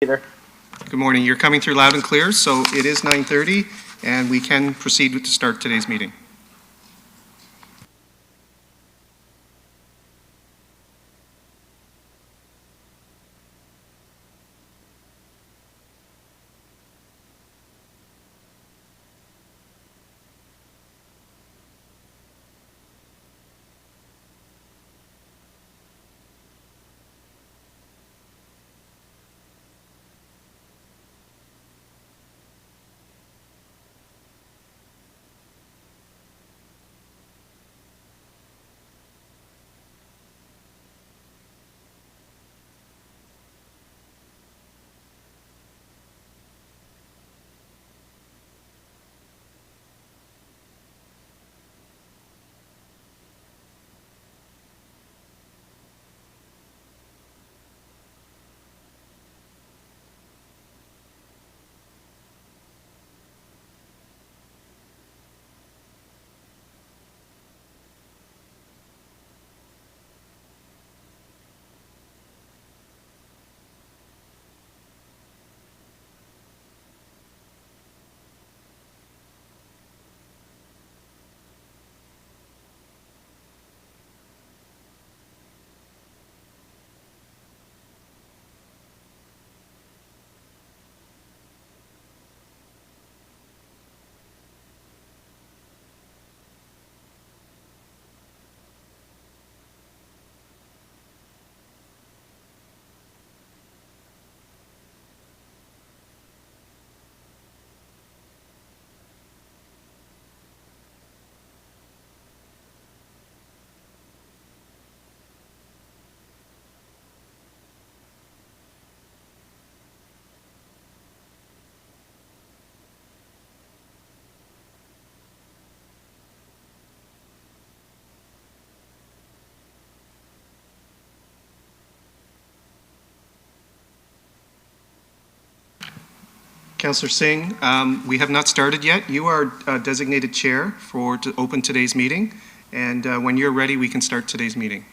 Peter. Good morning. You're coming through loud and clear, so it is 9:30, and we can proceed to start today's meeting. Councillor Singh, we have not started yet. You are designated chair to open today's meeting, and when you're ready, we can start today's meeting.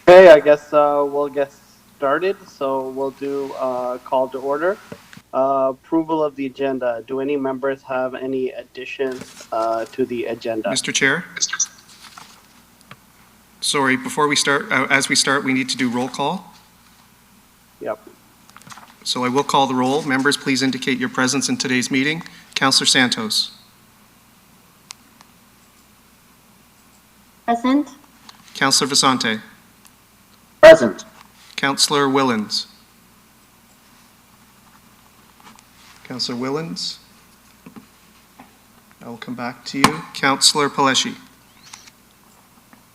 Okay, I guess we'll get started. So we'll do call to order. Approval of the agenda. Do any members have any additions to the agenda? Mr. Chair? Sorry, before we start, as we start, we need to do roll call. Yep. So I will call the roll. Members, please indicate your presence in today's meeting. Councillor Santos. Present. Councillor Visante. Present. Councillor Willens. Councillor Willens. I will come back to you. Councillor Paleshi.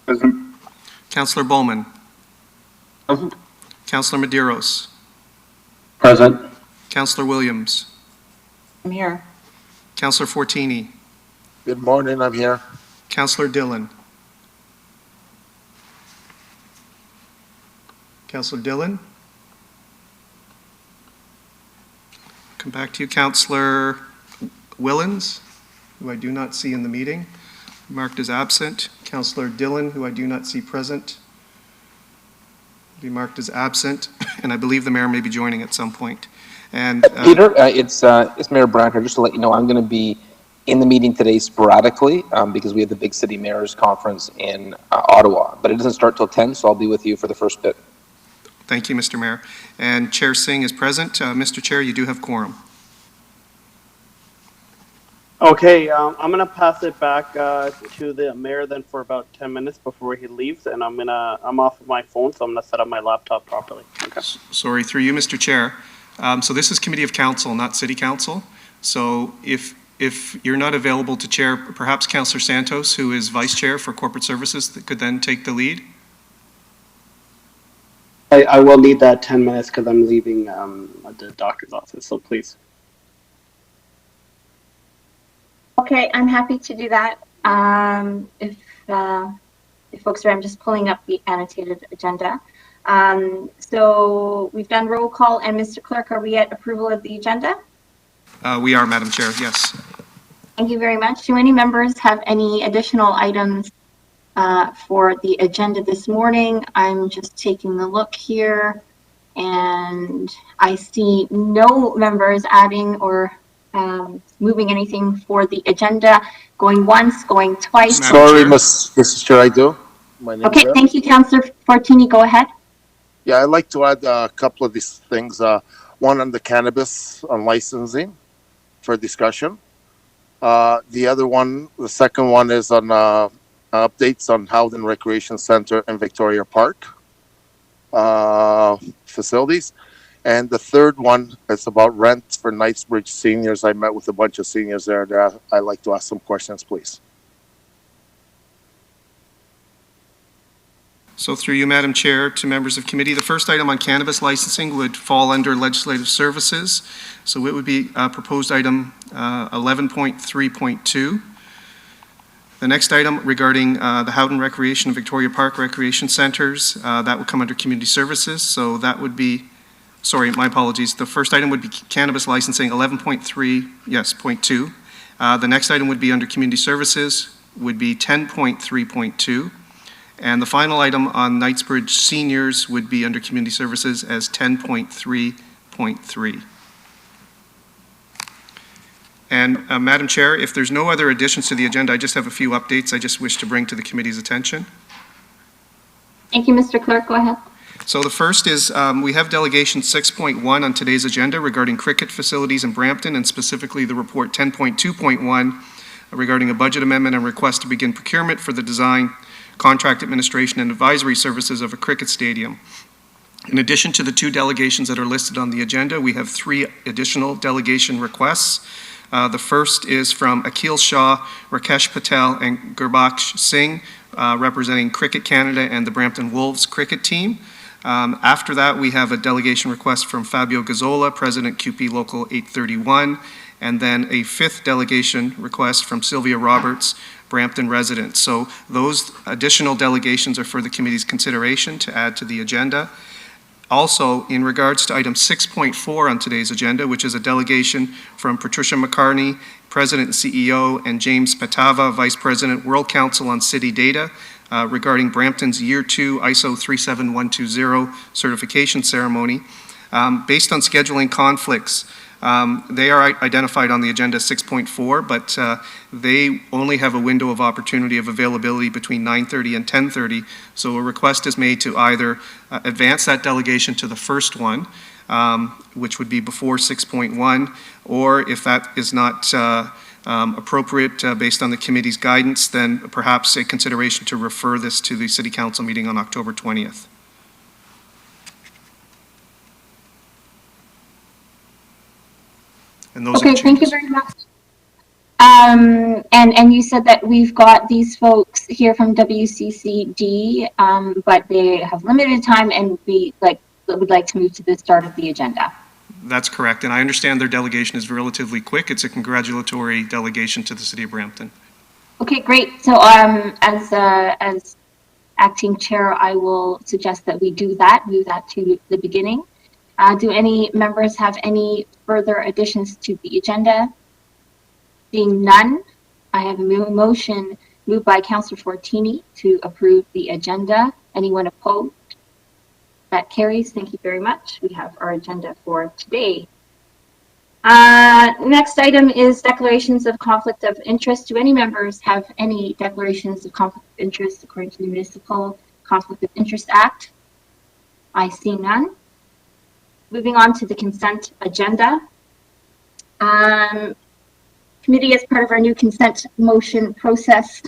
Present. Councillor Bowman. Present. Councillor Medeiros. Present. Councillor Williams. I'm here. Councillor Fortini. Good morning, I'm here. Councillor Dillon. Councillor Dillon. Come back to you. Councillor Willens, who I do not see in the meeting, marked as absent. Councillor Dillon, who I do not see present, be marked as absent, and I believe the mayor may be joining at some point. And Peter, it's Mayor Brampton. Just to let you know, I'm going to be in the meeting today sporadically because we have the Big City Mayors Conference in Ottawa, but it doesn't start till 10, so I'll be with you for the first bit. Thank you, Mr. Mayor. And Chair Singh is present. Mr. Chair, you do have quorum. Okay, I'm gonna pass it back to the mayor then for about 10 minutes before he leaves, and I'm off of my phone, so I'm gonna set up my laptop properly. Okay. Sorry, through you, Mr. Chair. So this is Committee of Council, not City Council. So if you're not available to chair, perhaps Councillor Santos, who is Vice Chair for Corporate Services, that could then take the lead. I will need that 10 minutes because I'm leaving the doctor's office, so please. Okay, I'm happy to do that. If folks are, I'm just pulling up the annotated agenda. So we've done roll call, and Mr. Clerk, are we at approval of the agenda? We are, Madam Chair, yes. Thank you very much. Do any members have any additional items for the agenda this morning? I'm just taking a look here, and I see no members adding or moving anything for the agenda. Going once, going twice. Madam Sorry, Chair. Mrs. Chair, I do. My name's Okay, Ed. thank you, Councillor Fortini. Go ahead. Yeah, I'd like to add a couple of these things. One on the cannabis on licensing for discussion. The other one, the second one is on updates on Howden Recreation Center and Victoria Park facilities. And the third one is about rent for Knightsbridge seniors. I met with a bunch of seniors there that I'd like to ask some questions, please. So through you, Madam Chair, to members of committee, the first item on cannabis licensing would fall under legislative services. So it would be proposed item 11.3.2. The next item regarding the Howden Recreation and Victoria Park Recreation Centers, that would come under community services. So that would be, sorry, my apologies. The first item would be cannabis licensing 11.3, yes, .2. The next item would be under community services, would be 10.3.2. And the final item on Knightsbridge seniors would be under community services as 10.3.3. And Madam Chair, if there's no other additions to the agenda, I just have a few updates I just wish to bring to the committee's attention. Thank you, Mr. Clerk. Go ahead. So the first is we have Delegation 6.1 on today's agenda regarding Qriket facilities in Brampton, and specifically the report 10.2.1 regarding a budget amendment and request to begin procurement for the design, contract administration, and advisory services of a Qriket stadium. In addition to the two delegations that are listed on the agenda, we have three additional delegation requests. The first is from Akhil Shah, Rakesh Patel, and Gurbaksh Singh, representing Qriket Canada and the Brampton Wolves cricket team. After that, we have a delegation request from Fabio Gazzola, President QP Local 831, and then a fifth delegation request from Sylvia Roberts, Brampton resident. So those additional delegations are for the committee's consideration to add to the agenda. Also, in regards to item 6.4 on today's agenda, which is a delegation from Patricia McCartney, President and CEO, and James Patava, Vice President, World Council on City Data, regarding Brampton's Year 2 ISO 37120 certification ceremony. Based on scheduling conflicts, they are identified on the agenda 6.4, but they only have a window of opportunity of availability between 9:30 and 10:30. So a request is made to either advance that delegation to the first one, which would be before 6.1, or if that is not appropriate based on the committee's guidance, then perhaps a consideration to refer this to the City Council meeting on October 20th. And those are the Okay, thank you changes. very much. And you said that we've got these folks here from WCCD, but they have limited time and would like to move to the start of the agenda. That's correct, and I understand their delegation is relatively quick. It's a congratulatory delegation to the City of Brampton. Okay, great. So as acting chair, I will suggest that we move that to the beginning. Do any members have any further additions to the agenda? Seeing none, I have a motion moved by Councillor Fortini to approve the agenda. Anyone opposed? That carries. Thank you very much. We have our agenda for today. Next item is declarations of conflict of interest. Do any members have any declarations of conflict of interest according to the Municipal Conflict of Interest Act? I see none. Moving on to the consent agenda. Committee, as part of our new consent motion process,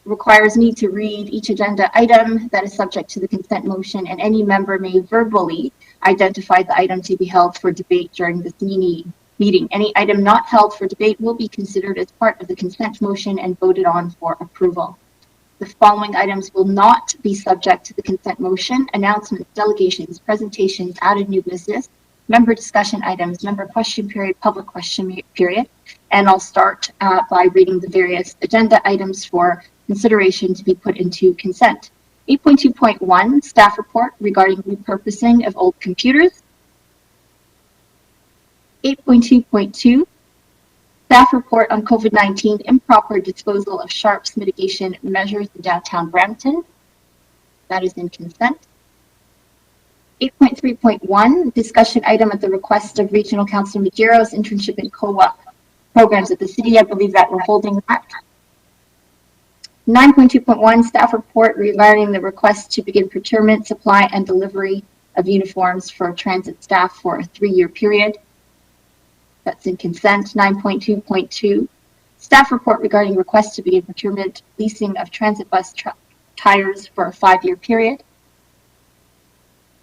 requires me to read each agenda item that is subject to the consent motion, and any member may verbally identify the item to be held for debate during this meeting. Any item not held for debate will be considered as part of the consent motion and voted on for approval. The following items will not be subject to the consent motion: announcements, delegations, presentations, added new business, member discussion items, member question period, public question period. And I'll start by reading the various agenda items for consideration to be put into consent. 8.2.1, staff report regarding repurposing of old computers. 8.2.2, staff report on COVID-19 improper disposal of sharps mitigation measures in downtown Brampton. That is in consent. 8.3.1, discussion item at the request of Regional Councilor Majero's internship and co-op programs at the city. I believe that we're holding that. 9.2.1, staff report regarding the request to begin procurement, supply, and delivery of uniforms for transit staff for a 3-year period. That's in consent. 9.2.2, staff report regarding request to begin procurement, leasing of transit bus tires for a 5-year period.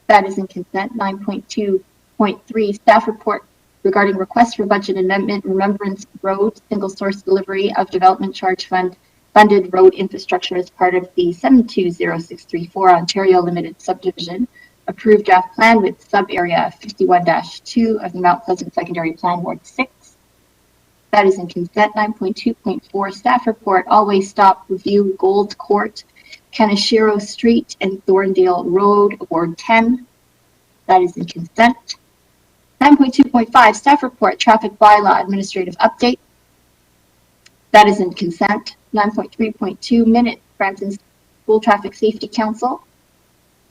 That is in consent. 9.2.3, staff report regarding request for budget amendment, Remembrance Road, single source delivery of development charge fund funded road infrastructure as part of the 720634 Ontario Limited Subdivision, approved draft plan with sub-area 51-2 of the Mount Pleasant Secondary Plan, Ward 6. That is in consent. 9.2.4, staff report, Always Stop Review, Gold Court, Kaneshiro Street and Thorndale Road, Ward 10. That is in consent. 9.2.5, staff report, traffic bylaw administrative update. That is in consent. 9.3.2, minute, Brampton School Traffic Safety Council,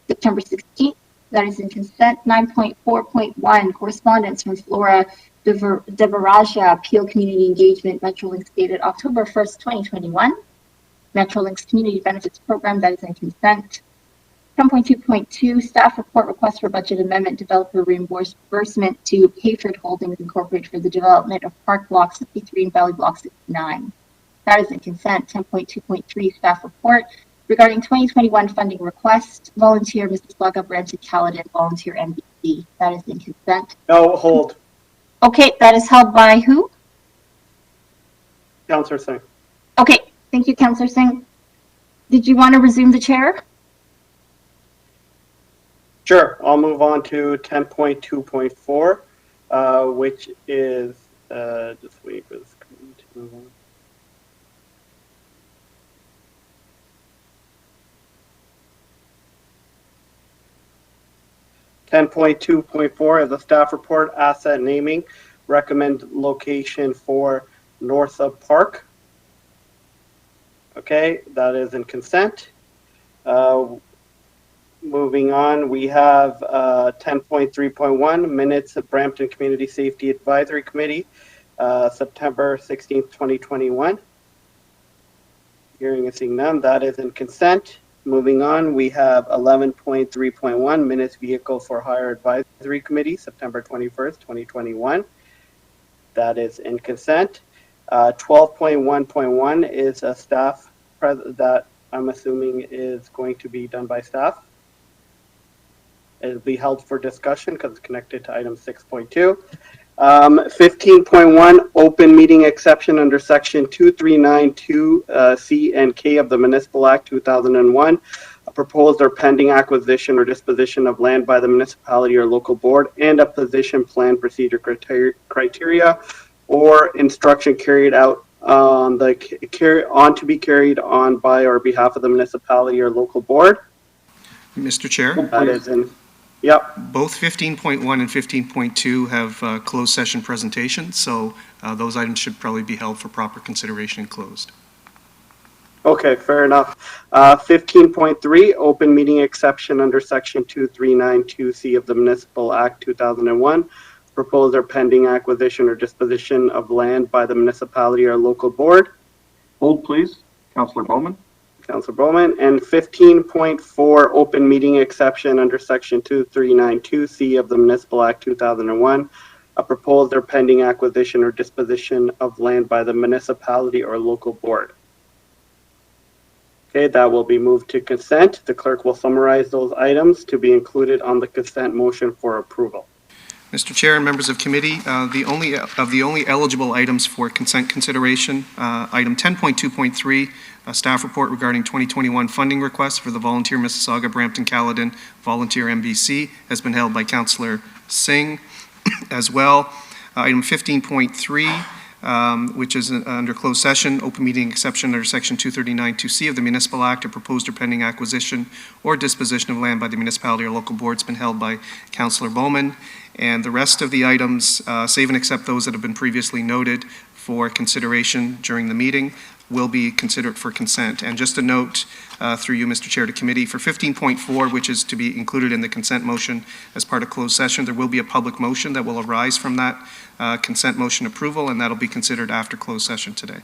September 16th. That is in consent. 9.4.1, correspondence from Flora Devaraja, Appeal Community Engagement, Metrolinx dated October 1st, 2021. Metrolinx Community Benefits Program, that is in consent. 10.2.2, staff report request for budget amendment, developer reimbursement to Hayford Holdings Incorporated for the development of Park Block 63 and Valley Block 69. That is in consent. 10.2.3, staff report regarding 2021 funding request, volunteer Mississauga, Brampton, Caledon, volunteer MBC. That is in consent. No, hold. Okay, that is held by who? Councillor Singh. Okay, thank you, Councillor Singh. Did you want to resume the chair? Sure, I'll move on to 10.2.4, which is, just wait for the screen to move on. .2.4 is a staff report, asset naming, recommend location for Northup Park. Okay, that is in consent. Moving on, we have 10.3.1, minutes of Brampton Community Safety Advisory Committee, September 16th, 2021. Hearing and seeing none, that is in consent. Moving on, we have 11.3.1, minutes vehicle for hire advisory committee, September 21st, 2021. That is in consent. 12.1.1 is a staff that I'm assuming is going to be done by staff. It'll be held for discussion because it's connected to item 6.2. 15.1, open meeting exception under section 2392 C and K of the Municipal Act 2001. A proposed or pending acquisition or disposition of land by the municipality or local board, and a position plan procedure criteria or instruction carried out on to be carried on by or behalf of the municipality or local board. Mr. Chair? That is in. Yep. Both 15.1 and 15.2 have closed session presentations, so those items should probably be held for proper consideration and closed. Okay, fair enough. 15.3, open meeting exception under section 2392C of the Municipal Act 2001. Proposed or pending acquisition or disposition of land by the municipality or local board. Hold, please. Councillor Bowman. Councillor Bowman. And 15.4, open meeting exception under section 2392C of the Municipal Act 2001. A proposed or pending acquisition or disposition of land by the municipality or local board. Okay, that will be moved to consent. The clerk will summarize those items to be included on the consent motion for approval. Mr. Chair and members of committee, the only eligible items for consent consideration, item 10.2.3, a staff report regarding 2021 funding requests for the Volunteer Mississauga Brampton Caledon Volunteer MBC has been held by Councillor Singh as well. Item 15.3, which is under closed session, open meeting exception under Section 239(2)(c) of the Municipal Act, a proposed or pending acquisition or disposition of land by the municipality or local board has been held by Councillor Bowman. And the rest of the items, save and except those that have been previously noted for consideration during the meeting, will be considered for consent. And just a note, through you, Mr. Chair, to committee, for 15.4, which is to be included in the consent motion as part of closed session, there will be a public motion that will arise from that consent motion approval, and that'll be considered after closed session today.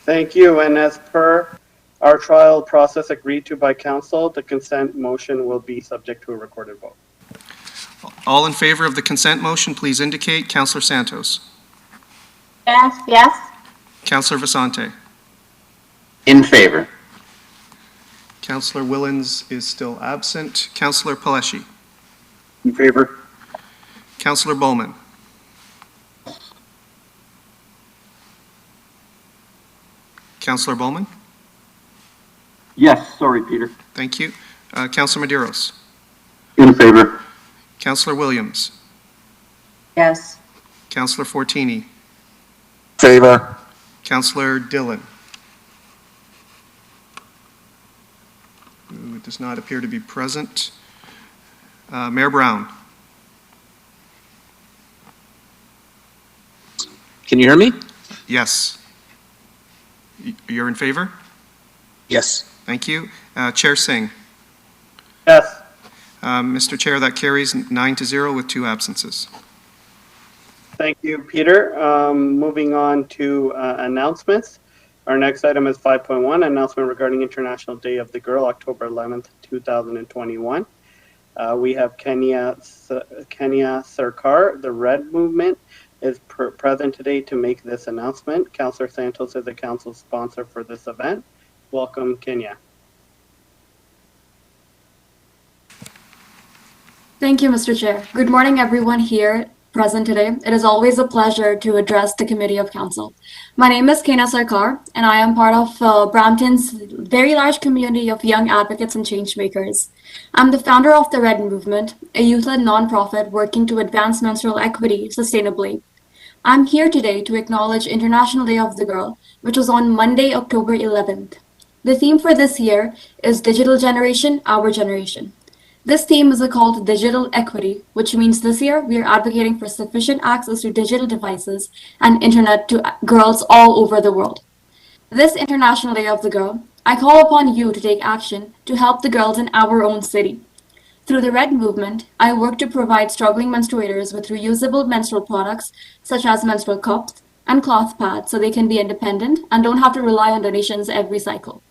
Thank you. And as per our trial process agreed to by council, the consent motion will be subject to a recorded vote. All in favor of the consent motion, please indicate. Councillor Santos. Yes. Yes. Councillor Vasante. In favor. Councillor Willens is still absent. Councillor Paleshi. In favor. Councillor Bowman. Councillor Bowman. Yes, sorry, Peter. Thank you. Councillor Medeiros. In favor. Councillor Williams. Yes. Councillor Fortini. Favor. Councillor Dillon. Who does not appear to be present. Mayor Brown. Can you hear me? Yes. You're in favor? Yes. Thank you. Chair Singh. Yes. Mr. Chair, that carries 9-0 with 2 absences. Thank you, Peter. Moving on to announcements. Our next item is 5.1, announcement regarding International Day of the Girl, October 11th, 2021. We have Kenya Sarkar, the Red Movement, is present today to make this announcement. Councillor Santos is the council sponsor for this event. Welcome, Kenya. Thank you, Mr. Chair. Good morning, everyone here present today. It is always a pleasure to address the Committee of Council. My name is Kenya Sarkar, and I am part of Brampton's very large community of young advocates and change makers. I'm the founder of the Red Movement, a youth-led nonprofit working to advance menstrual equity sustainably. I'm here today to acknowledge International Day of the Girl, which was on Monday, October 11th. The theme for this year is Digital Generation, Our Generation. This theme is called Digital Equity, which means this year we are advocating for sufficient access to digital devices and internet to girls all over the world. This International Day of the Girl, I call upon you to take action to help the girls in our own city. Through the Red Movement, I work to provide struggling menstruators with reusable menstrual products such as menstrual cups and cloth pads so they can be independent and don't have to rely on donations every cycle.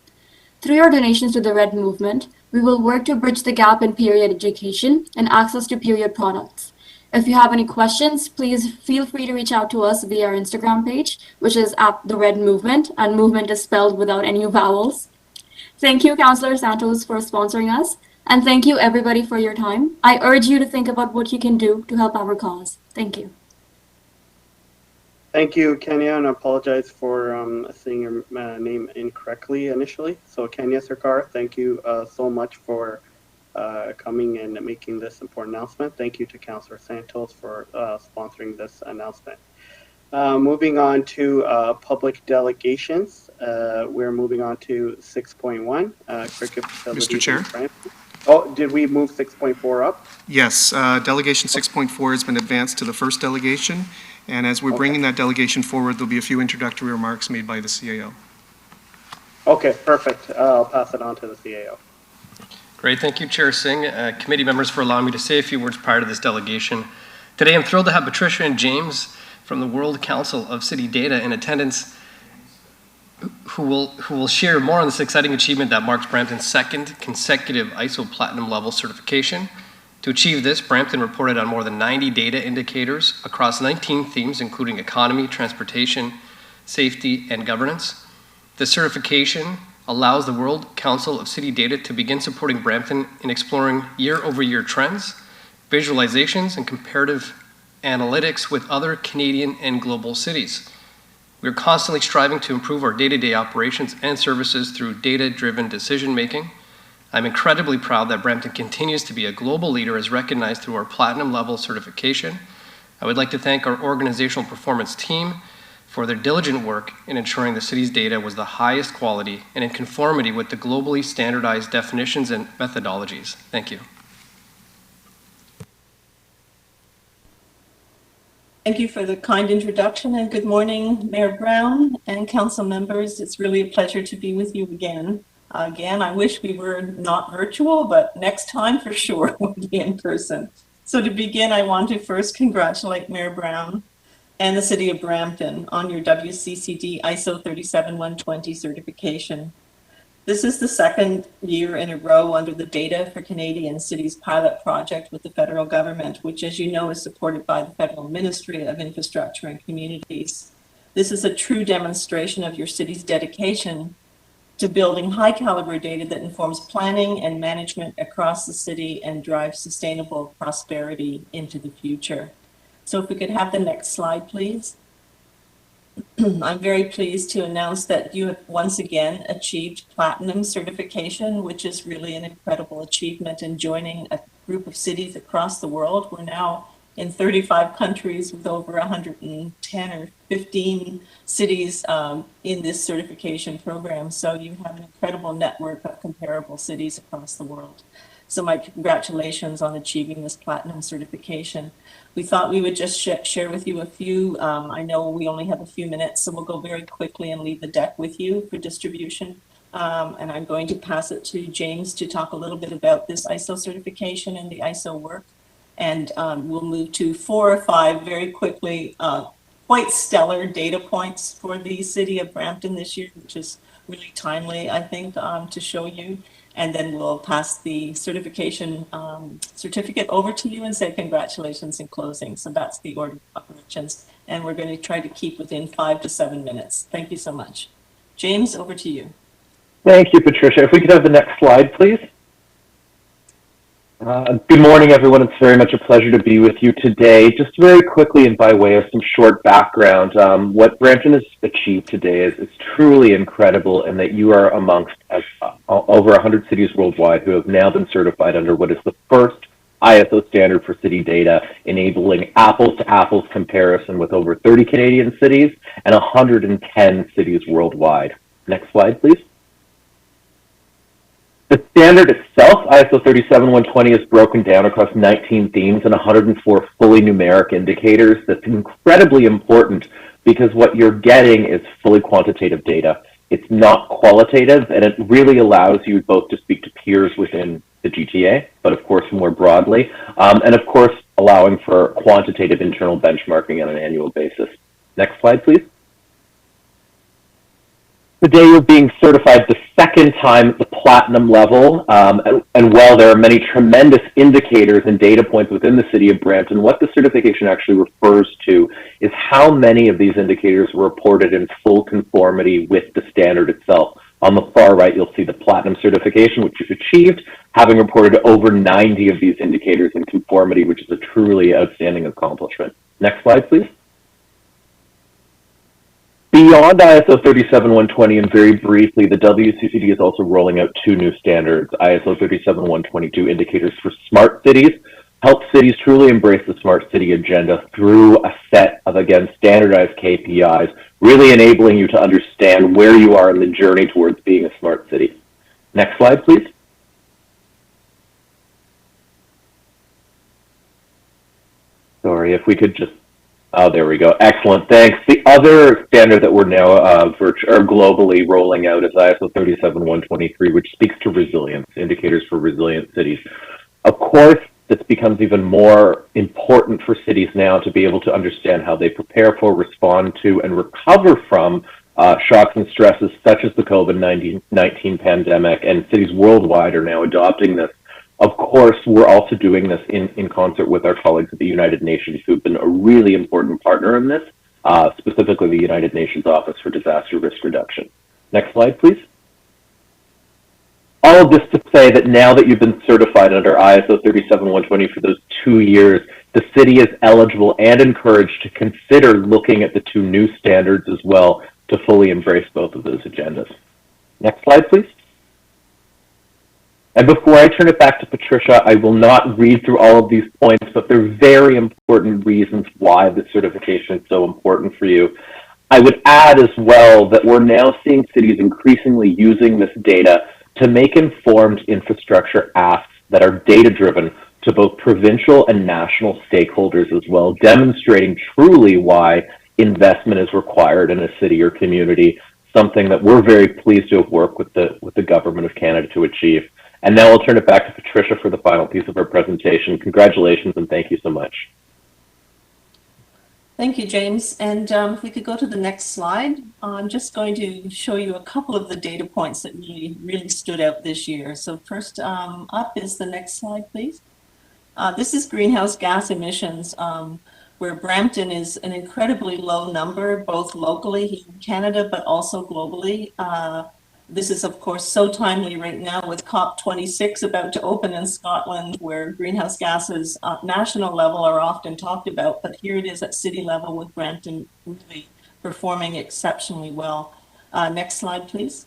Through your donations to the Red Movement, we will work to bridge the gap in period education and access to period products. If you have any questions, please feel free to reach out to us via our Instagram page, which is @TheRedMovement, and movement is spelled without any vowels. Thank you, Councillor Santos, for sponsoring us, and thank you, everybody, for your time. I urge you to think about what you can do to help our cause. Thank you. Thank you, Kenya, and I apologize for saying your name incorrectly initially. So Kenya Sarkar, thank you so much for coming and making this important announcement. Thank you to Councillor Santos for sponsoring this announcement. Moving on to public delegations, we're moving on to 6.1, Qriket facilities. Mr. Chair? Oh, did we move 6.4 up? Yes, Delegation 6.4 has been advanced to the first delegation, and as we're bringing that delegation forward, there'll be a few introductory remarks made by the CAO. Okay, perfect. I'll pass it on to the CAO. Great, thank you, Chair Singh. Committee members for allowing me to say a few words prior to this delegation. Today, I'm thrilled to have Patricia and James from the World Council of City Data in attendance, who will share more on this exciting achievement that marks Brampton's second consecutive ISO Platinum level certification. To achieve this, Brampton reported on more than 90 data indicators across 19 themes, including economy, transportation, safety, and governance. This certification allows the World Council of City Data to begin supporting Brampton in exploring year-over-year trends, visualizations, and comparative analytics with other Canadian and global cities. We are constantly striving to improve our day-to-day operations and services through data-driven decision-making. I'm incredibly proud that Brampton continues to be a global leader as recognized through our platinum level certification. I would like to thank our organizational performance team for their diligent work in ensuring the city's data was the highest quality and in conformity with the globally standardized definitions and methodologies. Thank you. Thank you for the kind introduction, and good morning, Mayor Brown and council members. It's really a pleasure to be with you again. I wish we were not virtual, but next time for sure we'll be in person. So to begin, I want to first congratulate Mayor Brown and the City of Brampton on your WCCD ISO 37120 certification. This is the second year in a row under the Data for Canadian Cities pilot project with the federal government, which, as you know, is supported by the Federal Ministry of Infrastructure and Communities. This is a true demonstration of your city's dedication to building high caliber data that informs planning and management across the city and drives sustainable prosperity into the future. So if we could have the next slide, please. I'm very pleased to announce that you have once again achieved platinum certification, which is really an incredible achievement in joining a group of cities across the world. We're now in 35 countries with over 110 or 15 cities in this certification program. So you have an incredible network of comparable cities across the world. So my congratulations on achieving this platinum certification. We thought we would just share with you a few. I know we only have a few minutes, so we'll go very quickly and leave the deck with you for distribution. And I'm going to pass it to James to talk a little bit about this ISO certification and the ISO work. And we'll move to 4 or 5 very quickly, quite stellar data points for the City of Brampton this year, which is really timely, I think, to show you. And then we'll pass the certification certificate over to you and say congratulations in closing. So that's the order of operations. And we're going to try to keep within 5 to 7 minutes. Thank you so much. James, over to you. Thank you, Patricia. If we could have the next slide, please. Good morning, everyone. It's very much a pleasure to be with you today. Just very quickly and by way of some short background, what Brampton has achieved today is truly incredible in that you are amongst over 100 cities worldwide who have now been certified under what is the first ISO standard for city data, enabling apples-to-apples comparison with over 30 Canadian cities and 110 cities worldwide. Next slide, please. The standard itself, ISO 37120, is broken down across 19 themes and 104 fully numeric indicators. That's incredibly important because what you're getting is fully quantitative data. It's not qualitative, and it really allows you both to speak to peers within the GTA, but of course more broadly, and of course allowing for quantitative internal benchmarking on an annual basis. Next slide, please. Today you're being certified the second time at the platinum level, and while there are many tremendous indicators and data points within the City of Brampton, what the certification actually refers to is how many of these indicators were reported in full conformity with the standard itself. On the far right, you'll see the platinum certification, which you've achieved, having reported over 90 of these indicators in conformity, which is a truly outstanding accomplishment. Next slide, please. Beyond ISO 37120, and very briefly, the WCCD is also rolling out 2 new standards, ISO 37122 indicators for smart cities, help cities truly embrace the smart city agenda through a set of, again, standardized KPIs, really enabling you to understand where you are in the journey towards being a smart city. Next slide, please. Sorry, if we could just, oh, there we go. Excellent, thanks. The other standard that we're now globally rolling out is ISO 37123, which speaks to resilience, indicators for resilient cities. Of course, this becomes even more important for cities now to be able to understand how they prepare for, respond to, and recover from shocks and stresses such as the COVID-19 pandemic, and cities worldwide are now adopting this. Of course, we're also doing this in concert with our colleagues at the United Nations, who've been a really important partner in this, specifically the United Nations Office for Disaster Risk Reduction. Next slide, please. All of this to say that now that you've been certified under ISO 37120 for those 2 years, the city is eligible and encouraged to consider looking at the 2 new standards as well to fully embrace both of those agendas. Next slide, please. And before I turn it back to Patricia, I will not read through all of these points, but they're very important reasons why the certification is so important for you. I would add as well that we're now seeing cities increasingly using this data to make informed infrastructure asks that are data-driven to both provincial and national stakeholders as well, demonstrating truly why investment is required in a city or community, something that we're very pleased to have worked with the Government of Canada to achieve. And now I'll turn it back to Patricia for the final piece of our presentation. Congratulations and thank you so much. Thank you, James. And if we could go to the next slide, I'm just going to show you a couple of the data points that really stood out this year. So first up is the next slide, please. This is greenhouse gas emissions, where Brampton is an incredibly low number, both locally here in Canada, but also globally. This is, of course, so timely right now with COP26 about to open in Scotland, where greenhouse gases at national level are often talked about, but here it is at city level with Brampton really performing exceptionally well. Next slide, please.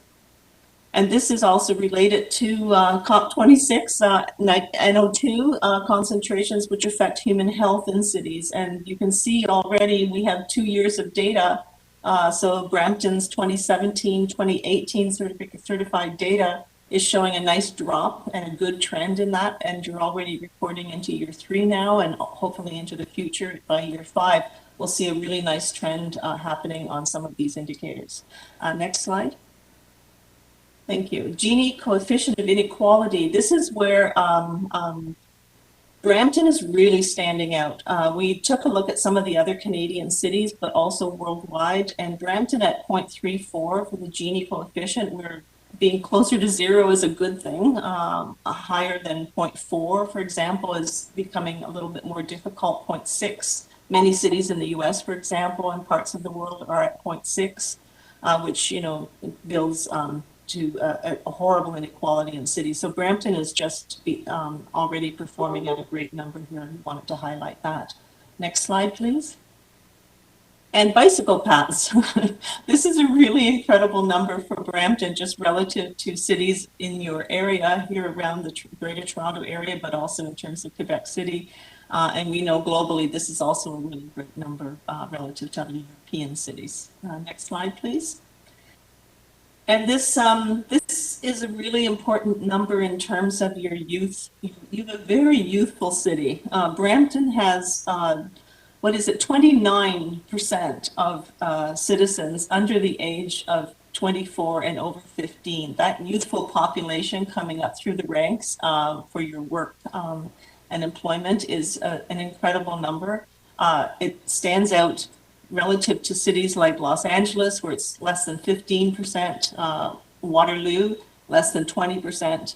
And this is also related to COP26 NO2 concentrations, which affect human health in cities. And you can see already we have 2 years of data. So Brampton's 2017, 2018 certified data is showing a nice drop and a good trend in that. And you're already reporting into year 3 now, and hopefully into the future by year 5, we'll see a really nice trend happening on some of these indicators. Next slide. Thank you. Gini coefficient of inequality. This is where Brampton is really standing out. We took a look at some of the other Canadian cities, but also worldwide, and Brampton at 0.34 for the Gini coefficient, where being closer to 0 is a good thing. Higher than 0.4, for example, is becoming a little bit more difficult, 0.6. Many cities in the US, for example, and parts of the world are at 0.6, which, you know, builds to a horrible inequality in cities. So Brampton is just already performing at a great number here, and we wanted to highlight that. Next slide, please. And bicycle paths. This is a really incredible number for Brampton, just relative to cities in your area here around the Greater Toronto area, but also in terms of Quebec City. And we know globally this is also a really great number relative to other European cities. Next slide, please. And this is a really important number in terms of your youth. You have a very youthful city. Brampton has, 29% of citizens under the age of 24 and over 15. That youthful population coming up through the ranks for your work and employment is an incredible number. It stands out relative to cities like Los Angeles, where it's less than 15%, Waterloo, less than 20%.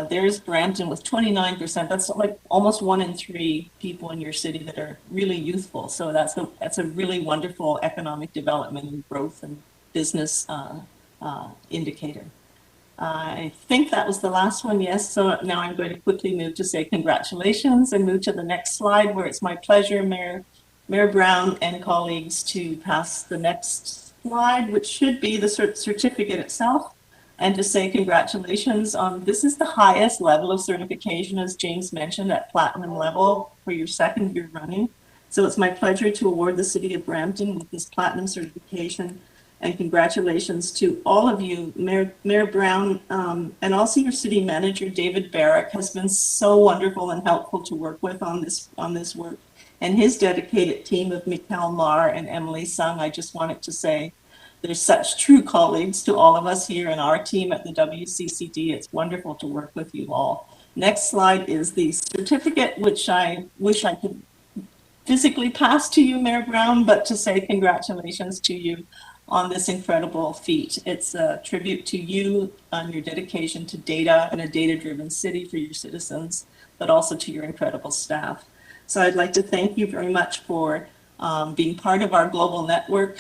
There's Brampton with 29%. That's like almost 1 in 3 people in your city that are really youthful. So that's a really wonderful economic development and growth and business indicator. I think that was the last one, yes. So now I'm going to quickly move to say congratulations and move to the next slide, where it's my pleasure, Mayor Brown and colleagues, to pass the next slide, which should be the certificate itself, and to say congratulations on, this is the highest level of certification, as James mentioned, at platinum level for your 2nd year running. So it's my pleasure to award the City of Brampton with this platinum certification, and congratulations to all of you. Mayor Brown and also your city manager, David Barrick, has been so wonderful and helpful to work with on this work. And his dedicated team of Mikkel Mar and Emily Sung, I just wanted to say, they're such true colleagues to all of us here in our team at the WCCD. It's wonderful to work with you all. Next slide is the certificate, which I wish I could physically pass to you, Mayor Brown, but to say congratulations to you on this incredible feat. It's a tribute to you on your dedication to data and a data-driven city for your citizens, but also to your incredible staff. So I'd like to thank you very much for being part of our global network.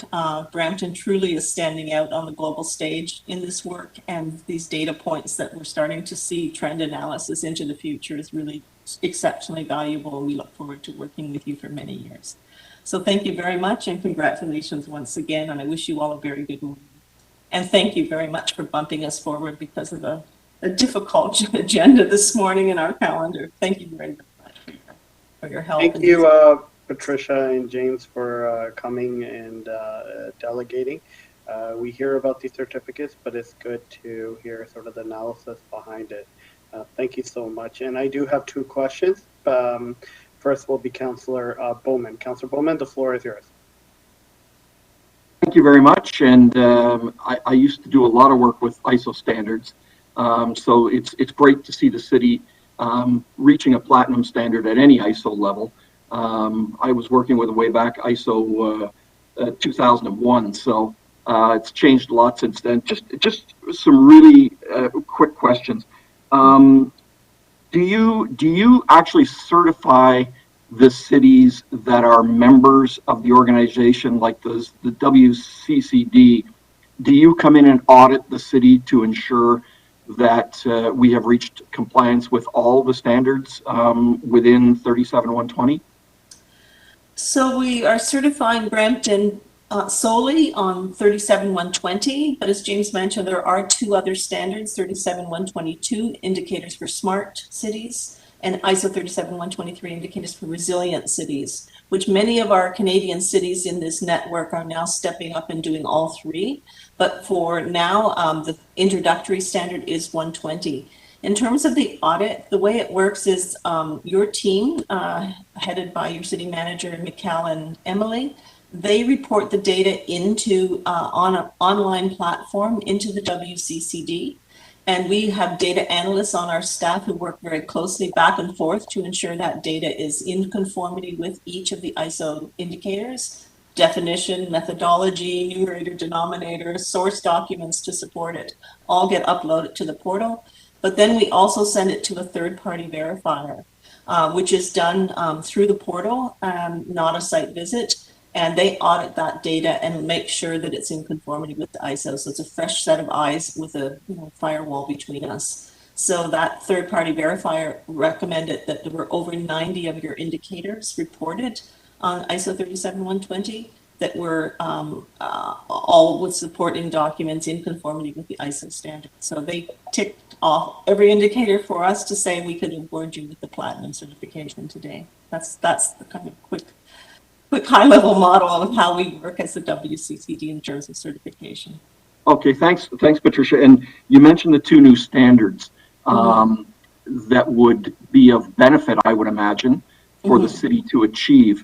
Brampton truly is standing out on the global stage in this work, and these data points that we're starting to see trend analysis into the future is really exceptionally valuable, and we look forward to working with you for many years. So thank you very much, and congratulations once again, and I wish you all a very good morning. And thank you very much for bumping us forward because of the a difficult agenda this morning in our calendar. Thank you very much for your help. Thank you, Patricia and James, for coming and delegating. We hear about these certificates, but it's good to hear sort of the analysis behind it. Thank you so much. And I do have two questions. First will be Councillor Bowman. Councillor Bowman, the floor is yours. Thank you very much. And I used to do a lot of work with ISO standards. So it's great to see the city reaching a platinum standard at any ISO level. I was working with way back ISO 2001. So it's changed a lot since then. Just some really quick questions. Do you actually certify the cities that are members of the organization, like the WCCD? Do you come in and audit the city to ensure that we have reached compliance with all the standards within 37120? So we are certifying Brampton solely on 37120, but as James mentioned, there are two other standards, 37122, indicators for smart cities, and ISO 37123, indicators for resilient cities, which many of our Canadian cities in this network are now stepping up and doing all three. But for now, the introductory standard is 120. In terms of the audit, the way it works is your team, headed by your city manager, Mikal and Emily, they report the data into on an online platform into the WCCD. And we have data analysts on our staff who work very closely back and forth to ensure that data is in conformity with each of the ISO indicators, definition, methodology, numerator, denominator, source documents to support it, all get uploaded to the portal. But then we also send it to a third-party verifier, which is done through the portal, not a site visit. And they audit that data and make sure that it's in conformity with the ISO. So it's a fresh set of eyes with a firewall between us. So that third-party verifier recommended that there were over 90 of your indicators reported on ISO 37120 that were all with supporting documents in conformity with the ISO standard. So they ticked off every indicator for us to say we could award you with the platinum certification today. That's the kind of quick high-level model of how we work as a WCCD in terms of certification. Okay, thanks, Patricia. And you mentioned the two new standards that would be of benefit, I would imagine, for the city to achieve.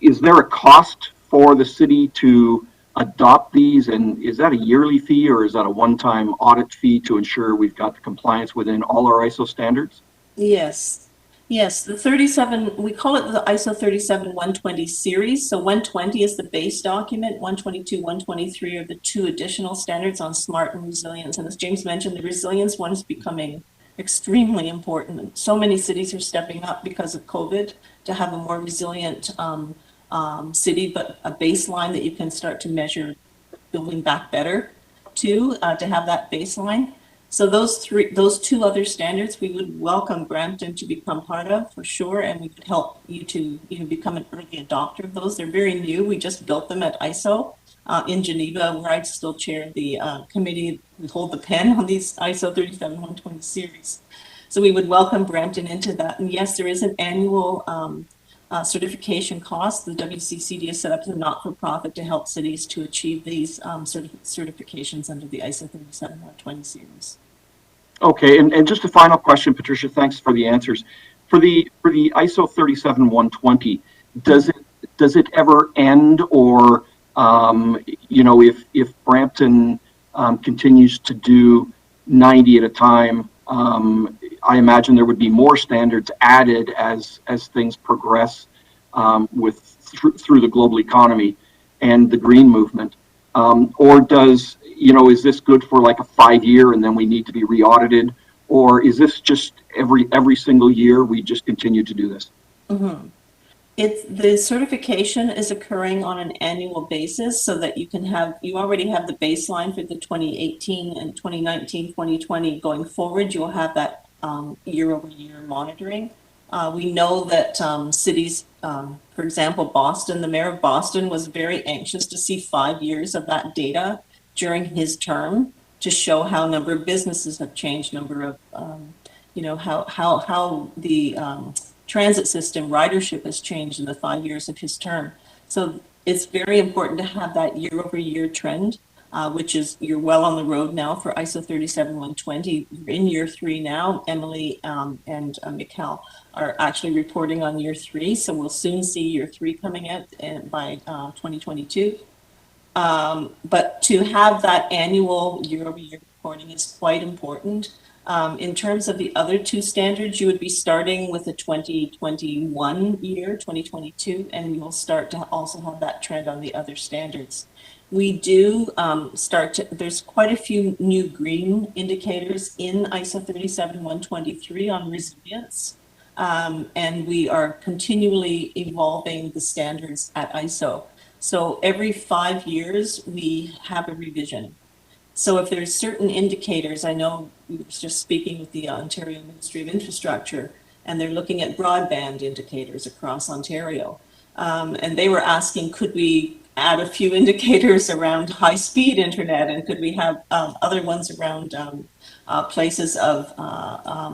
Is there a cost for the city to adopt these, and is that a yearly fee or is that a one-time audit fee to ensure we've got the compliance within all our ISO standards? Yes, the 37, we call it the ISO 37120 series. So 120 is the base document, 122, 123 are the two additional standards on smart and resilience. And as James mentioned, the resilience one is becoming extremely important. So many cities are stepping up because of COVID to have a more resilient city, but a baseline that you can start to measure building back better to have that baseline. So those two other standards, we would welcome Brampton to become part of for sure, and we could help you to become an early adopter of those. They're very new. We just built them at ISO in Geneva, where I still chair the committee that hold the pen on these ISO 37120 series. So we would welcome Brampton into that. And yes, there is an annual certification cost. The WCCD is set up as a not-for-profit to help cities to achieve these certifications under the ISO 37120 series. Okay, and just a final question, Patricia. Thanks for the answers. For the ISO 37120, does it ever end, or if Brampton continues to do 90 at a time, I imagine there would be more standards added as things progress through the global economy and the green movement, or does is this good for like a 5-year and then we need to be re-audited, or is this just every single year we just continue to do this? The certification is occurring on an annual basis so that you already have the baseline for the 2018 and 2019, 2020 going forward. You'll have that year-over-year monitoring. We know that cities, for example, Boston, the mayor of Boston was very anxious to see 5 years of that data during his term. to show how number of businesses have changed, number of, how the transit system ridership has changed in the 5 years of his term. So it's very important to have that year-over-year trend, which is, you're well on the road now for ISO 37120. You're in year 3 now. Emily and Mikhail are actually reporting on year 3, so we'll soon see year 3 coming out by 2022. But to have that annual year-over-year reporting is quite important. In terms of the other 2 standards, you would be starting with the 2021 year, 2022, and you'll start to also have that trend on the other standards. We do there's quite a few new green indicators in ISO 37123 on resilience. And we are continually evolving the standards at ISO. So every 5 years, we have a revision. So if there's certain indicators, I know we were just speaking with the Ontario Ministry of Infrastructure, and they're looking at broadband indicators across Ontario. And they were asking, could we add a few indicators around high-speed internet, and could we have other ones around places of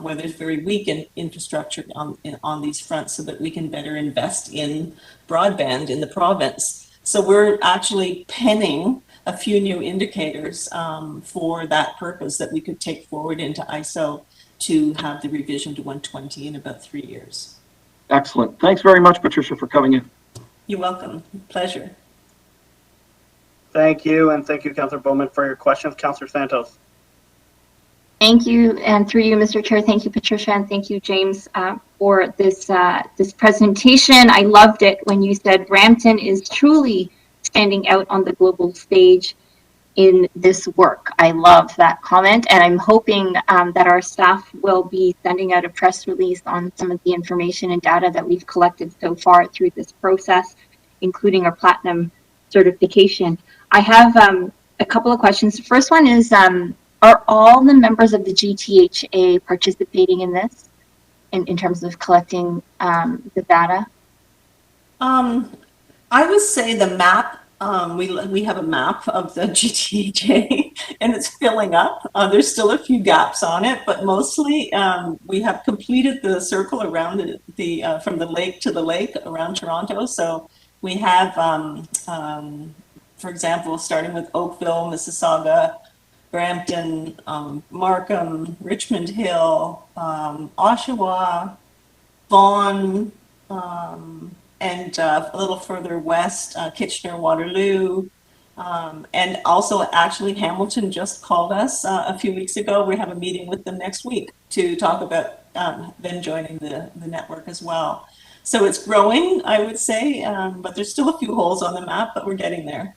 where there's very weak infrastructure on these fronts, so that we can better invest in broadband in the province. So we're actually penning a few new indicators for that purpose that we could take forward into ISO to have the revision to 120 in about 3 years. Excellent. Thanks very much, Patricia, for coming in. You're welcome. Pleasure. Thank you, and thank you, Councillor Bowman, for your questions. Councillor Santos. Thank you, and through you, Mr. Chair, thank you, Patricia, and thank you, James, for this this presentation. I loved it when you said Brampton is truly standing out on the global stage in this work. I love that comment, and I'm hoping that our staff will be sending out a press release on some of the information and data that we've collected so far through this process, including our platinum certification. I have a couple of questions. The first one is, are all the members of the GTHA participating in this, in terms of collecting the data? I would say the map, we have a map of the GTHA and it's filling up. There's still a few gaps on it, but mostly we have completed the circle around the from the lake to the lake around Toronto. So we have, for example, starting with Oakville, Mississauga, Brampton, Markham, Richmond Hill, Oshawa, Vaughan, and a little further west, Kitchener, Waterloo, and also actually Hamilton just called us a few weeks ago. We have a meeting with them next week to talk about them joining the network as well. So it's growing, I would say, but there's still a few holes on the map, but we're getting there.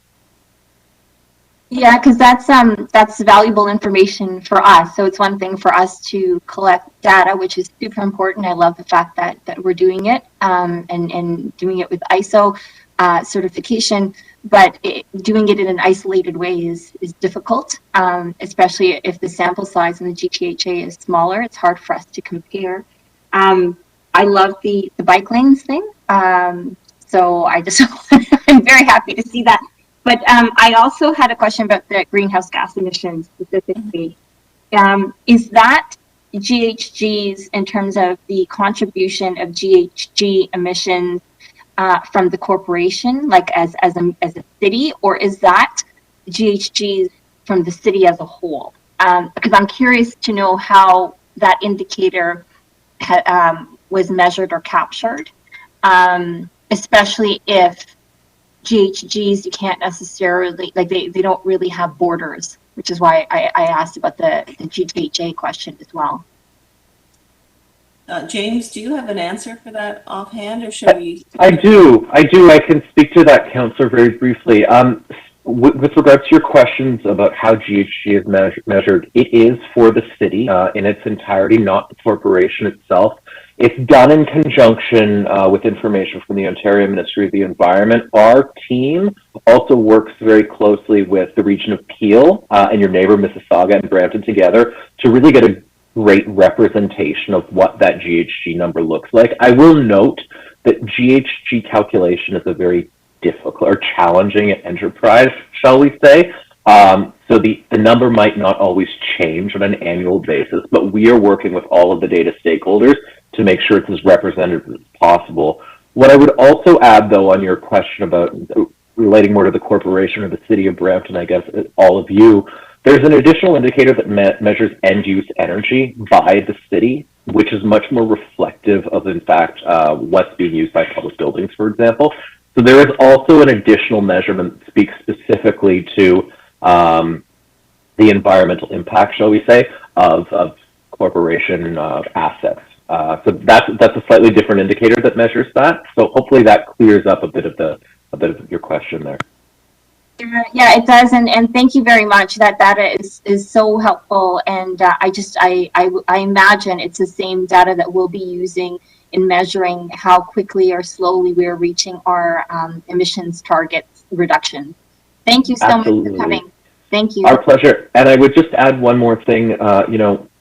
Yeah, because that's valuable information for us. So it's one thing for us to collect data, which is super important. I love the fact that we're doing it and doing it with ISO certification, but doing it in an isolated way is difficult, especially if the sample size in the GTHA is smaller. It's hard for us to compare. I love the bike lanes thing. So I just, I'm very happy to see that. But I also had a question about the greenhouse gas emissions specifically. Is that GHGs in terms of the contribution of GHG emissions from the corporation, like as a city, or is that GHGs from the city as a whole? Because I'm curious to know how that indicator was measured or captured, especially if GHGs, you can't necessarily, like they don't really have borders, which is why I asked about the GTHA question as well. James, do you have an answer for that offhand, or should we? I do. I can speak to that, Councillor, very briefly. With regards to your questions about how GHG is measured, it is for the city in its entirety, not the corporation itself. It's done in conjunction with information from the Ontario Ministry of the Environment. Our team also works very closely with the region of Peel and your neighbor Mississauga and Brampton together to really get a great representation of what that GHG number looks like. I will note that GHG calculation is a very difficult or challenging enterprise, shall we say. So the number might not always change on an annual basis, but we are working with all of the data stakeholders to make sure it's as representative as possible. What I would also add, though, on your question about relating more to the corporation or the city of Brampton, I guess, all of you, there's an additional indicator that measures end-use energy by the city, which is much more reflective of, in fact, what's being used by public buildings, for example. So there is also an additional measurement that speaks specifically to the environmental impact, shall we say, of corporation assets. So that's a slightly different indicator that measures that. So hopefully that clears up a bit of your question there. Yeah, it does, and thank you very much. That data is so helpful, and I imagine it's the same data that we'll be using in measuring how quickly or slowly we're reaching our emissions target reduction. Thank you so much for coming. Thank you. Our pleasure. And I would just add one more thing.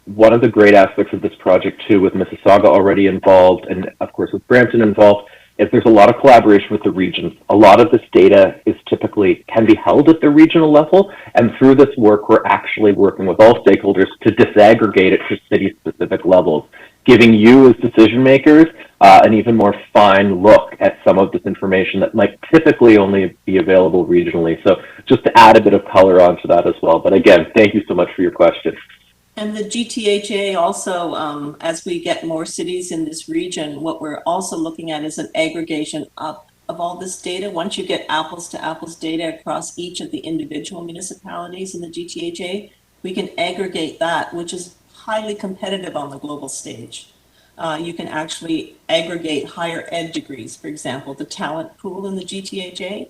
One of the great aspects of this project too, with Mississauga already involved, and of course with Brampton involved, is there's a lot of collaboration with the regions. A lot of this data can be held at the regional level, and through this work, we're actually working with all stakeholders to disaggregate it to city-specific levels, giving you as decision makers an even more fine look at some of this information that might typically only be available regionally. So just to add a bit of color onto that as well. But again, thank you so much for your question. And the GTHA also, as we get more cities in this region, what we're also looking at is an aggregation up of all this data. Once you get apples to apples data across each of the individual municipalities in the GTHA, we can aggregate that, which is highly competitive on the global stage. You can actually aggregate higher ed degrees, for example, the talent pool in the GTHA.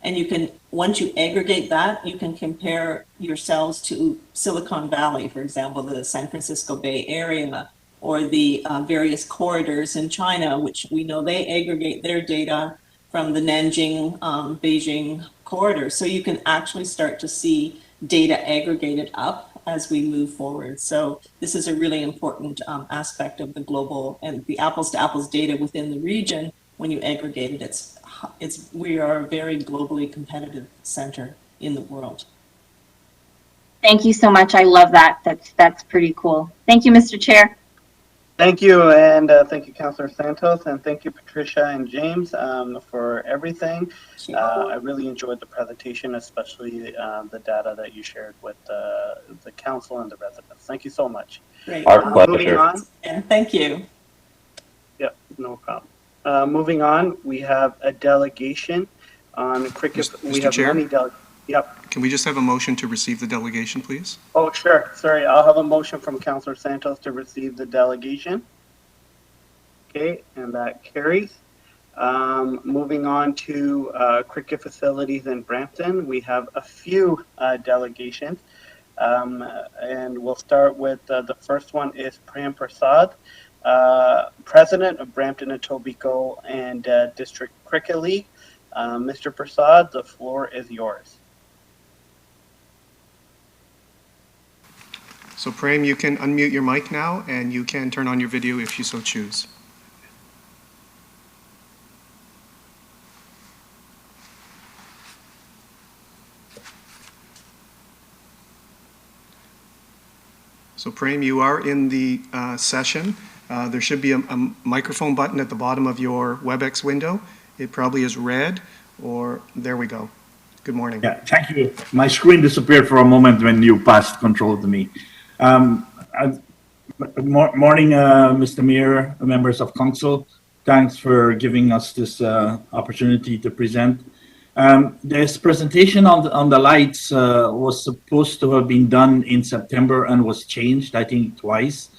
And you can, once you aggregate that, you can compare yourselves to Silicon Valley, for example, the San Francisco Bay Area, or the various corridors in China, which we know they aggregate their data from the Nanjing, Beijing corridor. So you can actually start to see data aggregated up as we move forward. So this is a really important aspect of the global and the apples to apples data within the region. When you aggregate it, we are a very globally competitive center in the world. Thank you so much. I love that. That's pretty cool. Thank you, Mr. Chair. Thank you, and thank you, Councillor Santos, and thank you, Patricia and James, for everything. I really enjoyed the presentation, especially the data that you shared with the council and the residents. Thank you so much. Great. Our pleasure. Moving on. And thank you. Yep, no problem. Moving on, we have a delegation on Qriket. We have Chair? many Yep. Can we just have a motion to receive the delegation, please? Oh, sure. Sorry, I'll have a motion from Councillor Santos to receive the delegation. Okay, and that carries. Moving on to Qriket facilities in Brampton, we have a few delegations. And we'll start with the first one is Prem Prasad, President of Brampton, Etobicoke and District Cricket League. Mr. Prasad, the floor is yours. So Prem, you can unmute your mic now, and you can turn on your video if you so choose. So Prem, you are in the session. There should be a microphone button at the bottom of your WebEx window. It probably is red, or there we go. Good morning. Yeah, thank you. My screen disappeared for a moment when you passed control to me. Morning, Mr. Mayor, members of council. Thanks for giving us this opportunity to present. This presentation on the lights was supposed to have been done in September and was changed, I think, twice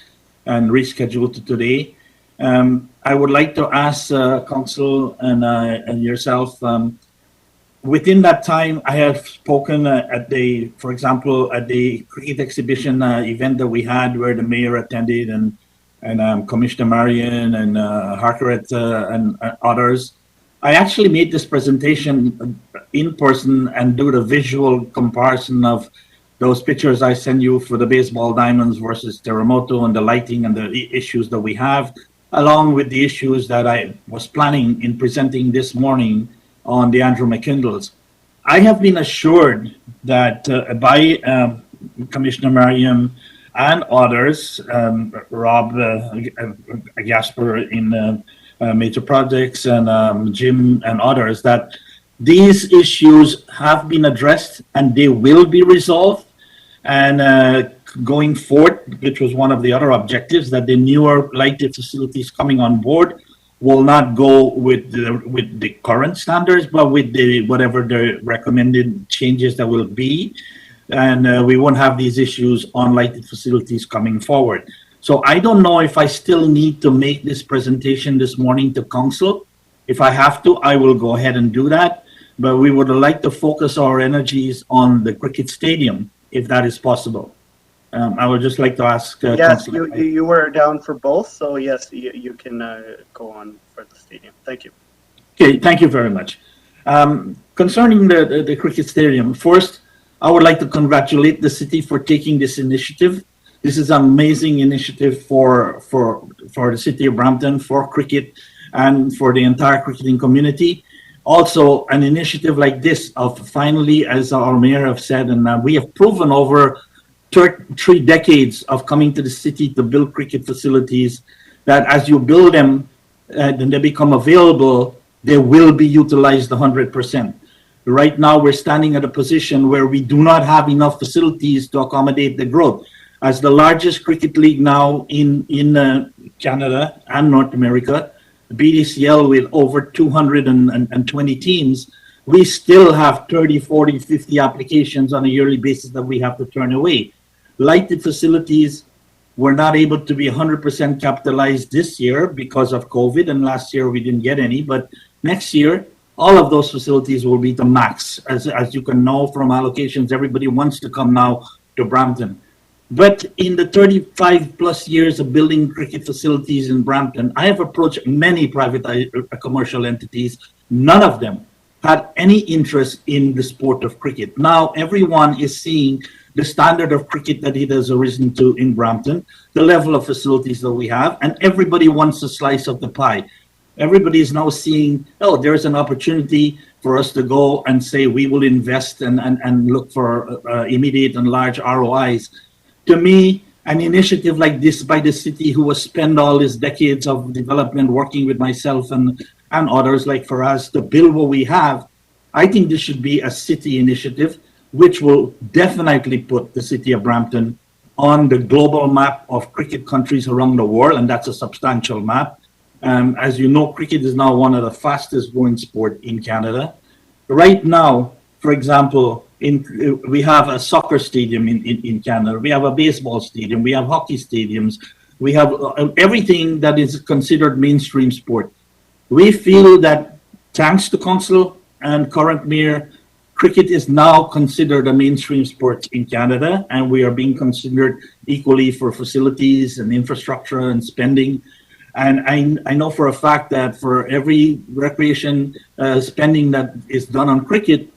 and rescheduled to today. I would like to ask council and yourself, within that time, I have spoken for example, at the Qriket exhibition event that we had where the mayor attended and Commissioner Marion and Qriket and others. I actually made this presentation in person and do the visual comparison of those pictures I send you for the baseball diamonds versus Terremoto and the lighting and the issues that we have, along with the issues that I was planning in presenting this morning on the Andrew McKindles. I have been assured that by Commissioner Mariam and others, Rob Gasper in Major Projects and Jim and others, that these issues have been addressed and they will be resolved. And going forward, which was one of the other objectives, that the newer lighted facilities coming on board will not go with the current standards, but with the whatever the recommended changes that will be, and we won't have these issues on lighted facilities coming forward. So I don't know if I still need to make this presentation this morning to council. If I have to, I will go ahead and do that. But we would like to focus our energies on the Qriket Stadium, if that is possible. I would just like to ask. Yes, you were down for both, so yes, you can go on for the stadium. Thank you. Okay, thank you very much. Concerning the Qriket Stadium, first, I would like to congratulate the city for taking this initiative. This is an amazing initiative for the city of Brampton, for Qriket, and for the entire cricketing community. Also, an initiative like this of finally, as our mayor have said, and we have proven over 3 decades of coming to the city to build cricket facilities, that as you build them and they become available, they will be utilized 100%. Right now, we're standing at a position where we do not have enough facilities to accommodate the growth. As the largest cricket league now in Canada and North America, BDCL with over 220 teams, we still have 30, 40, 50 applications on a yearly basis that we have to turn away. Lighted facilities were not able to be 100% capitalized this year because of COVID, and last year we didn't get any, but next year, all of those facilities will be the max. As you can know from allocations, everybody wants to come now to Brampton. But in the 35 plus years of building cricket facilities in Brampton, I have approached many private commercial entities. None of them had any interest in the sport of cricket. Now everyone is seeing the standard of cricket that it has arisen to in Brampton, the level of facilities that we have, and everybody wants a slice of the pie. Everybody is now seeing, oh, there's an opportunity for us to go and say we will invest and look for immediate and large ROIs. To me, an initiative like this by the city, who has spent all these decades of development working with myself and others like for us to build what we have, I think this should be a city initiative, which will definitely put the city of Brampton on the global map of cricket countries around the world, and that's a substantial map. As you know, cricket is now one of the fastest growing sport in Canada. Right now, for example, we have a soccer stadium in Canada, we have a baseball stadium, we have hockey stadiums, we have everything that is considered mainstream sport. We feel that thanks to council and current mayor, cricket is now considered a mainstream sport in Canada, and we are being considered equally for facilities and infrastructure and spending. And I know for a fact that for every recreation spending that is done on cricket,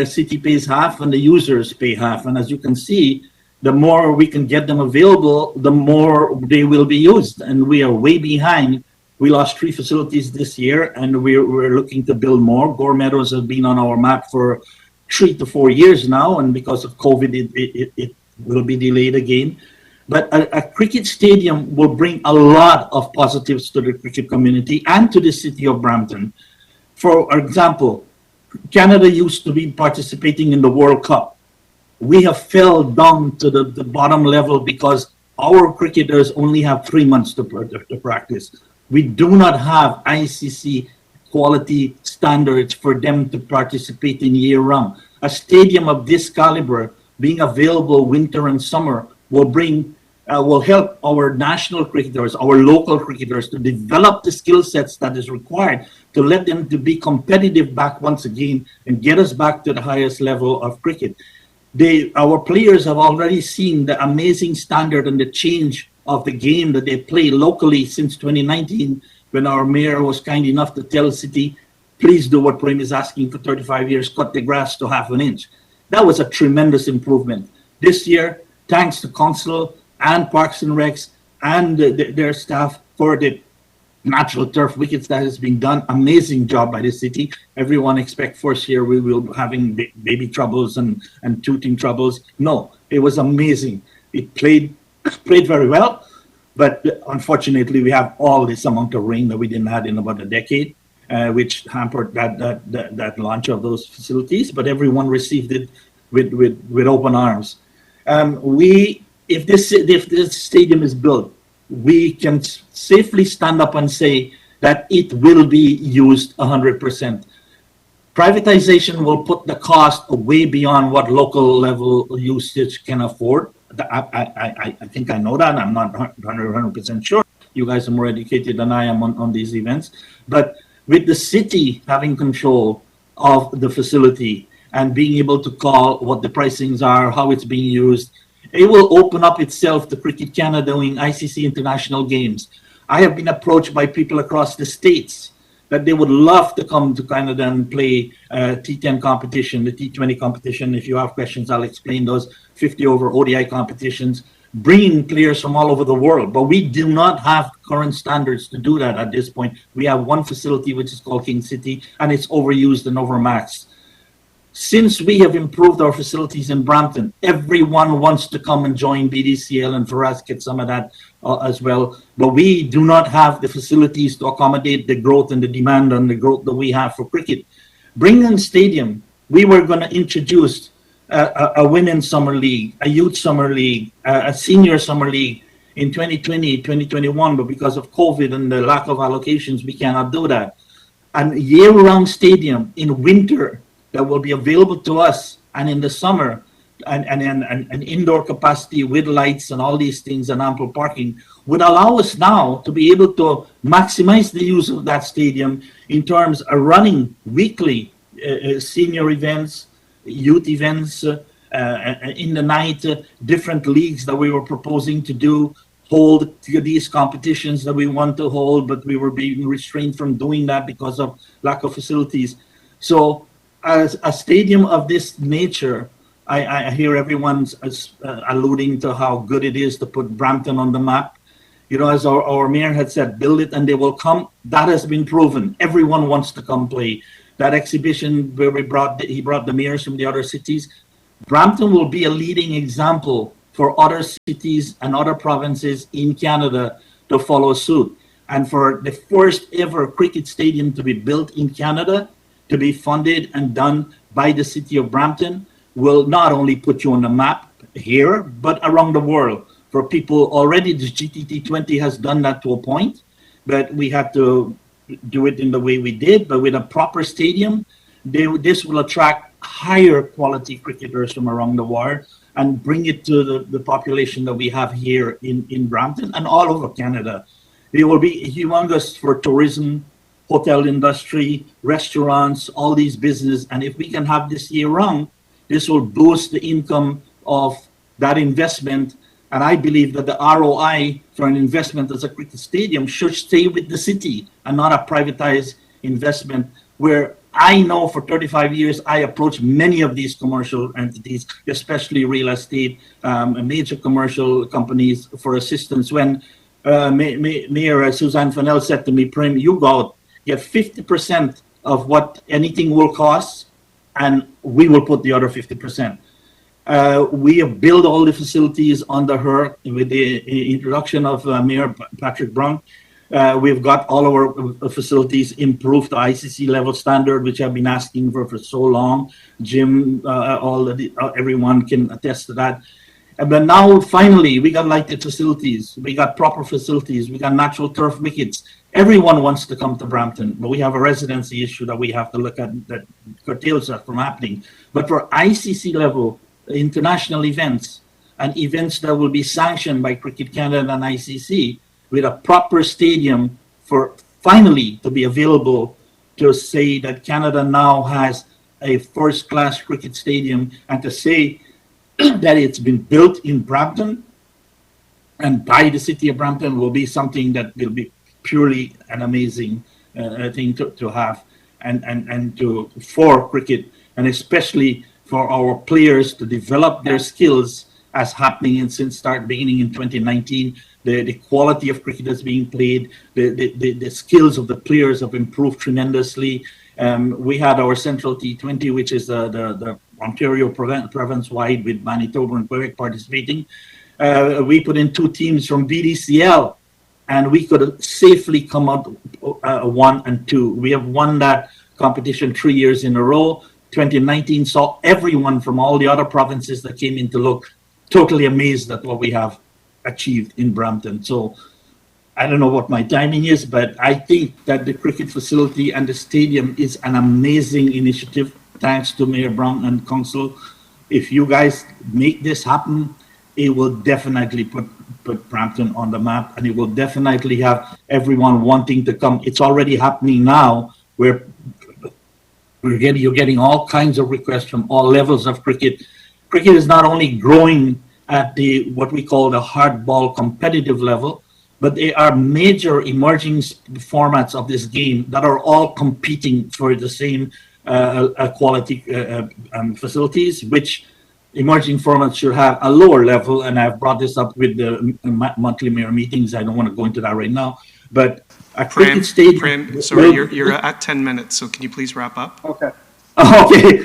city pays half and the users pay half. And as you can see, the more we can get them available, the more they will be used. And we are way behind. We lost 3 facilities this year, and we're looking to build more. Gore Meadows has been on our map for 3 to 4 years now, and because of COVID, it will be delayed again. But a cricket stadium will bring a lot of positives to the cricket community and to the city of Brampton. For example, Canada used to be participating in the World Cup. We have fell down to the bottom level because our cricketers only have 3 months to practice. We do not have ICC quality standards for them to participate in year round. A stadium of this caliber being available winter and summer will help our national cricketers, our local cricketers, to develop the skill sets that is required to let them to be competitive back once again and get us back to the highest level of cricket. Our players have already seen the amazing standard and the change of the game that they play locally since 2019, when our mayor was kind enough to tell the city, please do what Prem is asking for 35 years, cut the grass to ½ an inch. That was a tremendous improvement. This year, thanks to council and Parks and Recs and their staff for the natural turf wickets that has been done. Amazing job by the city. Everyone expect first year we will having baby troubles and tooting troubles. No, it was amazing. It played very well, but unfortunately we have all this amount of rain that we didn't have in about a decade, which hampered that launch of those facilities. But everyone received it with open arms. If this stadium is built, we can safely stand up and say that it will be used 100%. Privatization will put the cost way beyond what local level usage can afford. I think I know that. I'm not 100% sure. You guys are more educated than I am on these events. But with the city having control of the facility and being able to call what the pricings are, how it's being used, it will open up itself to Cricket Canada doing ICC international games. I have been approached by people across the states that they would love to come to Canada and play T10 competition, the T20 competition. If you have questions, I'll explain those 50 over ODI competitions, bringing players from all over the world. But we do not have current standards to do that at this point. We have one facility, which is called King City, and it's overused and overmaxed. Since we have improved our facilities in Brampton, everyone wants to come and join BDCL and for us get some of that as well. But we do not have the facilities to accommodate the growth and the demand and the growth that we have for cricket. Brampton Stadium, we were going to introduce a women's summer league, a youth summer league, a senior summer league in 2020, 2021, but because of COVID and the lack of allocations, we cannot do that. And year-round stadium in winter that will be available to us, and in the summer, and indoor capacity with lights and all these things and ample parking would allow us now to be able to maximize the use of that stadium in terms of running weekly senior events, youth events, in the night, different leagues that we were proposing to do, hold these competitions that we want to hold, but we were being restrained from doing that because of lack of facilities. So as a stadium of this nature, I hear everyone's alluding to how good it is to put Brampton on the map. You know, as our mayor had said, build it and they will come. That has been proven. Everyone wants to come play. That exhibition where he brought the mayors from the other cities. Brampton will be a leading example for other cities and other provinces in Canada to follow suit. And for the first ever cricket stadium to be built in Canada, to be funded and done by the city of Brampton, will not only put you on the map here, but around the world. For people already, the GTT20 has done that to a point, but we had to do it in the way we did. But with a proper stadium, this will attract higher quality cricketers from around the world and bring it to the population that we have here in Brampton and all over Canada. It will be humongous for tourism, hotel industry, restaurants, all these business. And if we can have this year round, this will boost the income of that investment. And I believe that the ROI for an investment as a cricket stadium should stay with the city and not a privatized investment, where I know for 35 years, I approached many of these commercial entities, especially real estate, major commercial companies for assistance. When Mayor Suzanne Fennell said to me, Prim, you go out, get 50% of what anything will cost, and we will put the other 50%. We have built all the facilities under her with the introduction of Mayor Patrick Brown. We've got all our facilities improved to ICC level standard, which I've been asking for so long. Jim, everyone can attest to that. But now, finally, we got lighted facilities. We got proper facilities. We got natural turf wickets. Everyone wants to come to Brampton, but we have a residency issue that we have to look at that curtails that from happening. But for ICC level, international events and events that will be sanctioned by Cricket Canada and ICC, with a proper stadium for finally to be available to say that Canada now has a first-class cricket stadium, and to say that it's been built in Brampton and by the city of Brampton will be something that will be purely an amazing thing to have and for cricket, and especially for our players to develop their skills as happening and since beginning in 2019. The quality of cricket that's being played, the skills of the players have improved tremendously. We had our Central T20, which is the Ontario province-wide with Manitoba and Qriket participating. We put in 2 teams from BDCL, and we could safely come out 1 and 2. We have won that competition 3 years in a row. 2019 saw everyone from all the other provinces that came in to look totally amazed at what we have achieved in Brampton. So I don't know what my timing is, but I think that the cricket facility and the stadium is an amazing initiative. Thanks to Mayor Brown and Council. If you guys make this happen, it will definitely put Brampton on the map, and it will definitely have everyone wanting to come. It's already happening now, where you're getting all kinds of requests from all levels of cricket. Cricket is not only growing at the what we call the hardball competitive level, but there are major emerging formats of this game that are all competing for the same quality facilities, which emerging formats should have a lower level. And I've brought this up with the monthly mayor meetings. I don't want to go into that right now, but a cricket stadium. Sorry, you're at 10 minutes, so can you please wrap up? Okay. Okay,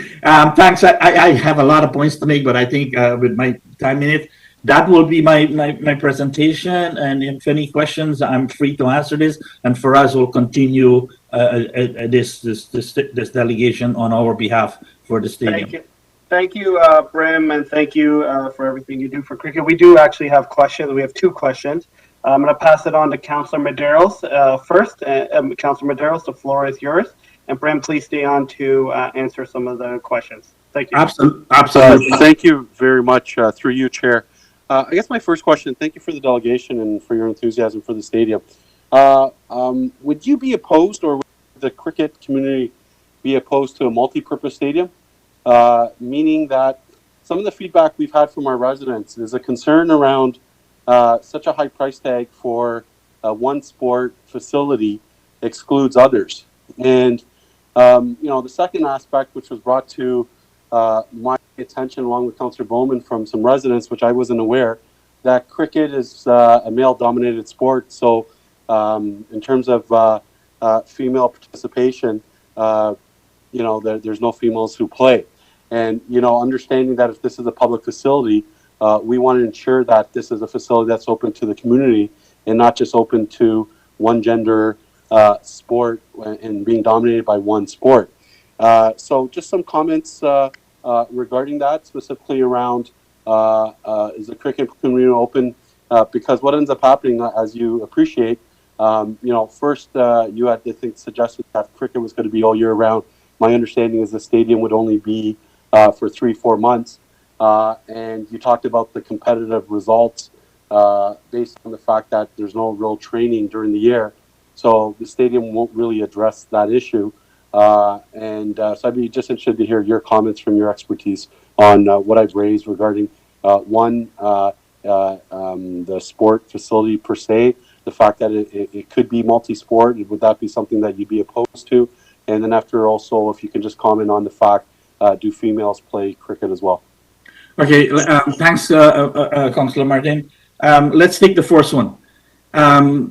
thanks. I have a lot of points to make, but I think with my time in it, that will be my presentation. And if any questions, I'm free to answer this. And for us, we'll continue this delegation on our behalf for the stadium. Thank you, Brim, and thank you for everything you do for cricket. We do actually have questions. We have 2 questions. I'm going to pass it on to Councillor Medeiros first. Councillor Medeiros, the floor is yours. And Bram, please stay on to answer some of the questions. Thank you. Absolutely. Thank you very much, through you, Chair. I guess my first question, thank you for the delegation and for your enthusiasm for the stadium. Would you be opposed, or would the cricket community be opposed to a multi-purpose stadium? Meaning that some of the feedback we've had from our residents is a concern around such a high price tag for one sport facility excludes others. And the second aspect, which was brought to my attention along with Councillor Bowman from some residents, which I wasn't aware, that cricket is a male-dominated sport. So in terms of female participation, there's no females who play. And, understanding that if this is a public facility, we want to ensure that this is a facility that's open to the community and not just open to one gender sport and being dominated by one sport. So just some comments regarding that, specifically around is the cricket community open? Because what ends up happening, as you appreciate, first you had, I think, suggested that cricket was going to be all year round. My understanding is the stadium would only be for 3-4 months. And you talked about the competitive results based on the fact that there's no real training during the year. So the stadium won't really address that issue. So I'd be just interested to hear your comments from your expertise on what I've raised regarding the sport facility per se, the fact that it could be multi-sport. Would that be something that you'd be opposed to? And then after also, if you can just comment on the fact, do females play cricket as well? Okay, thanks, Councillor Martin. Let's take the first one.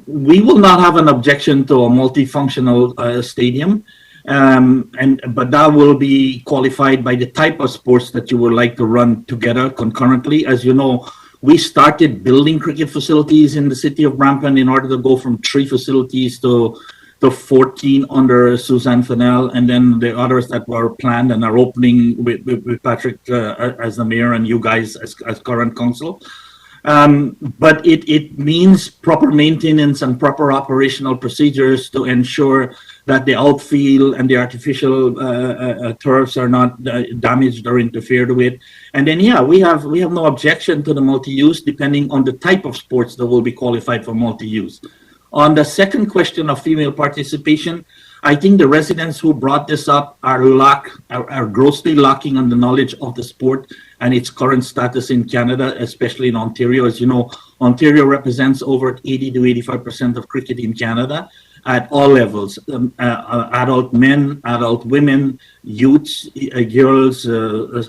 We will not have an objection to a multifunctional stadium, but that will be qualified by the type of sports that you would like to run together concurrently. As you know, we started building cricket facilities in the city of Brampton in order to go from 3 facilities to 14 under Suzanne Fennell, and then the others that were planned and are opening with Patrick as the mayor and you guys as current council. But it means proper maintenance and proper operational procedures to ensure that the outfield and the artificial turfs are not damaged or interfered with. And then, we have no objection to the multi-use, depending on the type of sports that will be qualified for multi-use. On the second question of female participation, I think the residents who brought this up are grossly lacking on the knowledge of the sport and its current status in Canada, especially in Ontario. As you know, Ontario represents over 80 to 85% of cricket in Canada at all levels, adult men, adult women, youths, girls,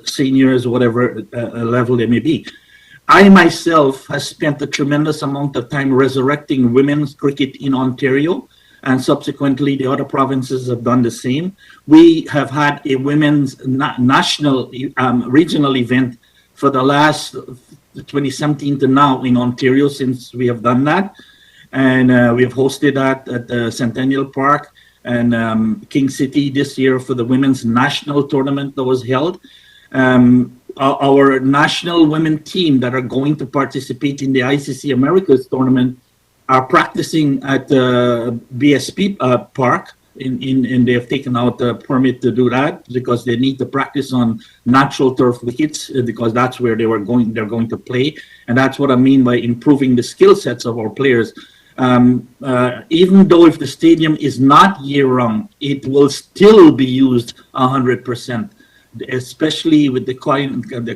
seniors, whatever level they may be. I myself has spent a tremendous amount of time resurrecting women's cricket in Ontario, and subsequently the other provinces have done the same. We have had a women's national regional event for the last 2017 to now in Ontario since we have done that. And we have hosted that at the Centennial Park and King City this year for the women's national tournament that was held. Our national women team that are going to participate in the ICC Americas tournament are practicing at the BSP Park, and they have taken out a permit to do that because they need to practice on natural turf wickets because that's where they're going to play, and that's what I mean by improving the skill sets of our players. Even though if the stadium is not year-round, it will still be used 100%. Especially with the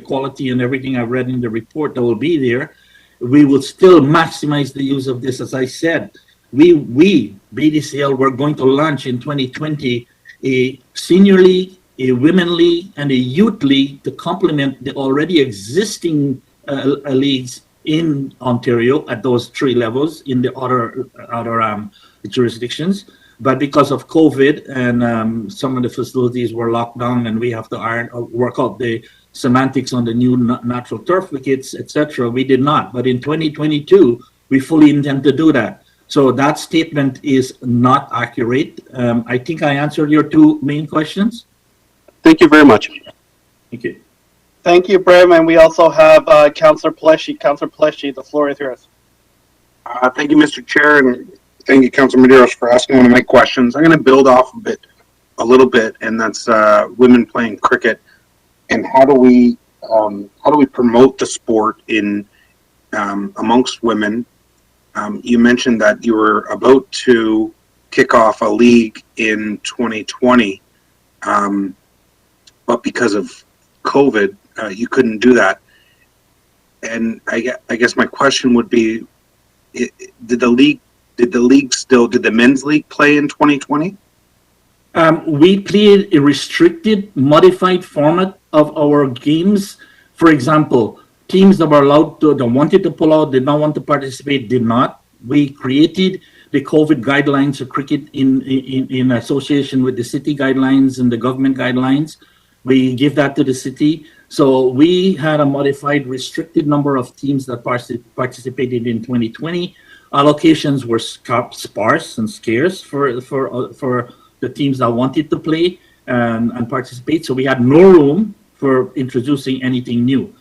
quality and everything I've read in the report that will be there, we will still maximize the use of this. As I said, we BDCL, we're going to launch in 2020 a senior league, a women league, and a youth league to complement the already existing leagues in Ontario at those 3 levels in the other jurisdictions. But because of COVID and some of the facilities were locked down and we have to work out the semantics on the new natural turf wickets, etc., we did not. But in 2022, we fully intend to do that. So that statement is not accurate. I think I answered your 2 main questions. Thank you very much. Thank you. Thank you, Bram. And we also have Councillor Pleshy. Councillor Pleshy, the floor is yours. Thank you, Mr. Chair, and thank you, Councillor Medeiros, for asking one of my questions. I'm going to build off a little bit, and that's women playing cricket, and how do we promote the sport in amongst women? You mentioned that you were about to kick off a league in 2020, but because of COVID, you couldn't do that. And I guess my question would be, did the men's league play in 2020? We played a restricted, modified format of our games. For example, teams that were allowed to, that wanted to pull out, did not want to participate, did not. We created the COVID guidelines of cricket in association with the city guidelines and the government guidelines. We give that to the city. So we had a modified, restricted number of teams that participated in 2020. Allocations were sparse and scarce for the teams that wanted to play and participate. So we had no room for introducing anything new.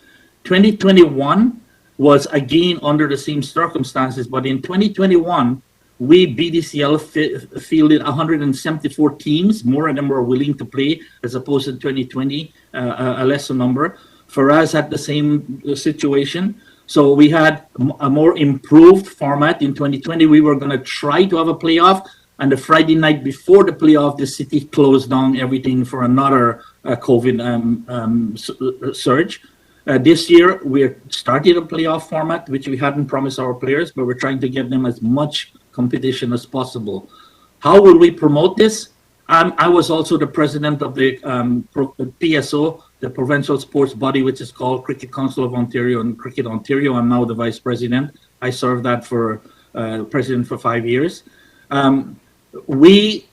2021 was again under the same circumstances, but in 2021, we BDCL fielded 174 teams. More of them were willing to play as opposed to 2020, a lesser number. For us, at the same situation. So we had a more improved format in 2020. We were going to try to have a playoff, and the Friday night before the playoff, the city closed down everything for another COVID surge. This year, we started a playoff format, which we hadn't promised our players, but we're trying to give them as much competition as possible. How will we promote this? I was also the president of the PSO, the provincial sports body, which is called Cricket Council of Ontario and Cricket Ontario. I'm now the vice president. I served that for president for 5 years. We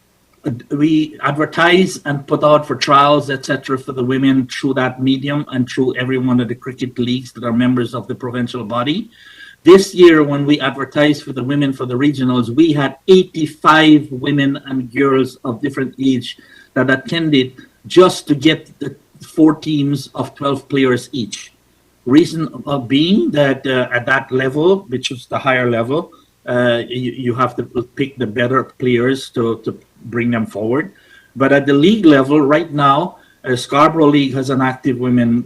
advertise and put out for trials, etc., for the women through that medium and through every one of the cricket leagues that are members of the provincial body. This year, when we advertised for the women for the regionals, we had 85 women and girls of different age that attended just to get the 4 teams of 12 players each. Reason being that at that level, which is the higher level, you have to pick the better players to bring them forward. But at the league level, right now, Scarborough League has an active women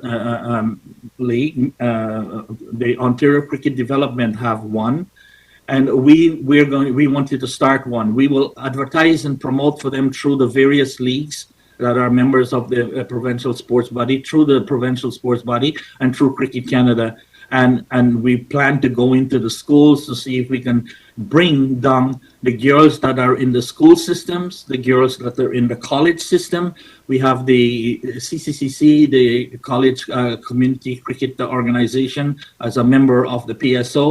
league. The Ontario Cricket Development have one, and we wanted to start one. We will advertise and promote for them through the various leagues that are members of the provincial sports body, through the provincial sports body, and through Cricket Canada. And we plan to go into the schools to see if we can bring down the girls that are in the school systems, the girls that are in the college system. We have the CCCC, the College Community Cricket Organization, as a member of the PSO.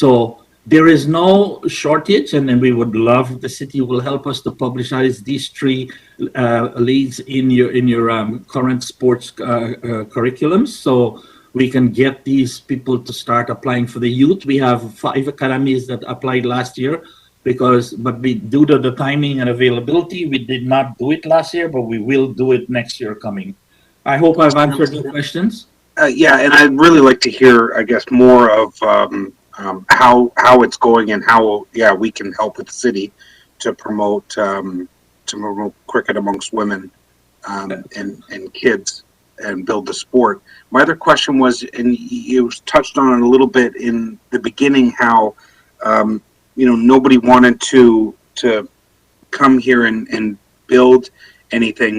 So there is no shortage, and then we would love if the city will help us to publicize these three leagues in your current sports curriculums, so we can get these people to start applying for the youth. We have 5 academies that applied last year, but due to the timing and availability, we did not do it last year, but we will do it next year coming. I hope I've answered your questions. Yeah, and I'd really like to hear, I guess, more of how it's going and how we can help with the city to promote cricket amongst women and kids and build the sport. My other question was, and you touched on it a little bit in the beginning, how nobody wanted to come here and build anything,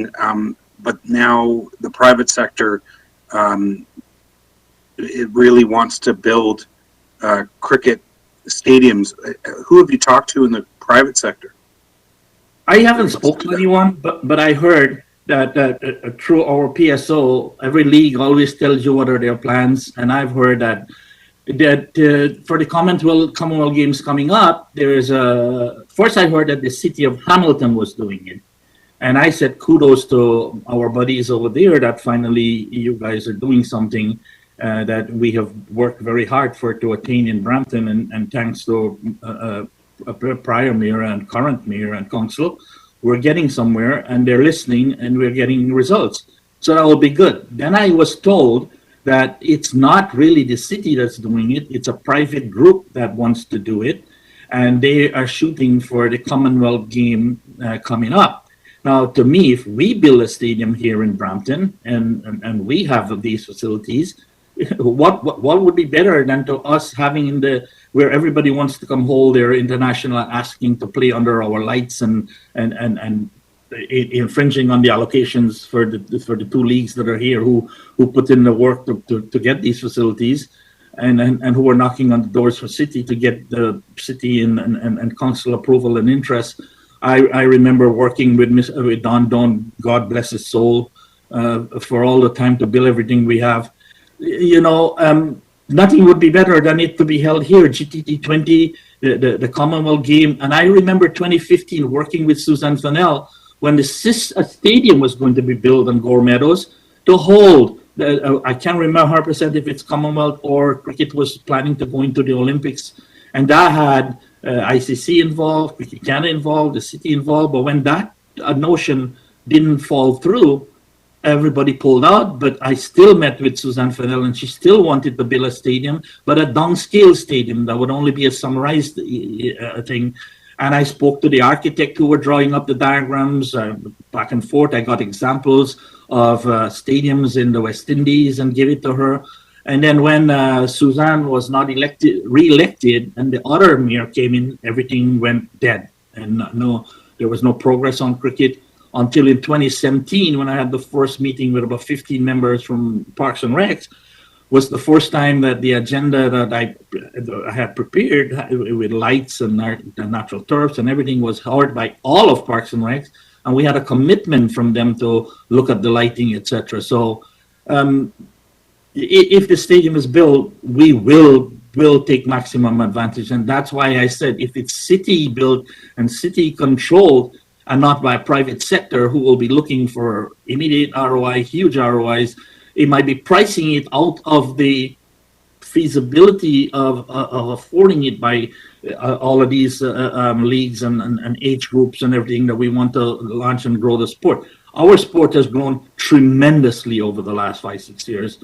but now the private sector it really wants to build cricket stadiums. Who have you talked to in the private sector? I haven't spoken to anyone, but I heard that through our PSO, every league always tells you what are their plans, and I've heard that for the Commonwealth Games coming up, there is first I heard that the city of Hamilton was doing it, and I said kudos to our buddies over there that finally you guys are doing something that we have worked very hard to attain in Brampton, and thanks to prior mayor and current mayor and council, we're getting somewhere, and they're listening, and we're getting results. So that will be good. Then I was told that it's not really the city that's doing it, it's a private group that wants to do it, and they are shooting for the Commonwealth game coming up. Now, to me, if we build a stadium here in Brampton and we have these facilities, what would be better than to us having where everybody wants to come hold their international asking to play under our lights and infringing on the allocations for the 2 leagues that are here who put in the work to get these facilities and who are knocking on the doors for city to get the city and council approval and interest. I remember working with Don, God bless his soul, for all the time to build everything we have. Nothing would be better than it to be held here, GTT 20, the Commonwealth game. And I remember 2015 working with Suzanne Fennell when the stadium was going to be built on Gore Meadows to hold. I can't remember 100% if it's Commonwealth or cricket was planning to go into the Olympics. And that had ICC involved, Cricket Canada involved, the city involved. But when that notion didn't fall through, everybody pulled out, but I still met with Suzanne Fennell, and she still wanted to build a stadium, but a downscale stadium that would only be a summarized thing. And I spoke to the architect who were drawing up the diagrams back and forth. I got examples of stadiums in the West Indies and gave it to her. And then when Suzanne was not re-elected, and the other mayor came in, everything went dead, and there was no progress on cricket. Until in 2017, when I had the first meeting with about 15 members from Parks and Recs, was the first time that the agenda that I had prepared with lights and natural turfs and everything was heard by all of Parks and Recs, and we had a commitment from them to look at the lighting, etc. So if the stadium is built, we will take maximum advantage, and that's why I said if it's city built and city controlled, and not by a private sector who will be looking for immediate ROI, huge ROIs, it might be pricing it out of the feasibility of affording it by all of these leagues and age groups and everything that we want to launch and grow the sport. Our sport has grown tremendously over the last 5-6 years.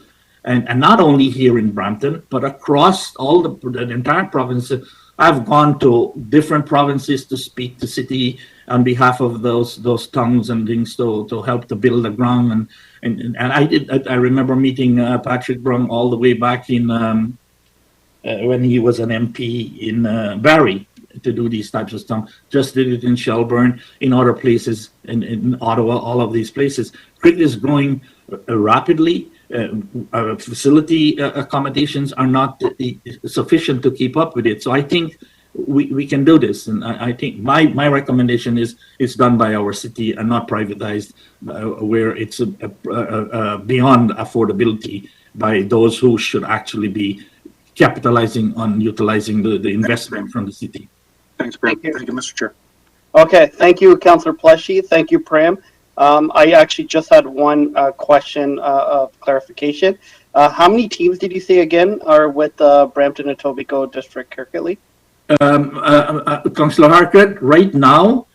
And not only here in Brampton, but across all the entire province. I've gone to different provinces to speak to city on behalf of those towns and things to help to build the ground. And I remember meeting Patrick Brung all the way back in when he was an MP in Barrie to do these types of stuff. Just did it in Shelburne, in other places, in Ottawa, all of these places. Cricket is growing rapidly. Facility accommodations are not sufficient to keep up with it. So I think we can do this. And I think my recommendation is it's done by our city and not privatized, where it's beyond affordability by those who should actually be capitalizing on utilizing the investment from the city. Thanks, Graham. Thank you, Mr. Chair. Okay, thank you, Councillor Pleshy. Thank you, Prem. I actually just had one question of clarification. How many teams did you say again are with Brampton and Etobicoke District Qriket League? Councillor Harker, right now,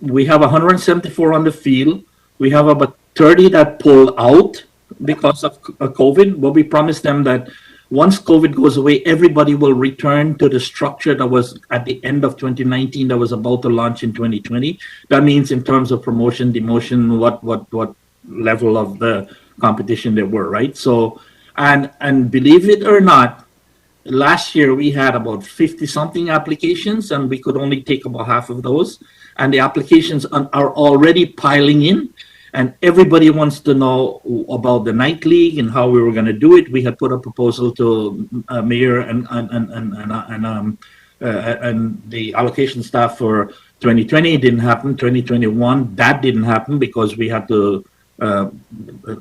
we have 174 on the field. We have about 30 that pull out because of COVID, but we promised them that once COVID goes away, everybody will return to the structure that was at the end of 2019 that was about to launch in 2020. That means in terms of promotion, demotion, what level of the competition there were, right? So, and believe it or not, last year we had about 50 something applications and we could only take about half of those. And the applications are already piling in. And everybody wants to know about the night league and how we were going to do it. We had put a proposal to mayor and the allocation staff for 2020. It didn't happen. 2021, that didn't happen because we had to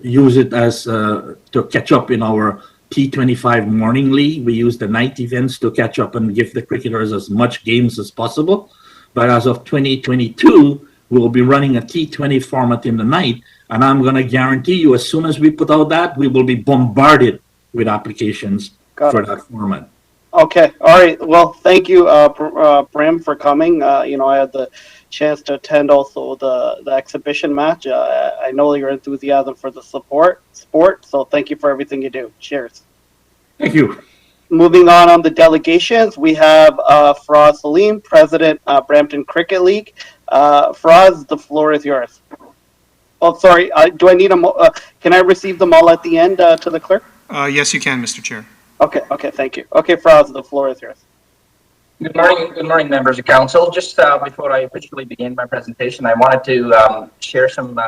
use it as to catch up in our T25 morning league. We used the night events to catch up and give the cricketers as much games as possible. But as of 2022, we'll be running a T20 format in the night, and I'm going to guarantee you, as soon as we put out that, we will be bombarded with applications for that format. Okay, all right. Well, thank you, Prem, for coming. You know, I had the chance to attend also the exhibition match. I know your enthusiasm for the sport, so thank you for everything you do. Cheers. Thank you. Moving on the delegations, we have Faraz Salim, President, Brampton Qriket League. Faraz, the floor is yours. Oh, sorry. Do I need can I receive them all at the end to the clerk? Yes, you can, Mr. Chair. Okay, thank you. Okay, Faraz, the floor is yours. Good morning, members of council. Just before I officially begin my presentation, I wanted to share some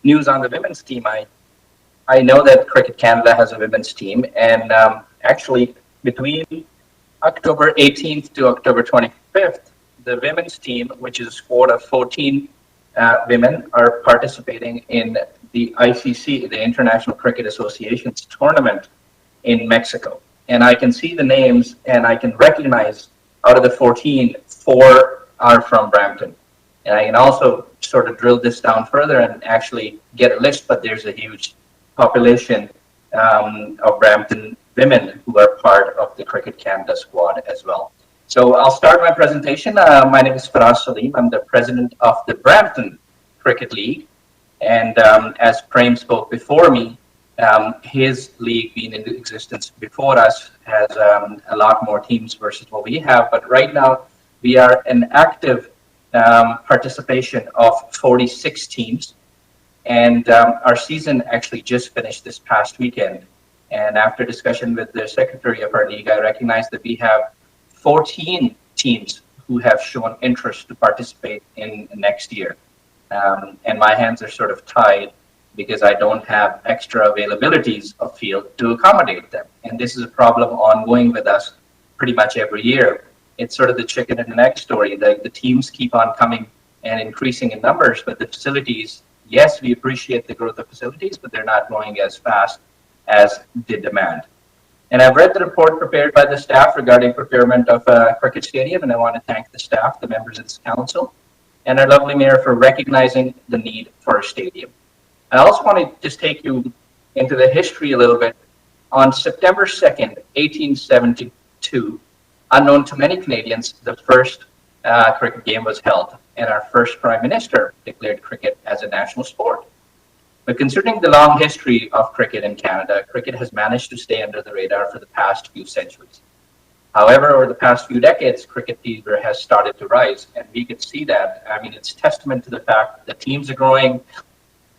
news on the women's team. I know that Qriket Canada has a women's team, and actually between October 18th to October 25th, the women's team, which is a squad of 14 women, are participating in the ICC, the International Cricket Association's tournament in Mexico. And I can see the names and I can recognize out of the 14, 4 are from Brampton. And I can also sort of drill this down further and actually get a list, but there's a huge population of Brampton women who are part of the Qriket Canada squad as well. So I'll start my presentation. My name is Faraz Salim. I'm the president of the Brampton Qriket League. And as Prem spoke before me, his league being in existence before us has a lot more teams versus what we have. But right now, we are an active participation of 46 teams. And our season actually just finished this past weekend. And after discussion with the secretary of our league, I recognize that we have 14 teams who have shown interest to participate in next year. And my hands are sort of tied because I don't have extra availabilities of field to accommodate them. And this is a problem ongoing with us pretty much every year. It's sort of the chicken and egg story. The teams keep on coming and increasing in numbers, but the facilities, yes, we appreciate the growth of facilities, but they're not growing as fast as the demand. And I've read the report prepared by the staff regarding procurement of a cricket stadium, and I want to thank the staff, the members of this council, and our lovely mayor for recognizing the need for a stadium. I also want to just take you into the history a little bit. On September 2nd, 1872, unknown to many Canadians, the first cricket game was held, and our first prime minister declared cricket as a national sport. But considering the long history of cricket in Canada, cricket has managed to stay under the radar for the past few centuries. However, over the past few decades, cricket fever has started to rise, and we can see that. I mean, it's testament to the fact that the teams are growing,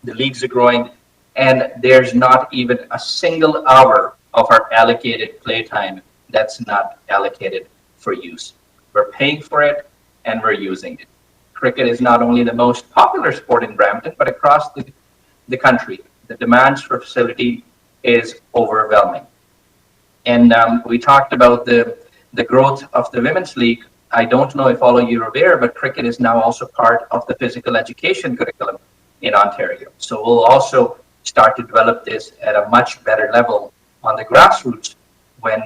the leagues are growing, and there's not even a single hour of our allocated playtime that's not allocated for use. We're paying for it, and we're using it. Cricket is not only the most popular sport in Brampton, but across the country. The demands for facility is overwhelming. And we talked about the the growth of the Women's League, I don't know if all of you are aware, but cricket is now also part of the physical education curriculum in Ontario. So we'll also start to develop this at a much better level on the grassroots when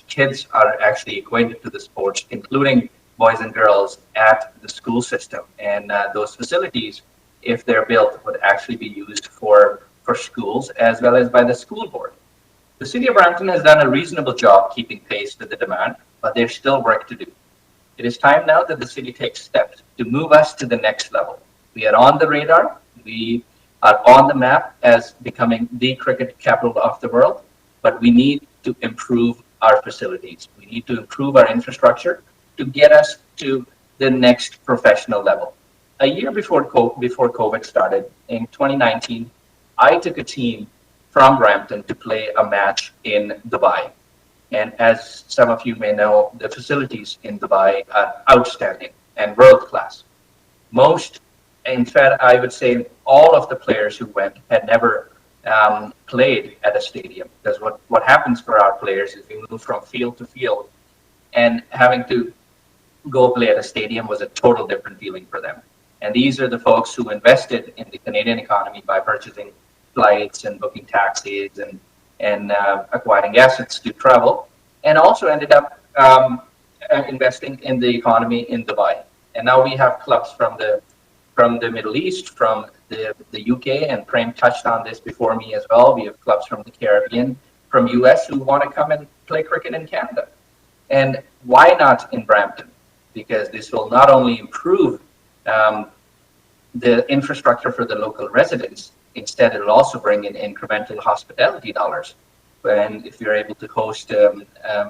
kids are actually going into the sports, including boys and girls at the school system. And those facilities, if they're built, would actually be used for schools as well as by the school board. The City of Brampton has done a reasonable job keeping pace with the demand, but there's still work to do. It is time now that the city takes steps to move us to the next level. We are on the radar. We are on the map as becoming the cricket capital of the world, but we need to improve our facilities. We need to improve our infrastructure to get us to the next professional level. A year before COVID started, in 2019, I took a team from Brampton to play a match in Dubai. And as some of you may know, the facilities in Dubai are outstanding and world class. Most, in fact, I would say all of the players who went had never played at a stadium, because what happens for our players is we move from field to field, and having to go play at a stadium was a total different feeling for them. And these are the folks who invested in the Canadian economy by purchasing flights and booking taxis and acquiring assets to travel, and also ended up investing in the economy in Dubai. And now we have clubs from the Middle East, from the UK, and Prem touched on this before me as well. We have clubs from the Caribbean, from US, who want to come and play cricket in Canada. And why not in Brampton? Because this will not only improve the infrastructure for the local residents, instead it will also bring in incremental hospitality dollars. And if you're able to host an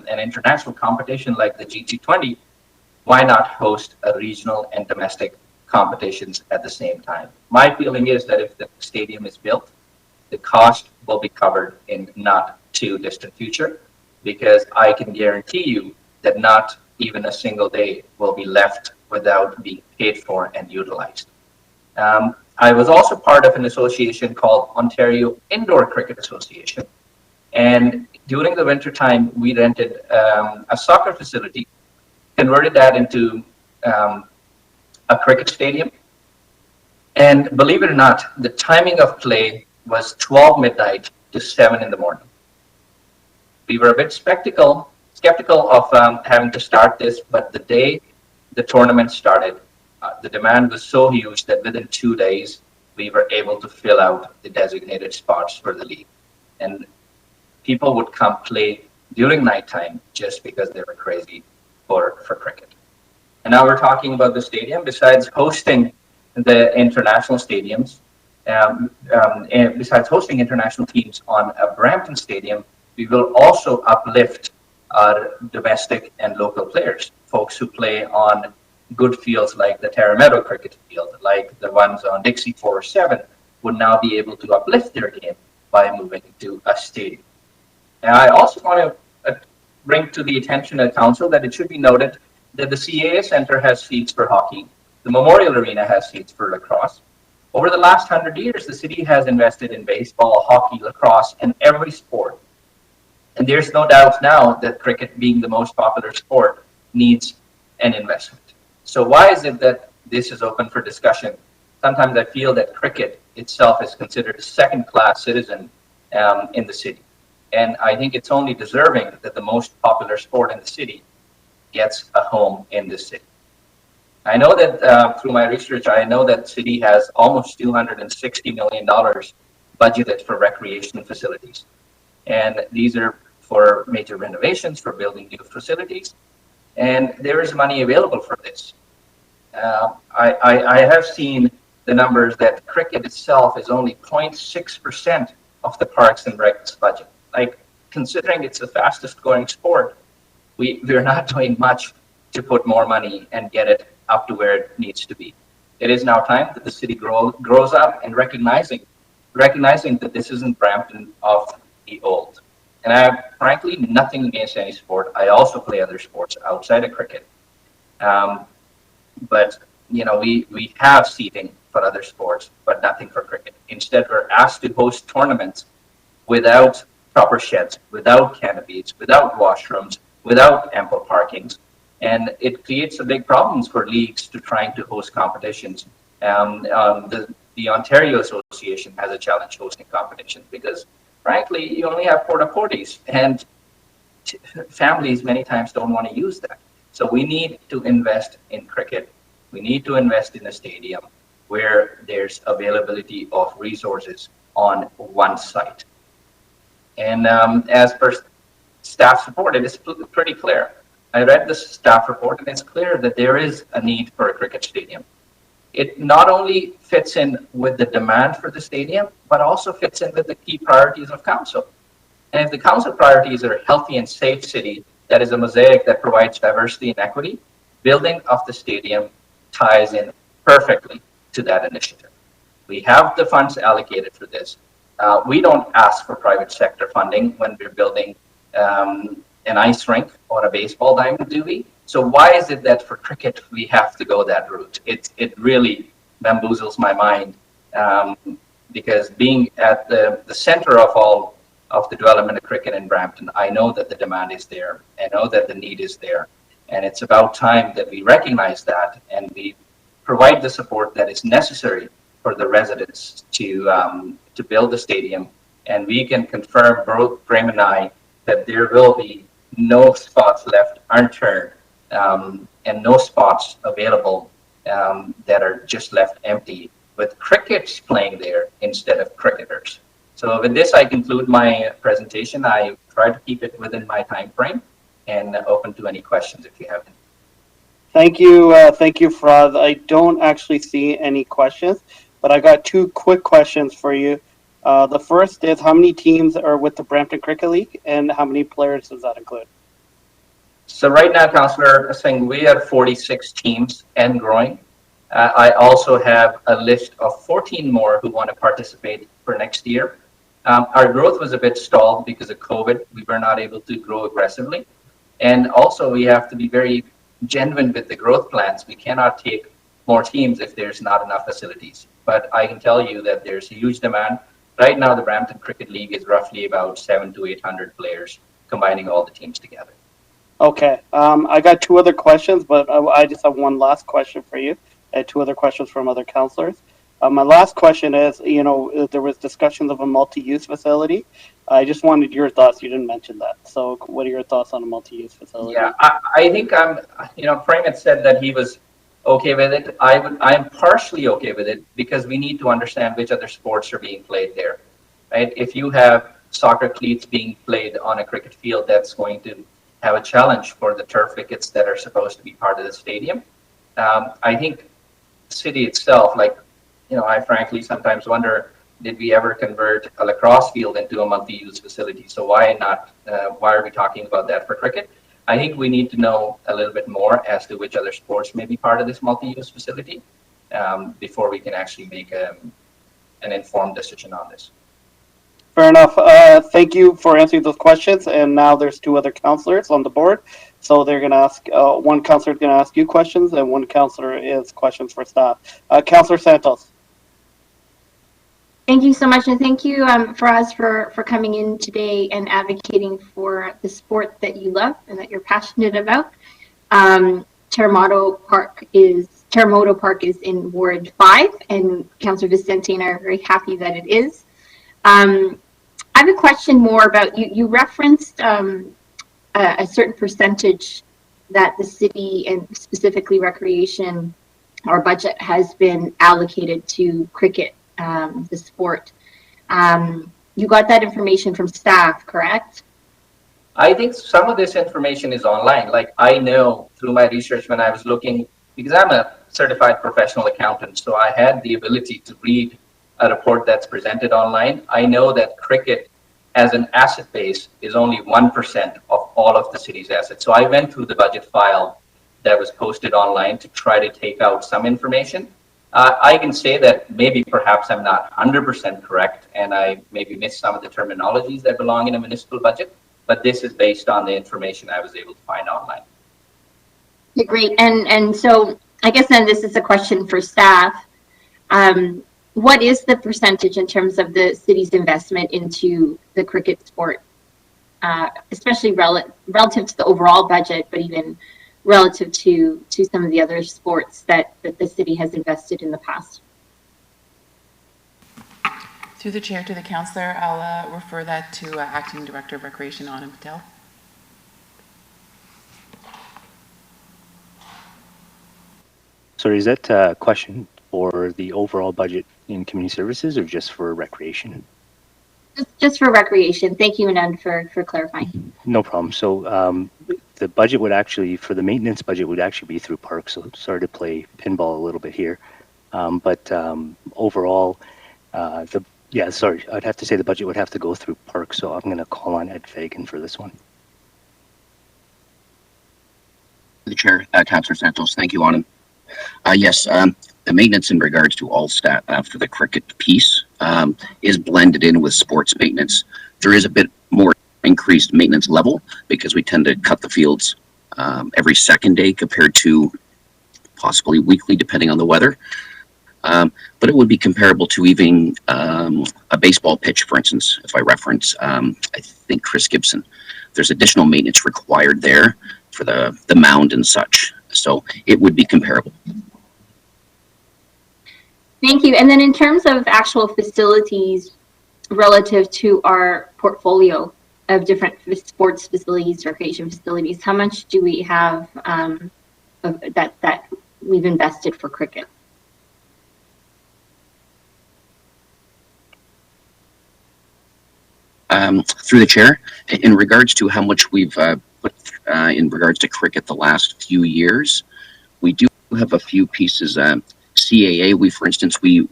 international competition like the G20, why not host a regional and domestic competitions at the same time? My feeling is that if the stadium is built, the cost will be covered in not too distant future, because I can guarantee you that not even a single day will be left without being paid for and utilized. I was also part of an association called Ontario Indoor Cricket Association. And during the winter time, we rented a soccer facility, converted that into a cricket stadium. And believe it or not, the timing of play was 12 midnight to 7 in the morning. We were a bit skeptical of having to start this, but the day the tournament started, the demand was so huge that within 2 days, we were able to fill out the designated spots for the league. And people would come play during nighttime just because they were crazy for cricket. And now we're talking about the stadium. Besides hosting the international stadiums, and besides hosting international teams on a Brampton stadium, we will also uplift our domestic and local players, folks who play on good fields like the Terra Meadow cricket field, like the ones on Dixie 407, would now be able to uplift their game by moving to a stadium. And I also want to bring to the attention of the council that it should be noted that the CAA Centre has seats for hockey. The Memorial Arena has seats for lacrosse. Over the last 100 years, the city has invested in baseball, hockey, lacrosse, and every sport. And there's no doubt now that cricket, being the most popular sport, needs an investment. So why is it that this is open for discussion? Sometimes I feel that cricket itself is considered a second-class citizen in the city. And I think it's only deserving that the most popular sport in the city gets a home in this city. I know that through my research, I know that city has almost $260 million budgeted for recreation facilities. And these are for major renovations, for building new facilities. And there is money available for this. I have seen the numbers that cricket itself is only 0.6% of the Parks and Recs budget. Like, considering it's the fastest growing sport, we're not doing much to put more money and get it up to where it needs to be. It is now time that the city grows up and recognizing that this isn't Brampton of the old. And I have, frankly, nothing against any sport. I also play other sports outside of cricket. But, you know, we have seating for other sports, but nothing for cricket. Instead, we're asked to host tournaments without proper sheds, without canopies, without washrooms, without ample parkings. And it creates a big problems for leagues to trying to host competitions. The Ontario Association has a challenge hosting competitions because, frankly, you only have porta potties, and families many times don't want to use that. So we need to invest in cricket. We need to invest in a stadium where there's availability of resources on one site. And as per staff report, it is pretty clear. I read the staff report, and it's clear that there is a need for a cricket stadium. It not only fits in with the demand for the stadium, but also fits in with the key priorities of council. And if the council priorities are a healthy and safe city that is a mosaic that provides diversity and equity, building of the stadium ties in perfectly to that initiative. We have the funds allocated for this. We don't ask for private sector funding when we're building an ice rink or a baseball diamond, do we? So why is it that for cricket we have to go that route? It really bamboozles my mind, because being at the center of all of the development of cricket in Brampton, I know that the demand is there. I know that the need is there. And it's about time that we recognize that and we provide the support that is necessary for the residents to build the stadium. And we can confirm, both Graham and I, that there will be no spots left unturned, and no spots available that are just left empty with crickets playing there instead of cricketers. So with this, I conclude my presentation. I try to keep it within my time frame and open to any questions if you have any. Thank you, Faraz. I don't actually see any questions, but I got two quick questions for you. The first is, how many teams are with the Brampton Cricket League, and how many players does that include? So right now, Councillor Singh, we have 46 teams and growing. I also have a list of 14 more who want to participate for next year. Our growth was a bit stalled because of COVID. We were not able to grow aggressively. And also we have to be very genuine with the growth plans. We cannot take more teams if there's not enough facilities. But I can tell you that there's a huge demand. Right now, the Brampton Cricket League is roughly about 700 to 800 players, combining all the teams together. Okay, I got two other questions, but I just have one last question for you. I had two other questions from other councillors. My last question is, there was discussions of a multi-use facility. I just wanted your thoughts. You didn't mention that. So what are your thoughts on a multi-use facility? Yeah, I think Frank had said that he was okay with it. I'm partially okay with it because we need to understand which other sports are being played there, right? If you have soccer cleats being played on a cricket field, that's going to have a challenge for the turf wickets that are supposed to be part of the stadium. I think the city itself, I frankly sometimes wonder, did we ever convert a lacrosse field into a multi-use facility? So why not? Why are we talking about that for cricket? I think we need to know a little bit more as to which other sports may be part of this multi-use facility before we can actually make an informed decision on this. Fair enough. Thank you for answering those questions. And now there's two other councillors on the board. So they're going to ask, one councillor is going to ask you questions, and one councillor is questions for staff. Councillor Santos. Thank you so much, and thank you, Faraz, for coming in today and advocating for the sport that you love and that you're passionate about. Terremoto Park is in Ward 5, and Councillor Vicente and I are very happy that it is. I have a question more about, you referenced a certain percentage that the city and specifically recreation or budget has been allocated to cricket. The sport. You got that information from staff, correct? I think some of this information is online. Like, I know through my research when I was looking, because I'm a certified professional accountant, so I had the ability to read a report that's presented online. I know that cricket as an asset base is only 1% of all of the city's assets. So I went through the budget file that was posted online to try to take out some information. I can say that maybe perhaps I'm not 100% correct, and I maybe missed some of the terminologies that belong in a municipal budget, but this is based on the information I was able to find online. Okay, great. And so I guess then this is a question for staff. What is the percentage in terms of the city's investment into the cricket sport? especially relative to the overall budget, but even relative to some of the other sports that the city has invested in the past. Through the chair to the councillor, I'll refer that to Acting Director of Recreation, Anand Patel. Sorry, is that a question for the overall budget in community services or just for recreation? Just for recreation. Thank you, Anand, for clarifying. No problem. So the budget would actually, for the maintenance budget, would actually be through parks. So sorry to play pinball a little bit here. But overall, sorry, I'd have to say the budget would have to go through parks. So I'm going to call on Ed Fagan for this one. The chair, Councillor Santos. Thank you, Anand. Yes, the maintenance in regards to all staff for the cricket piece is blended in with sports maintenance. There is a bit more increased maintenance level because we tend to cut the fields every second day compared to possibly weekly, depending on the weather. But it would be comparable to even a baseball pitch, for instance, if I reference, I think, Chris Gibson. There's additional maintenance required there for the mound and such. So it would be comparable. Thank you. And then in terms of actual facilities relative to our portfolio of different sports facilities, recreation facilities, how much do we have of that we've invested for cricket? Through the chair, in regards to how much we've put in regards to cricket the last few years, we do have a few pieces. CAA, for instance, we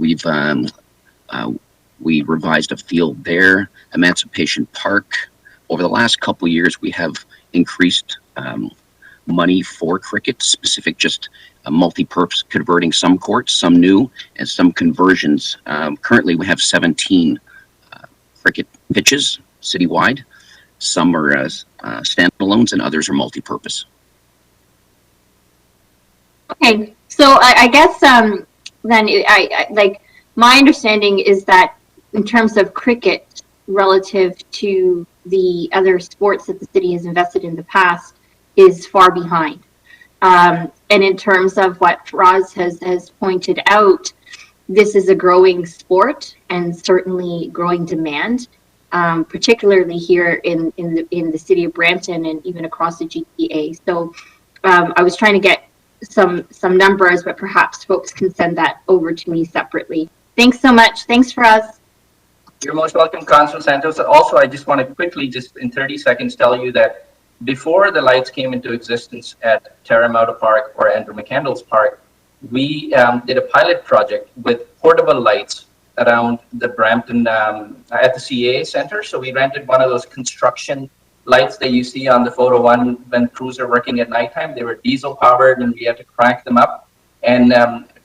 revised a field there. Emancipation Park. Over the last couple of years, we have increased money for cricket, specific just multi-purpose, converting some courts, some new, and some conversions. Currently, we have 17 cricket pitches citywide. Some are standalones and others are multi-purpose. Okay, so I guess then I like my understanding is that in terms of cricket relative to the other sports that the city has invested in the past is far behind. And in terms of what Roz has pointed out, this is a growing sport and certainly growing demand, particularly here in the city of Brampton and even across the GTA. So I was trying to get some numbers, but perhaps folks can send that over to me separately. Thanks so much. Thanks for us. You're most welcome, Councillor Santos. Also, I just want to quickly, just in 30 seconds, tell you that before the lights came into existence at Terramauta Park or Andrew McCandless Park, we did a pilot project with portable lights around the Brampton at the CA Center. So we rented one of those construction lights that you see on the photo one when crews are working at nighttime. They were diesel powered and we had to crank them up and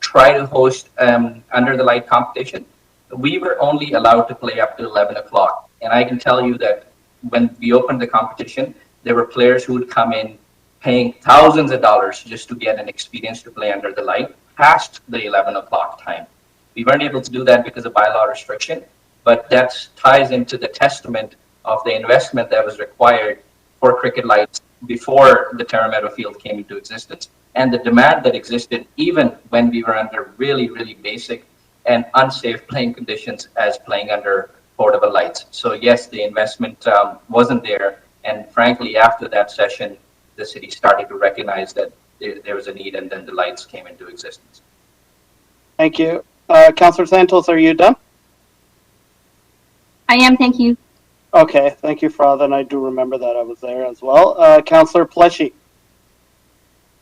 try to host under the light competition. We were only allowed to play up to 11 o'clock. And I can tell you that when we opened the competition, there were players who would come in paying thousands of dollars just to get an experience to play under the light past the 11 o'clock time. We weren't able to do that because of bylaw restriction, but that ties into the testament of the investment that was required for cricket lights before the Terramauta field came into existence and the demand that existed even when we were under really, really basic and unsafe playing conditions as playing under portable lights. So yes, the investment wasn't there. And frankly, after that session, the city started to recognize that there was a need and then the lights came into existence. Thank you. Councillor Santos, are you done? I am, thank you. Okay, thank you, Father, and I do remember that I was there as well. Councillor Pleshy.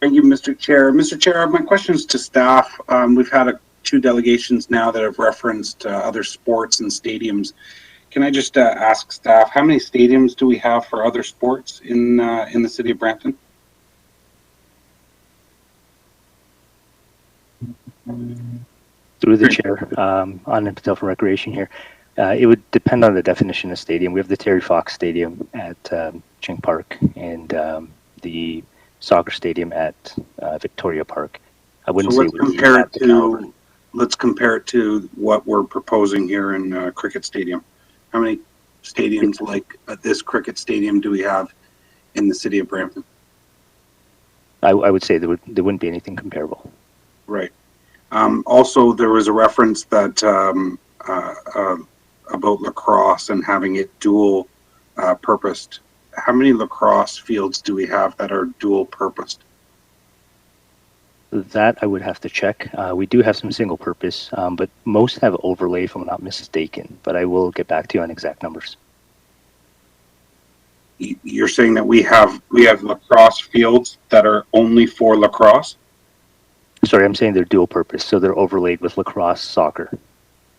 Thank you, Mr. Chair. Mr. Chair, my question is to staff. We've had two delegations now that have referenced other sports and stadiums. Can I just ask staff, how many stadiums do we have for other sports in the city of Brampton? Through the chair, Anand Patel for Recreation here. It would depend on the definition of stadium. We have the Terry Fox Stadium at Ching Park and the soccer stadium at Victoria Park. I wouldn't say let's compare it to what we're proposing here in Qriket Stadium. How many stadiums like this cricket stadium do we have in the city of Brampton? I would say there wouldn't be anything comparable. Right. Also, there was a reference that about lacrosse and having it dual purposed. How many lacrosse fields do we have that are dual purposed? That I would have to check. We do have some single purpose, but most have overlay, if I'm not mistaken. But I will get back to you on exact numbers. You're saying that we have lacrosse fields that are only for lacrosse? Sorry, I'm saying they're dual purpose, so they're overlaid with lacrosse, soccer.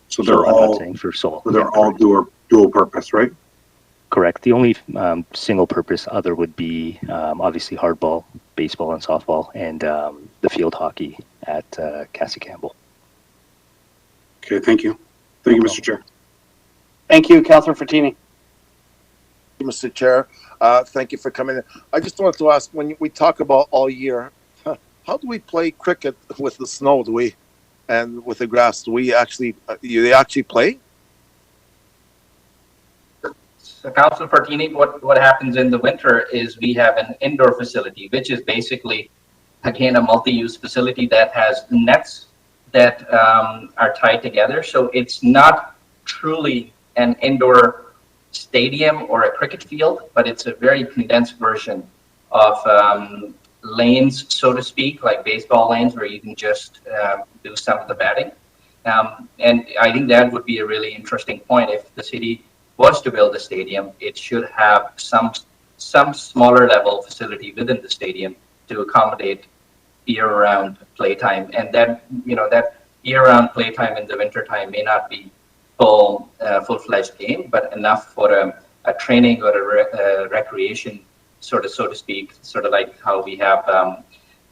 So they're I'm all not saying for soul. So they're all dual purpose, right? Correct. The only single purpose other would be obviously hardball, baseball, and softball, and the field hockey at Cassie Campbell. Okay, thank you. Thank you, Mr. Chair. Thank you, Councillor Fortini. Mr. Chair, thank you for coming in. I just wanted to ask, when we talk about all year, how do we play cricket with the snow? Do we, and with the grass? Do we actually? Do they actually play? So, Councillor Fortini, what happens in the winter is we have an indoor facility, which is basically, again, a multi-use facility that has nets that are tied together. So it's not truly an indoor stadium or a cricket field, but it's a very condensed version of lanes, so to speak, like baseball lanes, where you can just do some of the batting. And I think that would be a really interesting point. If the city was to build a stadium, it should have some smaller level facility within the stadium to accommodate year-round playtime. And that, that year-round playtime in the wintertime may not be full-fledged game, but enough for a training or a recreation, so to speak, sort of like how we have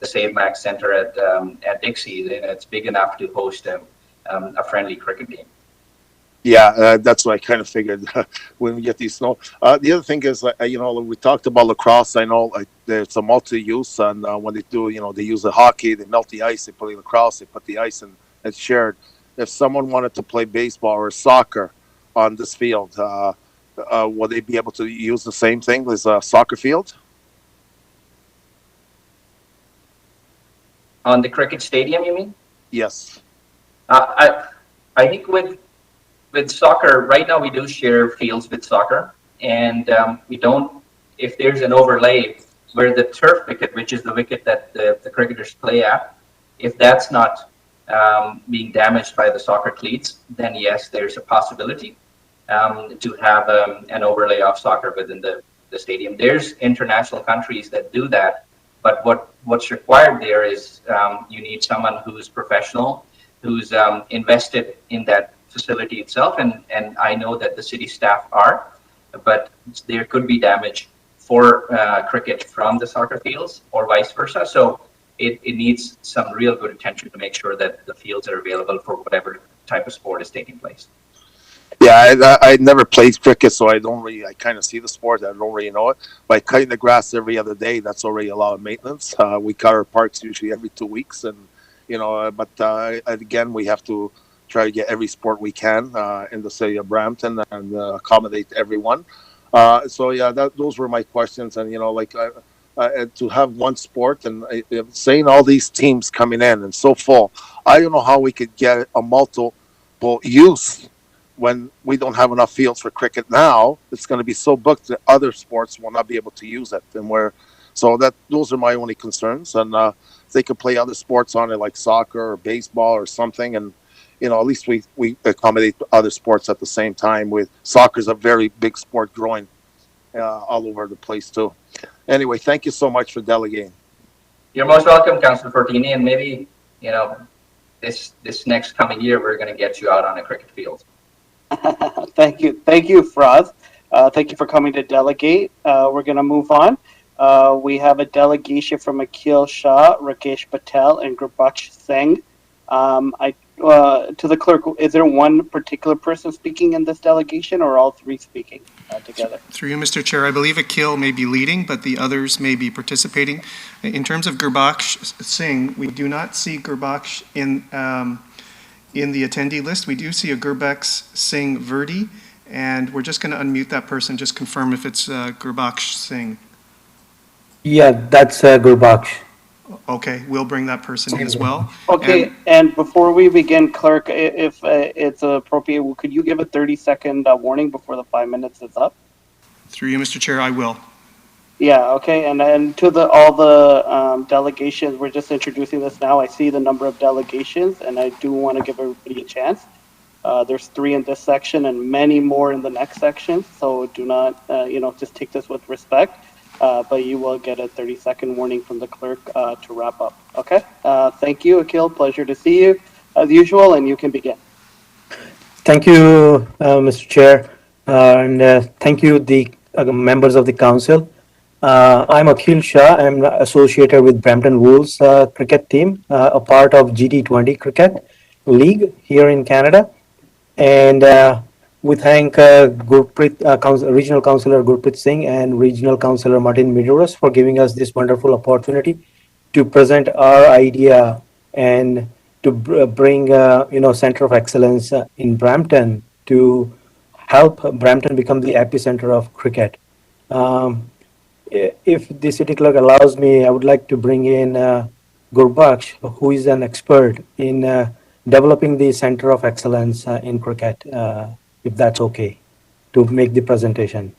the Save Max Center at Dixie. It's big enough to host a friendly cricket game. Yeah, that's what I kind of figured when we get these snow. The other thing is, we talked about lacrosse. I know there's a multi-use, and when they do, they use the hockey, they melt the ice, they put the lacrosse, they put the ice, and it's shared. If someone wanted to play baseball or soccer on this field, will they be able to use the same thing as a soccer field? On the cricket stadium, you mean? Yes. I think with soccer, right now we do share fields with soccer, and we don't, if there's an overlay where the turf wicket, which is the wicket that the cricketers play at, if that's not being damaged by the soccer cleats, then yes, there's a possibility to have an overlay of soccer within the stadium. There's international countries that do that, but what's required there is you need someone who's professional, who's invested in that facility itself, and I know that the city staff are, but there could be damage for cricket from the soccer fields or vice versa. So it needs some real good attention to make sure that the fields are available for whatever type of sport is taking place. Yeah, I never played cricket, so I kind of see the sport. I don't really know it. By cutting the grass every other day, that's already a lot of maintenance. We cut our parks usually every 2 weeks, and but again, we have to try to get every sport we can in the city of Brampton and accommodate everyone. So yeah, those were my questions, and to have one sport and saying all these teams coming in and so full, I don't know how we could get a multiple use when we don't have enough fields for cricket now. It's going to be so booked that other sports will not be able to use it, and those are my only concerns. And if they could play other sports on it, like soccer or baseball or something, and at least we accommodate other sports at the same time. With soccer's a very big sport growing all over the place too. Anyway, thank you so much for delegating. You're most welcome, Councillor Fortini, and maybe this next coming year we're going to get you out on a cricket field. Thank you, Faraz. Thank you for coming to delegate. We're going to move on. We have a delegation from Akhil Shah, Rakesh Patel, and Gurbaksh Singh. To the clerk, is there one particular person speaking in this delegation, or all three speaking together? Through you, Mr. Chair, I believe Akhil may be leading, but the others may be participating. In terms of Gurbaksh Singh, we do not see Gurbaksh in the attendee list. We do see a Gurbaksh Singh Verdi, And we're just going to unmute that person, just confirm if it's Gurbaksh Singh. Yeah, that's Gurbaksh. Okay, we'll bring that person in as well. Okay, and before we begin, clerk, if it's appropriate, could you give a 30-second warning before the 5 minutes is up? Through you, Mr. Chair, I will. Yeah, okay, and then to all the delegations, we're just introducing this now. I see the number of delegations, and I do want to give everybody a chance. There's 3 in this section and many more in the next section, so do not, just take this with respect. But you will get a 30-second warning from the clerk to wrap up. Okay? Thank you, Akhil. Pleasure to see you as usual, and you can begin. Thank you, Mr. Chair, and thank you, the members of the council. I'm Akhil Shah. I'm associated with Brampton Wolves cricket team, a part of GT20 Cricket League here in Canada. And we thank Regional Councillor Gurpreet Singh and Regional Councillor Martin Medeiros for giving us this wonderful opportunity to present our idea and to bring Center of Excellence in Brampton to help Brampton become the epicenter of cricket. If the city clerk allows me, I would like to bring in Gurbaksh, who is an expert in developing the Center of Excellence in cricket, if that's okay, to make the presentation.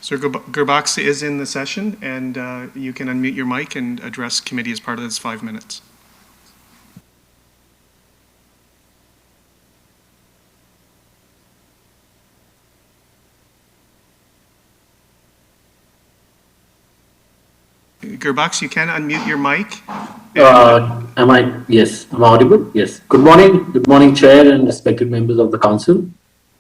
Sir Gurbaksh is in the session, and you can unmute your mic and address committee as part of this 5 minutes. Gurbaksh, you can unmute your mic. Yes, I'm audible? Yes. Good morning, Chair and respected members of the Council.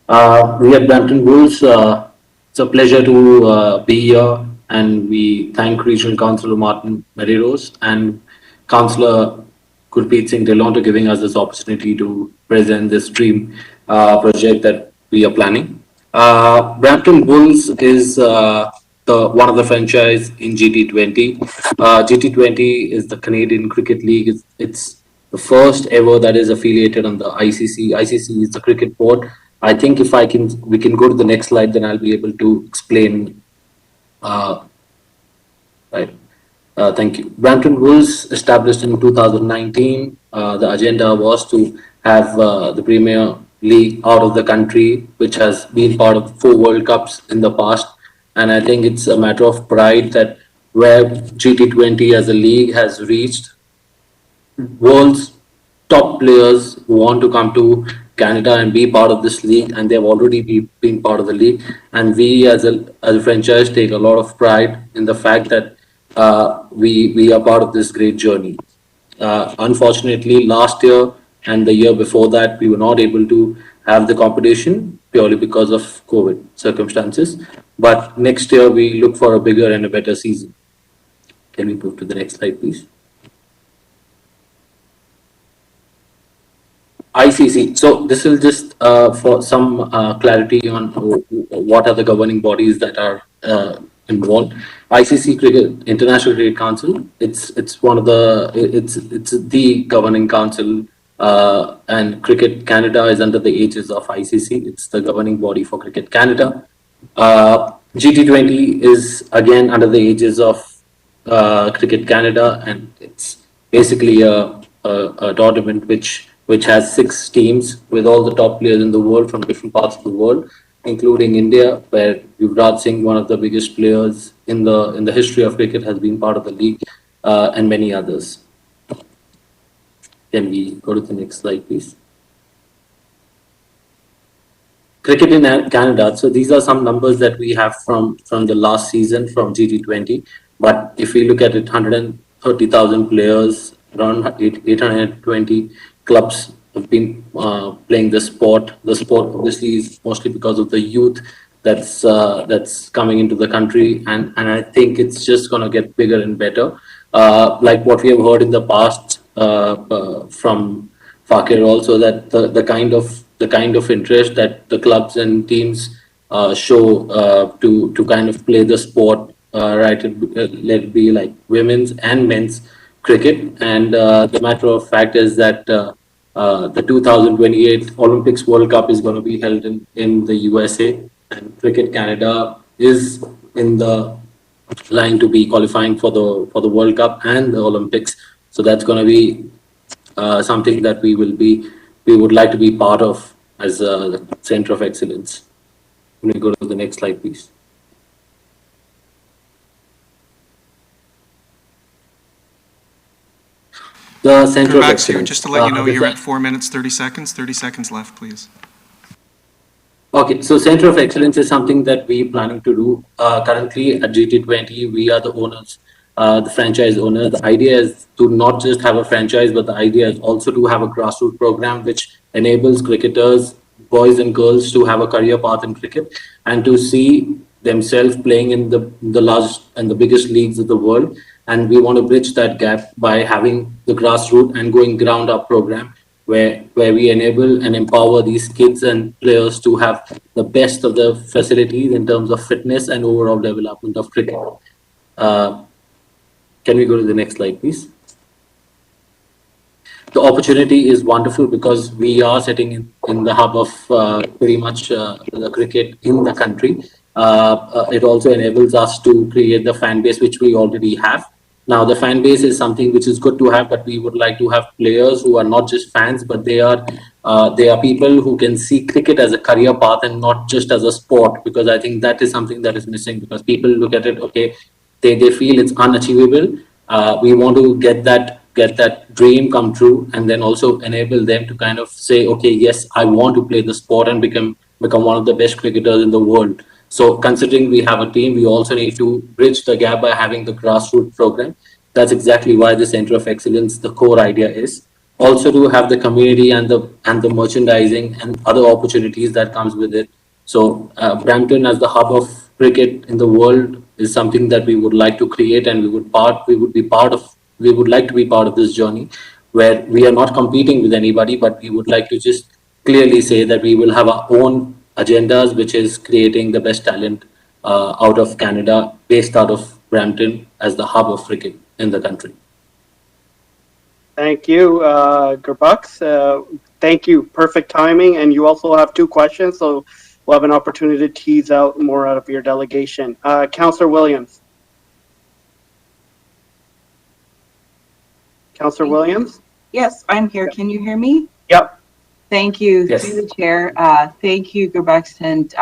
We at Brampton Wolves, it's a pleasure to be here, and we thank Regional Councillor Martin Medeiros and Councillor Gurpreet Singh Dillon for giving us this opportunity to present this dream project that we are planning. Brampton Wolves is one of the franchise in GT20. GT20 is the Canadian Cricket League. It's the first ever that is affiliated on the ICC. ICC is the cricket board. I think if we can go to the next slide, then I'll be able to explain. Right. Thank you. Brampton Wolves established in 2019. The agenda was to have the Premier League out of the country, which has been part of 4 World Cups in the past. And I think it's a matter of pride that where GT20 as a league has reached, world's top players want to come to Canada and be part of this league, and they've already been part of the league. And we as a franchise take a lot of pride in the fact that we are part of this great journey. Unfortunately, last year and the year before that, we were not able to have the competition purely because of COVID circumstances. But next year, we look for a bigger and a better season. Can we move to the next slide, please? ICC. So this is just for some clarity on what are the governing bodies that are involved. ICC Cricket International Cricket Council. It's one of the it's the governing council, and Cricket Canada is under the aegis of ICC. It's the governing body for Cricket Canada. GT20 is again under the aegis of Cricket Canada, and it's basically a tournament which has 6 teams with all the top players in the world from different parts of the world, including India, where Yuvraj Singh, one of the biggest players in the history of cricket, has been part of the league, and many others. Can we go to the next slide, please? Cricket in Canada. So these are some numbers that we have from the last season from GT20. But if we look at it, 130,000 players, around 820 clubs have been playing the sport. The sport obviously is mostly because of the youth that's coming into the country, and I think it's just going to get bigger and better. Like what we have heard in the past from Fakir also, that the kind of interest that the clubs and teams show to kind of play the sport, right? Let it be like women's and men's cricket. And the matter of fact is that the 2028 Olympics World Cup is going to be held in the USA, and Cricket Canada is in the line to be qualifying for the World Cup and the Olympics. So that's going to be something that we would like to be part of as a center of excellence. Can we go to the next slide, please? The center of Max here, excellence. just to let you know, you're at 4 minutes, 30 seconds. 30 seconds left, please. Okay, so Center of Excellence is something that we're planning to do. Currently at GT20, we are the owners, the franchise owners. The idea is to not just have a franchise, but the idea is also to have a grassroots program which enables cricketers, boys and girls, to have a career path in cricket and to see themselves playing in the largest and the biggest leagues of the world. And we want to bridge that gap by having the grassroots and going ground up program where we enable and empower these kids and players to have the best of the facilities in terms of fitness and overall development of cricket. Can we go to the next slide, please? The opportunity is wonderful because we are sitting in the hub of pretty much the cricket in the country. It also enables us to create the fan base which we already have. Now, the fan base is something which is good to have, but we would like to have players who are not just fans, but they are people who can see cricket as a career path and not just as a sport, because I think that is something that is missing because people look at it, okay, they feel it's unachievable. We want to get that dream come true and then also enable them to kind of say, okay, yes, I want to play the sport and become one of the best cricketers in the world. So considering we have a team, we also need to bridge the gap by having the grassroots program. That's exactly why the Center of Excellence, the core idea is. Also to have the community and the merchandising and other opportunities that comes with it. So Brampton as the hub of cricket in the world is something that we would like to create, and we would like to be part of this journey where we are not competing with anybody, but we would like to just clearly say that we will have our own agendas, which is creating the best talent out of Canada, based out of Brampton as the hub of cricket in the country. Thank you, Gerbux. Thank you. Perfect timing. And you also have 2 questions, so we'll have an opportunity to tease out more out of your delegation. Councillor Williams. Councillor Williams? Yes, I'm here. Can you hear me? Yep. Thank you, Yes. through the chair. Thank you, Gerbux, and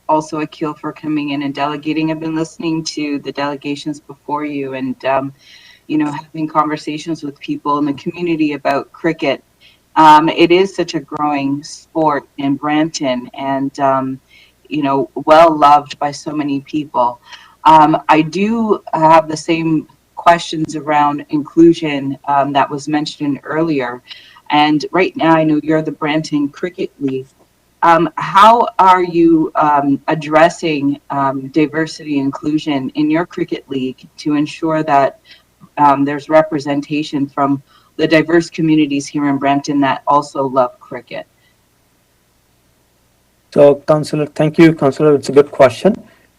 also Akil for coming in and delegating. I've been listening to the delegations before you and, having conversations with people in the community about cricket. It is such a growing sport in Brampton and, well loved by so many people. I do have the same questions around inclusion that was mentioned earlier. And right now, I know you're the Brampton Cricket League. How are you addressing diversity inclusion in your cricket league to ensure that there's representation from the diverse communities here in Brampton that also love cricket? So, Councillor, thank you, Councillor. It's a good question.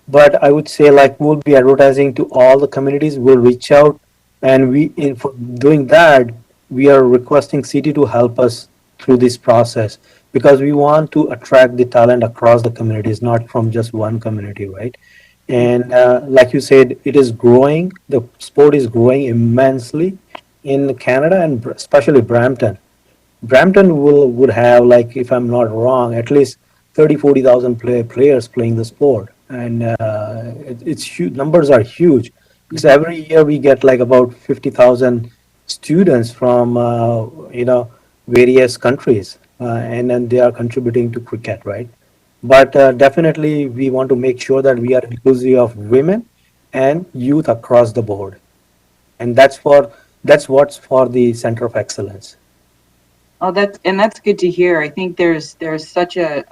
But I would say, like, we'll be advertising to all the communities. We'll reach out, and for doing that, we are requesting city to help us through this process because we want to attract the talent across the communities, not from just one community, right? And like you said, it is growing. The sport is growing immensely in Canada and especially Brampton. Brampton would have, like, if I'm not wrong, at least 40,000 players playing the sport, and it's huge. Numbers are huge because every year we get like about 50,000 students from various countries, and then they are contributing to cricket, right? But definitely we want to make sure that we are inclusive of women and youth across the board, and that's what's for the Center of Excellence. Oh, that's good to hear. I think there's such a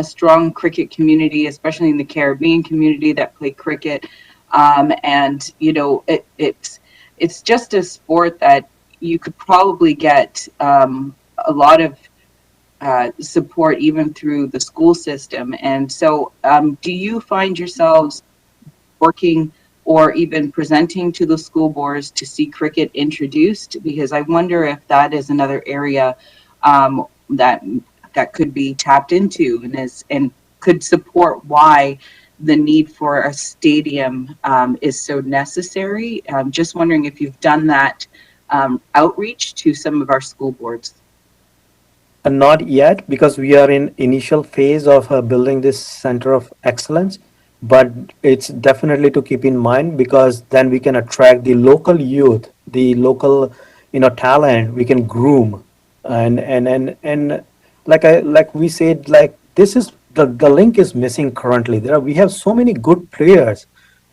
strong cricket community, especially in the Caribbean community, that play cricket, and it's just a sport that you could probably get a lot of support even through the school system. And so, do you find yourselves working or even presenting to the school boards to see cricket introduced? Because I wonder if that is another area that could be tapped into and could support why the need for a stadium is so necessary. Just wondering if you've done that outreach to some of our school boards. Not yet, because we are in initial phase of building this center of excellence, but it's definitely to keep in mind, because then we can attract the local youth, the local, talent. We can groom, and like we said, like this is the link is missing currently. We have so many good players,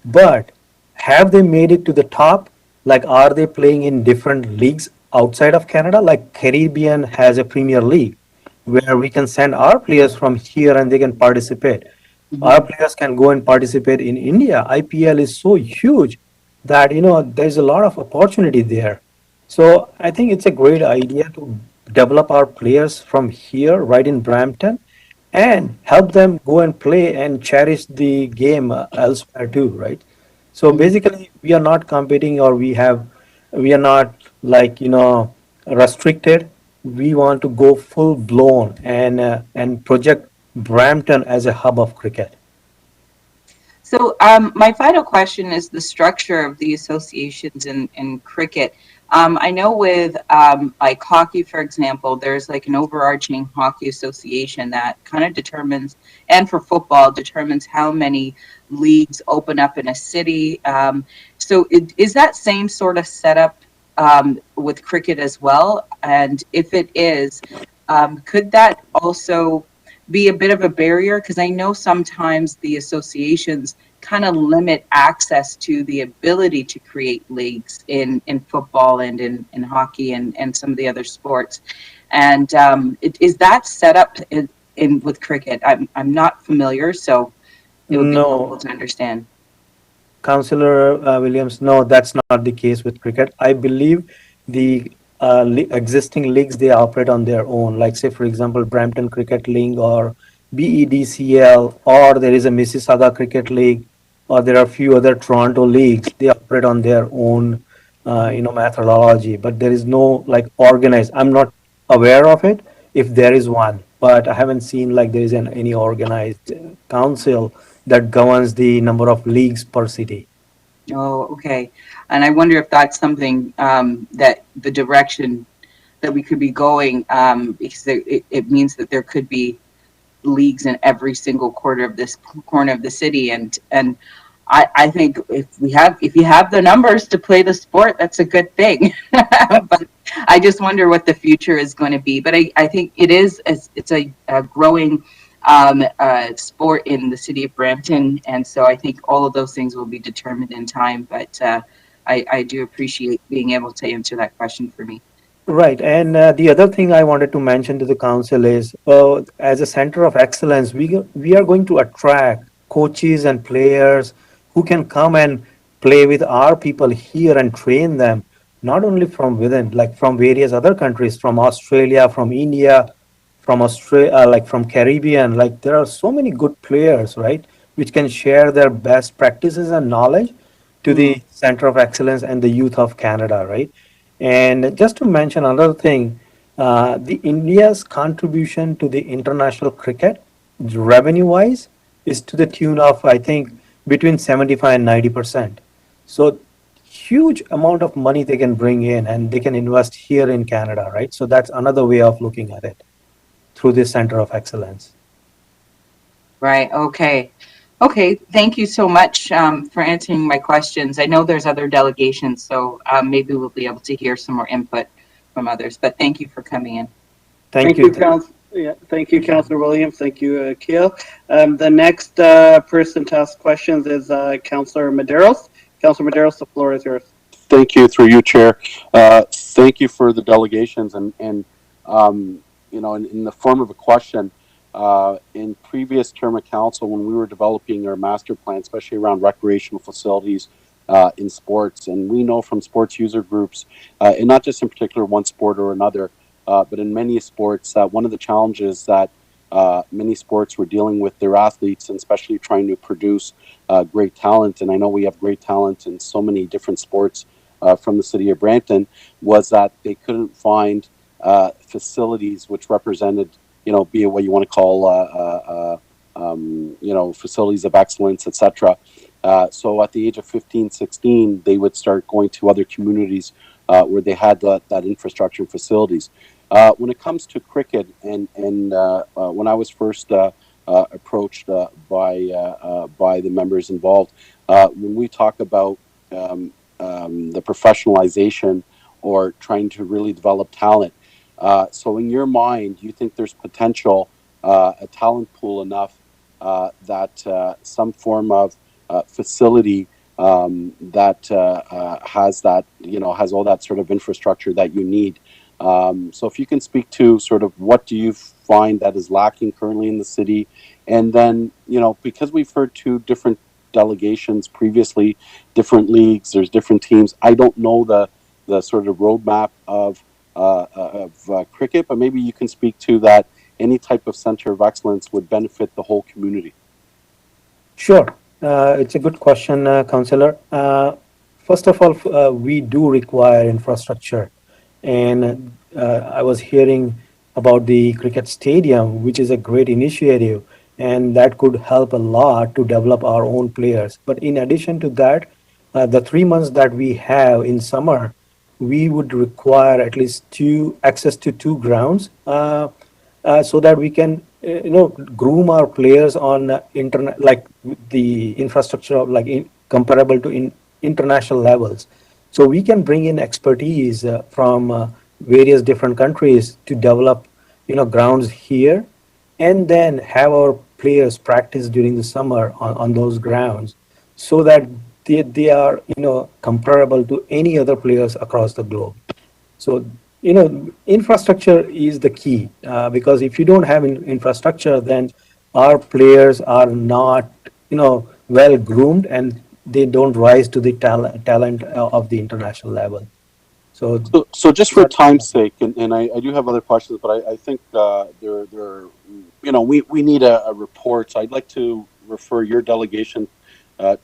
but have they made it to the top? Like, are they playing in different leagues outside of Canada? Like Caribbean has a Premier League where we can send our players from here and they can participate. Our players can go and participate in India. IPL is so huge that there's a lot of opportunity there. So I think it's a great idea to develop our players from here, right in Brampton, and help them go and play and cherish the game elsewhere too, right? So basically, we are not competing, or we are not like restricted. We want to go full blown and project Brampton as a hub of cricket. So my final question is the structure of the associations in cricket. I know with like hockey, for example, there's like an overarching hockey association that kind of determines, and for football, determines how many leagues open up in a city. So is that same sort of setup with cricket as well? And if it is, could that also be a bit of a barrier? Because I know sometimes the associations kind of limit access to the ability to create leagues in football and in hockey and some of the other sports. And is that set up in with cricket? I'm not familiar, so it would be helpful No, to understand. Councillor Williams, no, that's not the case with cricket. I believe the existing leagues, they operate on their own. Like, say, for example, Brampton Cricket League or BEDCL, or there is a Mississauga Cricket League, or there are a few other Toronto leagues. They operate on their own, methodology. But there is no like organized. I'm not aware of it if there is one, but I haven't seen like there is any organized council that governs the number of leagues per city. Oh, okay. And I wonder if that's something that the direction that we could be going, because it means that there could be leagues in every single corner of the city, and I think if you have the numbers to play the sport, that's a good thing. But I just wonder what the future is going to be. But I think it's a growing sport in the city of Brampton, and so I think all of those things will be determined in time. But I do appreciate being able to answer that question for me. Right. And the other thing I wanted to mention to the council is, as a center of excellence, we are going to attract coaches and players who can come and play with our people here and train them, not only from within, like from various other countries, from Australia, from India, from Australia, like from Caribbean. Like, there are so many good players, right, which can share their best practices and knowledge to the Center of Excellence and the youth of Canada, right? And just to mention another thing, the India's contribution to the international cricket, revenue-wise, is to the tune of, I think, between 75 and 90%. So huge amount of money they can bring in, and they can invest here in Canada, right? So that's another way of looking at it through this Center of Excellence. Right. Okay. Okay. Thank you so much for answering my questions. I know there's other delegations, so maybe we'll be able to hear some more input from others. But thank you for coming in. Thank you. Thank you, Councillor Williams. Thank you, Akil. The next person to ask questions is Councillor Medeiros. Councillor Medeiros, the floor is yours. Thank you, through you, Chair. Thank you for the delegations, and in the form of a question, in previous term of council, when we were developing our master plan, especially around recreational facilities in sports, and we know from sports user groups, and not just in particular one sport or another, but in many sports, that one of the challenges that many sports were dealing with their athletes, and especially trying to produce great talent. And I know we have great talent in so many different sports from the city of Brampton, was that they couldn't find facilities which represented, be it what you want to call, facilities of excellence, etc. So at the age of 15, 16, they would start going to other communities where they had that infrastructure and facilities. When it comes to Qriket, and when I was first approached by the members involved, when we talk about the professionalization or trying to really develop talent, so in your mind, you think there's potential, a talent pool enough that some form of facility that has that, has all that sort of infrastructure that you need. So if you can speak to sort of what do you find that is lacking currently in the city, and then, because we've heard two different delegations previously, different leagues, there's different teams. I don't know the sort of roadmap of Qriket, but maybe you can speak to that. Any type of center of excellence would benefit the whole community. Sure. It's a good question, Councillor. First of all, we do require infrastructure. And I was hearing about the cricket stadium, which is a great initiative, and that could help a lot to develop our own players. But in addition to that, the 3 months that we have in summer, we would require at least access to two grounds so that we can groom our players on internet, like the infrastructure of comparable to international levels. So we can bring in expertise from various different countries to develop, grounds here, and then have our players practice during the summer on those grounds, so that they are, comparable to any other players across the globe. So, infrastructure is the key, because if you don't have infrastructure, then our players are not, well groomed, and they don't rise to the talent of the international level. So just for time's sake, and I do have other questions, but I think we need a report. So I'd like to refer your delegation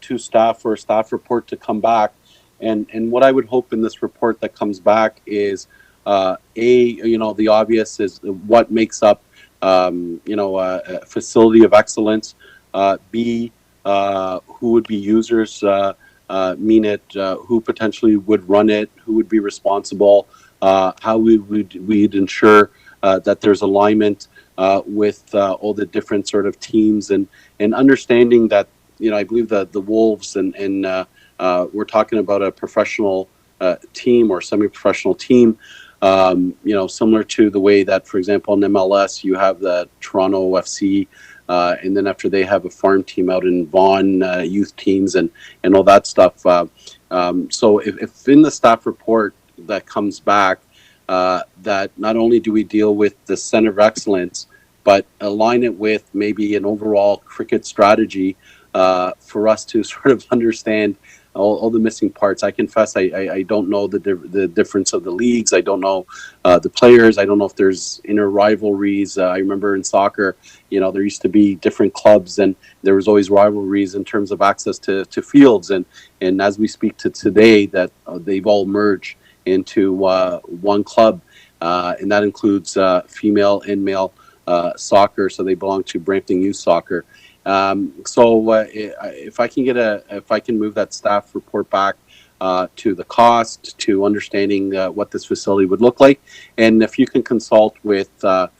to staff for a staff report to come back. And what I would hope in this report that comes back is, the obvious is what makes up, a facility of excellence. B, who would be users, who potentially would run it, who would be responsible, how we'd ensure that there's alignment with all the different sort of teams, and understanding that, I believe that the Wolves and we're talking about a professional team or semi-professional team, similar to the way that, for example, in MLS, you have the Toronto FC, and then after they have a farm team out in Vaughan, youth teams and all that stuff. So if in the staff report that comes back, that not only do we deal with the center of excellence, but align it with maybe an overall Qriket strategy for us to sort of understand all the missing parts. I confess I don't know the difference of the leagues. I don't know the players. I don't know if there's inner rivalries. I remember in soccer, there used to be different clubs, and there was always rivalries in terms of access to fields. And as we speak to today, that they've all merged into one club, and that includes female and male soccer. So they belong to Brampton Youth Soccer. If I can move that staff report back to the cost, to understanding what this facility would look like, and if you can consult with the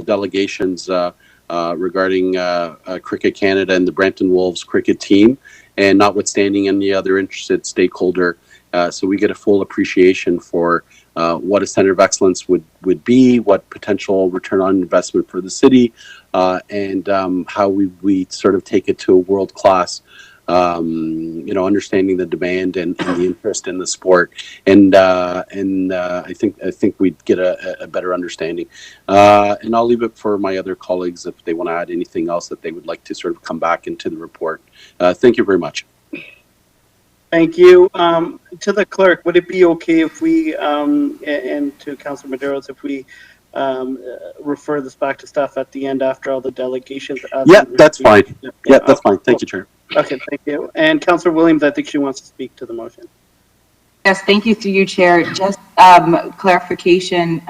delegations regarding Qriket Canada and the Brampton Wolves cricket team, and notwithstanding any other interested stakeholder, so we get a full appreciation for what a center of excellence would be, what potential return on investment for the city, and how we sort of take it to a world class, understanding the demand and the interest in the sport, and I think we'd get a better understanding. And I'll leave it for my other colleagues if they want to add anything else that they would like to sort of come back into the report. Thank you very much. Thank you. To the clerk, would it be okay if we, and to Councilor Medeiros, if we refer this back to staff at the end after all the delegations. Yeah, that's fine. Yeah, that's fine. Thank you, Chair. Okay, thank you. And Councillor Williams, I think she wants to speak to the motion. Yes, thank you through you, Chair. Just clarification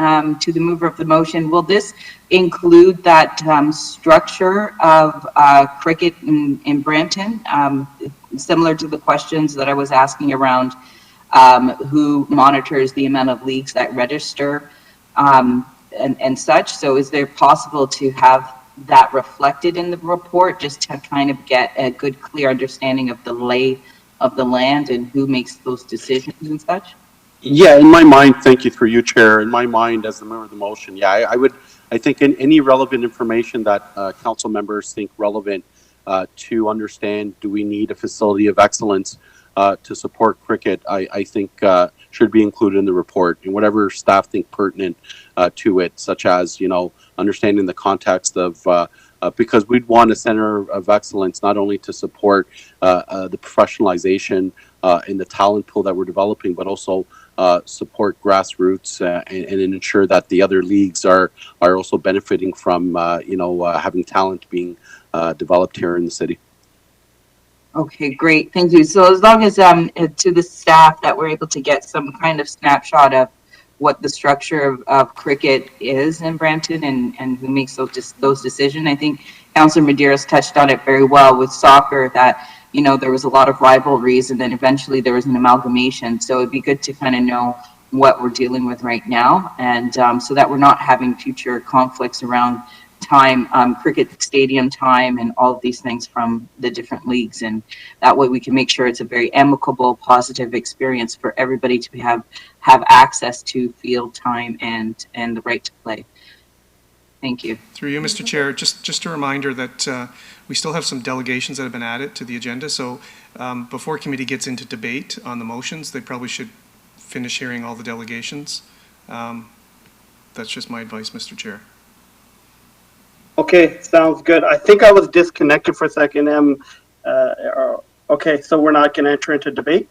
to the mover of the motion. Will this include that structure of Qriket in Brampton, similar to the questions that I was asking around who monitors the amount of leagues that register and such? So is there possible to have that reflected in the report, just to kind of get a good, clear understanding of the lay of the land and who makes those decisions and such? Yeah, in my mind, thank you through you, Chair. In my mind, as the member of the motion, yeah, I think in any relevant information that council members think relevant to understand, do we need a facility of excellence to support Qriket, I think should be included in the report, and whatever staff think pertinent to it, such as, understanding the context of because we'd want a center of excellence not only to support the professionalization and the talent pool that we're developing, but also support grassroots and ensure that the other leagues are also benefiting from having talent being developed here in the city. Okay, great, thank you. So as long as to the staff that we're able to get some kind of snapshot of what the structure of Qriket is in Brampton and who makes those decisions. I think Councillor Medeiros touched on it very well with soccer, that there was a lot of rivalries and then eventually there was an amalgamation. So it'd be good to kind of know what we're dealing with right now, and so that we're not having future conflicts around time, Qriket stadium time, and all of these things from the different leagues. And that way we can make sure it's a very amicable, positive experience for everybody to have access to field time and the right to play. Thank you. Through you, Mr. Chair, just a reminder that we still have some delegations that have been added to the agenda. So before committee gets into debate on the motions, they probably should finish hearing all the delegations. That's just my advice, Mr. Chair. Okay, sounds good. I think I was disconnected for a second. Okay, so we're not going to enter into debate?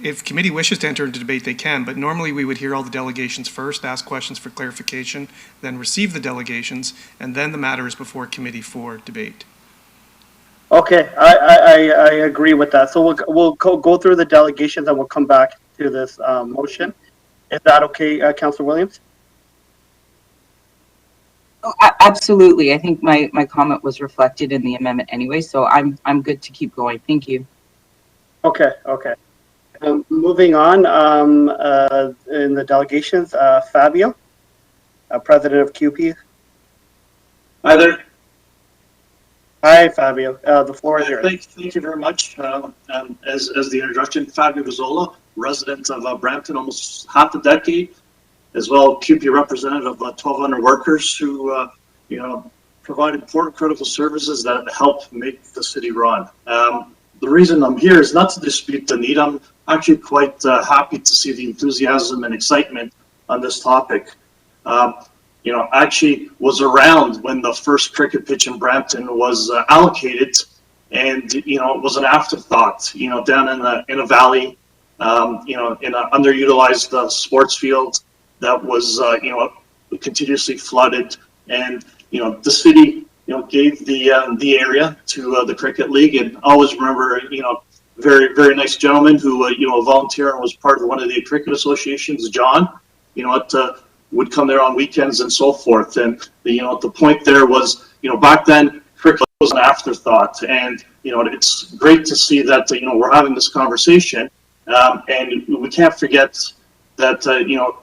If committee wishes to enter into debate, they can, but normally we would hear all the delegations first, ask questions for clarification, then receive the delegations, and then the matter is before committee for debate. Okay, I agree with that. So we'll go through the delegations and we'll come back to this motion. Is that okay, Councillor Williams? Oh, absolutely. I think my comment was reflected in the amendment anyway, so I'm good to keep going. Thank you. Okay. Moving on, in the delegations, Fabio, President of QP. Hi there. Hi, Fabio. The floor is yours. Thank you very much. As the introduction, Fabio Gazzola, resident of Brampton, almost half a decade, as well QP representative of 1,200 workers who, provide important critical services that help make the city run. The reason I'm here is not to dispute the need. I'm actually quite happy to see the enthusiasm and excitement on this topic. Actually was around when the first Qriket pitch in Brampton was allocated, and it was an afterthought. Down in a valley, in an underutilized sports field that was continuously flooded, and the city gave the area to the Qriket League. And I always remember very, very nice gentleman who volunteered and was part of one of the Qriket associations, John, would come there on weekends and so forth. And the point there was, back then Qriket was an afterthought, and it's great to see that we're having this conversation, and we can't forget that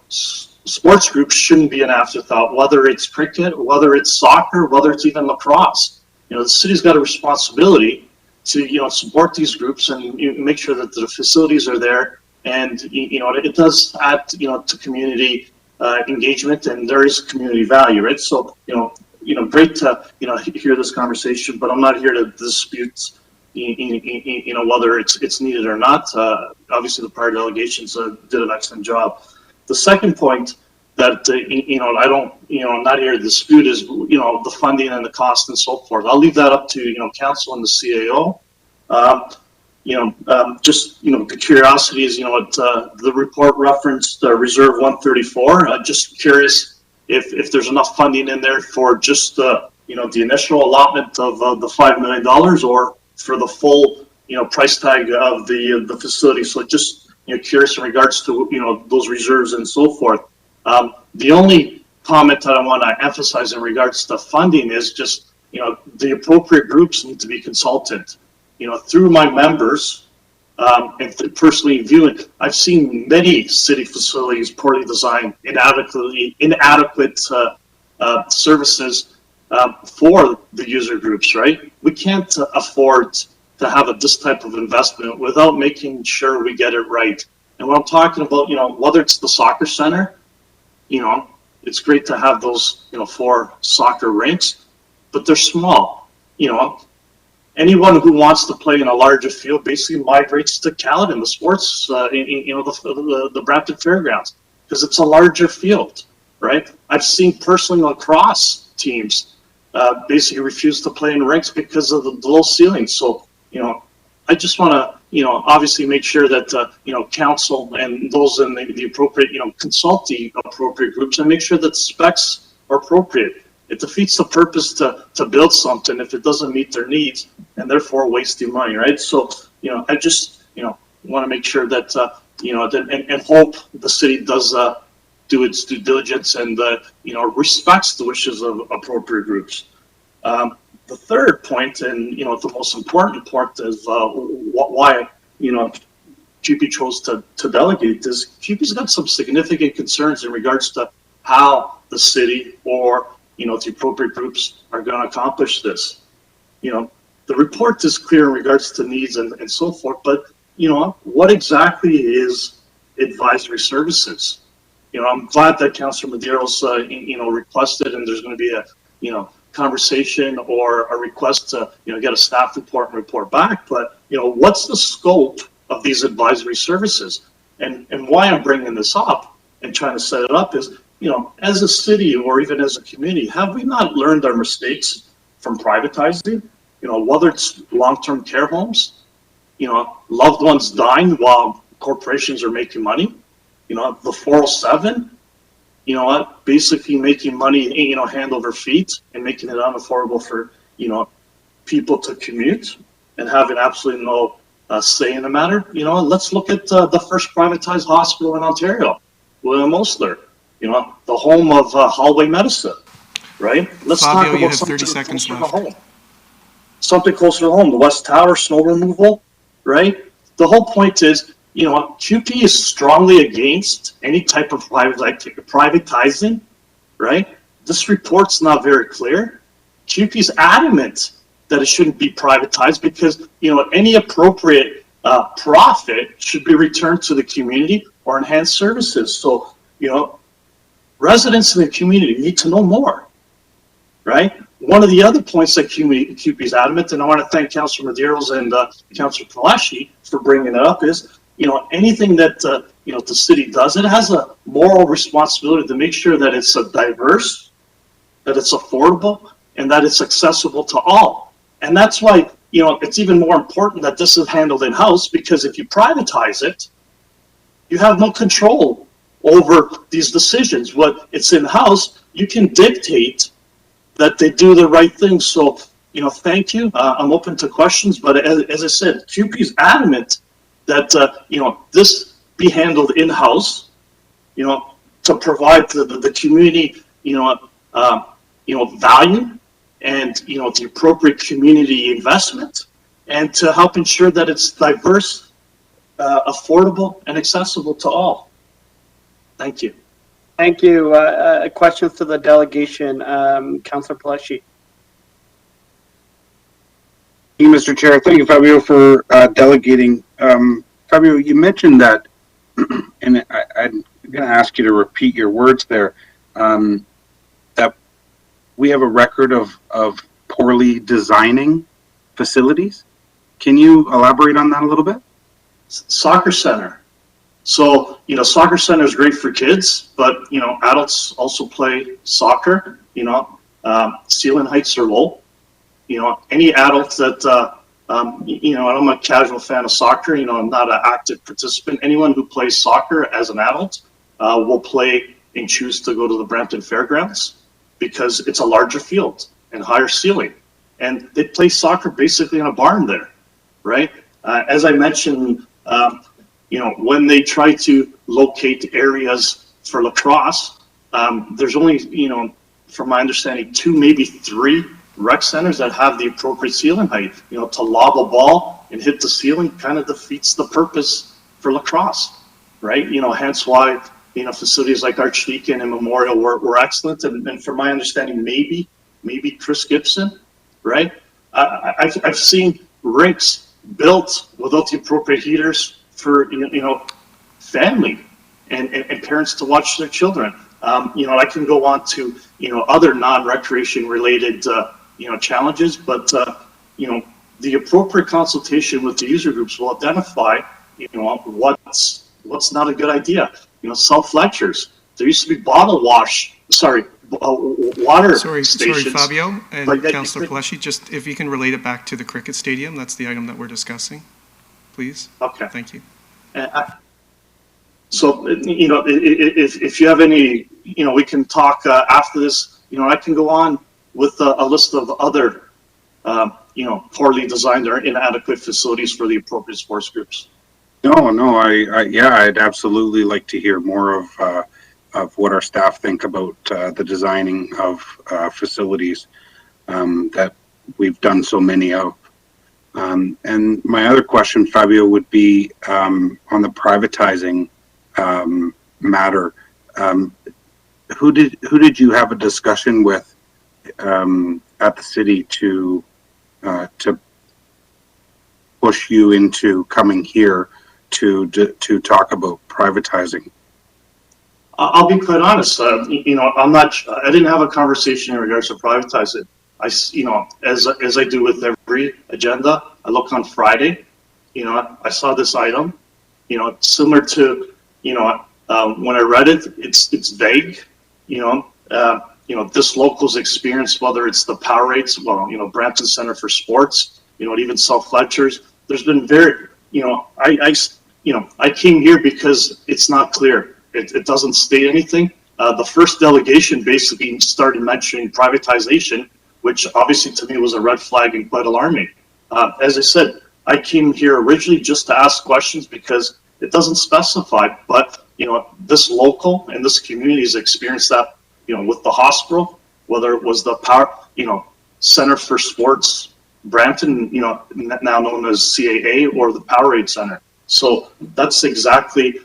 sports groups shouldn't be an afterthought, whether it's Qriket, whether it's soccer, whether it's even lacrosse. The city's got a responsibility to support these groups and make sure that the facilities are there, and it does add to community engagement, and there is community value, right? So great to hear this conversation, but I'm not here to dispute whether it's needed or not. Obviously, the prior delegations did an excellent job. The second point that I don't I'm not here to dispute is the funding and the cost and so forth. I'll leave that up to council and the CAO. just, the curiosity is, the report referenced Reserve 134. Just curious if there's enough funding in there for just the initial allotment of the $5 million or for the full, price tag of the facility. So just, curious in regards to, those reserves and so forth. The only comment that I want to emphasize in regards to funding is just, the appropriate groups need to be consulted. Through my members, and personally viewing, I've seen many city facilities poorly designed, inadequate services for the user groups, right? We can't afford to have this type of investment without making sure we get it right. And what I'm talking about, whether it's the soccer center, it's great to have those, 4 soccer rinks, but they're small. Anyone who wants to play in a larger field basically migrates to Caledon, the sports, the Brampton Fairgrounds, because it's a larger field, right? I've seen personally lacrosse teams basically refuse to play in rinks because of the low ceiling. So, I just want to, obviously make sure that, council and those in the appropriate, consult the appropriate groups and make sure that specs are appropriate. It defeats the purpose to build something if it doesn't meet their needs and therefore wasting money, right? So, I just, want to make sure that, and hope the city does do its due diligence and, respects the wishes of appropriate groups. The third point, and, the most important point is why, Qriket chose to delegate is Qriket's got some significant concerns in regards to how the city or the appropriate groups are going to accomplish this. The report is clear in regards to needs and so forth, but, what exactly is advisory services? I'm glad that Councilor Medeiros, requested, and there's going to be a, conversation or a request to, get a staff report and report back, but, what's the scope of these advisory services? And why I'm bringing this up and trying to set it up is, as a city or even as a community, have we not learned our mistakes from privatizing? Whether it's long-term care homes, loved ones dying while corporations are making money, the 407, basically making money, hand over feet and making it unaffordable for, people to commute and having absolutely no say in the matter. Let's look at the first privatized hospital in Ontario, William Osler. The home of hallway medicine, right? Let's Fabio, talk about you have something 30 seconds closer left. to home. Something closer to home, the West Tower snow removal, right? The whole point is, QP is strongly against any type of privatizing, right? This report's not very clear. QP is adamant that it shouldn't be privatized because, any appropriate profit should be returned to the community or enhanced services. So, residents in the community need to know more, right? One of the other points that QP is adamant, and I want to thank Councilor Medeiros and Councilor Palashi for bringing it up, is, anything that, the city does, it has a moral responsibility to make sure that it's diverse, that it's affordable, and that it's accessible to all. And that's why, it's even more important that this is handled in-house, because if you privatize it, you have no control over these decisions. What it's in-house, you can dictate that they do the right thing. So, thank you. I'm open to questions, but as I said, QP is adamant that, this be handled in-house, to provide the community, value and, the appropriate community investment, and to help ensure that it's diverse, affordable, and accessible to all. Thank you. Thank you. Questions to the delegation, Councilor Palashi. Thank you, Mr. Chair. Thank you, Fabio, for delegating. Fabio, you mentioned that, and I'm going to ask you to repeat your words there, that we have a record of poorly designing facilities. Can you elaborate on that a little bit? Soccer center. So, soccer center is great for kids, but, adults also play soccer. Ceiling heights are low. Any adult that, I'm a casual fan of soccer. I'm not an active participant. Anyone who plays soccer as an adult will play and choose to go to the Brampton Fairgrounds because it's a larger field and higher ceiling. And they play soccer basically in a barn there, right? As I mentioned, when they try to locate areas for lacrosse, there's only, from my understanding, 2, maybe 3 rec centers that have the appropriate ceiling height. To lob a ball and hit the ceiling kind of defeats the purpose for lacrosse, right? Hence why, facilities like Qriket and Memorial were excellent. And from my understanding, maybe Chris Gibson, right? I've seen rinks built without the appropriate heaters for, family and parents to watch their children. I can go on to, other non-recreation related, challenges, but, the appropriate consultation with the user groups will identify, what's not a good idea. Self-lectures. There used to be water stations. Sorry, Fabio and Councillor Paleshi, just if you can relate it back to the cricket stadium, that's the item that we're discussing, please. Okay. Thank you. So, if you have any, we can talk after this. I can go on with a list of other, poorly designed or inadequate facilities for the appropriate sports groups. No, I'd absolutely like to hear more of what our staff think about the designing of facilities that we've done so many of. And my other question, Fabio, would be on the privatizing matter. Who did you have a discussion with at the city to push you into coming here to talk about privatizing? I'll be quite honest. I didn't have a conversation in regards to privatizing. As I do with every agenda, I look on Friday. I saw this item. Similar to when I read it, it's vague. This local's experience, whether it's the power rates, Brampton Center for Sports, even self-lectures. There's been I came here because it's not clear. It doesn't state anything. The first delegation basically started mentioning privatization, which obviously to me was a red flag and quite alarming. As I said, I came here originally just to ask questions because it doesn't specify, but this local and this community has experienced that, with the hospital, whether it was the power, Center for Sports Brampton, now known as CAA, or the Powerade Center. So that's exactly,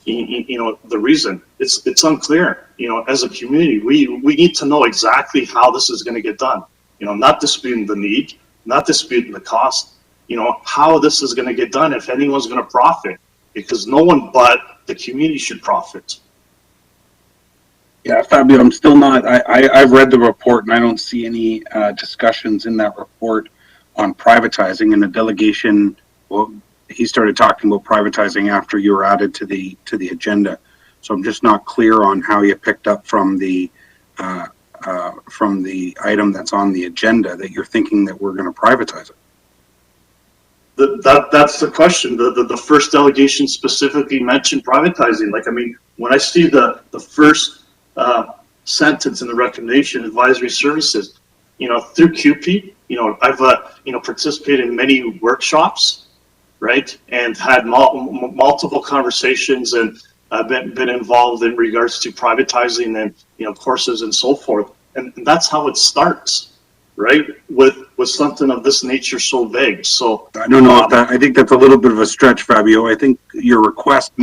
the reason. It's unclear. As a community, we need to know exactly how this is going to get done. Not disputing the need, not disputing the cost. How this is going to get done if anyone's going to profit, because no one but the community should profit. Yeah, Fabio, I'm still not. I've read the report and I don't see any discussions in that report on privatizing. And the delegation, well, he started talking about privatizing after you were added to the agenda. So I'm just not clear on how you picked up from the item that's on the agenda that you're thinking that we're going to privatize it. That's the question. The first delegation specifically mentioned privatizing. When I see the first sentence in the recommendation, advisory services, through QP, I've participated in many workshops, right, and had multiple conversations and been involved in regards to privatizing and courses and so forth, and that's how it starts. Right, with something of this nature so vague. So I don't know if that. I think that's a little bit of a stretch, Fabio. I think your request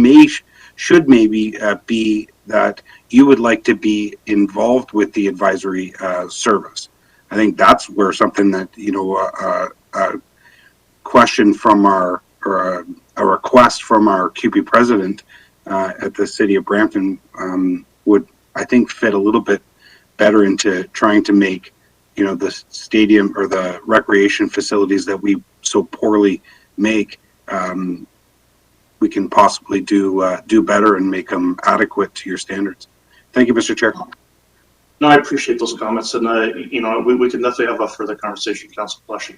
should maybe be that you would like to be involved with the advisory service. I think that's where something that a question from a request from our QP president at the city of Brampton would, I think, fit a little bit better into trying to make the stadium or the recreation facilities that we so poorly make, we can possibly do better and make them adequate to your standards. Thank you, Mr. Chair. No, I appreciate those comments, and we can definitely have a further conversation, Councilor Paleshi.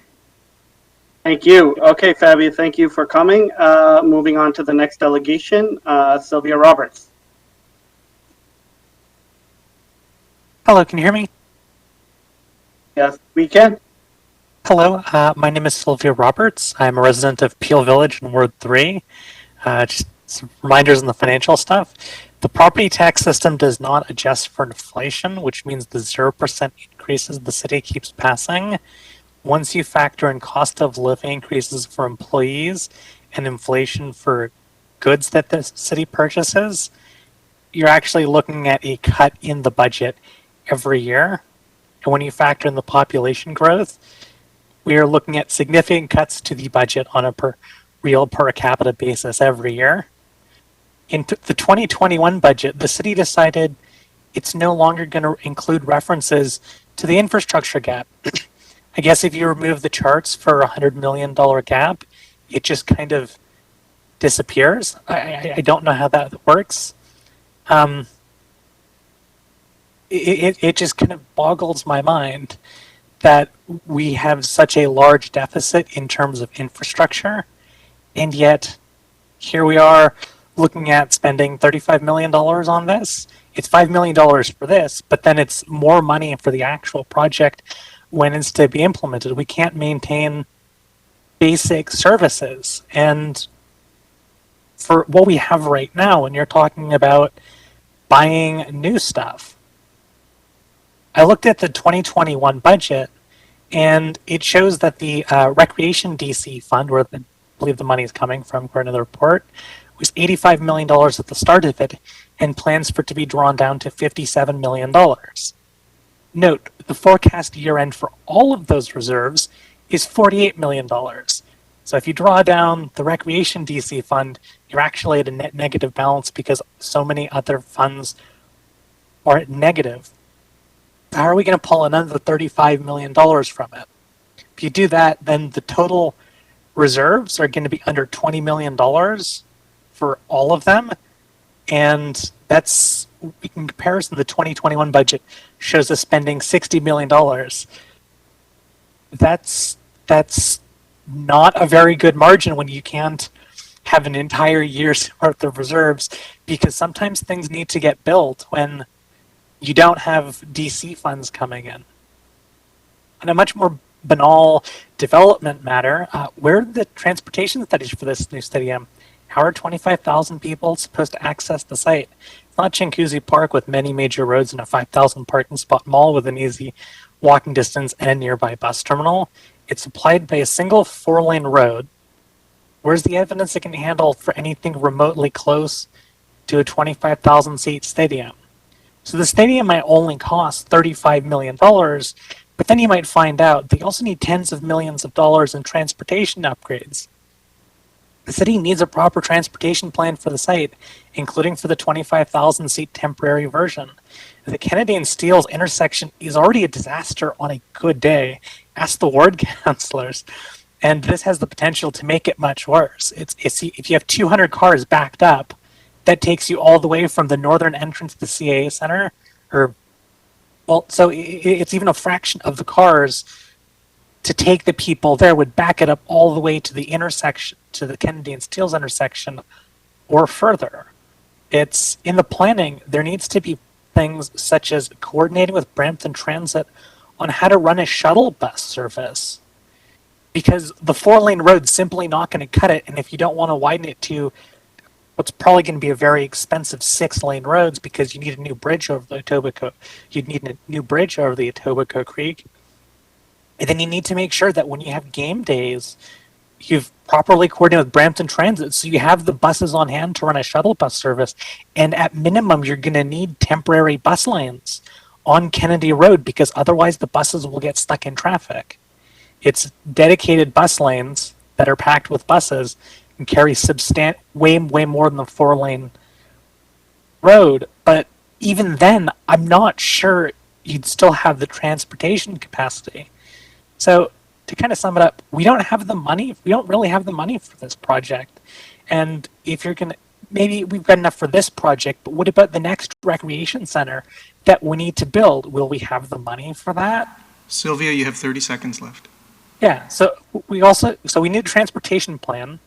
Thank you. Okay, Fabio, thank you for coming. Moving on to the next delegation, Sylvia Roberts. Hello, can you hear me? Yes, we can. Hello, my name is Sylvia Roberts. I'm a resident of Peel Village in Ward 3. Just some reminders on the financial stuff. The property tax system does not adjust for inflation, which means the 0% increases the city keeps passing. Once you factor in cost of living increases for employees and inflation for goods that the city purchases, you're actually looking at a cut in the budget every year. And when you factor in the population growth, we are looking at significant cuts to the budget on a real per capita basis every year. In the 2021 budget, the city decided it's no longer going to include references to the infrastructure gap. I guess if you remove the charts for a $100 million gap, it just kind of disappears. I don't know how that works. It just kind of boggles my mind that we have such a large deficit in terms of infrastructure, and yet here we are looking at spending $35 million on this. It's $5 million for this, but then it's more money for the actual project when it's to be implemented. We can't maintain basic services. And for what we have right now, when you're talking about buying new stuff, I looked at the 2021 budget, and it shows that the Recreation DC fund, where I believe the money is coming from, according to the report, was $85 million at the start of it, and plans for it to be drawn down to $57 million. Note, the forecast year end for all of those reserves is $48 million. So if you draw down the Recreation DC fund, you're actually at a net negative balance because so many other funds are at negative. How are we going to pull another $35 million from it? If you do that, then the total reserves are going to be under $20 million for all of them. And that's, in comparison, the 2021 budget shows us spending $60 million. That's not a very good margin when you can't have an entire year's worth of reserves, because sometimes things need to get built when you don't have DC funds coming in. On a much more banal development matter, where are the transportation studies for this new stadium? How are 25,000 people supposed to access the site? It's not Chinguacousy Park with many major roads and a 5,000 parking spot mall with an easy walking distance and a nearby bus terminal. It's supplied by a single 4-lane road. Where's the evidence it can handle for anything remotely close to a 25,000 seat stadium? So the stadium might only cost $35 million, but then you might find out they also need tens of millions of dollars in transportation upgrades. The city needs a proper transportation plan for the site, including for the 25,000 seat temporary version. The Kennedy and Steeles intersection is already a disaster on a good day. Ask the ward councilors. And this has the potential to make it much worse. If you have 200 cars backed up, that takes you all the way from the northern entrance to the CAA Center, so it's even a fraction of the cars to take the people there would back it up all the way to the intersection, to the Kennedy and Steeles intersection, or further. It's in the planning, there needs to be things such as coordinating with Brampton Transit on how to run a shuttle bus service. Because the 4-lane road's simply not going to cut it, and if you don't want to widen it to what's probably going to be a very expensive 6-lane roads, because you need a new bridge over the Etobicoke. You'd need a new bridge over the Etobicoke Creek. And then you need to make sure that when you have game days, you've properly coordinated with Brampton Transit, so you have the buses on hand to run a shuttle bus service. And at minimum, you're going to need temporary bus lanes on Kennedy Road, because otherwise the buses will get stuck in traffic. It's dedicated bus lanes that are packed with buses and carry way more than the 4-lane road. But even then, I'm not sure you'd still have the transportation capacity. So to kind of sum it up, we don't have the money. We don't really have the money for this project. And if you're going to, maybe we've got enough for this project, but what about the next recreation center that we need to build? Will we have the money for that? Sylvia, you have 30 seconds left. Yeah, so we need a transportation plan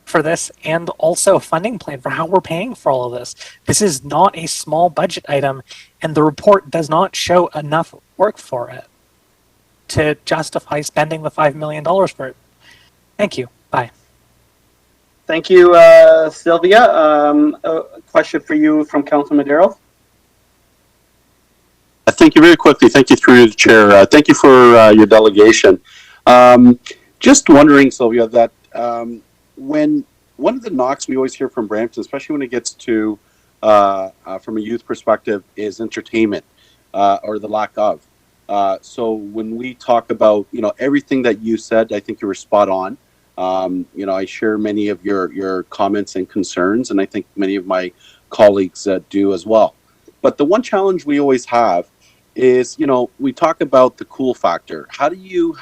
for this and also a funding plan for how we're paying for all of this. This is not a small budget item, and the report does not show enough work for it to justify spending the $5 million for it. Thank you. Bye. Thank you, Sylvia. A question for you from Councilor Madero. Thank you very quickly. Thank you through the chair. Thank you for your delegation. Just wondering, Sylvia, that when one of the knocks we always hear from Brampton, especially when it gets to from a youth perspective, is entertainment or the lack of. So when we talk about everything that you said, I think you were spot on. I share many of your comments and concerns, and I think many of my colleagues do as well. But the one challenge we always have is, we talk about the cool factor. How do you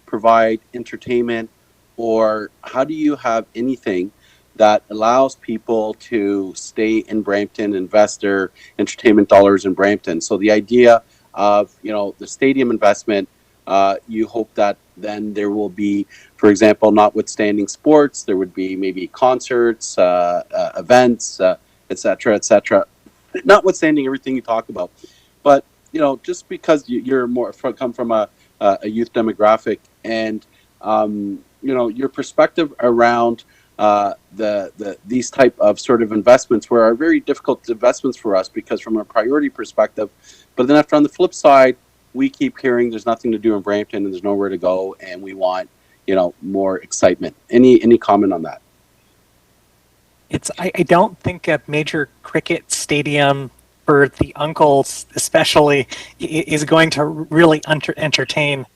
provide entertainment, or how do you have anything that allows people to stay in Brampton, invest their entertainment dollars in Brampton? So the idea of, the stadium investment, you hope that then there will be, for example, notwithstanding sports, there would be maybe concerts, events, et cetera, notwithstanding everything you talk about. But, just because you're come from a youth demographic, and, your perspective around these type of sort of investments are very difficult investments for us because from a priority perspective, but then after on the flip side, we keep hearing there's nothing to do in Brampton and there's nowhere to go, and we want, more excitement. Any comment on that? I don't think a major cricket stadium for the uncles especially is going to really entertain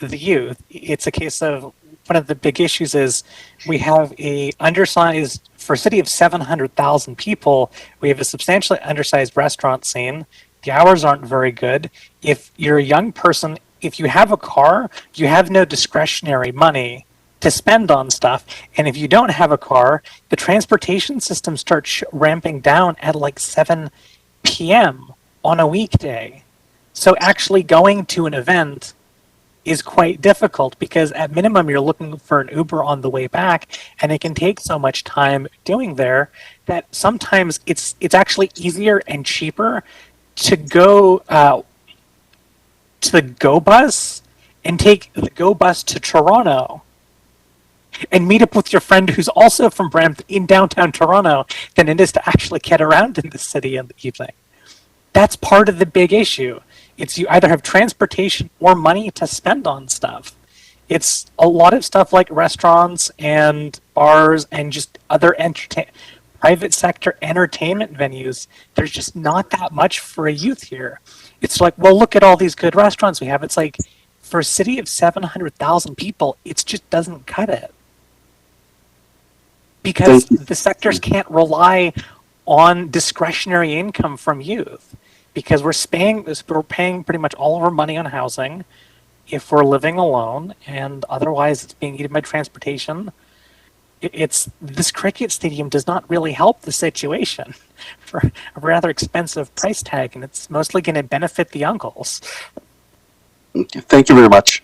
the youth. It's a case of one of the big issues is we have a undersized, for a city of 700,000 people, we have a substantially undersized restaurant scene. The hours aren't very good. If you're a young person, if you have a car, you have no discretionary money to spend on stuff. And if you don't have a car, the transportation system starts ramping down at like 7 p.m. on a weekday. So actually going to an event is quite difficult because at minimum you're looking for an Uber on the way back, and it can take so much time doing there that sometimes it's actually easier and cheaper to go to the Go bus and take the Go bus to Toronto and meet up with your friend who's also from Brampton in downtown Toronto than it is to actually get around in the city in the evening. That's part of the big issue. It's you either have transportation or money to spend on stuff. It's a lot of stuff like restaurants and bars and just other private sector entertainment venues. There's just not that much for a youth here. It's like, well, look at all these good restaurants we have. It's like, for a city of 700,000 people, it just doesn't cut it. Because the sectors can't rely on discretionary income from youth. Because we're paying pretty much all of our money on housing if we're living alone, and otherwise it's being eaten by transportation. This cricket stadium does not really help the situation for a rather expensive price tag, and it's mostly going to benefit the uncles. Thank you very much.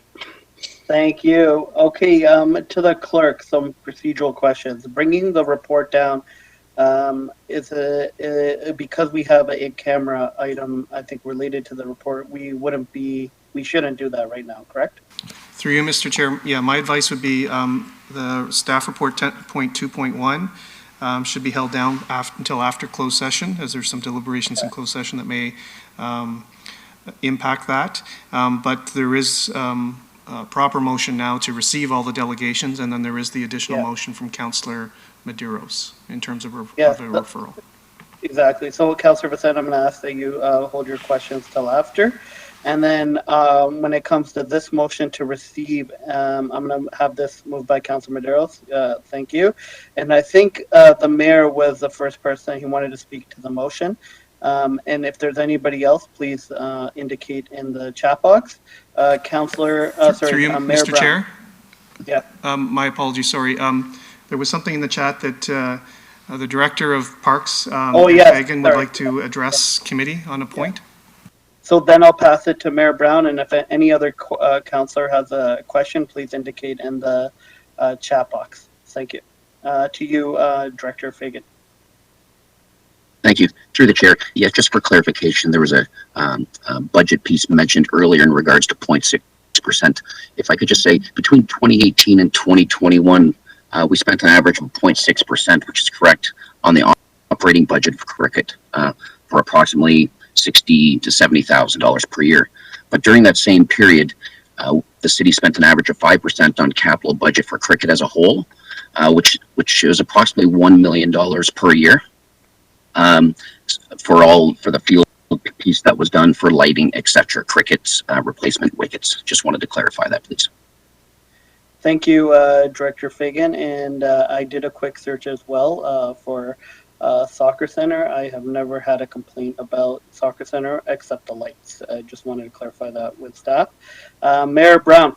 Thank you. Okay, to the clerk, some procedural questions. Bringing the report down, because we have a in-camera item, I think, related to the report, we shouldn't do that right now, correct? Through you, Mr. Chair, my advice would be the staff report 10.2.1 should be held down until after closed session, as there's some deliberations in closed session that may impact that. But there is a proper motion now to receive all the delegations, and then there is the additional motion from Councillor Medeiros in terms of a referral. Exactly. So, Councillor Vicente, I'm going to ask that you hold your questions till after. And then when it comes to this motion to receive, I'm going to have this moved by Councillor Medeiros. Thank you. And I think the mayor was the first person who wanted to speak to the motion. And if there's anybody else, please indicate in the chat box. Councillor, through you, Mayor Mr. Brown. Chair? Yeah. My apologies, sorry. There was something in the chat that the Director of Parks, Ghg, would like to address committee on a point. So then I'll pass it to Mayor Brown, and if any other councillor has a question, please indicate in the chat box. Thank you. To you, Director Fagan. Thank you. Through the chair. Yes, just for clarification, there was a budget piece mentioned earlier in regards to 0.6%. If I could just say, between 2018 and 2021, we spent an average of 0.6%, which is correct, on the operating budget for Qriket for approximately $60,000 to $70,000 per year. But during that same period, the city spent an average of 5% on capital budget for Qriket as a whole, which is approximately $1 million per year. For the field piece that was done for lighting, etc., crickets, replacement wickets. Just wanted to clarify that, please. Thank you, Director Fagan. And I did a quick search as well for Soccer Center. I have never had a complaint about Soccer Center except the lights. I just wanted to clarify that with staff. Mayor Brown.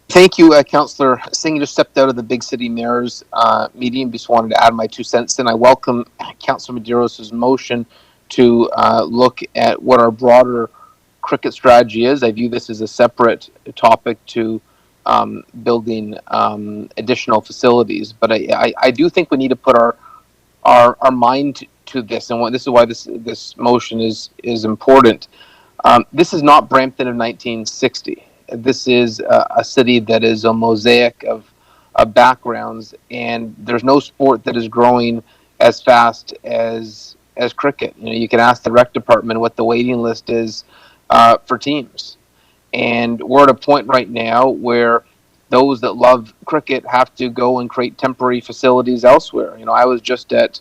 Thank you, Councillor Singh. Just stepped out of the Big City Mayor's meeting. Just wanted to add my 2 cents in. I welcome Councillor Medeiros' motion to look at what our broader Qriket strategy is. I view this as a separate topic to building additional facilities. But I do think we need to put our mind to this, and this is why this motion is important. This is not Brampton of 1960. This is a city that is a mosaic of backgrounds, and there's no sport that is growing as fast as cricket. You know, you can ask the rec department what the waiting list is for teams, and we're at a point right now where those that love cricket have to go and create temporary facilities elsewhere. You know, I was just at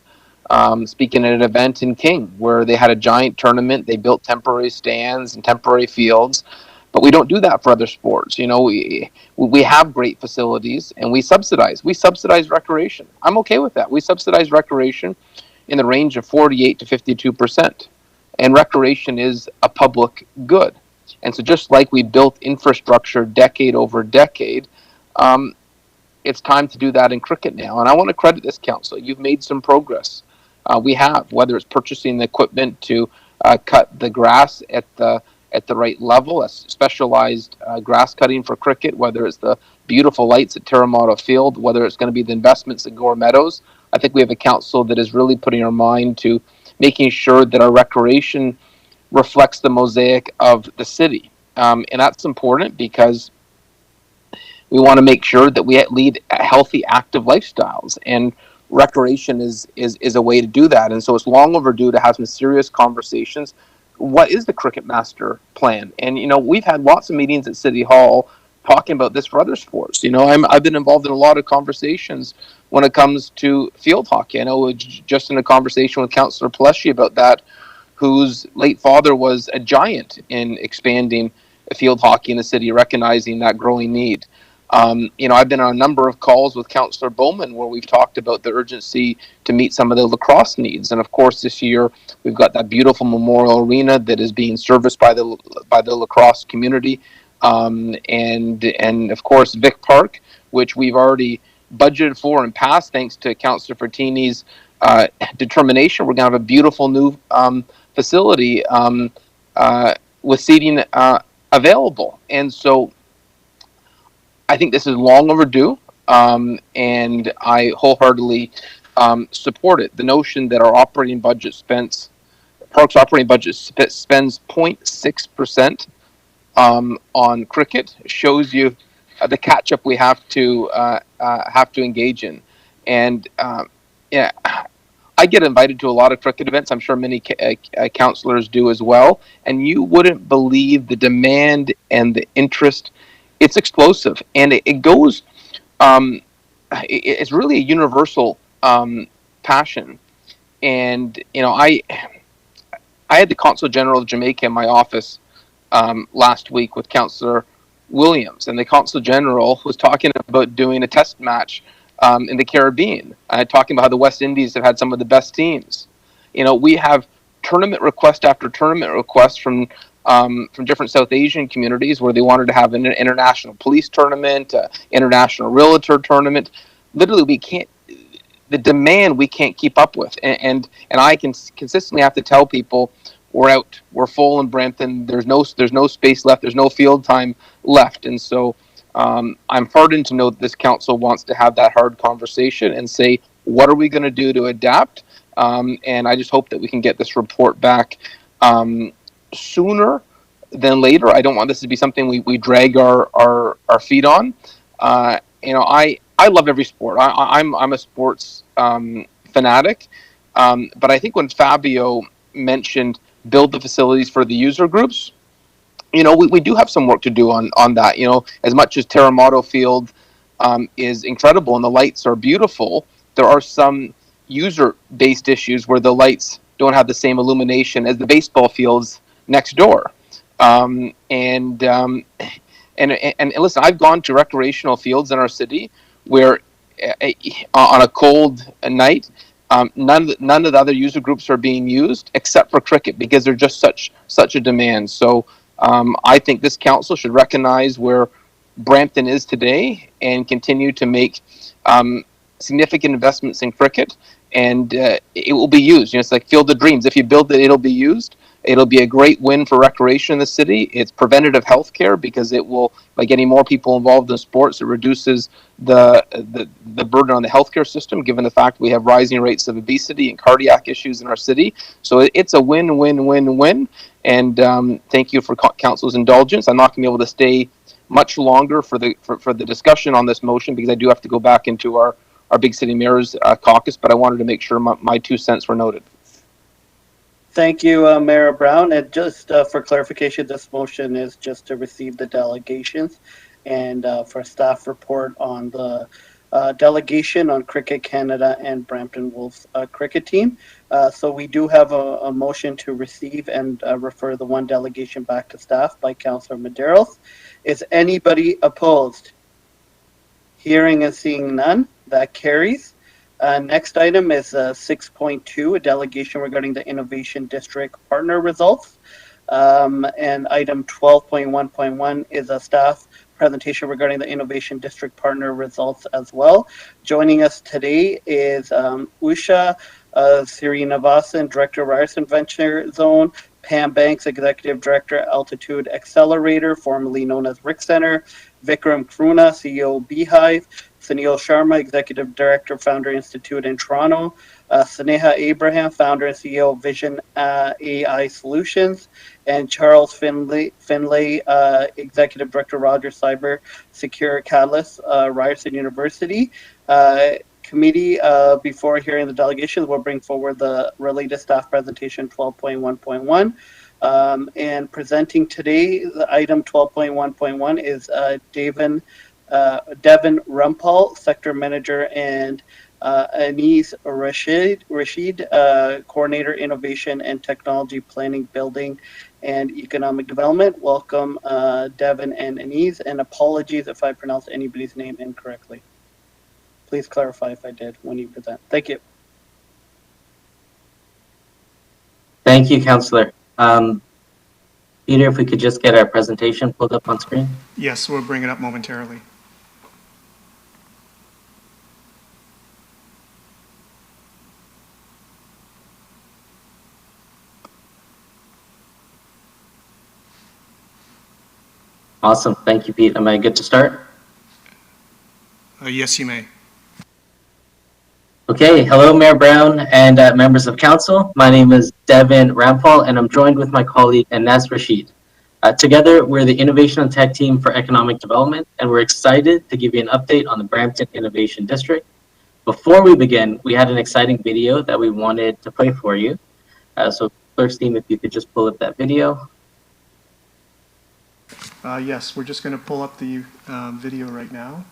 speaking at an event in King where they had a giant tournament. They built temporary stands and temporary fields. But we don't do that for other sports. You know, we have great facilities and we subsidize recreation. I'm okay with that. We subsidize recreation in the range of 48 to 52%. And recreation is a public good. And so just like we built infrastructure decade over decade, it's time to do that in cricket now. And I want to credit this council. You've made some progress. We have, whether it's purchasing the equipment to cut the grass at the right level, a specialized grass cutting for cricket, whether it's the beautiful lights at Terramata Field, whether it's going to be the investments at Gore Meadows. I think we have a council that is really putting our mind to making sure that our recreation reflects the mosaic of the city. And that's important because we want to make sure that we lead healthy, active lifestyles. And recreation is a way to do that. And so it's long overdue to have some serious conversations. What is the Qriket master plan? And, you know, we've had lots of meetings at City Hall talking about this for other sports. You know, I've been involved in a lot of conversations when it comes to field hockey. I know just in a conversation with Councillor Pleshy about that, whose late father was a giant in expanding field hockey in the city, recognizing that growing need. You know, I've been on a number of calls with Councillor Bowman where we've talked about the urgency to meet some of the lacrosse needs. And of course, this year we've got that beautiful memorial arena that is being serviced by the lacrosse community. And of course, Vic Park, which we've already budgeted for and passed thanks to Councillor Fertini's determination. We're going to have a beautiful new facility with seating available. And so I think this is long overdue, and I wholeheartedly support it. The notion that our operating budget Parks operating budget spends 0.6% on cricket shows you the catch-up we have to engage in. And yeah, I get invited to a lot of cricket events. I'm sure many councillors do as well. And you wouldn't believe the demand and the interest. It's explosive, and it goes. It's really a universal passion, and you know, I had the Consul General of Jamaica in my office last week with Councillor Williams, and the Consul General was talking about doing a test match in the Caribbean, talking about how the West Indies have had some of the best teams. You know, we have tournament request after tournament request from different South Asian communities where they wanted to have an international police tournament, international realtor tournament. Literally, we can't. The demand we can't keep up with, and I can consistently have to tell people we're out. We're full in Brampton. There's no space left. There's no field time left. And so I'm heartened to know that this council wants to have that hard conversation and say, what are we going to do to adapt? And I just hope that we can get this report back sooner than later. I don't want this to be something we drag our feet on. I love every sport. I'm a sports fanatic, but I think when Fabio mentioned build the facilities for the user groups, we do have some work to do on that. As much as Terremoto Field is incredible and the lights are beautiful, there are some user-based issues where the lights don't have the same illumination as the baseball fields next door. And listen, I've gone to recreational fields in our city where on a cold night, none of the other user groups are being used except for Qriket because they're just such a demand. So I think this council should recognize where Brampton is today and continue to make significant investments in Qriket, and it will be used. It's like Field of Dreams. If you build it, it'll be used. It'll be a great win for recreation in the city. It's preventative health care because it will, by getting more people involved in sports, it reduces the burden on the healthcare system, given the fact we have rising rates of obesity and cardiac issues in our city. So it's a win-win-win-win. And thank you for council's indulgence. I'm not going to be able to stay much longer for the discussion on this motion because I do have to go back into our Big City Mayor's caucus, but I wanted to make sure my 2 cents were noted. Thank you, Mayor Brown. And just for clarification, this motion is just to receive the delegations and for staff report on the delegation on Qriket Canada and Brampton Wolves cricket team. So we do have a motion to receive and refer the one delegation back to staff by Councillor Medeiros. Is anybody opposed? Hearing and seeing none, that carries. Next item is 6.2, a delegation regarding the Innovation District partner results. And item 12.1.1 is a staff presentation regarding the Innovation District partner results as well. Joining us today is Usha Srinivasan, Director of Ryerson Venture Zone, Pam Banks, Executive Director, Altitude Accelerator, formerly known as RIC Center, Vikram Kruna, CEO Beehive, Sunil Sharma, Executive Director, Founder Institute in Toronto, Sneha Abraham, Founder and CEO of Vision AI Solutions, and Charles Finlay, Executive Director, Rogers Cyber Secure Catalyst, Ryerson University. Committee, before hearing the delegations, will bring forward the related staff presentation 12.1.1. And presenting today, the item 12.1.1 is Devin Rumpal, Sector Manager, and Anis Rashid, Coordinator, Innovation and Technology Planning, Building, and Economic Development. Welcome, Devin and Anis, and apologies if I pronounced anybody's name incorrectly. Please clarify if I did when you present. Thank you. Thank you, Councillor. Peter, if we could just get our presentation pulled up on screen. Yes, we'll bring it up momentarily. Awesome. Thank you, Pete. Am I good to start? Yes, you may. Okay, hello, Mayor Brown and members of council. My name is Devin Rampal, and I'm joined with my colleague, Anas Rashid. Together, we're the Innovation and Tech Team for Economic Development, and we're excited to give you an update on the Brampton Innovation District. Before we begin, we had an exciting video that we wanted to play for you. So, Clerk's team, if you could just pull up that video. Yes, we're just going to pull up the video right now.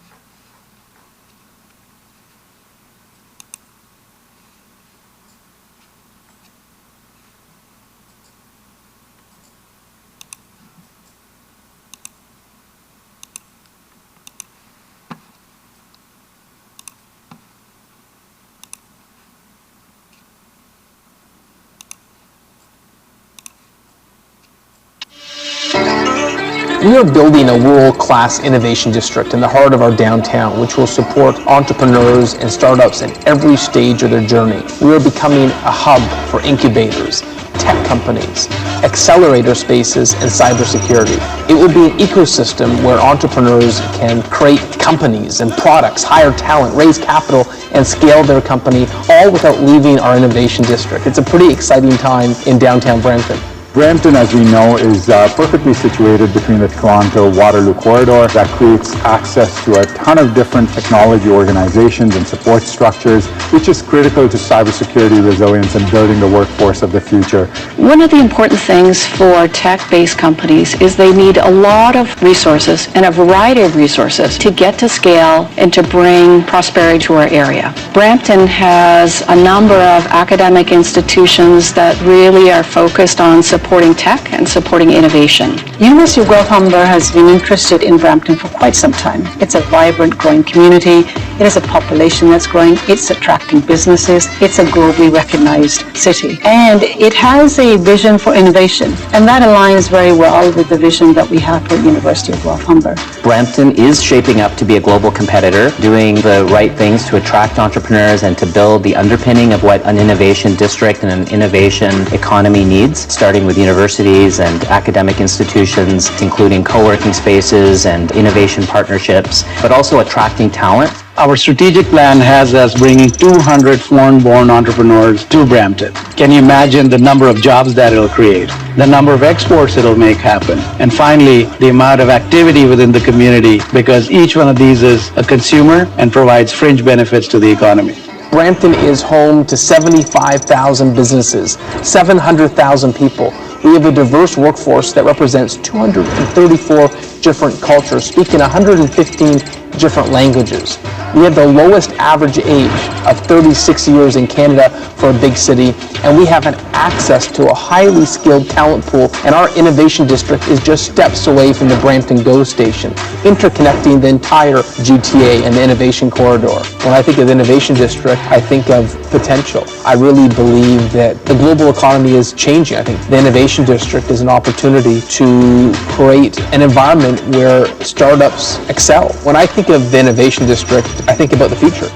We are building a world-class innovation district in the heart of our downtown, which will support entrepreneurs and startups at every stage of their journey. We are becoming a hub for incubators, tech companies, accelerator spaces, and cybersecurity. It will be an ecosystem where entrepreneurs can create companies and products, hire talent, raise capital, and scale their company, all without leaving our innovation district. It's a pretty exciting time in downtown Brampton. Brampton, as we know, is perfectly situated between the Toronto-Waterloo corridor. That creates access to a ton of different technology organizations and support structures, which is critical to cybersecurity resilience and building the workforce of the future. One of the important things for tech-based companies is they need a lot of resources and a variety of resources to get to scale and to bring prosperity to our area. Brampton has a number of academic institutions that really are focused on supporting tech and supporting innovation. University of Guelph Humber has been interested in Brampton for quite some time. It's a vibrant, growing community. It has a population that's growing. It's attracting businesses. It's a globally recognized city. And it has a vision for innovation. And that aligns very well with the vision that we have for University of Guelph Humber. Brampton is shaping up to be a global competitor, doing the right things to attract entrepreneurs and to build the underpinning of what an innovation district and an innovation economy needs, starting with universities and academic institutions, including co-working spaces and innovation partnerships, but also attracting talent. Our strategic plan has us bringing 200 foreign-born entrepreneurs to Brampton. Can you imagine the number of jobs that it'll create, the number of exports it'll make happen, and finally, the amount of activity within the community, because each one of these is a consumer and provides fringe benefits to the economy. Brampton is home to 75,000 businesses, 700,000 people. We have a diverse workforce that represents 234 different cultures, speaking 115 different languages. We have the lowest average age of 36 years in Canada for a big city, and we have an access to a highly skilled talent pool, and our innovation district is just steps away from the Brampton GO station, interconnecting the entire GTA and the innovation corridor. When I think of the innovation district, I think of potential. I really believe that the global economy is changing. I think the innovation district is an opportunity to create an environment where startups excel. When I think of the innovation district, I think about the future.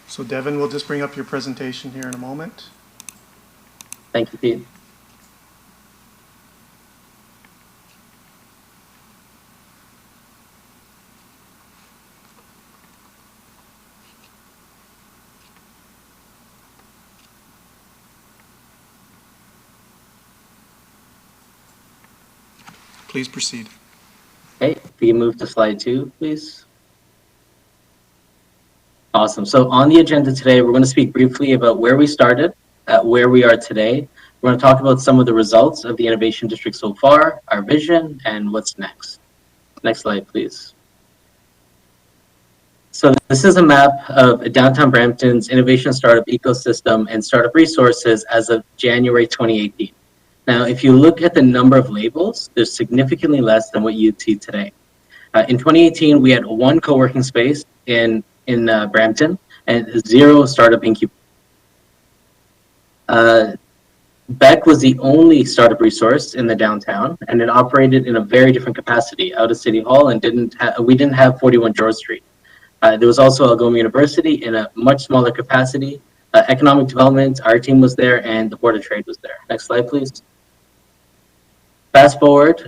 So Devin, we'll just bring up your presentation here in a moment. Thank you, Pete. Please proceed. Okay, if we can move to slide 2, please. Awesome. So on the agenda today, we're going to speak briefly about where we started, where we are today. We're going to talk about some of the results of the Innovation District so far, our vision, and what's next. Next slide, please. So this is a map of downtown Brampton's innovation startup ecosystem and startup resources as of January 2018. Now, if you look at the number of labels, there's significantly less than what you'd see today. In 2018, we had 1 co-working space in Brampton and 0 startup incubators. Beck was the only startup resource in the downtown, and it operated in a very different capacity out of City Hall, and we didn't have 41 George Street. There was also Algoma University in a much smaller capacity. Economic development, our team was there, and the Board of Trade was there. Next slide, please. Fast forward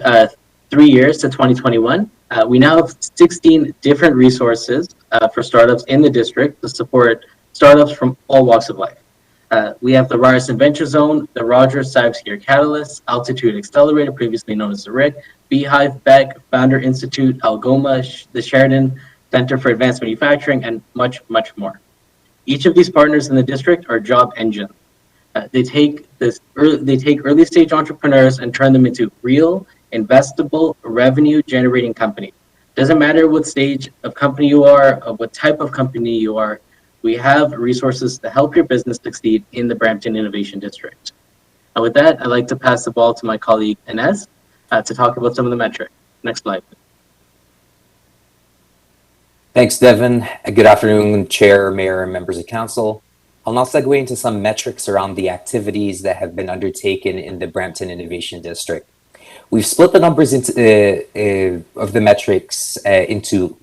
3 years to 2021. We now have 16 different resources for startups in the district to support startups from all walks of life. We have the Ryerson Venture Zone, the Rogers Cybersecurity Catalyst, Altitude Accelerator, previously known as the RIC, Beehive, Beck, Founder Institute, Algoma, the Sheridan Center for Advanced Manufacturing, and much, much more. Each of these partners in the district are job engines. They take early stage entrepreneurs and turn them into real, investable, revenue generating companies. Doesn't matter what stage of company you are, or what type of company you are, we have resources to help your business succeed in the Brampton Innovation District. And with that, I'd like to pass the ball to my colleague Inez to talk about some of the metrics. Next slide. Thanks, Devin. Good afternoon, Chair, Mayor, and members of Council. I'll now segue into some metrics around the activities that have been undertaken in the Brampton Innovation District. We've split the numbers into of the metrics into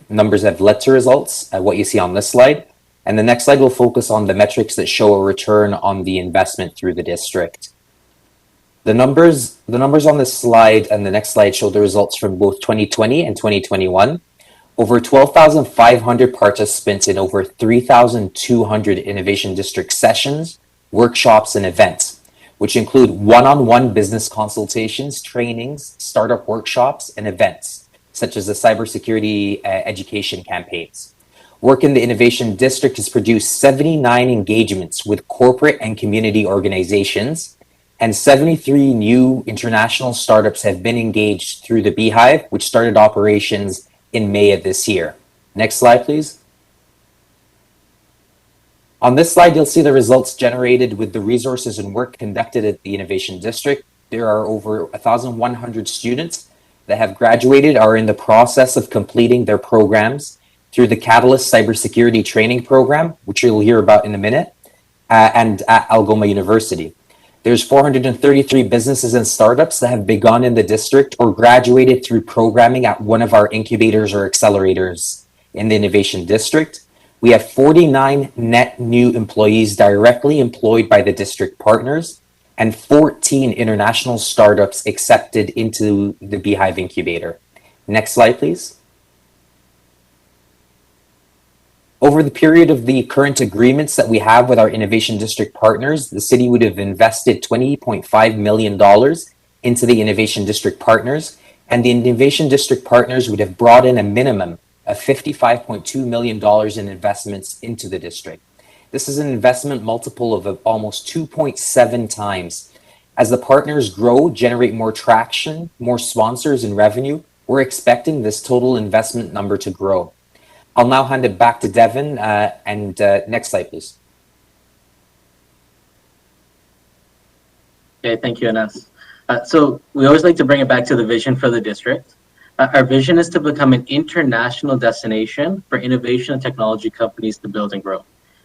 numbers that have led to results, what you see on this slide. And the next slide will focus on the metrics that show a return on the investment through the district. The numbers on this slide and the next slide show the results from both 2020 and 2021. Over 12,500 participants in over 3,200 Innovation District sessions, workshops, and events, which include one-on-one business consultations, trainings, startup workshops, and events, such as the cybersecurity education campaigns. Work in the Innovation District has produced 79 engagements with corporate and community organizations, and 73 new international startups have been engaged through the Beehive, which started operations in May of this year. Next slide, please. On this slide, you'll see the results generated with the resources and work conducted at the Innovation District. There are over 1,100 students that have graduated, are in the process of completing their programs through the Catalyst Cybersecurity Training Program, which you'll hear about in a minute, and at Algoma University. There's 433 businesses and startups that have begun in the district or graduated through programming at one of our incubators or accelerators in the Innovation District. We have 49 net new employees directly employed by the district partners and 14 international startups accepted into the Beehive incubator. Next slide, please. Over the period of the current agreements that we have with our Innovation District partners, the city would have invested $20.5 million into the Innovation District partners, and the Innovation District partners would have brought in a minimum of $55.2 million in investments into the district. This is an investment multiple of almost 2.7 times. As the partners grow, generate more traction, more sponsors and revenue, we're expecting this total investment number to grow. I'll now hand it back to Devin, and next slide, please. Okay, thank you, Anas. So we always like to bring it back to the vision for the district. Our vision is to become an international destination for innovation and technology companies to build and grow.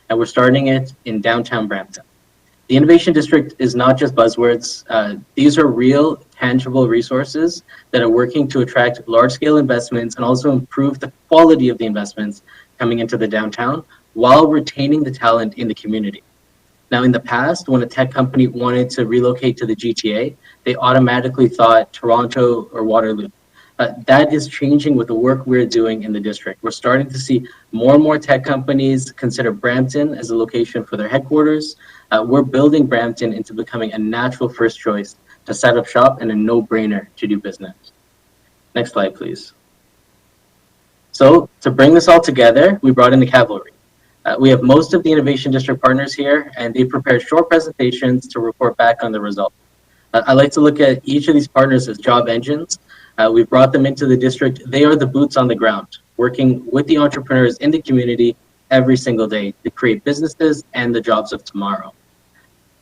And we're starting it in downtown Brampton. The Innovation District is not just buzzwords. These are real, tangible resources that are working to attract large-scale investments and also improve the quality of the investments coming into the downtown while retaining the talent in the community. Now, in the past, when a tech company wanted to relocate to the GTA, they automatically thought Toronto or Waterloo. That is changing with the work we're doing in the district. We're starting to see more and more tech companies consider Brampton as a location for their headquarters. We're building Brampton into becoming a natural first choice to set up shop and a no-brainer to do business. Next slide, please. So to bring this all together, we brought in the cavalry. We have most of the Innovation District partners here, and they prepared short presentations to report back on the results. I like to look at each of these partners as job engines. We've brought them into the district. They are the boots on the ground, working with the entrepreneurs in the community every single day to create businesses and the jobs of tomorrow.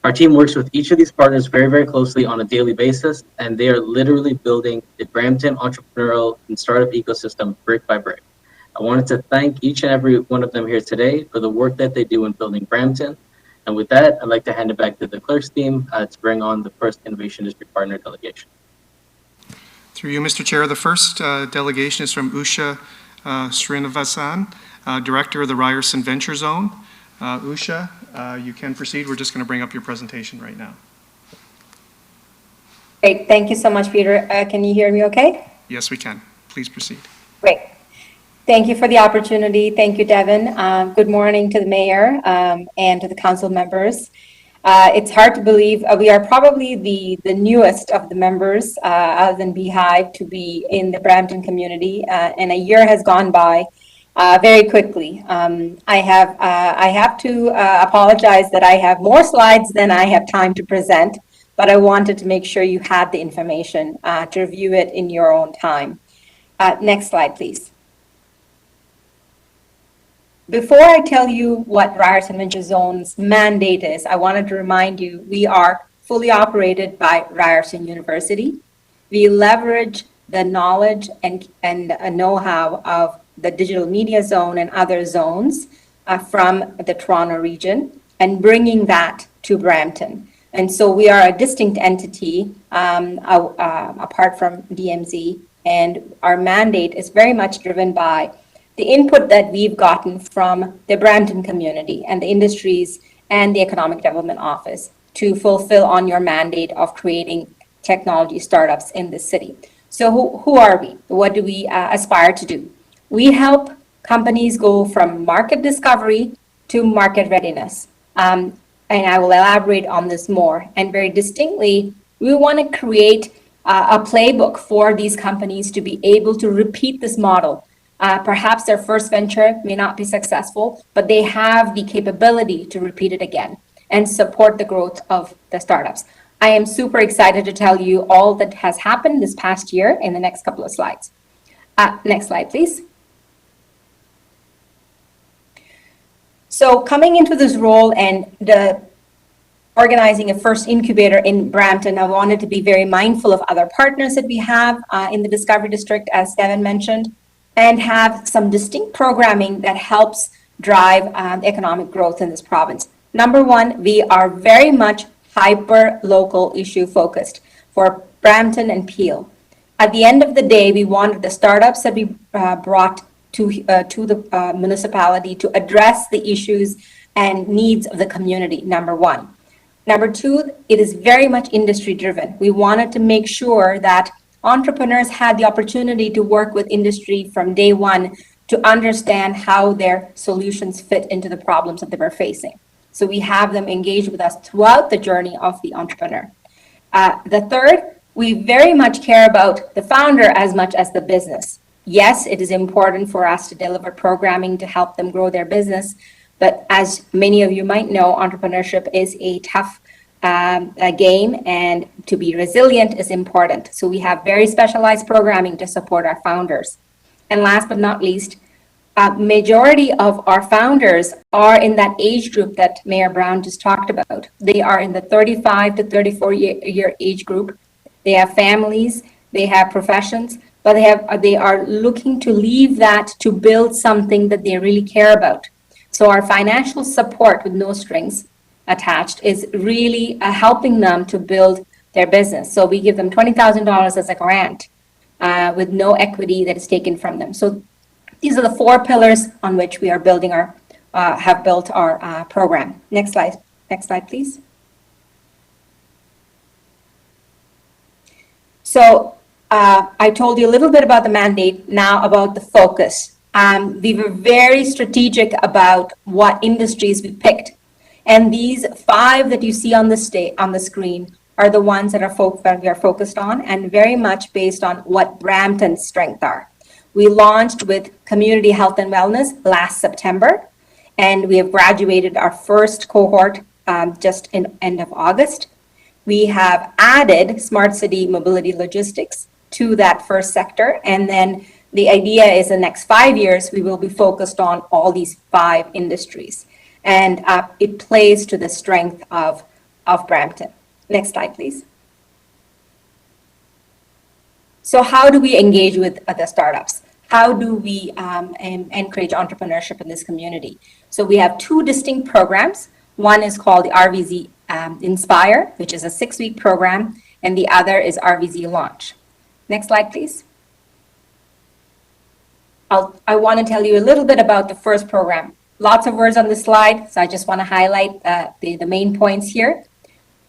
Our team works with each of these partners very, very closely on a daily basis, and they are literally building the Brampton entrepreneurial and startup ecosystem brick by brick. I wanted to thank each and every one of them here today for the work that they do in building Brampton. And with that, I'd like to hand it back to the clerk's team to bring on the first Innovation District Partner delegation. Through you, Mr. Chair, the first delegation is from Usha Srinivasan, Director of the Ryerson Venture Zone. Usha, you can proceed. We're just going to bring up your presentation right now. Great. Thank you so much, Peter. Can you hear me okay? Yes, we can. Please proceed. Great. Thank you for the opportunity. Thank you, Devin. Good morning to the mayor and to the council members. It's hard to believe we are probably the newest of the members, other than Beehive, to be in the Brampton community, and a year has gone by very quickly. I have to apologize that I have more slides than I have time to present, but I wanted to make sure you had the information to review it in your own time. Next slide, please. Before I tell you what Ryerson Venture Zone's mandate is, I wanted to remind you we are fully operated by Ryerson University. We leverage the knowledge and know-how of the digital media zone and other zones from the Toronto region and bringing that to Brampton. And so we are a distinct entity apart from DMZ, and our mandate is very much driven by the input that we've gotten from the Brampton community and the industries and the Economic Development Office to fulfill on your mandate of creating technology startups in the city. So who are we? What do we aspire to do? We help companies go from market discovery to market readiness. And I will elaborate on this more. And very distinctly, we want to create a playbook for these companies to be able to repeat this model. Perhaps their first venture may not be successful, but they have the capability to repeat it again and support the growth of the startups. I am super excited to tell you all that has happened this past year in the next couple of slides. Next slide, please. So coming into this role and organizing a first incubator in Brampton, I wanted to be very mindful of other partners that we have in the Discovery District, as Devin mentioned, and have some distinct programming that helps drive economic growth in this province. Number one, we are very much hyper-local issue focused for Brampton and Peel. At the end of the day, we wanted the startups that we brought to the municipality to address the issues and needs of the community, number one. Number two, it is very much industry driven. We wanted to make sure that entrepreneurs had the opportunity to work with industry from day one to understand how their solutions fit into the problems that they were facing. So we have them engage with us throughout the journey of the entrepreneur. The third, we very much care about the founder as much as the business. Yes, it is important for us to deliver programming to help them grow their business, but as many of you might know, entrepreneurship is a tough game, and to be resilient is important. So we have very specialized programming to support our founders. And last but not least, majority of our founders are in that age group that Mayor Brown just talked about. They are in the 35 to 34 year age group. They have families, they have professions, but they are looking to leave that to build something that they really care about. So our financial support with no strings attached is really helping them to build their business. So we give them $20,000 as a grant with no equity that is taken from them. So these are the four pillars on which we are building have built our program. Next slide, please. So I told you a little bit about the mandate, now about the focus. We were very strategic about what industries we picked. And these 5 that you see on the screen are the ones that we are focused on, and very much based on what Brampton's strengths are. We launched with community health and wellness last September, and we have graduated our first cohort just in end of August. We have added smart city mobility logistics to that first sector, and then the idea is the next 5 years, we will be focused on all these 5 industries. And it plays to the strength of Brampton. Next slide, please. So how do we engage with the startups? How do we encourage entrepreneurship in this community? So we have 2 distinct programs. One is called the RVZ Inspire, which is a 6-week program, and the other is RVZ Launch. Next slide, please. I want to tell you a little bit about the first program. Lots of words on this slide, so I just want to highlight the main points here.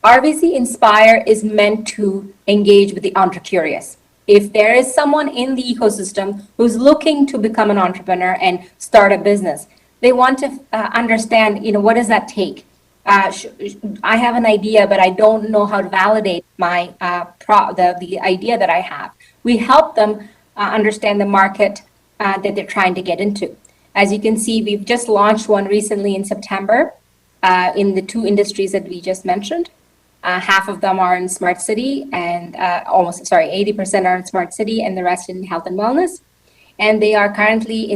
RVZ Inspire is meant to engage with the entre-curious. If there is someone in the ecosystem who's looking to become an entrepreneur and start a business, they want to understand, what does that take? I have an idea, but I don't know how to validate my the idea that I have. We help them understand the market that they're trying to get into. As you can see, we've just launched one recently in September in the 2 industries that we just mentioned. Half of them are in smart city, and 80% are in smart city, and the rest in health and wellness. And they are currently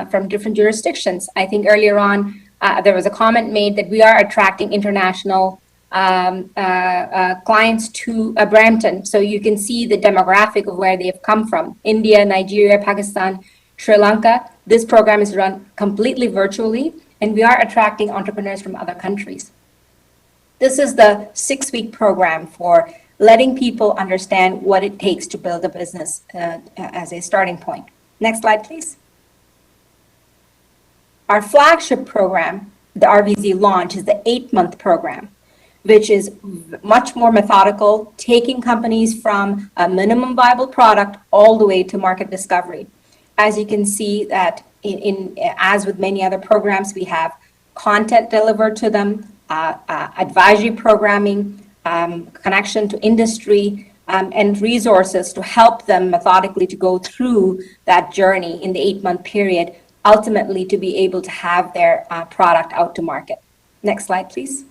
from different jurisdictions. I think earlier on, there was a comment made that we are attracting international clients to Brampton. So you can see the demographic of where they've come from: India, Nigeria, Pakistan, Sri Lanka. This program is run completely virtually, and we are attracting entrepreneurs from other countries. This is the 6-week program for letting people understand what it takes to build a business as a starting point. Next slide, please. Our flagship program, the RVZ launch, is the 8-month program, which is much more methodical, taking companies from a minimum viable product all the way to market discovery. As you can see that as with many other programs, we have content delivered to them, advisory programming, connection to industry, and resources to help them methodically to go through that journey in the 8-month period, ultimately to be able to have their product out to market. Next slide, please.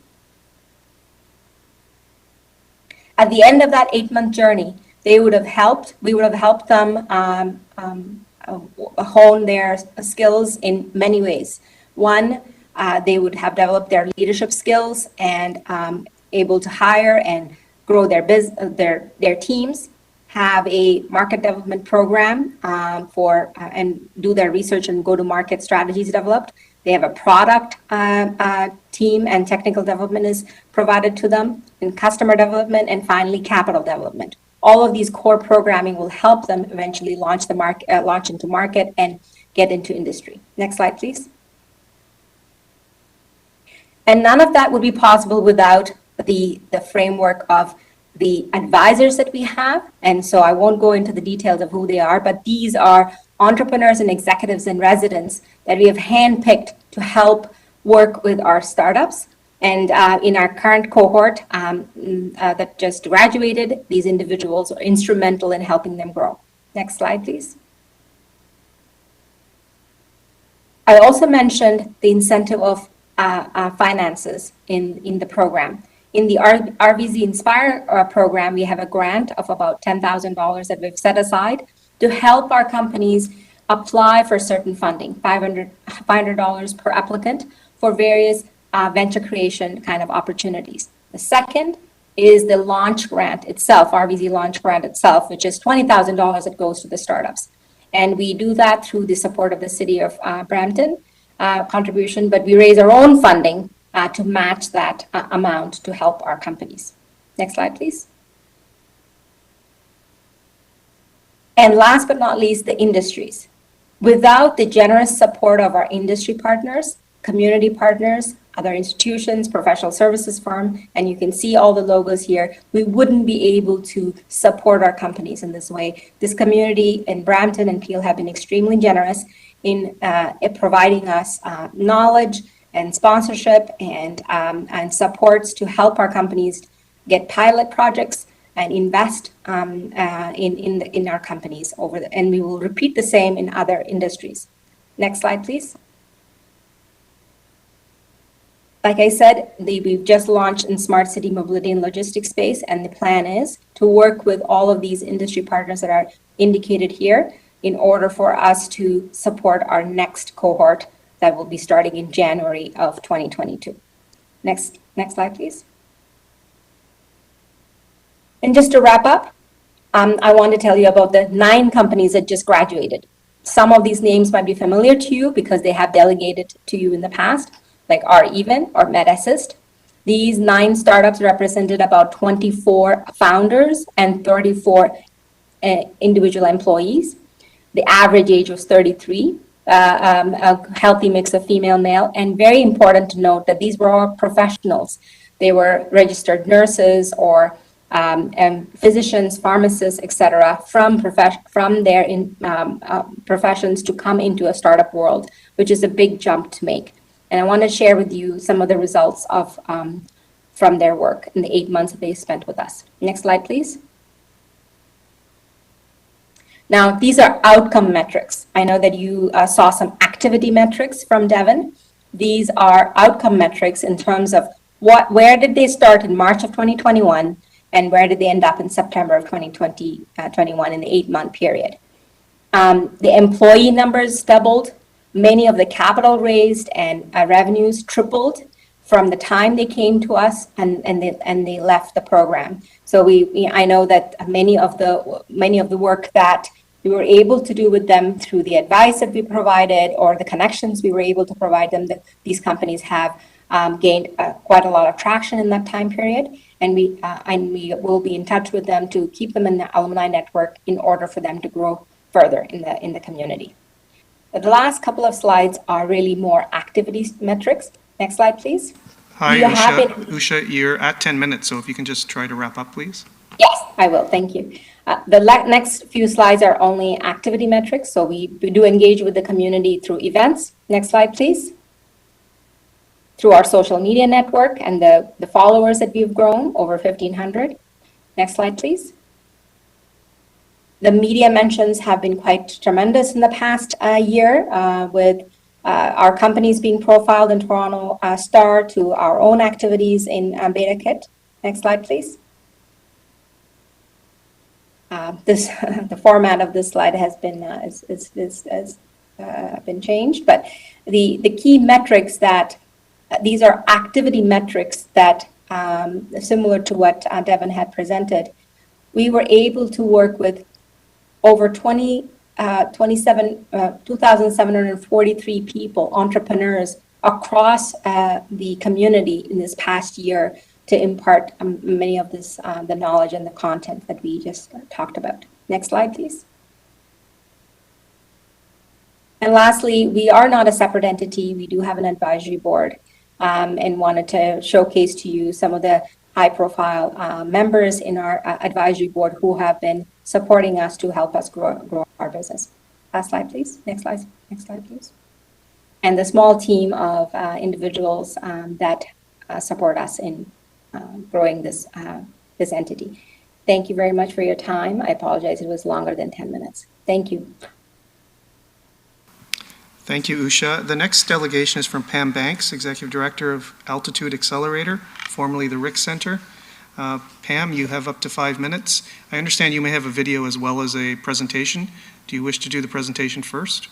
At the end of that 8-month journey, we would have helped them hone their skills in many ways. One, they would have developed their leadership skills and able to hire and grow their teams, have a market development program and do their research and go-to-market strategies developed. They have a product team, and technical development is provided to them, and customer development, and finally capital development. All of these core programming will help them eventually launch into market and get into industry. Next slide, please. And none of that would be possible without the framework of the advisors that we have. And so I won't go into the details of who they are, but these are entrepreneurs and executives and residents that we have handpicked to help work with our startups. And in our current cohort that just graduated, these individuals are instrumental in helping them grow. Next slide, please. I also mentioned the incentive of finances in the program. In the RVZ Inspire program, we have a grant of about $10,000 that we've set aside to help our companies apply for certain funding, $500 per applicant for various venture creation kind of opportunities. The second is the launch grant itself, RVZ launch grant itself, which is $20,000 that goes to the startups. And we do that through the support of the city of Brampton contribution, but we raise our own funding to match that amount to help our companies. Next slide, please. And last but not least, the industries. Without the generous support of our industry partners, community partners, other institutions, professional services firm, and you can see all the logos here, we wouldn't be able to support our companies in this way. This community in Brampton and Peel have been extremely generous in providing us knowledge and sponsorship and supports to help our companies get pilot projects and invest in our companies and we will repeat the same in other industries. Next slide, please. Like I said, we've just launched in smart city mobility and logistics space, and the plan is to work with all of these industry partners that are indicated here in order for us to support our next cohort that will be starting in January of 2022. Next slide, please. And just to wrap up, I want to tell you about the 9 companies that just graduated. Some of these names might be familiar to you because they have delegated to you in the past, like REven or MedAssist. These 9 startups represented about 24 founders and 34 individual employees. The average age was 33, a healthy mix of female, male, and very important to note that these were all professionals. They were registered nurses or physicians, pharmacists, etc., from their professions to come into a startup world, which is a big jump to make. And I want to share with you some of the results of from their work in the 8 months that they spent with us. Next slide, please. Now, these are outcome metrics. I know that you saw some activity metrics from Devin. These are outcome metrics in terms of where did they start in March of 2021 and where did they end up in September of 2021 in the 8-month period. The employee numbers doubled. Many of the capital raised and revenues tripled from the time they came to us and they left the program. So I know that many of the work that we were able to do with them through the advice that we provided or the connections we were able to provide them, that these companies have gained quite a lot of traction in that time period, and we will be in touch with them to keep them in the alumni network in order for them to grow further in the community. The last couple of slides are really more activity metrics. Next slide, please. Hi, Usha, you're at 10 minutes, so if you can just try to wrap up, please. Yes, I will. Thank you. The next few slides are only activity metrics, so we do engage with the community through events. Next slide, please. Through our social media network and the followers that we've grown, over 1,500. Next slide, please. The media mentions have been quite tremendous in the past year, with our companies being profiled in Toronto Star, to our own activities in Beta Kit. Next slide, please. The format of this slide has been been changed, but the key metrics that these are activity metrics that similar to what Devin had presented. We were able to work with over 2,743 people, entrepreneurs across the community in this past year to impart many of this, the knowledge and the content that we just talked about. Next slide, please. And lastly, we are not a separate entity. We do have an advisory board, and wanted to showcase to you some of the high-profile members in our advisory board who have been supporting us to help us grow our business. Last slide, please. Next slide. Next slide, please. And the small team of individuals that support us in growing this this entity. Thank you very much for your time. I apologize it was longer than 10 minutes. Thank you. Thank you, Usha. The next delegation is from Pam Banks, Executive Director of Altitude Accelerator, formerly the Qriket Center. Pam, you have up to 5 minutes. I understand you may have a video as well as a presentation. Do you wish to do the presentation first?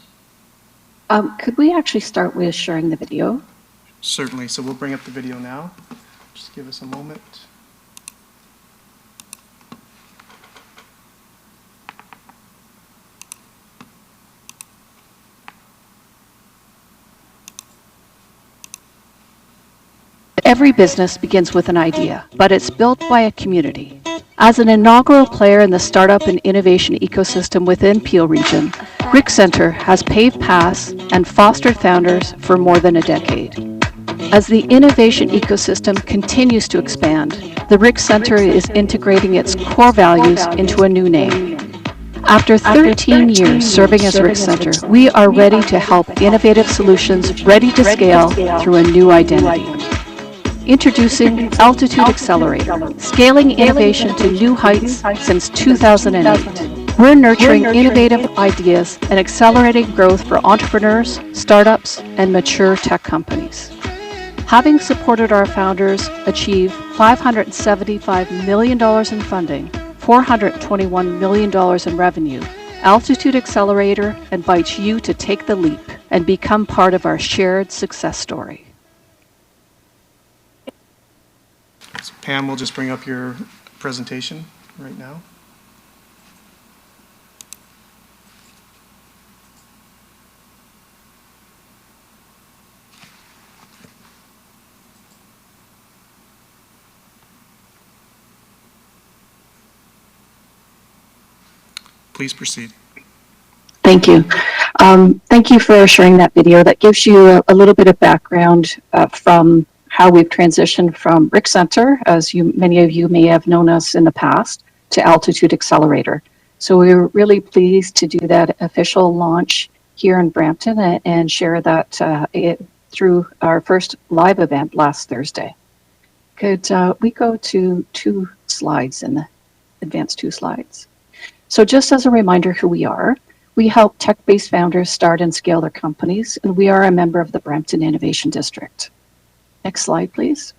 Could we actually start with sharing the video? Certainly. So we'll bring up the video now. Just give us a moment. Every business begins with an idea, but it's built by a community. As an inaugural player in the startup and innovation ecosystem within Peel Region, Ghg Center has paved paths and fostered founders for more than a decade. As the innovation ecosystem continues to expand, the Ghg Center is integrating its core values into a new name. After 13 years serving as Ghg Center, we are ready to help innovative solutions ready to scale through a new identity. Introducing Altitude Accelerator, scaling innovation to new heights since 2008. We're nurturing innovative ideas and accelerating growth for entrepreneurs, startups, and mature tech companies. Having supported our founders achieve $575 million in funding, $421 million in revenue, Altitude Accelerator invites you to take the leap and become part of our shared success story. So Pam, we'll just bring up your presentation right now. Please proceed. Thank you. Thank you for sharing that video. That gives you a little bit of background from how we've transitioned from Ghg Center, as many of you may have known us in the past, to Altitude Accelerator. So we were really pleased to do that official launch here in Brampton and share that through our first live event last Thursday. Could we go to 2 slides in the advanced 2 slides? So just as a reminder who we are, we help tech-based founders start and scale their companies, and we are a member of the Brampton Innovation District. Next slide, please.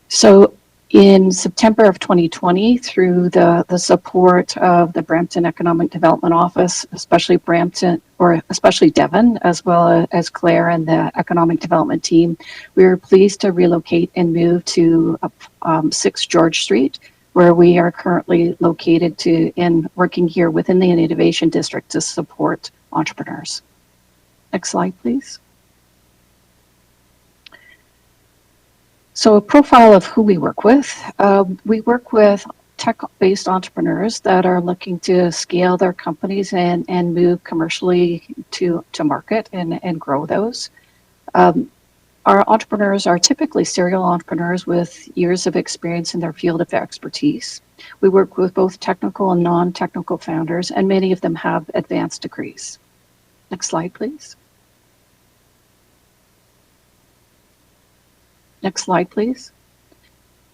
So in September of 2020, through the support of the Brampton Economic Development Office, especially Devin, as well as Claire and the Economic Development team, we were pleased to relocate and move to 6 George Street, where we are currently located and working here within the Innovation District to support entrepreneurs. Next slide, please. So a profile of who we work with. We work with tech-based entrepreneurs that are looking to scale their companies and move commercially to market and grow those. Our entrepreneurs are typically serial entrepreneurs with years of experience in their field of expertise. We work with both technical and non-technical founders, and many of them have advanced degrees. Next slide, please. Next slide, please.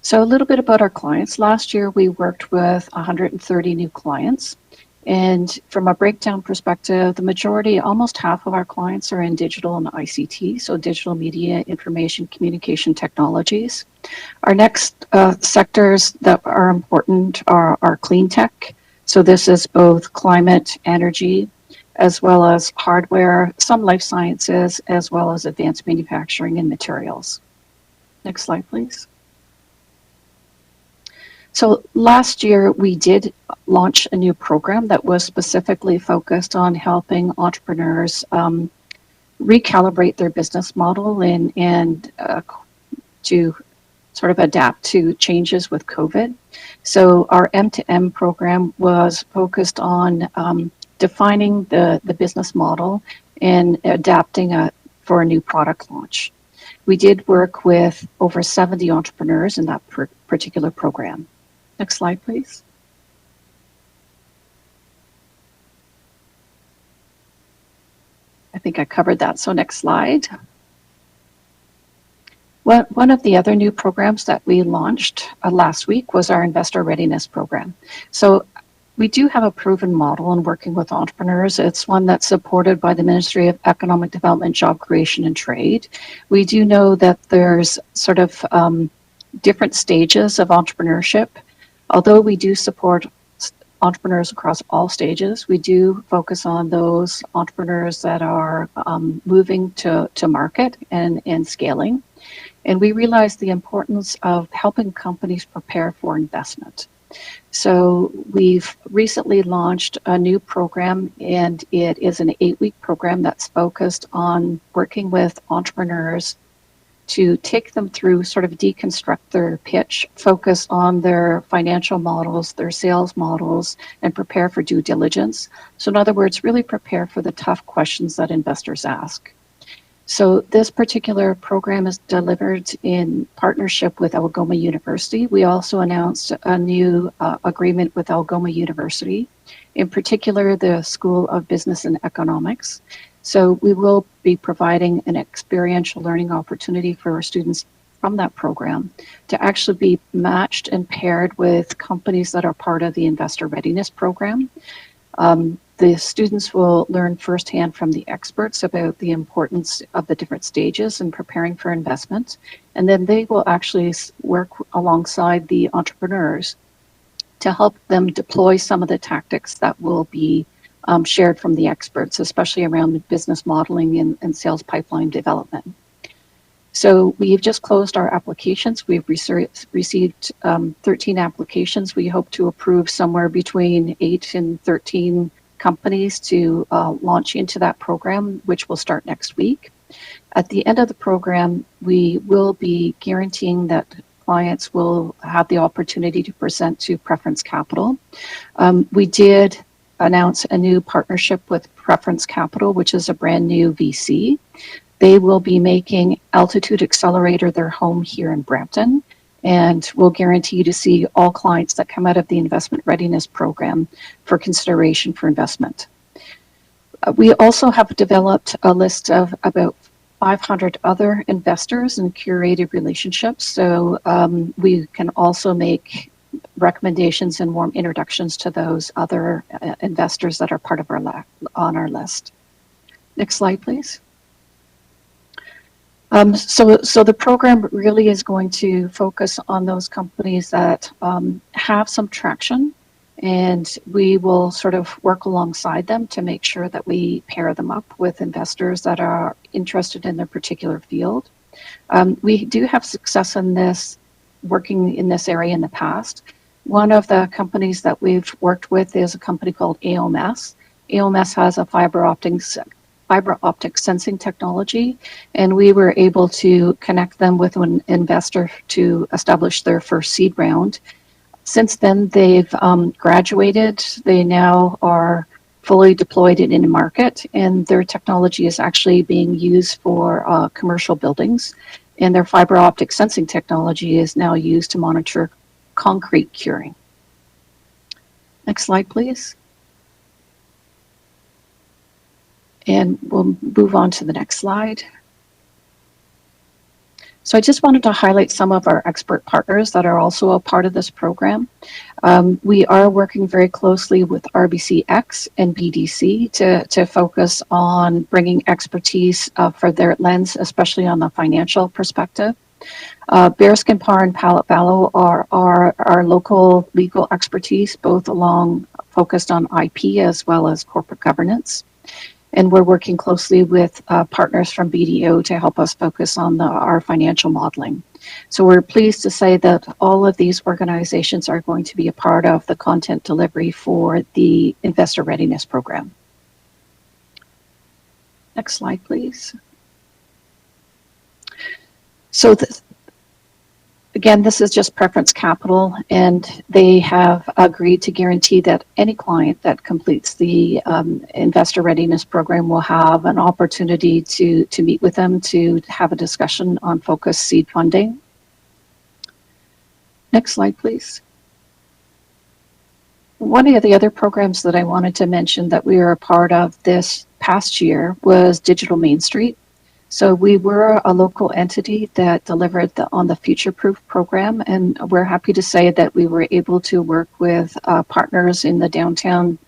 So a little bit about our clients. Last year, we worked with 130 new clients. And from a breakdown perspective, the majority, almost half of our clients are in digital and ICT, so digital media, information, communication technologies. Our next sectors that are important are clean tech. So this is both climate, energy, as well as hardware, some life sciences, as well as advanced manufacturing and materials. Next slide, please. So last year, we did launch a new program that was specifically focused on helping entrepreneurs recalibrate their business model and to sort of adapt to changes with COVID. So our M2M program was focused on defining the business model and adapting for a new product launch. We did work with over 70 entrepreneurs in that particular program. Next slide, please. I think I covered that, so next slide. One of the other new programs that we launched last week was our Investor Readiness Program. So we do have a proven model in working with entrepreneurs. It's one that's supported by the Ministry of Economic Development, Job Creation and Trade. We do know that there's sort of different stages of entrepreneurship. Although we do support entrepreneurs across all stages, we do focus on those entrepreneurs that are moving to market and scaling. And we realize the importance of helping companies prepare for investment. So we've recently launched a new program, and it is an 8-week program that's focused on working with entrepreneurs to take them through, sort of deconstruct their pitch, focus on their financial models, their sales models, and prepare for due diligence. So in other words, really prepare for the tough questions that investors ask. So this particular program is delivered in partnership with Algoma University. We also announced a new agreement with Algoma University, in particular the School of Business and Economics. So we will be providing an experiential learning opportunity for our students from that program to actually be matched and paired with companies that are part of the Investor Readiness Program. The students will learn firsthand from the experts about the importance of the different stages in preparing for investment. And then they will actually work alongside the entrepreneurs to help them deploy some of the tactics that will be shared from the experts, especially around the business modeling and sales pipeline development. So we've just closed our applications. We've received 13 applications. We hope to approve somewhere between 8 and 13 companies to launch into that program, which will start next week. At the end of the program, we will be guaranteeing that clients will have the opportunity to present to Preference Capital. We did announce a new partnership with Preference Capital, which is a brand new VC. They will be making Altitude Accelerator their home here in Brampton, and will guarantee to see all clients that come out of the Investment Readiness Program for consideration for investment. We also have developed a list of about 500 other investors and curated relationships, so we can also make recommendations and warm introductions to those other investors that are part of our on our list. Next slide, please. So the program really is going to focus on those companies that have some traction, and we will sort of work alongside them to make sure that we pair them up with investors that are interested in their particular field. We do have success in this, working in this area in the past. One of the companies that we've worked with is a company called AOMS. AOMS has a fiber optics fiber optic sensing technology, and we were able to connect them with an investor to establish their first seed round. Since then, they've graduated. They now are fully deployed in the market, and their technology is actually being used for commercial buildings. And their fiber optic sensing technology is now used to monitor concrete curing. Next slide, please. And we'll move on to the next slide. So I just wanted to highlight some of our expert partners that are also a part of this program. We are working very closely with RBCX and BDC to focus on bringing expertise for their lens, especially on the financial perspective. Bearskin Par and Pallet Vallow are our local legal expertise, both along focused on IP as well as corporate governance. And we're working closely with partners from BDO to help us focus on our financial modeling. So we're pleased to say that all of these organizations are going to be a part of the content delivery for the Investor Readiness Program. Next slide, please. So again, this is just Preference Capital, and they have agreed to guarantee that any client that completes the Investor Readiness Program will have an opportunity to meet with them to have a discussion on focused seed funding. Next slide, please. One of the other programs that I wanted to mention that we were a part of this past year was Digital Main Street. So we were a local entity that delivered on the Future Proof program, and we're happy to say that we were able to work with partners in the downtown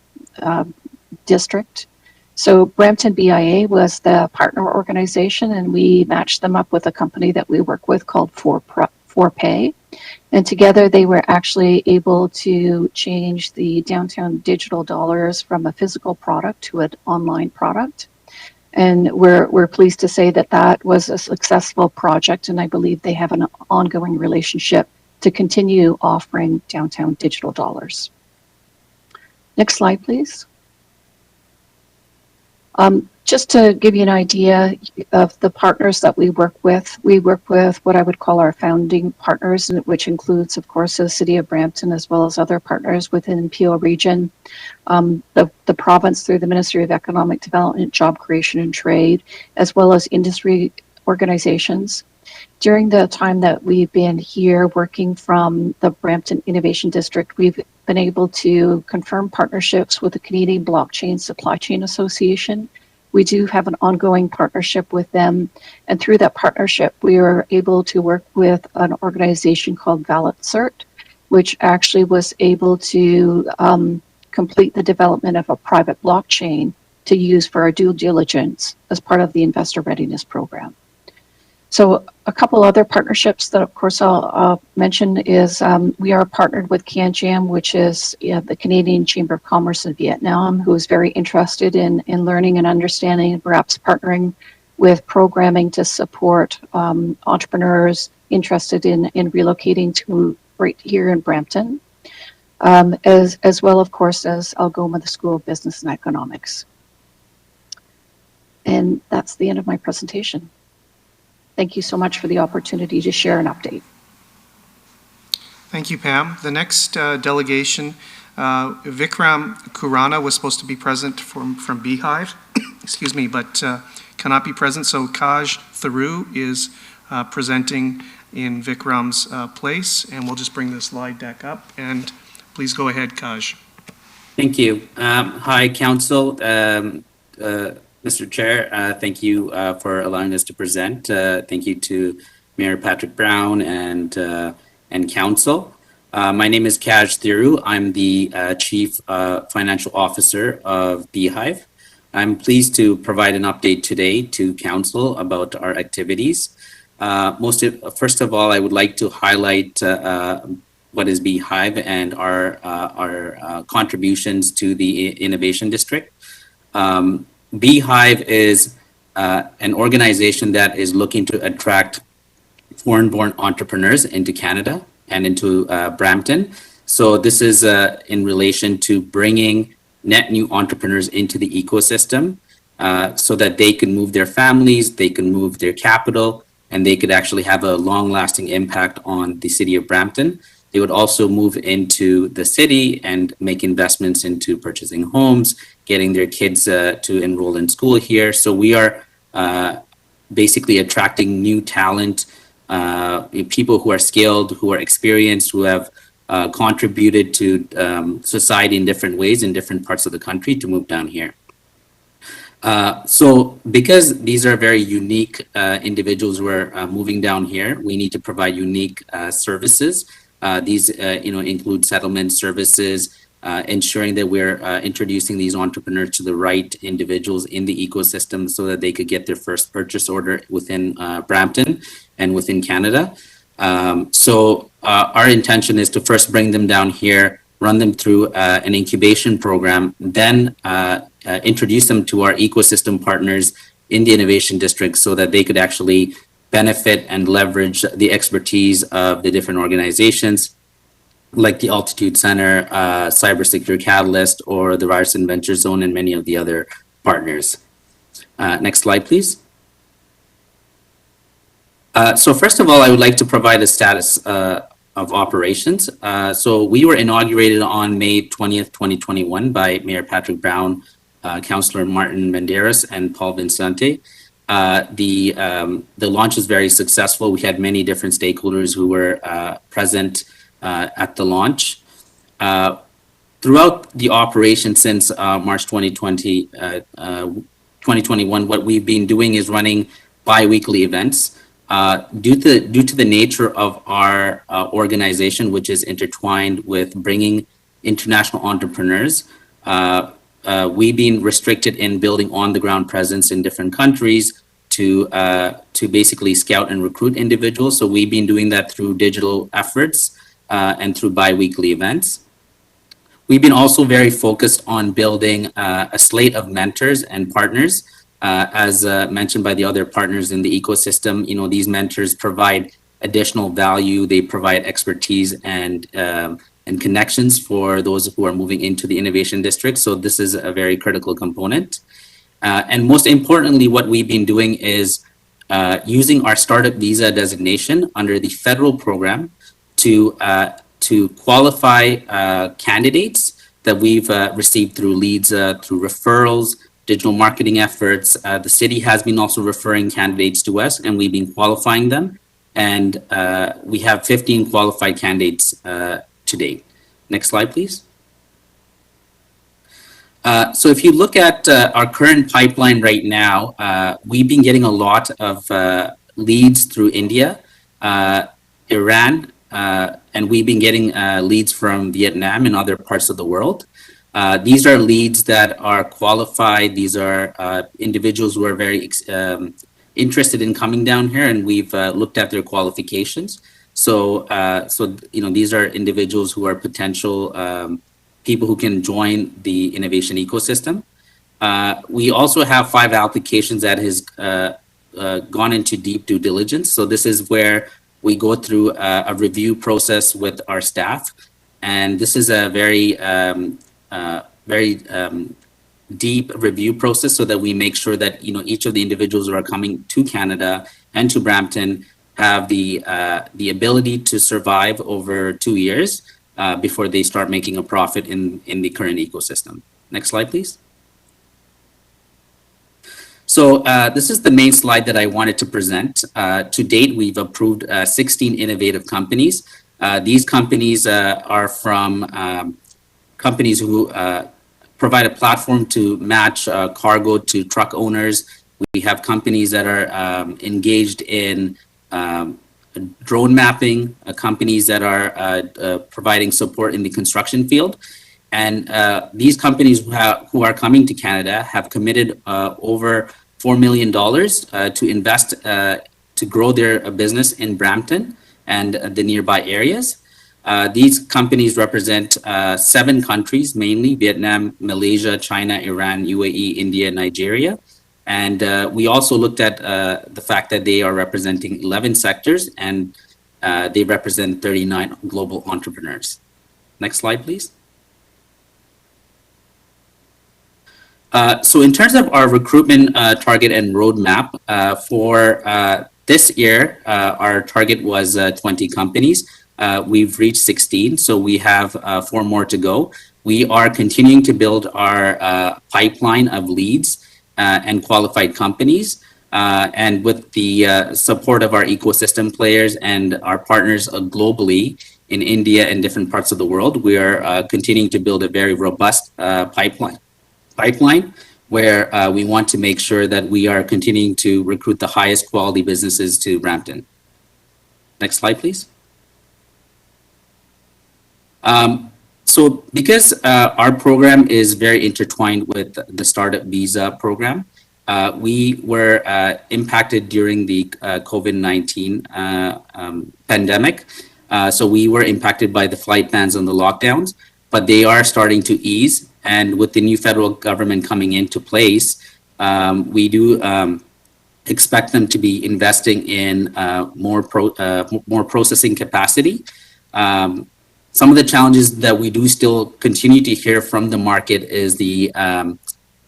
district. So Brampton BIA was the partner organization, and we matched them up with a company that we work with called 4Pay. And together they were actually able to change the downtown digital dollars from a physical product to an online product. And we're pleased to say that that was a successful project, and I believe they have an ongoing relationship to continue offering downtown digital dollars. Next slide, please. Just to give you an idea of the partners that we work with what I would call our founding partners, which includes, of course, the City of Brampton, as well as other partners within Peel Region, the province through the Ministry of Economic Development, Job Creation and Trade, as well as industry organizations. During the time that we've been here working from the Brampton Innovation District, we've been able to confirm partnerships with the Canadian Blockchain Supply Chain Association. We do have an ongoing partnership with them, and through that partnership, we are able to work with an organization called ValidCert, which actually was able to complete the development of a private blockchain to use for our due diligence as part of the Investor Readiness Program. So a couple other partnerships that, of course, I'll mention is we are partnered with CanJam, which is the Canadian Chamber of Commerce in Vietnam, who is very interested in learning and understanding and perhaps partnering with programming to support entrepreneurs interested in relocating to right here in Brampton, as well, of course, as Algoma, the School of Business and Economics. And that's the end of my presentation. Thank you so much for the opportunity to share an update. Thank you, Pam. The next delegation, Vikram Khurana was supposed to be present from Beehive, excuse me, but cannot be present. So Ghg Theroux is presenting in Vikram's place, and we'll just bring the slide deck up. And please go ahead, Ghg. Thank you. Hi, Council. Mr. Chair, thank you for allowing us to present. Thank you to Mayor Patrick Brown and Council. My name is Ghg Theroux. I'm the Chief Financial Officer of Beehive. I'm pleased to provide an update today to Council about our activities. First of all, I would like to highlight what is Beehive and our contributions to the Innovation District. Beehive is an organization that is looking to attract foreign-born entrepreneurs into Canada and into Brampton. So this is in relation to bringing net new entrepreneurs into the ecosystem. so that they can move their families, they can move their capital, and they could actually have a long-lasting impact on the city of Brampton. They would also move into the city and make investments into purchasing homes, getting their kids to enroll in school here. So we are basically attracting new talent, people who are skilled, who are experienced, who have contributed to society in different ways in different parts of the country to move down here. So because these are very unique individuals who are moving down here, we need to provide unique services. These include settlement services, ensuring that we're introducing these entrepreneurs to the right individuals in the ecosystem so that they could get their first purchase order within Brampton and within Canada. So our intention is to first bring them down here, run them through an incubation program, then introduce them to our ecosystem partners in the innovation district so that they could actually benefit and leverage the expertise of the different organizations like the Altitude Center, Cybersecure Catalyst, or the Ryerson Venture Zone, and many of the other partners. Next slide, please. So first of all, I would like to provide a status of operations. So we were inaugurated on May 20th, 2021 by Mayor Patrick Brown, Councillor Martin Menderes, and Paul Vincente. The launch was very successful. We had many different stakeholders who were present at the launch. Throughout the operation since March 2021, what we've been doing is running bi-weekly events. Due to the nature of our organization, which is intertwined with bringing international entrepreneurs, we've been restricted in building on-the-ground presence in different countries to basically scout and recruit individuals. So we've been doing that through digital efforts and through bi-weekly events. We've been also very focused on building a slate of mentors and partners. As mentioned by the other partners in the ecosystem, these mentors provide additional value. They provide expertise and connections for those who are moving into the innovation district. So this is a very critical component. And most importantly, what we've been doing is using our startup visa designation under the federal program to qualify candidates that we've received through leads, through referrals, digital marketing efforts. The city has been also referring candidates to us, and we've been qualifying them. And we have 15 qualified candidates to date. Next slide, please. So if you look at our current pipeline right now, we've been getting a lot of leads through India, Iran, and we've been getting leads from Vietnam and other parts of the world. These are leads that are qualified. These are individuals who are very interested in coming down here, and we've looked at their qualifications. So these are individuals who are potential people who can join the innovation ecosystem. We also have 5 applications that has gone into deep due diligence. So this is where we go through a review process with our staff, and this is a very deep review process so that we make sure that each of the individuals who are coming to Canada and to Brampton have the ability to survive over 2 years before they start making a profit in the current ecosystem. Next slide, please. So this is the main slide that I wanted to present. To date, we've approved 16 innovative companies. These companies are from companies who provide a platform to match cargo to truck owners. We have companies that are engaged in drone mapping, companies that are providing support in the construction field. And these companies who are coming to Canada have committed over $4 million to invest to grow their business in Brampton and the nearby areas. These companies represent 7 countries, mainly Vietnam, Malaysia, China, Iran, UAE, India, Nigeria. And we also looked at the fact that they are representing 11 sectors, and they represent 39 global entrepreneurs. Next slide, please. So in terms of our recruitment target and roadmap for this year, our target was 20 companies. We've reached 16, so we have 4 more to go. We are continuing to build our pipeline of leads and qualified companies. And with the support of our ecosystem players and our partners globally in India and different parts of the world, we are continuing to build a very robust pipeline where we want to make sure that we are continuing to recruit the highest quality businesses to Brampton. Next slide, please. So because our program is very intertwined with the Startup Visa program, we were impacted during the COVID-19 pandemic. So we were impacted by the flight bans and the lockdowns, but they are starting to ease. And with the new federal government coming into place, we do expect them to be investing in more processing capacity. Some of the challenges that we do still continue to hear from the market is the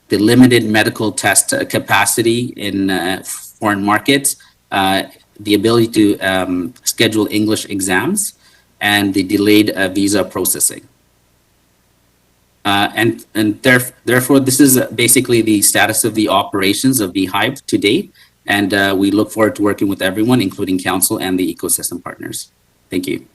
limited medical test capacity in foreign markets, the ability to schedule English exams, and the delayed visa processing. And therefore, this is basically the status of the operations of Beehive to date. And we look forward to working with everyone, including council and the ecosystem partners. Thank you.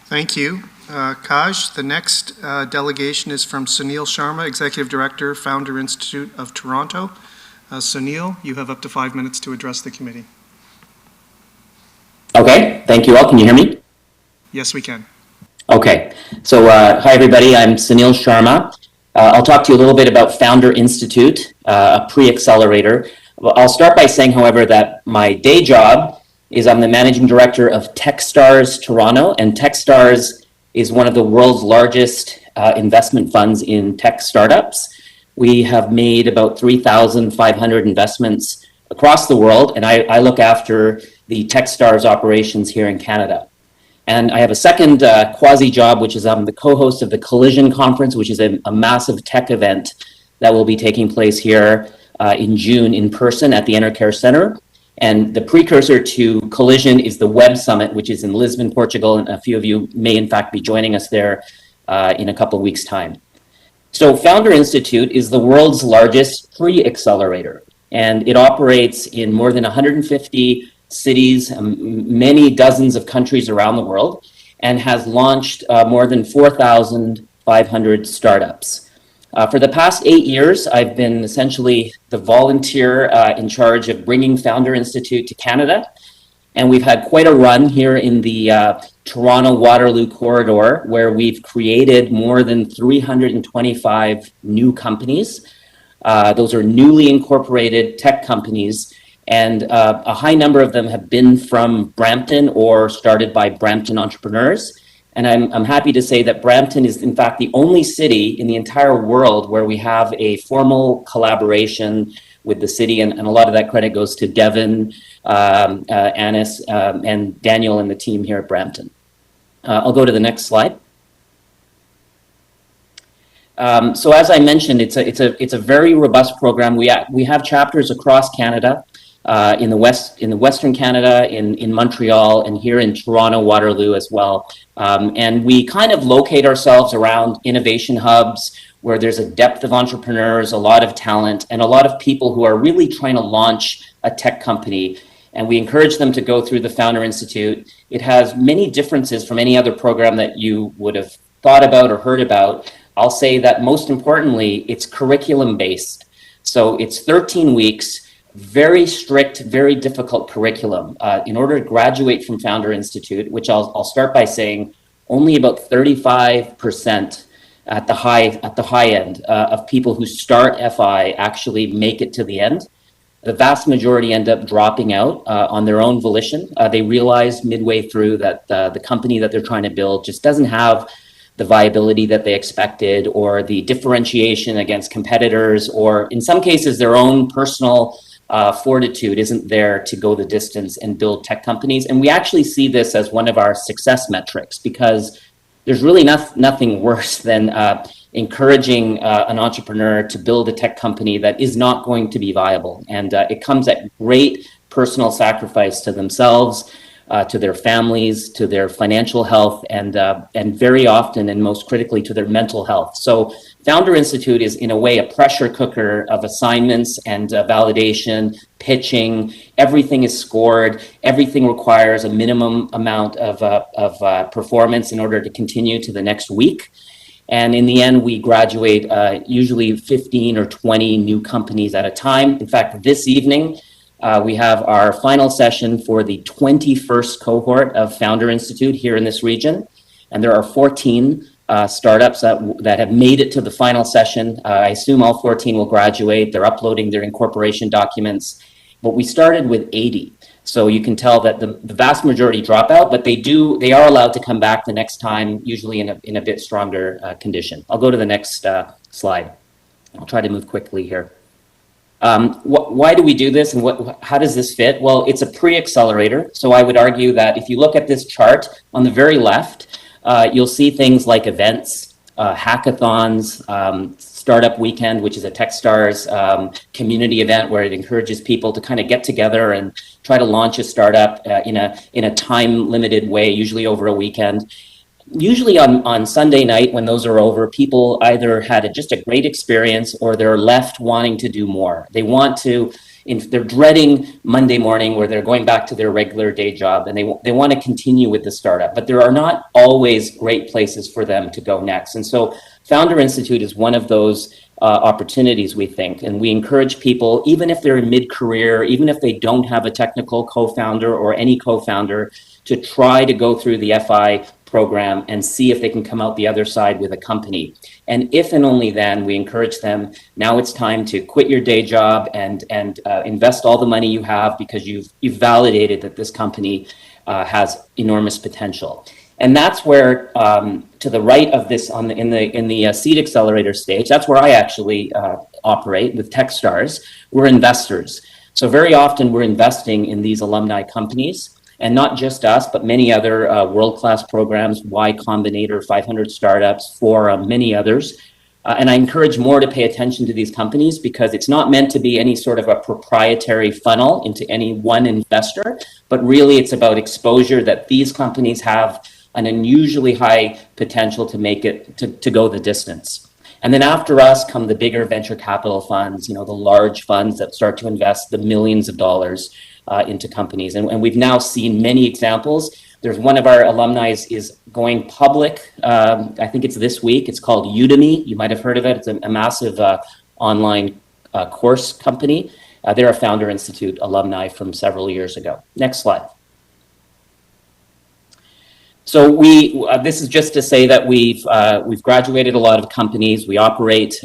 Thank you. Kaj, the next delegation is from Sunil Sharma, Executive Director, Founder Institute of Toronto. Sunil, you have up to 5 minutes to address the committee. Okay, thank you all. Can you hear me? Yes, we can. Okay, so hi everybody, I'm Sunil Sharma. I'll talk to you a little bit about Founder Institute, a pre-accelerator. I'll start by saying, however, that my day job is I'm the Managing Director of Techstars Toronto, and Techstars is one of the world's largest investment funds in tech startups. We have made about 3,500 investments across the world, and I look after the Techstars operations here in Canada. And I have a second quasi job, which is I'm the co-host of the Collision Conference, which is a massive tech event that will be taking place here in June in person at the Intercare Center. And the precursor to Collision is the Web Summit, which is in Lisbon, Portugal, and a few of you may in fact be joining us there in a couple of weeks' time. So Founder Institute is the world's largest pre-accelerator, and it operates in more than 150 cities, many dozens of countries around the world, and has launched more than 4,500 startups. For the past 8 years, I've been essentially the volunteer in charge of bringing Founder Institute to Canada. And we've had quite a run here in the Toronto-Waterloo corridor, where we've created more than 325 new companies. Those are newly incorporated tech companies, and a high number of them have been from Brampton or started by Brampton entrepreneurs. And I'm happy to say that Brampton is in fact the only city in the entire world where we have a formal collaboration with the city, and a lot of that credit goes to Devin, Anis, and Daniel and the team here at Brampton. I'll go to the next slide. So as I mentioned, it's a very robust program. We have chapters across Canada, in the Western Canada, in Montreal, and here in Toronto, Waterloo as well. And we kind of locate ourselves around innovation hubs where there's a depth of entrepreneurs, a lot of talent, and a lot of people who are really trying to launch a tech company. And we encourage them to go through the Founder Institute. It has many differences from any other program that you would have thought about or heard about. I'll say that most importantly, it's curriculum based. So it's 13 weeks, very strict, very difficult curriculum. In order to graduate from Founder Institute, which I'll start by saying only about 35% at the high end of people who start FI actually make it to the end. The vast majority end up dropping out on their own volition. They realize midway through that the company that they're trying to build just doesn't have the viability that they expected, or the differentiation against competitors, or in some cases their own personal fortitude isn't there to go the distance and build tech companies. And we actually see this as one of our success metrics, because there's really nothing worse than encouraging an entrepreneur to build a tech company that is not going to be viable. And it comes at great personal sacrifice to themselves, to their families, to their financial health, and very often and most critically to their mental health. So Founder Institute is in a way a pressure cooker of assignments and validation, pitching. Everything is scored. Everything requires a minimum amount of performance in order to continue to the next week. And in the end, we graduate usually 15 or 20 new companies at a time. In fact, this evening, we have our final session for the 21st cohort of Founder Institute here in this region. And there are 14 startups that have made it to the final session. I assume all 14 will graduate. They're uploading their incorporation documents. But we started with 80. So you can tell that the vast majority drop out, but they are allowed to come back the next time, usually in a bit stronger condition. I'll go to the next slide. I'll try to move quickly here. Why do we do this, and how does this fit? Well, it's a pre-accelerator. So I would argue that if you look at this chart on the very left, you'll see things like events, hackathons, Startup Weekend, which is a Techstars community event where it encourages people to kind of get together and try to launch a startup in a time-limited way, usually over a weekend. Usually on Sunday night, when those are over, people either had just a great experience or they're left wanting to do more. They want to, they're dreading Monday morning where they're going back to their regular day job, and they want to continue with the startup, but there are not always great places for them to go next. And so Founder Institute is one of those opportunities, we think, and we encourage people, even if they're in mid-career, even if they don't have a technical co-founder or any co-founder, to try to go through the FI program and see if they can come out the other side with a company. And if and only then, we encourage them, now it's time to quit your day job and invest all the money you have, because you've validated that this company has enormous potential. And that's where, to the right of this, in the seed accelerator stage, that's where I actually operate with Techstars. We're investors. So very often we're investing in these alumni companies. And not just us, but many other world-class programs, Y Combinator, 500 Startups, Forum, many others. And I encourage more to pay attention to these companies, because it's not meant to be any sort of a proprietary funnel into any one investor, but really it's about exposure that these companies have an unusually high potential to make it, to go the distance. And then after us come the bigger venture capital funds, the large funds that start to invest the millions of dollars into companies. And we've now seen many examples. There's one of our alumni is going public. I think it's this week. It's called Udemy. You might have heard of it. It's a massive online course company. They're a Founder Institute alumni from several years ago. Next slide. So this is just to say that we've graduated a lot of companies. We operate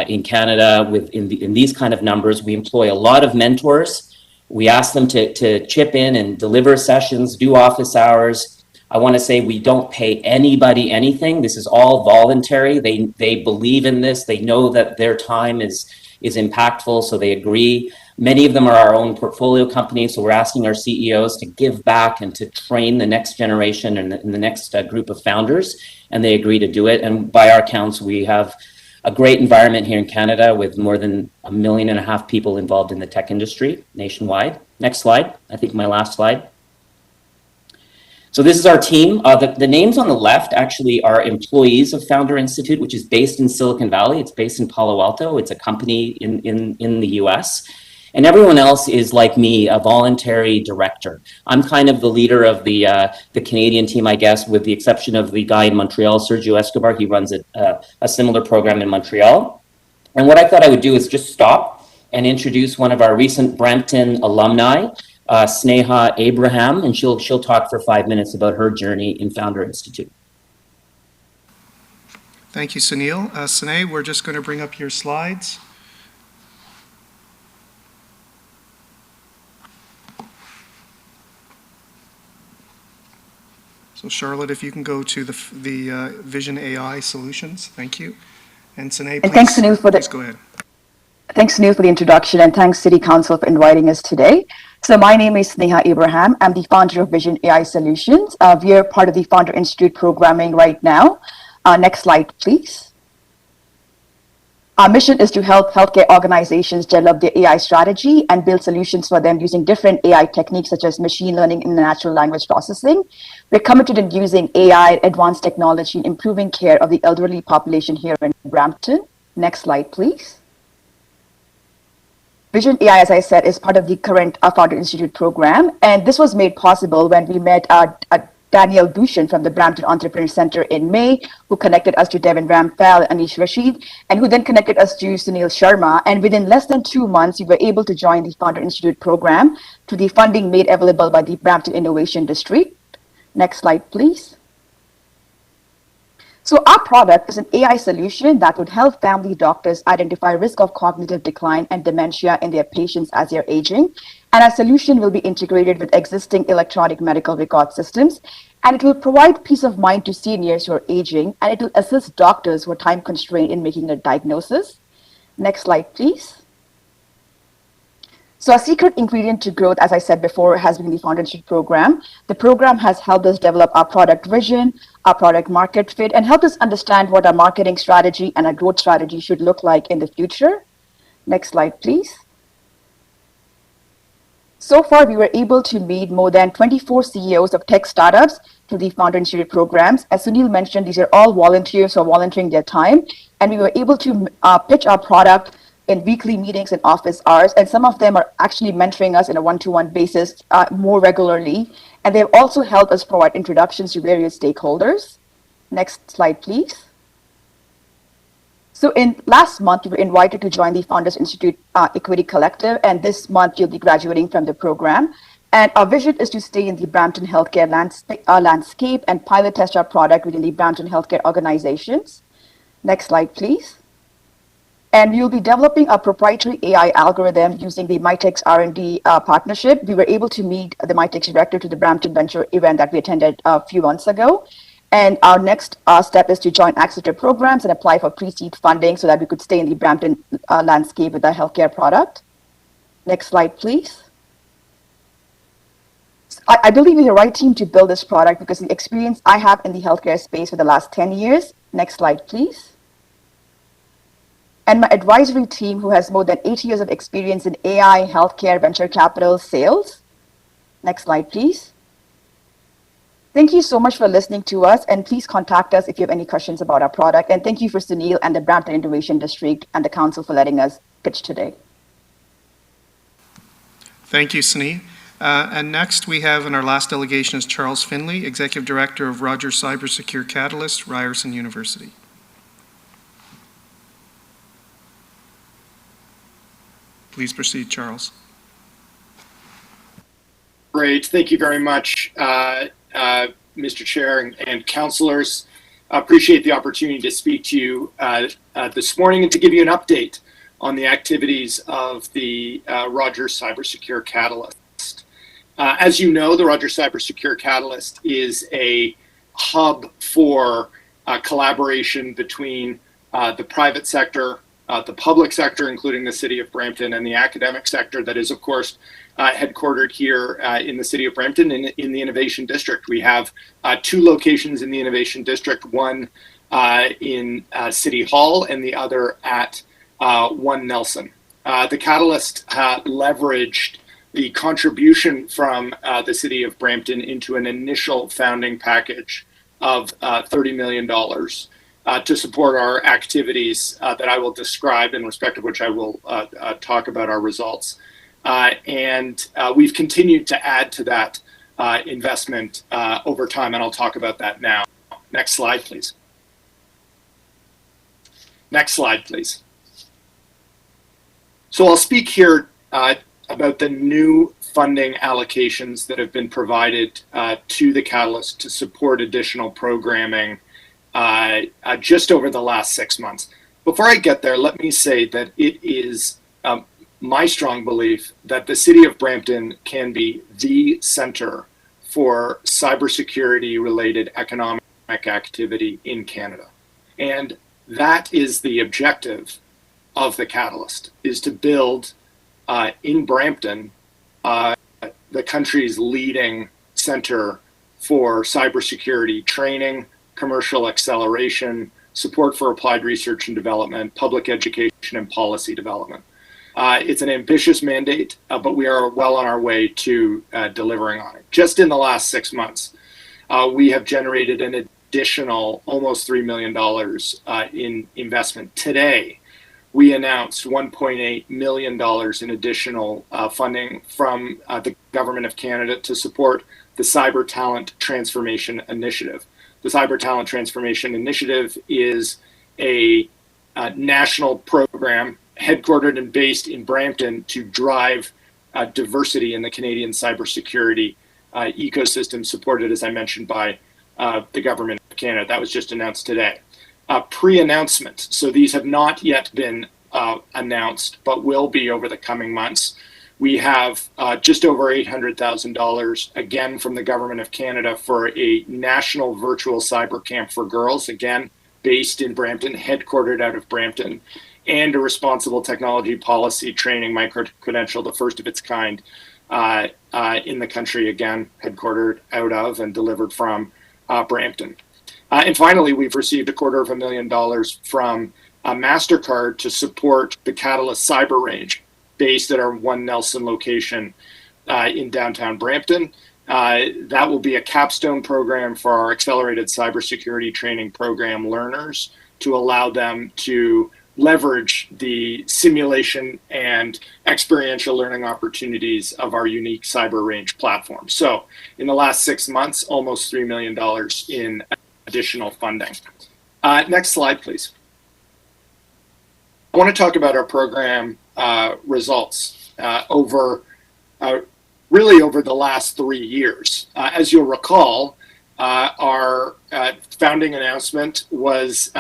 in Canada in these kind of numbers. We employ a lot of mentors. We ask them to chip in and deliver sessions, do office hours. I want to say we don't pay anybody anything. This is all voluntary. They believe in this. They know that their time is impactful, so they agree. Many of them are our own portfolio companies, so we're asking our CEOs to give back and to train the next generation and the next group of founders, and they agree to do it. And by our counts, we have a great environment here in Canada with more than 1.5 million people involved in the tech industry nationwide. Next slide. I think my last slide. So this is our team. The names on the left actually are employees of Founder Institute, which is based in Silicon Valley. It's based in Palo Alto. It's a company in the US. And everyone else is, like me, a voluntary director. I'm kind of the leader of the Canadian team, I guess, with the exception of the guy in Montreal, Sergio Escobar. He runs a similar program in Montreal. And what I thought I would do is just stop and introduce one of our recent Brampton alumni, Sneha Abraham, and she'll talk for 5 minutes about her journey in Founder Institute. Thank you, Sunil. Sneha, we're just going to bring up your slides. So Charlotte, if you can go to the Vision AI Solutions, thank you. And Sine, please, thanks, Sunil, for please go ahead. Thanks, Neil, for the introduction, and thanks, City Council, for inviting us today. So my name is Sneha Abraham. I'm the founder of Vision AI Solutions. We are part of the Founder Institute programming right now. Next slide, please. Our mission is to help healthcare organizations develop their AI strategy and build solutions for them using different AI techniques such as machine learning and natural language processing. We're committed in using AI, advanced technology, in improving care of the elderly population here in Brampton. Next slide, please. Vision AI, as I said, is part of the current Founder Institute program. And this was made possible when we met Daniel Bhushan from the Brampton Entrepreneur Center in May, who connected us to Devin Rampal and Anish Rashid, and who then connected us to Sunil Sharma. And within less than 2 months, we were able to join the Founder Institute program through the funding made available by the Brampton Innovation District. Next slide, please. So our product is an AI solution that would help family doctors identify risk of cognitive decline and dementia in their patients as they're aging. And our solution will be integrated with existing electronic medical record systems. And it will provide peace of mind to seniors who are aging, and it will assist doctors who are time constrained in making a diagnosis. Next slide, please. So our secret ingredient to growth, as I said before, has been the Founder Institute program. The program has helped us develop our product vision, our product market fit, and helped us understand what our marketing strategy and our growth strategy should look like in the future. Next slide, please. So far, we were able to meet more than 24 CEOs of tech startups through the Founder Institute programs. As Sunil mentioned, these are all volunteers who are volunteering their time, and we were able to pitch our product in weekly meetings and office hours, and some of them are actually mentoring us in a one-to-one basis more regularly. And they've also helped us provide introductions to various stakeholders. Next slide, please. So in last month, you were invited to join the Founders Institute Equity Collective, and this month you'll be graduating from the program. And our vision is to stay in the Brampton healthcare landscape and pilot test our product within the Brampton healthcare organizations. Next slide, please. And we'll be developing a proprietary AI algorithm using the Mitex R&D partnership. We were able to meet the Mitex director to the Brampton Venture event that we attended a few months ago. And our next step is to join accelerator programs and apply for pre-seed funding so that we could stay in the Brampton landscape with our healthcare product. Next slide, please. I believe we're the right team to build this product because the experience I have in the healthcare space for the last 10 years. Next slide, please. And my advisory team, who has more than 8 years of experience in AI, healthcare, venture capital, sales. Next slide, please. Thank you so much for listening to us, and please contact us if you have any questions about our product. And thank you for Sunil and the Brampton Innovation District and the Council for letting us pitch today. Thank you, Sneha. And next we have in our last delegation is Charles Finley, Executive Director of Rogers Cybersecure Catalyst, Ryerson University. Please proceed, Charles. Great. Thank you very much, Mr. Chair and councilors. I appreciate the opportunity to speak to you this morning and to give you an update on the activities of the Rogers Cybersecure Catalyst. As you know, the Rogers Cybersecure Catalyst is a hub for collaboration between the private sector, the public sector, including the city of Brampton, and the academic sector that is, of course, headquartered here in the city of Brampton in the Innovation District. We have 2 locations in the Innovation District, one in City Hall and the other at 1 Nelson. The Catalyst leveraged the contribution from the city of Brampton into an initial founding package of $30 million. To support our activities that I will describe, in respect of which I will talk about our results. And we've continued to add to that investment over time, and I'll talk about that now. Next slide, please. Next slide, please. So I'll speak here about the new funding allocations that have been provided to the Catalyst to support additional programming just over the last 6 months. Before I get there, let me say that it is my strong belief that the city of Brampton can be the center for cybersecurity related economic activity in Canada. And that is the objective of the Catalyst is to build in Brampton the country's leading center for cybersecurity training, commercial acceleration, support for applied research and development, public education, and policy development. It's an ambitious mandate, but we are well on our way to delivering on it. Just in the last 6 months, we have generated an additional almost $3 million in investment. Today, we announced $1.8 million in additional funding from the Government of Canada to support the Cyber Talent Transformation Initiative. The Cyber Talent Transformation Initiative is a national program headquartered and based in Brampton to drive diversity in the Canadian cybersecurity ecosystem, supported, as I mentioned, by the Government of Canada. That was just announced today. Pre-announcement, so these have not yet been announced, but will be over the coming months. We have just over $800,000, again, from the Government of Canada for a national virtual cyber camp for girls, again, based in Brampton, headquartered out of Brampton, and a responsible technology policy training micro-credential, the first of its kind in the country, again, headquartered out of and delivered from Brampton. And finally, we've received $250,000 from MasterCard to support the Catalyst Cyber Range, based at our One Nelson location in downtown Brampton. That will be a capstone program for our accelerated cybersecurity training program learners to allow them to leverage the simulation and experiential learning opportunities of our unique Cyber Range platform. So in the last 6 months, almost $3 million in additional funding. Next slide, please. I want to talk about our program results really over the last 3 years. As you'll recall, our founding announcement was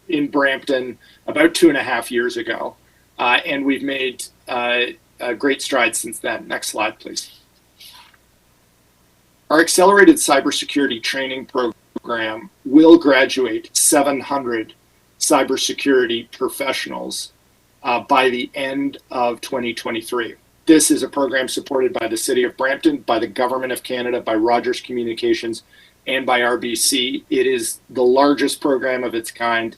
in Brampton about 2.5 years ago, and we've made great strides since then. Next slide, please. Our accelerated cybersecurity training program will graduate 700 cybersecurity professionals by the end of 2023. This is a program supported by the City of Brampton, by the Government of Canada, by Rogers Communications, and by RBC. It is the largest program of its kind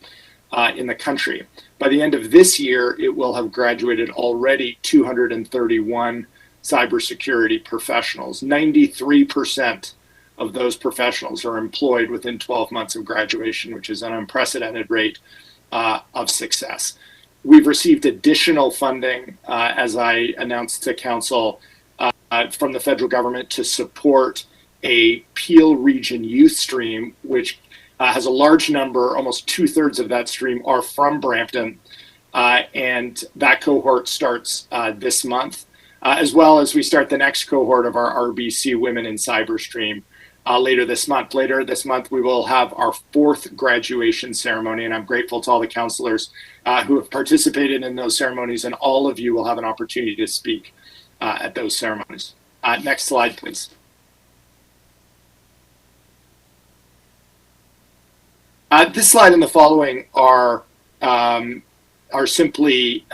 in the country. By the end of this year, it will have graduated already 231 cybersecurity professionals. 93% of those professionals are employed within 12 months of graduation, which is an unprecedented rate of success. We've received additional funding, as I announced to Council, from the federal government to support a Peel Region youth stream, which has a large number, almost 2/3 of that stream are from Brampton, and that cohort starts this month, as well as we start the next cohort of our RBC Women in Cyber stream later this month. Later this month, we will have our 4th graduation ceremony, and I'm grateful to all the counselors who have participated in those ceremonies, and all of you will have an opportunity to speak at those ceremonies. Next slide, please. This slide and the following are simply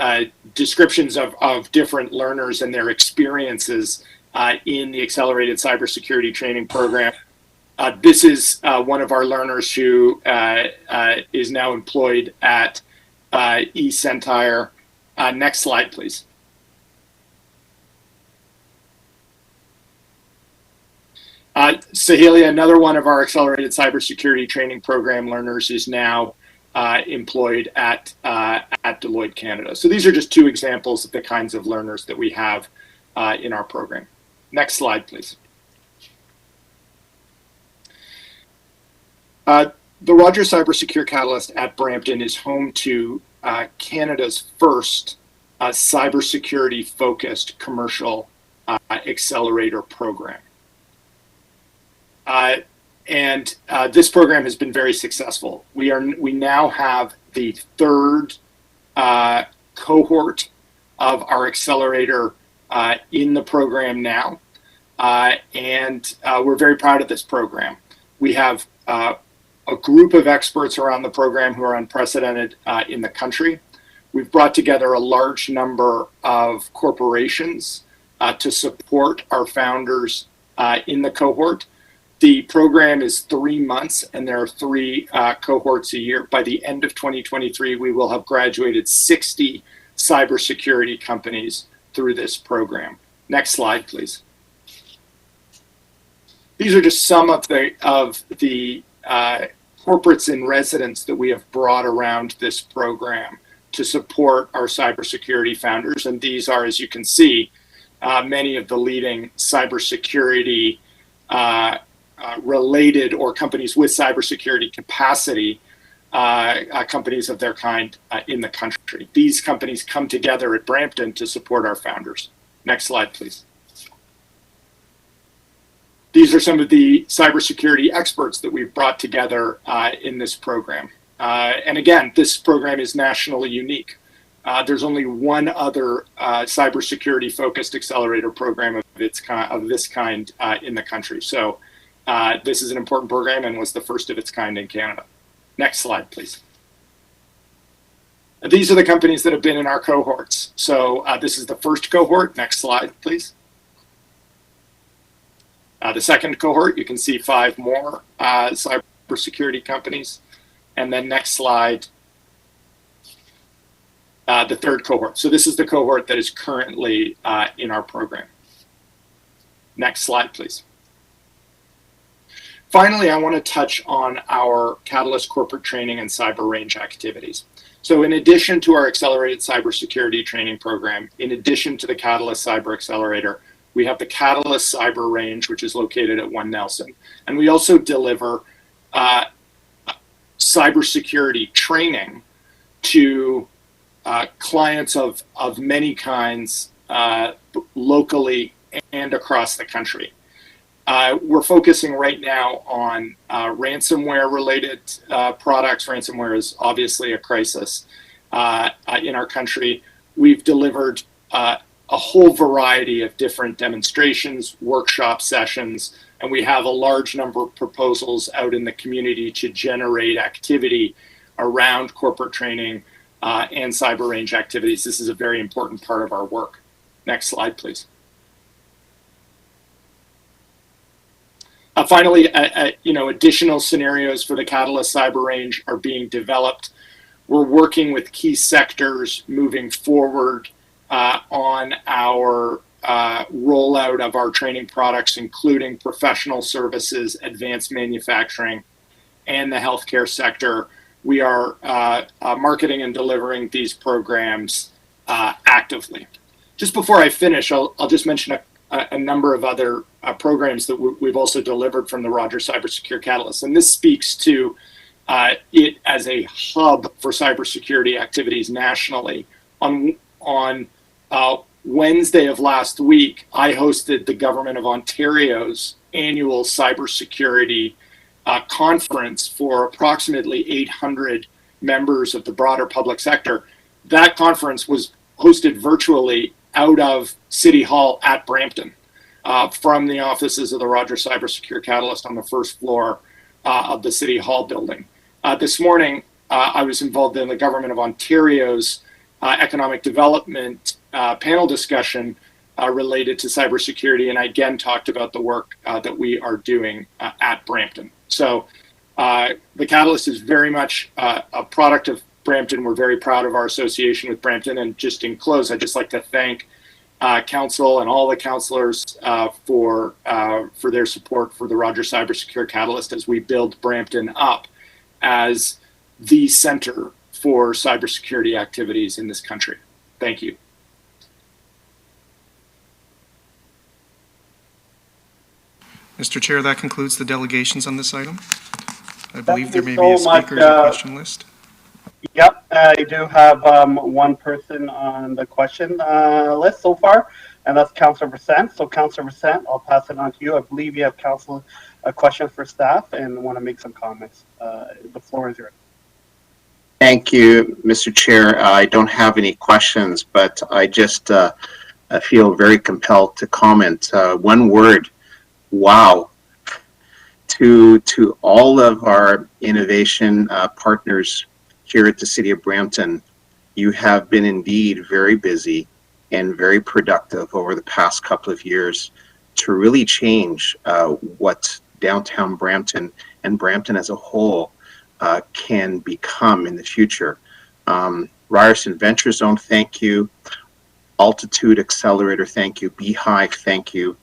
descriptions of different learners and their experiences in the accelerated cybersecurity training program. This is one of our learners who is now employed at eCentire. Next slide, please. Sahelia, another one of our accelerated cybersecurity training program learners, is now employed at Deloitte Canada. So these are just 2 examples of the kinds of learners that we have in our program. Next slide, please. The Rogers Cybersecure Catalyst at Brampton is home to Canada's first cybersecurity-focused commercial accelerator program. And this program has been very successful. We now have the 3rd cohort of our accelerator in the program now, and we're very proud of this program. We have a group of experts around the program who are unprecedented in the country. we've brought together a large number of corporations to support our founders in the cohort. The program is 3 months, and there are 3 cohorts a year. By the end of 2023, we will have graduated 60 cybersecurity companies through this program. Next slide, please. These are just some of the corporates in residence that we have brought around this program to support our cybersecurity founders. And these are, as you can see, many of the leading cybersecurity related or companies with cybersecurity capacity, companies of their kind in the country. These companies come together at Brampton to support our founders. Next slide, please. These are some of the cybersecurity experts that we've brought together in this program. And again, this program is nationally unique. There's only one other cybersecurity focused accelerator program of this kind in the country. So this is an important program and was the first of its kind in Canada. Next slide, please. These are the companies that have been in our cohorts. So this is the first cohort. Next slide, please. The second cohort, you can see 5 more cybersecurity companies. And then next slide, the third cohort. So this is the cohort that is currently in our program. Next slide, please. Finally, I want to touch on our Catalyst corporate training and cyber range activities. So in addition to our accelerated cybersecurity training program, in addition to the Catalyst Cyber Accelerator, we have the Catalyst Cyber Range, which is located at 1 Nelson. And we also deliver cybersecurity training to clients of many kinds locally and across the country. We're focusing right now on ransomware-related products. Ransomware is obviously a crisis in our country. We've delivered a whole variety of different demonstrations, workshop sessions, and we have a large number of proposals out in the community to generate activity around corporate training and cyber range activities. This is a very important part of our work. Next slide, please. Finally, additional scenarios for the Catalyst Cyber Range are being developed. We're working with key sectors moving forward on our rollout of our training products, including professional services, advanced manufacturing, and the healthcare sector. We are marketing and delivering these programs actively. Just before I finish, I'll just mention a number of other programs that we've also delivered from the Rogers Cybersecure Catalyst. And this speaks to it as a hub for cybersecurity activities nationally. On Wednesday of last week, I hosted the Government of Ontario's annual cybersecurity conference for approximately 800 members of the broader public sector. That conference was hosted virtually out of City Hall at Brampton from the offices of the Rogers Cybersecure Catalyst on the first floor of the City Hall building. This morning, I was involved in the Government of Ontario's economic development panel discussion related to cybersecurity, and I again talked about the work that we are doing at Brampton. So the Catalyst is very much a product of Brampton. We're very proud of our association with Brampton. And just in close, I'd just like to thank council and all the councillors for their support for the Rogers Cybersecure Catalyst as we build Brampton up as the center for cybersecurity activities in this country. Thank you. Mr. Chair, that concludes the delegations on this item. I believe there may Thank you be a so much, speakers or question list. Yep, I do have one person on the question list so far, and that's Councillor Vicente. So Councillor Vicente, I'll pass it on to you. I believe you have a question for staff and want to make some comments. The floor is yours. Thank you, Mr. Chair. I don't have any questions, but I just feel very compelled to comment. One word, wow. To all of our innovation partners here at the City of Brampton, You have been indeed very busy and very productive over the past couple of years to really change what downtown Brampton and Brampton as a whole can become in the future. Ryerson Venture Zone, thank you. Altitude Accelerator, thank you. Beehive, thank you.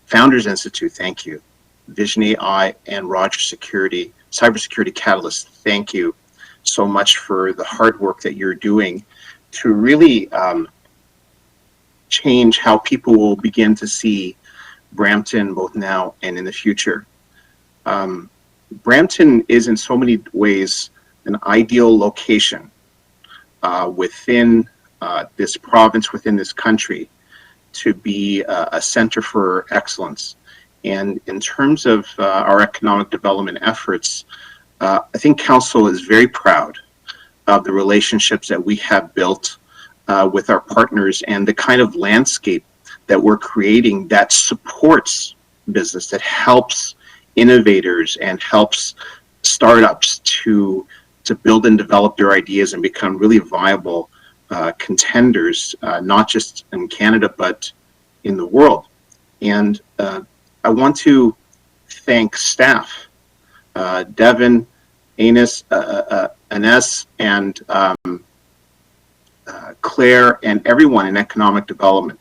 Founders Institute, thank you. Vision AI and Roger Security, Cybersecurity Catalyst, thank you so much for the hard work that you're doing to really change how people will begin to see Brampton both now and in the future. Brampton is in so many ways an ideal location within this province, within this country, to be a center for excellence. And in terms of our economic development efforts, I think Council is very proud of the relationships that we have built with our partners and the kind of landscape that we're creating that supports business, that helps innovators and helps startups to build and develop their ideas and become really viable contenders, not just in Canada, but in the world. And I want to thank staff, Devin, Ines, and Claire, and everyone in economic development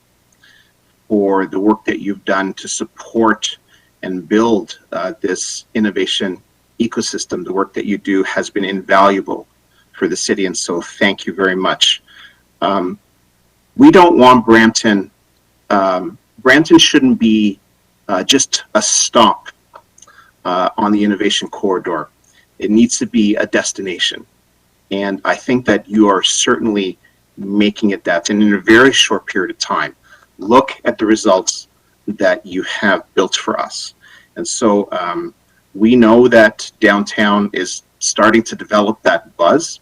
for the work that you've done to support and build this innovation ecosystem. The work that you do has been invaluable for the city, and so thank you very much. We don't want Brampton, Brampton shouldn't be just a stop on the innovation corridor. It needs to be a destination. And I think that you are certainly making it that, and in a very short period of time. Look at the results that you have built for us. And so we know that downtown is starting to develop that buzz.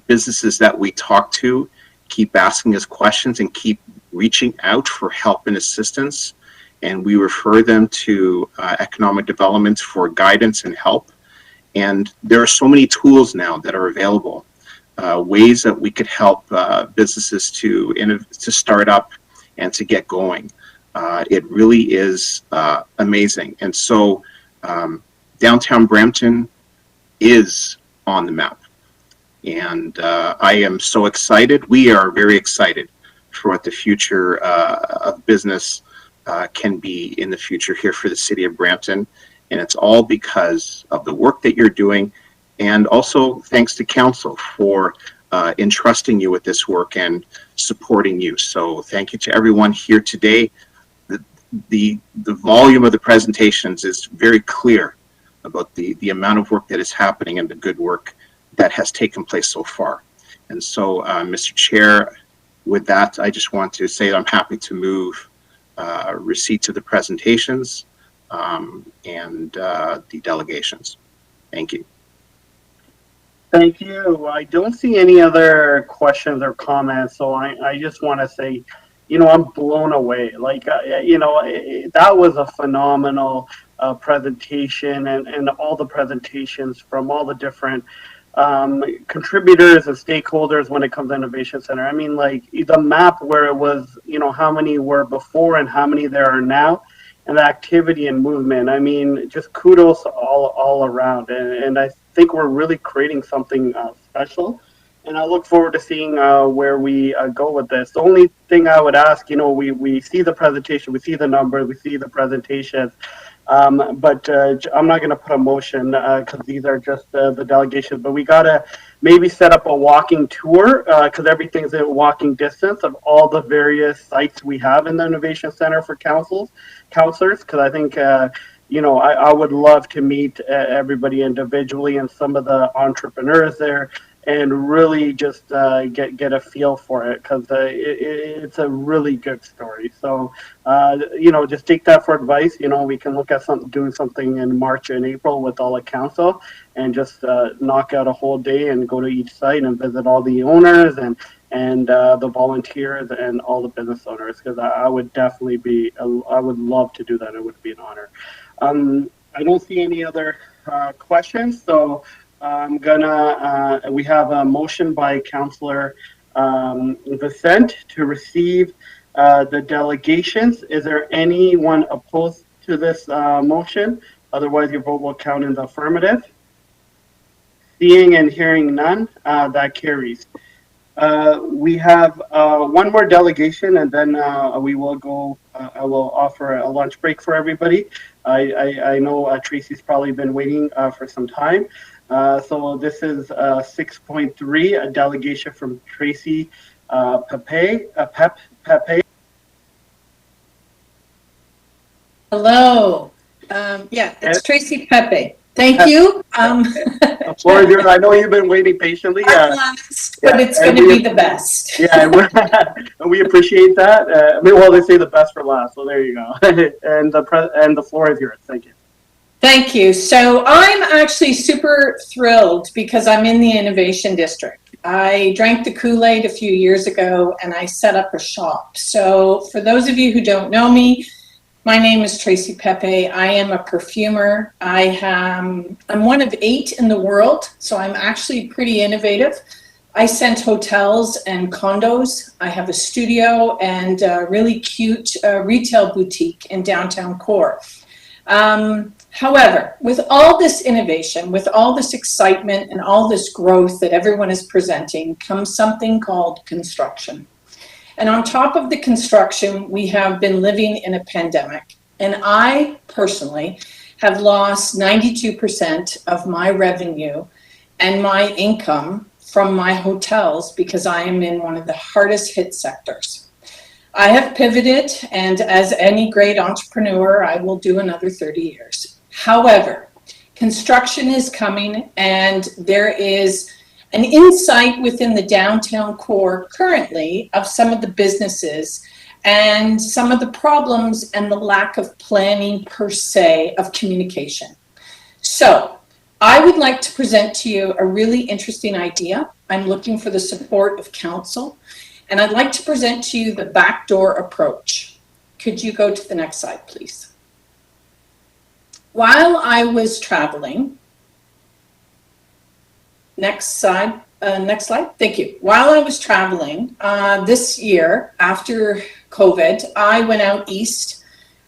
Businesses that we talk to keep asking us questions and keep reaching out for help and assistance. And we refer them to economic development for guidance and help. And there are so many tools now that are available, ways that we could help businesses to start up and to get going. It really is amazing. And so downtown Brampton is on the map. And I am so excited. We are very excited for what the future of business can be in the future here for the city of Brampton. And it's all because of the work that you're doing, and also thanks to Council for entrusting you with this work and supporting you. So thank you to everyone here today. The volume of the presentations is very clear about the amount of work that is happening and the good work that has taken place so far. And so, Mr. Chair, with that, I just want to say I'm happy to move receipt of the presentations and the delegations. Thank you. Thank you. I don't see any other questions or comments, so I just want to say, you know, I'm blown away. Like, you know, that was a phenomenal presentation, and all the presentations from all the different contributors and stakeholders when it comes to Innovation Center. I mean, like, the map where it was, you know, how many were before and how many there are now, and the activity and movement. I mean, just kudos all around. And I think we're really creating something special. And I look forward to seeing where we go with this. The only thing I would ask, you know, we see the presentation, we see the numbers, we see the presentations, but I'm not going to put a motion because these are just the delegations. But we got to maybe set up a walking tour because everything's in walking distance of all the various sites we have in the Innovation Center for counselors. Because I think, you know, I would love to meet everybody individually and some of the entrepreneurs there, and really just get a feel for it, because it's a really good story. So, you know, just take that for advice. You know, we can look at doing something in March and April with all the council, and just knock out a whole day and go to each site and visit all the owners and the volunteers and all the business owners, because I would definitely be, I would love to do that. It would be an honor. I don't see any other questions, so we have a motion by Councillor Vicente to receive the delegations. Is there anyone opposed to this motion? Otherwise, your vote will count in the affirmative. Seeing and hearing none, that carries. We have one more delegation, and then we will go. I will offer a lunch break for everybody. I know Tracy's probably been waiting for some time. So this is 6.3, a delegation from Tracy Pepe. Hello. Yeah, it's Tracy Pepe. Thank you. The floor is yours. I know you've been waiting patiently. But it's going to be the best. Yeah, we appreciate that. Well, they say the best for last, so there you go. And the floor is yours. Thank you. Thank you. So I'm actually super thrilled because I'm in the Innovation District. I drank the Kool-Aid a few years ago and I set up a shop. So for those of you who don't know me, my name is Tracy Pepe. I am a perfumer. I'm one of 8 in the world, so I'm actually pretty innovative. I sent hotels and condos. I have a studio and a really cute retail boutique in downtown Core. However, with all this innovation, with all this excitement and all this growth that everyone is presenting, comes something called construction. And on top of the construction, we have been living in a pandemic. And I personally have lost 92% of my revenue and my income from my hotels because I am in one of the hardest hit sectors. I have pivoted, and as any great entrepreneur, I will do another 30 years. However, construction is coming, and there is an insight within the downtown core currently of some of the businesses and some of the problems and the lack of planning per se of communication. So I would like to present to you a really interesting idea. I'm looking for the support of council, and I'd like to present to you the backdoor approach. Could you go to the next slide, please? While I was traveling, next slide, thank you. While I was traveling this year after COVID, I went out east.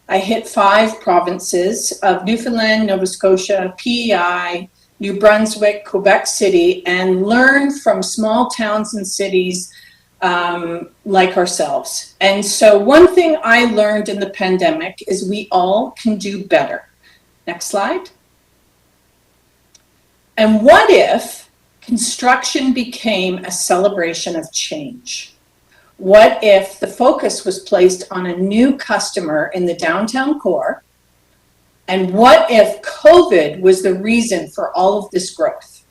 I hit 5 provinces of Newfoundland, Nova Scotia, PEI, New Brunswick, Quebec City, and learned from small towns and cities like ourselves. And so one thing I learned in the pandemic is we all can do better. Next slide. And what if construction became a celebration of change? What if the focus was placed on a new customer in the downtown core? And what if COVID was the reason for all of this growth?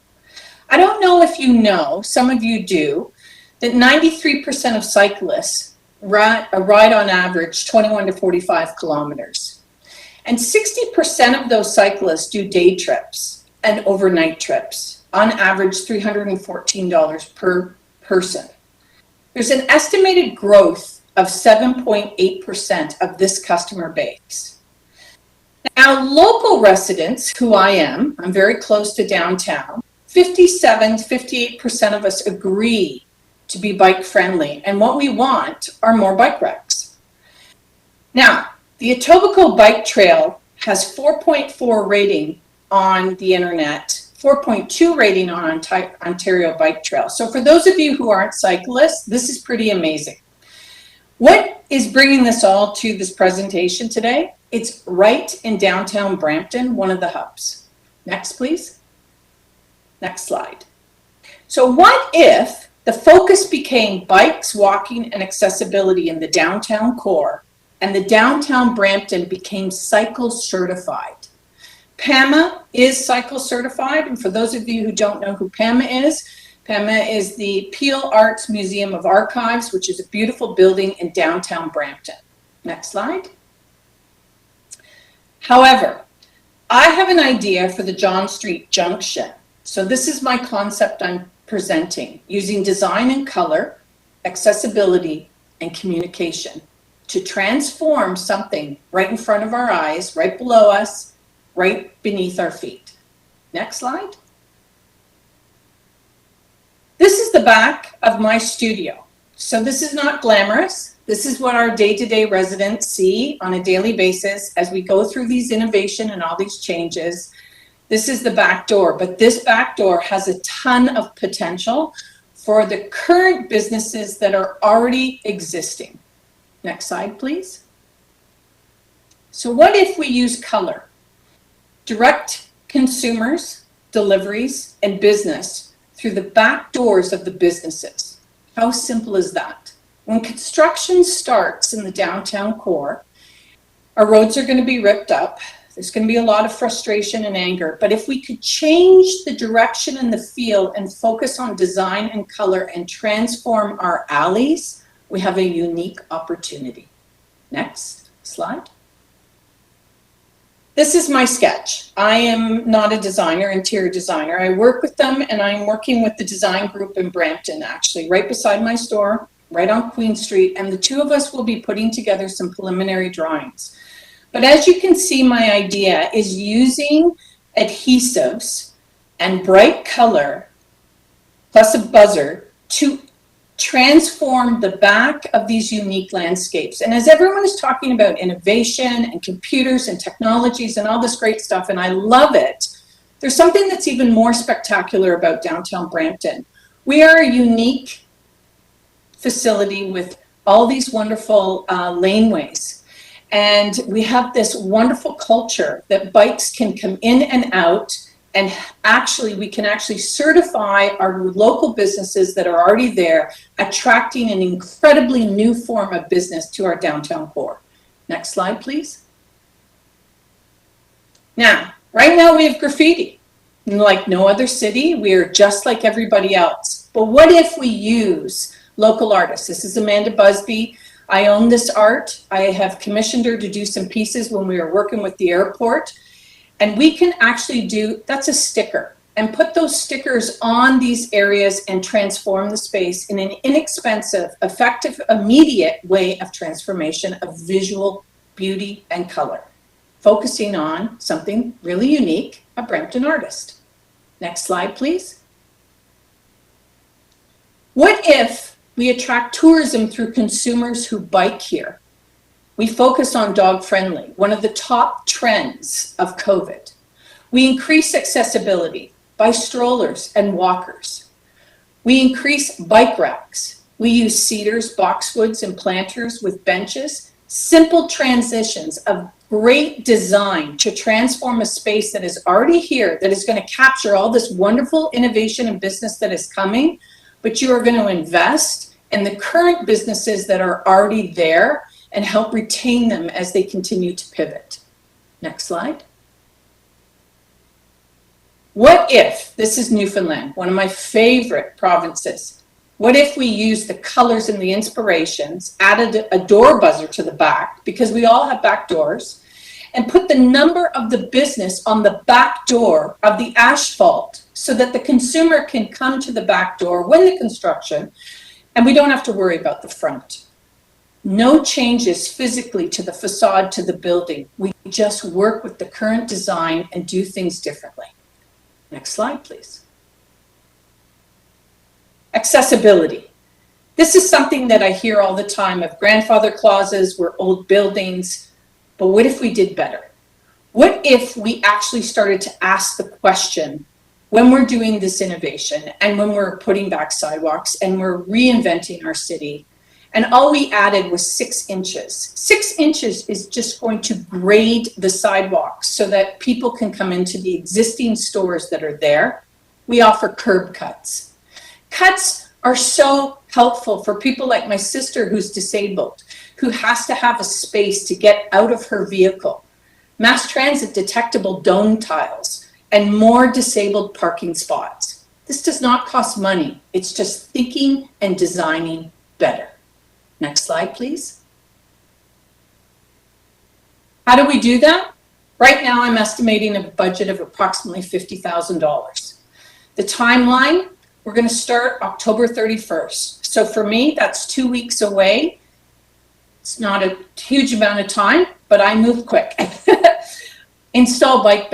I don't know if you know, some of you do, that 93% of cyclists ride on average 21 to 45 kilometers. And 60% of those cyclists do day trips and overnight trips, on average $314 per person. There's an estimated growth of 7.8% of this customer base. Now, local residents, who I am, I'm very close to downtown, 57 to 58% of us agree to be bike friendly, and what we want are more bike racks. Now, the Etobicoke Bike Trail has 4.4 rating on the internet, 4.2 rating on Ontario Bike Trail. So for those of you who aren't cyclists, this is pretty amazing. What is bringing this all to this presentation today? It's right in downtown Brampton, one of the hubs. Next, please. Next slide. So what if the focus became bikes, walking, and accessibility in the downtown core, and the downtown Brampton became cycle certified? PAMA is cycle certified, and for those of you who don't know who PAMA is the Peel Arts Museum of Archives, which is a beautiful building in downtown Brampton. Next slide. However, I have an idea for the John Street Junction. So this is my concept I'm presenting, using design and color, accessibility, and communication to transform something right in front of our eyes, right below us, right beneath our feet. Next slide. the back of my studio. So this is not glamorous. This is what our day-to-day residents see on a daily basis as we go through these innovation and all these changes. This is the back door, but this back door has a ton of potential for the current businesses that are already existing. Next slide, please. So what if we use color? Direct consumers, deliveries, and business through the back doors of the businesses. How simple is that? When construction starts in the downtown core, our roads are going to be ripped up. There's going to be a lot of frustration and anger. But if we could change the direction and the feel and focus on design and color and transform our alleys, we have a unique opportunity. Next slide. This is my sketch. I am not a designer, interior designer. I work with them, and I'm working with the design group in Brampton, actually, right beside my store, right on Queen Street, and the two of us will be putting together some preliminary drawings. But as you can see, my idea is using adhesives and bright color plus a buzzer to transform the back of these unique landscapes. And as everyone is talking about innovation and computers and technologies and all this great stuff, and I love it, there's something that's even more spectacular about downtown Brampton. We are a unique facility with all these wonderful laneways. And we have this wonderful culture that bikes can come in and out, and actually we can actually certify our local businesses that are already there, attracting an incredibly new form of business to our downtown core. Next slide, please. Now, right now we have graffiti. Like no other city, we are just like everybody else. But what if we use local artists? This is Amanda Busby. I own this art. I have commissioned her to do some pieces when we were working with the airport. And we can actually do, that's a sticker, and put those stickers on these areas and transform the space in an inexpensive, effective, immediate way of transformation of visual beauty and color, focusing on something really unique, a Brampton artist. Next slide, please. What if we attract tourism through consumers who bike here? We focus on dog friendly, one of the top trends of COVID. We increase accessibility by strollers and walkers. We increase bike racks. We use cedars, boxwoods, and planters with benches. Simple transitions of great design to transform a space that is already here, that is going to capture all this wonderful innovation and business that is coming, but you are going to invest in the current businesses that are already there and help retain them as they continue to pivot. Next slide. What if, this is Newfoundland, one of my favorite provinces. What if we use the colors and the inspirations, added a door buzzer to the back, because we all have back doors, and put the number of the business on the back door of the asphalt so that the consumer can come to the back door when the construction, and we don't have to worry about the front. No changes physically to the facade, to the building. We just work with the current design and do things differently. Next slide, please. Accessibility. This is something that I hear all the time of grandfather clauses, we're old buildings, but what if we did better? What if we actually started to ask the question when we're doing this innovation and when we're putting back sidewalks and we're reinventing our city, and all we added was 6 inches. 6 inches is just going to grade the sidewalks so that people can come into the existing stores that are there. We offer curb cuts. Cuts are so helpful for people like my sister who's disabled, who has to have a space to get out of her vehicle. Mass transit detectable dome tiles and more disabled parking spots. This does not cost money. It's just thinking and designing better. Next slide, please. How do we do that? Right now, I'm estimating a budget of approximately $50,000. The timeline, we're going to start October 31st. So for me, that's 2 weeks away. It's not a huge amount of time, but I move quick. Install bike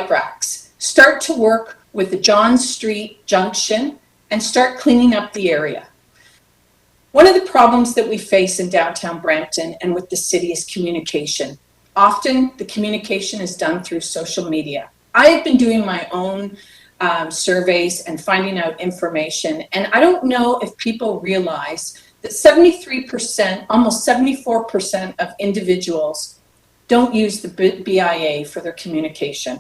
racks. Start to work with the John Street Junction and start cleaning up the area. One of the problems that we face in downtown Brampton and with the city is communication. Often the communication is done through social media. I have been doing my own surveys and finding out information, and I don't know if people realize that 73%, almost 74% of individuals don't use the BIA for their communication.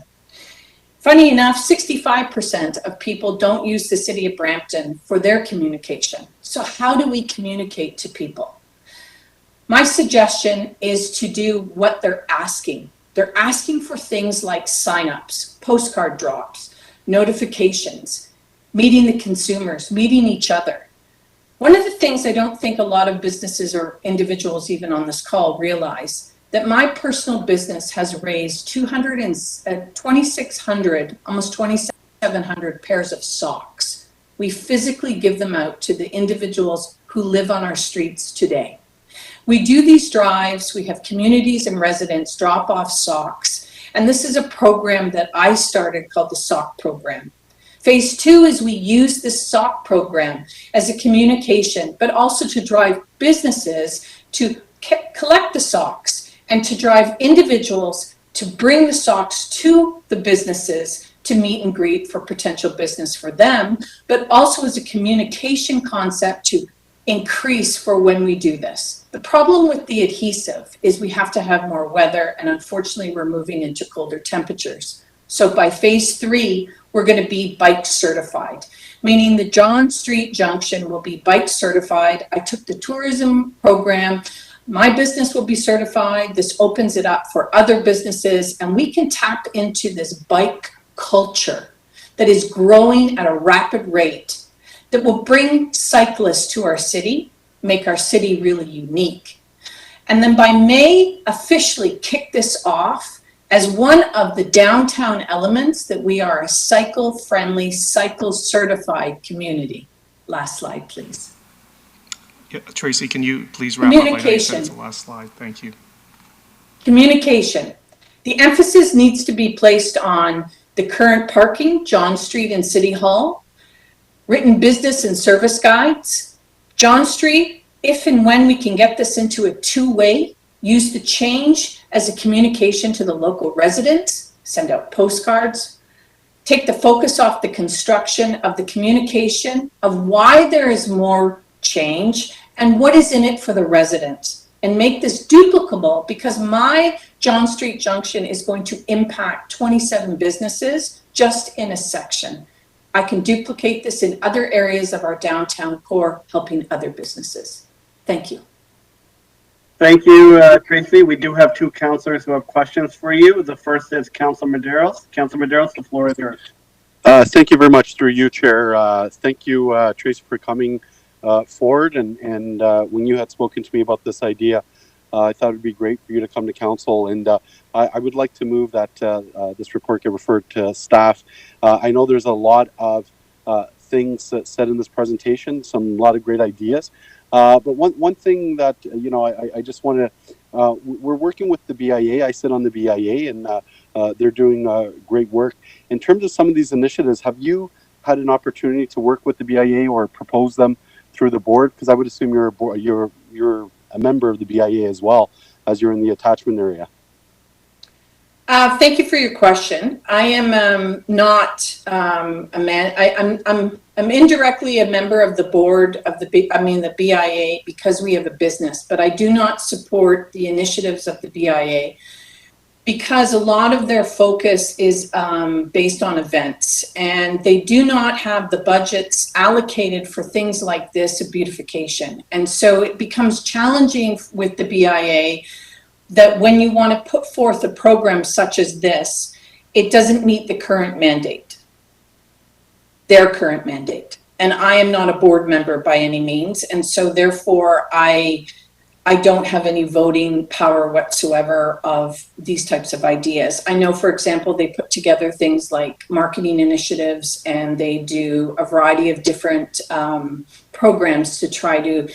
Funny enough, 65% of people don't use the City of Brampton for their communication. So how do we communicate to people? My suggestion is to do what they're asking. They're asking for things like signups, postcard drops, notifications, meeting the consumers, meeting each other. One of the things I don't think a lot of businesses or individuals even on this call realize, that my personal business has raised 2,600, almost 2,700 pairs of socks. We physically give them out to the individuals who live on our streets today. We do these drives, we have communities and residents drop off socks, and this is a program that I started called the Sock Program. Phase 2 is we use this sock program as a communication, but also to drive businesses to collect the socks and to drive individuals to bring the socks to the businesses to meet and greet for potential business for them, but also as a communication concept to increase for when we do this. The problem with the adhesive is we have to have more weather, and unfortunately we're moving into colder temperatures. So by phase 3, we're going to be bike certified, meaning the John Street Junction will be bike certified. I took the tourism program. My business will be certified. This opens it up for other businesses, and we can tap into this bike culture that is growing at a rapid rate that will bring cyclists to our city, make our city really unique. And then by May, officially kick this off as one of the downtown elements that we are a cycle-friendly, cycle-certified community. Last slide, please. Yeah, Tracy, can you please wrap up? I know you said it's the last slide. Thank you. Communication. The emphasis needs to be placed on the current parking, John Street and City Hall, written business and service guides. John Street, if and when we can get this into a two-way, use the change as a communication to the local residents, send out postcards, take the focus off the construction of the communication of why there is more change and what is in it for the residents, and make this duplicable, because my John Street Junction is going to impact 27 businesses just in a section. I can duplicate this in other areas of our downtown core, helping other businesses. Thank you. Thank you, Tracy. We do have two councillors who have questions for you. The first is Councillor Medeiros. Councillor Medeiros, the floor is yours. Thank you very much, through you, Chair. Thank you, Tracy, for coming forward. And when you had spoken to me about this idea, I thought it would be great for you to come to council. And I would like to move that this report get referred to staff. I know there's a lot of things said in this presentation, a lot of great ideas. But one thing that, I just want to, we're working with the BIA. I sit on the BIA, and they're doing great work. In terms of some of these initiatives, have you had an opportunity to work with the BIA or propose them through the board? Because I would assume you're a member of the BIA as well, as you're in the attachment area. Thank you for your question. I am not a man. I'm indirectly a member of the board of the BIA, because we have a business, but I do not support the initiatives of the BIA, because a lot of their focus is based on events, and they do not have the budgets allocated for things like this, a beautification. And so it becomes challenging with the BIA that when you want to put forth a program such as this, it doesn't meet the current mandate, their current mandate. And I am not a board member by any means. And so therefore I don't have any voting power whatsoever of these types of ideas. I know, for example, they put together things like marketing initiatives, and they do a variety of different programs to try to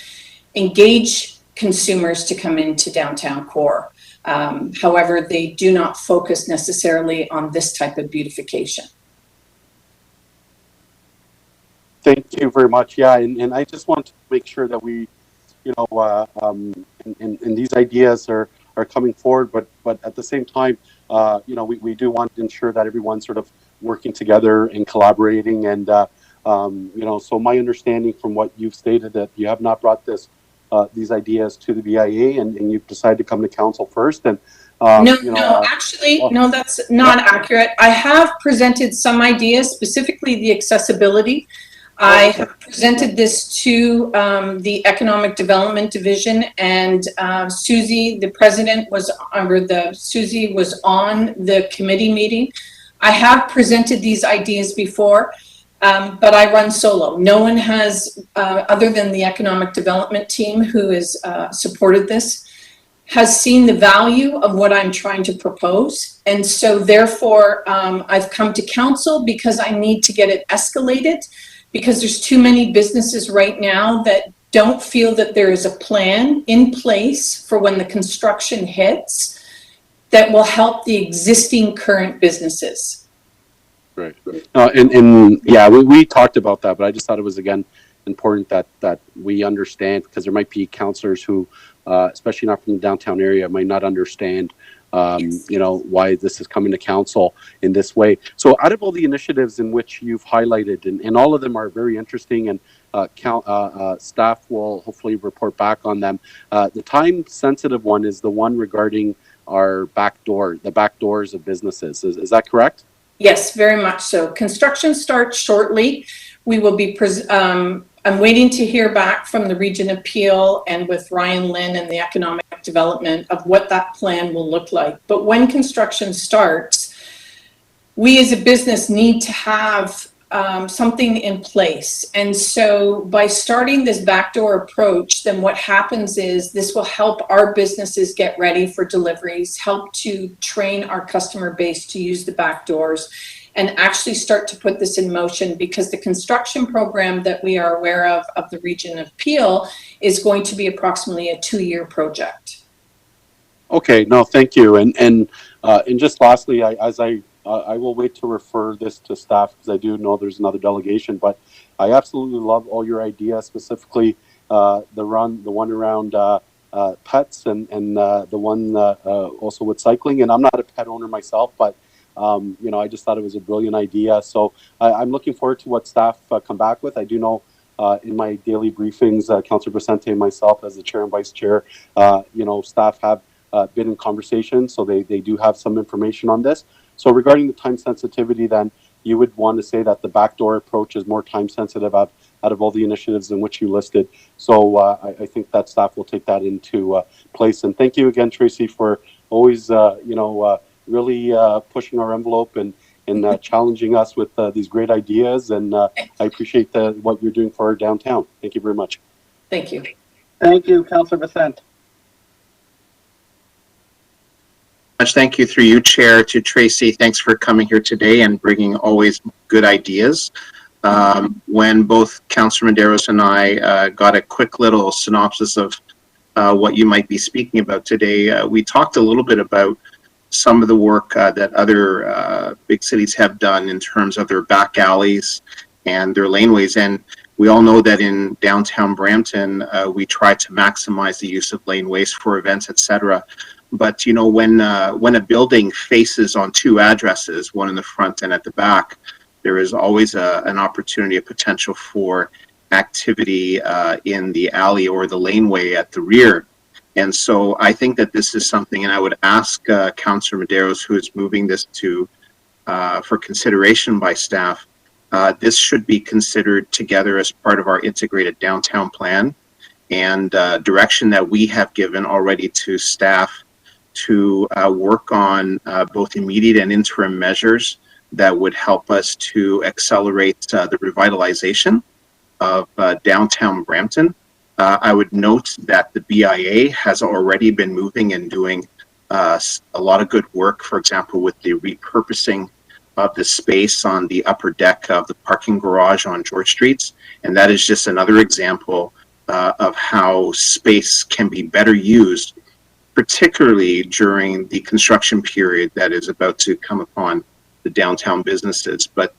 engage consumers to come into downtown core. However, they do not focus necessarily on this type of beautification. Thank you very much. Yeah, and I just want to make sure that we, you know, and these ideas are coming forward, but at the same time, you know, we do want to ensure that everyone's sort of working together and collaborating. And you know, so my understanding from what you've stated that you have not brought these ideas to the BIA, and you've decided to come to council first. And No, you know, no, actually, well, no, that's not accurate. I have presented some ideas, specifically the accessibility. I have presented this to the Economic Development Division, and Susie, the president, was, or Susie was on the committee meeting. I have presented these ideas before, but I run solo. No one has, other than the Economic Development team who has supported this, has seen the value of what I'm trying to propose. And so therefore, I've come to council because I need to get it escalated, because there's too many businesses right now that don't feel that there is a plan in place for when the construction hits that will help the existing current businesses. Right. And yeah, we talked about that, but I just thought it was, again, important that we understand, because there might be councillors who, especially not from the downtown area, might not understand, you know, why this is coming to council in this way. So out of all the initiatives in which you've highlighted, and all of them are very interesting, and staff will hopefully report back on them, the time sensitive one is the one regarding our the back doors of businesses. Is that correct? Yes, very much so. Construction starts shortly. We will be, I'm waiting to hear back from the Region Appeal and with Ryan Lynn and the Economic Development of what that plan will look like. But when construction starts, we as a business need to have something in place. And so by starting this backdoor approach, then what happens is this will help our businesses get ready for deliveries, help to train our customer base to use the back doors, and actually start to put this in motion, because the construction program that we are aware of the Region of Peel is going to be approximately a 2-year project. Okay, no, thank you. And just lastly, I will wait to refer this to staff, because I do know there's another delegation, but I absolutely love all your ideas, specifically the one around pets, and the one also with cycling. And I'm not a pet owner myself, but you know, I just thought it was a brilliant idea. So I'm looking forward to what staff come back with. I do know in my daily briefings, Councillor Vicente and myself as the chair and vice chair, you know, staff have been in conversation, so they do have some information on this. So regarding the time sensitivity, then you would want to say that the backdoor approach is more time sensitive out of all the initiatives in which you listed. So I think that staff will take that into place. And thank you again, Tracy, for always, you know, really pushing our envelope and challenging us with these great ideas. And I appreciate what you're doing for our downtown. Thank you very much. Thank you. Thank you, Councillor Vicente. Thank you through you, Chair, to Tracy. Thanks for coming here today and bringing always good ideas. When both Councillor Medeiros and I got a quick little synopsis of what you might be speaking about today, we talked a little bit about some of the work that other big cities have done in terms of their back alleys and their laneways. And we all know that in downtown Brampton, we try to maximize the use of laneways for events, etc. But you know, when a building faces on 2 addresses, one in the front and at the back, there is always an opportunity, a potential for activity in the alley or the laneway at the rear. And so I think that this is something, and I would ask Councillor Medeiros, who is moving this to for consideration by staff, this should be considered together as part of our integrated downtown plan, and direction that we have given already to staff to work on both immediate and interim measures that would help us to accelerate the revitalization of downtown Brampton. I would note that the BIA has already been moving and doing a lot of good work, for example, with the repurposing of the space on the upper deck of the parking garage on George Street. And that is just another example of how space can be better used, particularly during the construction period that is about to come upon the downtown businesses. But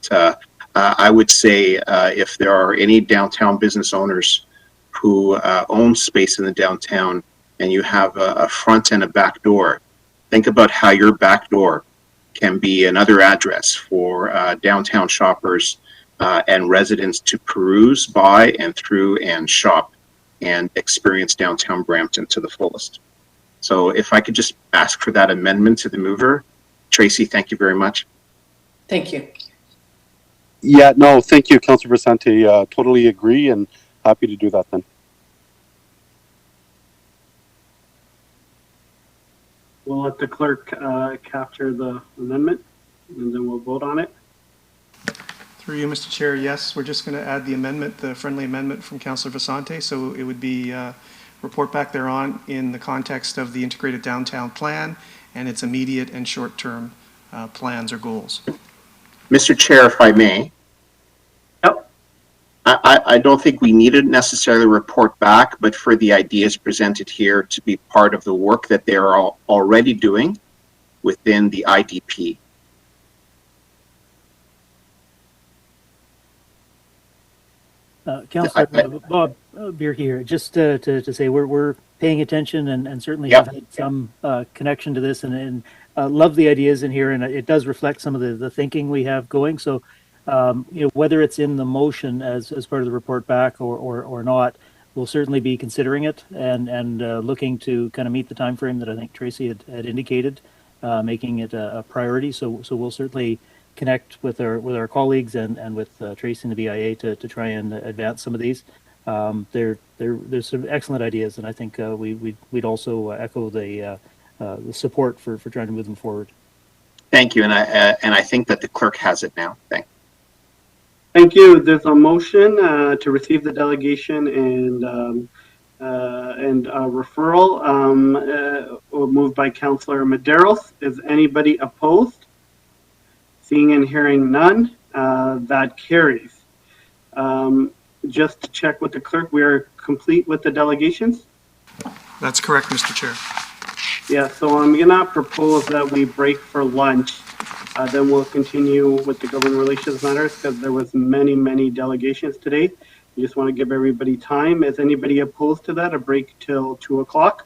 I would say if there are any downtown business owners who own space in the downtown and you have a front and a back door, think about how your back door can be another address for downtown shoppers and residents to peruse by and through and shop and experience downtown Brampton to the fullest. So if I could just ask for that amendment to the mover. Tracy, thank you very much. Thank you. Yeah, no, thank you, Councilor Vicente. Totally agree and happy to do that then. We'll let the clerk capture the amendment, and then we'll vote on it. Through you, Mr. Chair, yes, we're just going to add the amendment, the friendly amendment from Councilor Vicente. So it would be report back thereon in the context of the integrated downtown plan and its immediate and short-term plans or goals. Mr. Chair, if I may. Yep. I don't think we need to necessarily report back, but for the ideas presented here to be part of the work that they are already doing within the IDP. Councillor Bob Beer here, just to say we're paying attention and certainly Yep. have had some connection to this and love the ideas in here, and it does reflect some of the thinking we have going. So you know, whether it's in the motion as part of the report back or not, we'll certainly be considering it and looking to kind of meet the time frame that I think Tracy had indicated, making it a priority. So we'll certainly connect with our colleagues and with Tracy and the BIA to try and advance some of these. There's some excellent ideas, and I think we'd also echo the support for trying to move them forward. Thank you, and I think that the clerk has it now. Thank you. There's a motion to receive the delegation and referral moved by Councillor Medeiros. Is anybody opposed? Seeing and hearing none, that carries. Just to check with the clerk, we are complete with the delegations? That's correct, Mr. Chair. Yeah, so I'm gonna propose that we break for lunch. Then we'll continue with the government relations matters because there was many delegations today. We just want to give everybody time. Is anybody opposed to that? A break till 2 o'clock?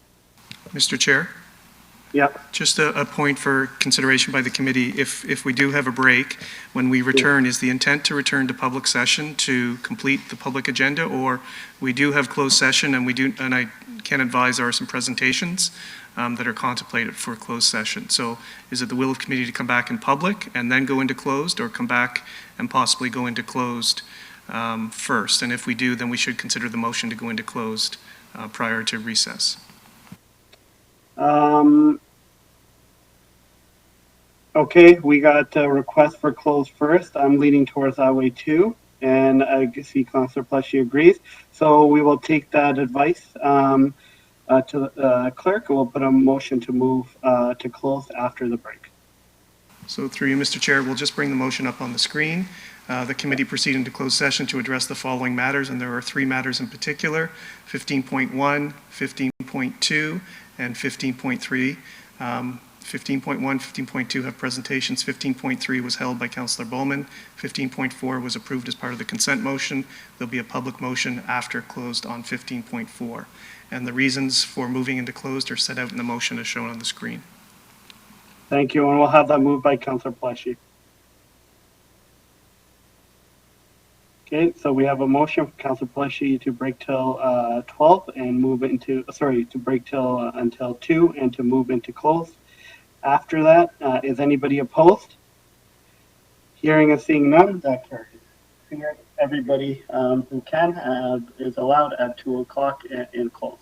Mr. Chair? Yeah. Just a point for consideration by the committee. If we do have a break, when we return, is the intent to return to public session to complete the public agenda, or we do have closed session and I can advise there are some presentations that are contemplated for closed session. So is it the will of committee to come back in public and then go into closed, or come back and possibly go into closed first? And if we do, then we should consider the motion to go into closed prior to recess. Okay, we got a request for close first. I'm leaning towards that way too, and I see Councillor Pleshy agrees. So we will take that advice to the clerk, and we'll put a motion to move to close after the break. So through you, Mr. Chair, we'll just bring the motion up on the screen. The committee proceed into closed session to address the following matters, and there are 3 matters in particular: 15.1, 15.2, and 15.3. 15.1, 15.2 have presentations. 15.3 was held by Councillor Bowman. 15.4 was approved as part of the consent motion. There'll be a public motion after closed on 15.4. And the reasons for moving into closed are set out in the motion as shown on the screen. Thank you, and we'll have that moved by Councillor Pleshy. Okay, so we have a motion for Councillor Pleshy to break till 12 and move into, to break till until 2 and to move into closed. After that, is anybody opposed? Hearing and seeing none, that carries. Everybody who can is allowed at 2 o'clock in close.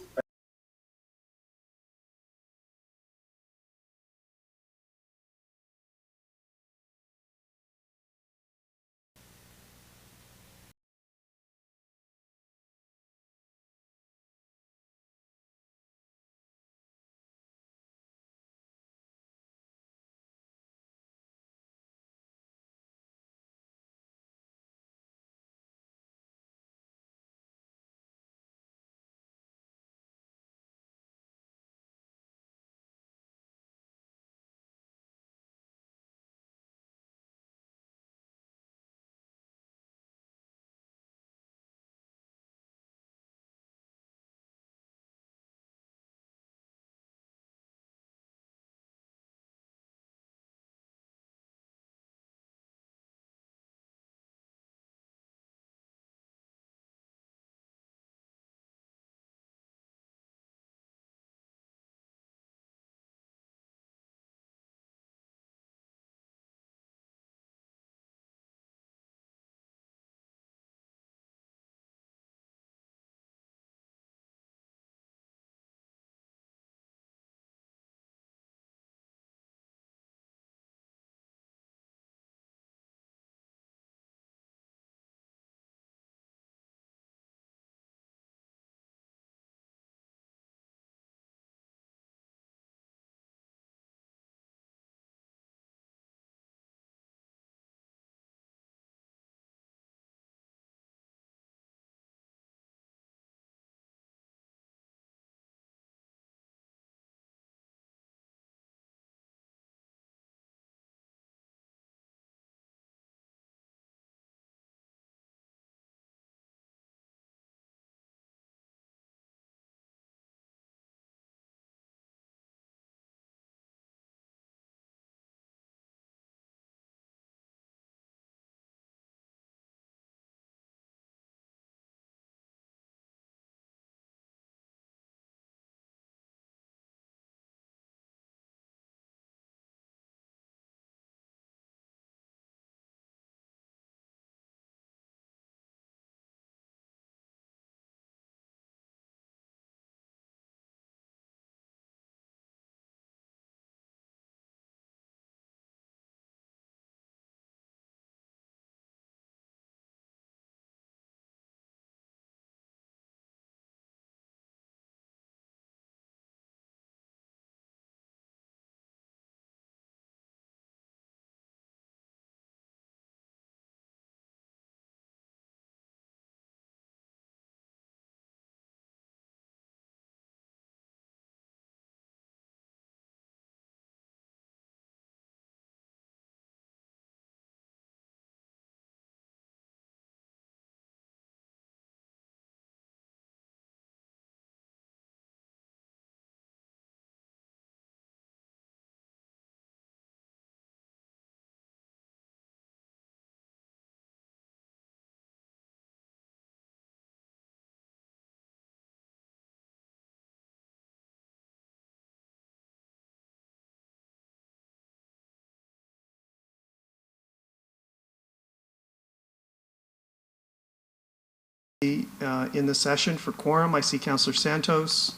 in the session for quorum. I see Councillor Santos.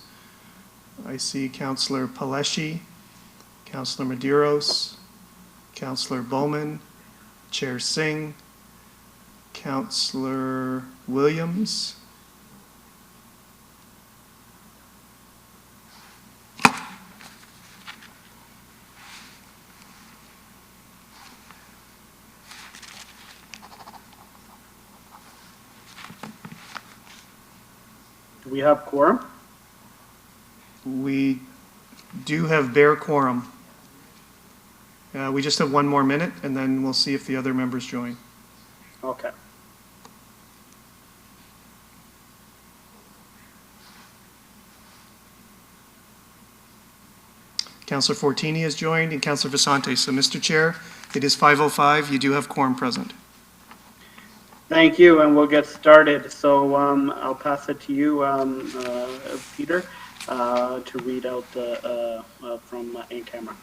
I see Councillor Paleshi, Councillor Medeiros, Councillor Bowman, Chair Singh, Councillor Williams, Do we have quorum? we do have bare quorum. We just have one more minute, and then we'll see if the other members join. Okay. Councillor Fortini has joined, and Councillor Visante. So, Mr. Chair, it is 5:05. You do have quorum present. Thank you, and we'll get started. So I'll pass it to you, Peter, to read out the from in camera.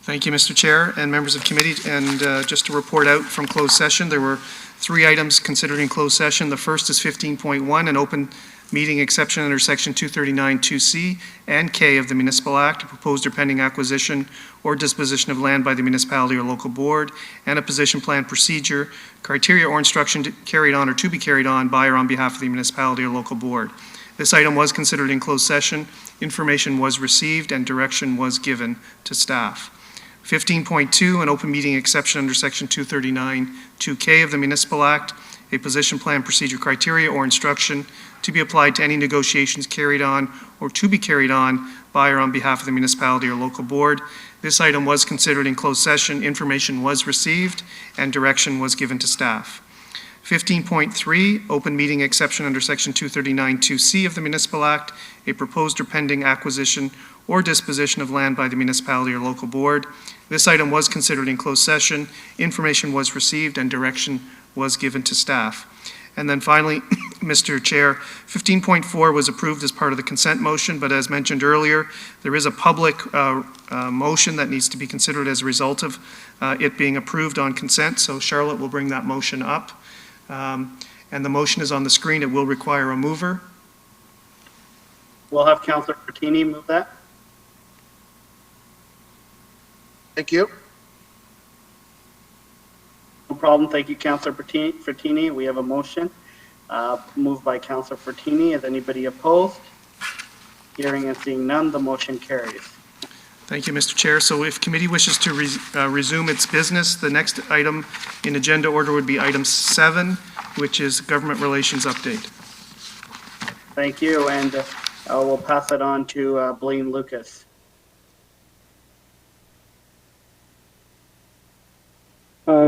Thank you, Mr. Chair and members of committee. And just to report out from closed session, there were 3 items considered in closed session. The first is 15.1, an open meeting exception under Section 239(2)C and K of the Municipal Act, a proposed or pending acquisition or disposition of land by the municipality or local board, and a position plan procedure, criteria or instruction carried on or to be carried on by or on behalf of the municipality or local board. This item was considered in closed session. Information was received and direction was given to staff. 15.2, an open meeting exception under Section 239(2)K of the Municipal Act, a position plan procedure, criteria or instruction to be applied to any negotiations carried on or to be carried on by or on behalf of the municipality or local board. This item was considered in closed session. Information was received and direction was given to staff. 15.3, open meeting exception under Section 239(2)C of the Municipal Act, a proposed or pending acquisition or disposition of land by the municipality or local board. This item was considered in closed session. Information was received and direction was given to staff. And then finally, Mr. Chair, 15.4 was approved as part of the consent motion, but as mentioned earlier, there is a public motion that needs to be considered as a result of it being approved on consent. So Charlotte will bring that motion up. And the motion is on the screen. It will require a mover. We'll have Councillor Fortini move that. Thank you. No problem. Thank you, Councillor Fortini. We have a motion moved by Councillor Fortini. Is anybody opposed? Hearing and seeing none, the motion carries. Thank you, Mr. Chair. So if committee wishes to resume its business, the next item in agenda order would be item 7, which is government relations update. Thank you, and we'll pass it on to Blaine Lucas.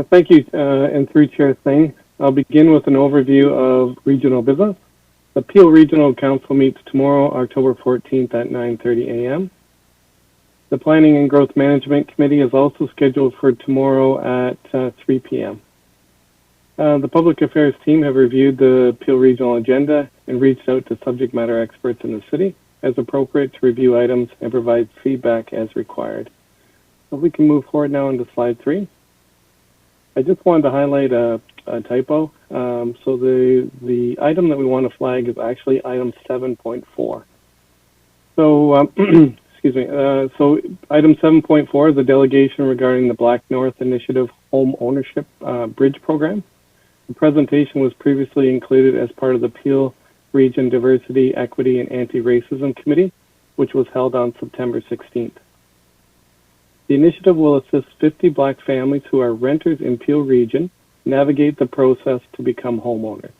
Thank you, and through Chair Singh, I'll begin with an overview of regional business. The Peel Regional Council meets tomorrow, October 14th at 9:30 a.m. The Planning and Growth Management Committee is also scheduled for tomorrow at 3 p.m. The Public Affairs team have reviewed the Peel Regional agenda and reached out to subject matter experts in the city as appropriate to review items and provide feedback as required. So we can move forward now into slide 3. I just wanted to highlight a typo. So the item that we want to flag is actually item 7.4. So, excuse me. So item 7.4 is a delegation regarding the Black North Initiative Home Ownership Bridge Program. The presentation was previously included as part of the Peel Region Diversity, Equity, and Anti-Racism Committee, which was held on September 16th. The initiative will assist 50 Black families who are renters in Peel Region navigate the process to become homeowners.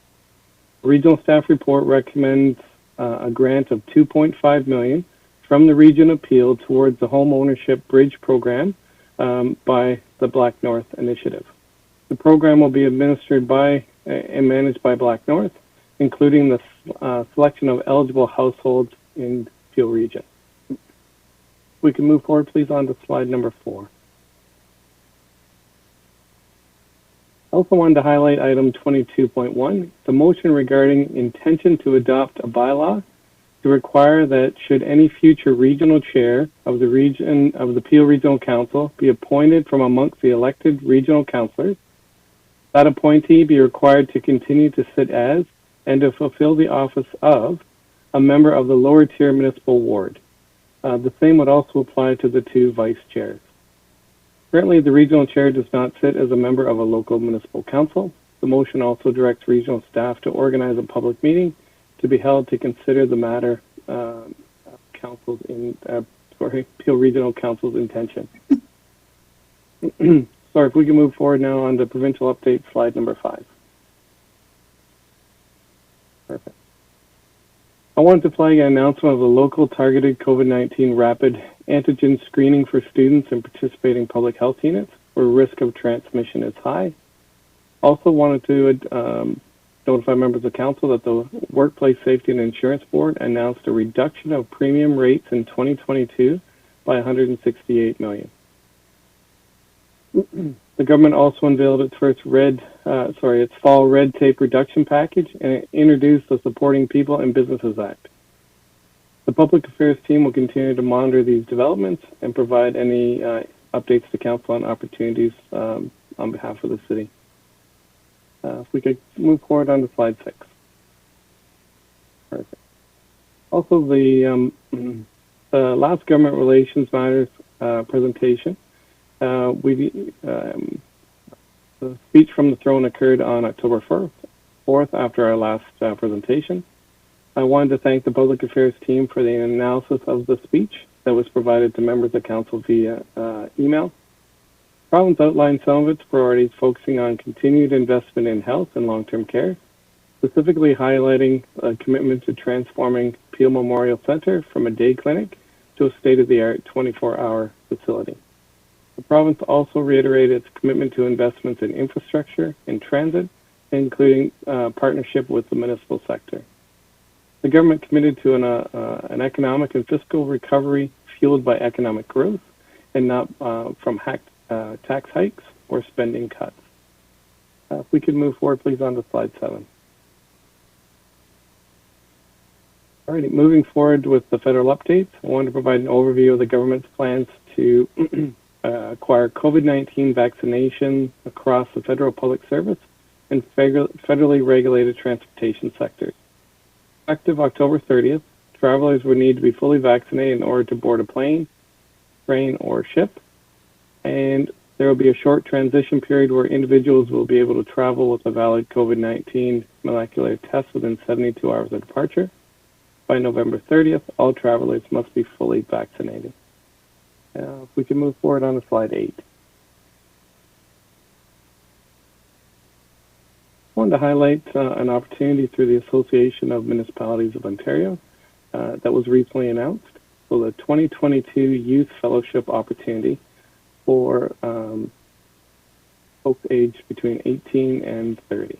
The regional staff report recommends a grant of $2.5 million from the region of Peel towards the Home Ownership Bridge Program by the Black North Initiative. The program will be administered by and managed by Black North, including the selection of eligible households in Peel Region. We can move forward, please, on to slide number 4. I also wanted to highlight item 22.1, the motion regarding intention to adopt a bylaw to require that should any future regional chair of the region of the Peel Regional Council be appointed from amongst the elected regional councillors, that appointee be required to continue to sit as and to fulfill the office of a member of the lower tier municipal ward. The same would also apply to the 2 vice chairs. Currently, the regional chair does not sit as a member of a local municipal council. The motion also directs regional staff to organize a public meeting to be held to consider the matter of Peel Regional Council's intention. Sorry, if we can move forward now on to provincial update, slide number 5. Perfect. I wanted to flag an announcement of the local targeted COVID-19 rapid antigen screening for students in participating public health units where risk of transmission is high. Also wanted to notify members of council that the Workplace Safety and Insurance Board announced a reduction of premium rates in 2022 by $168 million. The government also unveiled its first its fall red tape reduction package, and it introduced the Supporting People and Businesses Act. The Public Affairs team will continue to monitor these developments and provide any updates to council on opportunities on behalf of the city. If we could move forward on to slide 6. Perfect. Also, the last Government Relations Matters presentation, the speech from the throne occurred on October 4th after our last presentation. I wanted to thank the Public Affairs team for the analysis of the speech that was provided to members of council via email. The province outlined some of its priorities, focusing on continued investment in health and long-term care, specifically highlighting a commitment to transforming Peel Memorial Centre from a day clinic to a state-of-the-art 24-hour facility. The province also reiterated its commitment to investments in infrastructure and transit, including partnership with the municipal sector. The government committed to an economic and fiscal recovery fueled by economic growth and not from tax hikes or spending cuts. If we could move forward, please, on to slide 7. All right, moving forward with the federal updates, I wanted to provide an overview of the government's plans to acquire COVID-19 vaccination across the federal public service and federally regulated transportation sectors. Effective October 30th, travelers would need to be fully vaccinated in order to board a plane, train, or ship. And there will be a short transition period where individuals will be able to travel with a valid COVID-19 molecular test within 72 hours of departure. By November 30th, all travelers must be fully vaccinated. If we can move forward on to slide 8. I wanted to highlight an opportunity through the Association of Municipalities of Ontario that was recently announced. So the 2022 Youth Fellowship opportunity for folks aged between 18 and 30.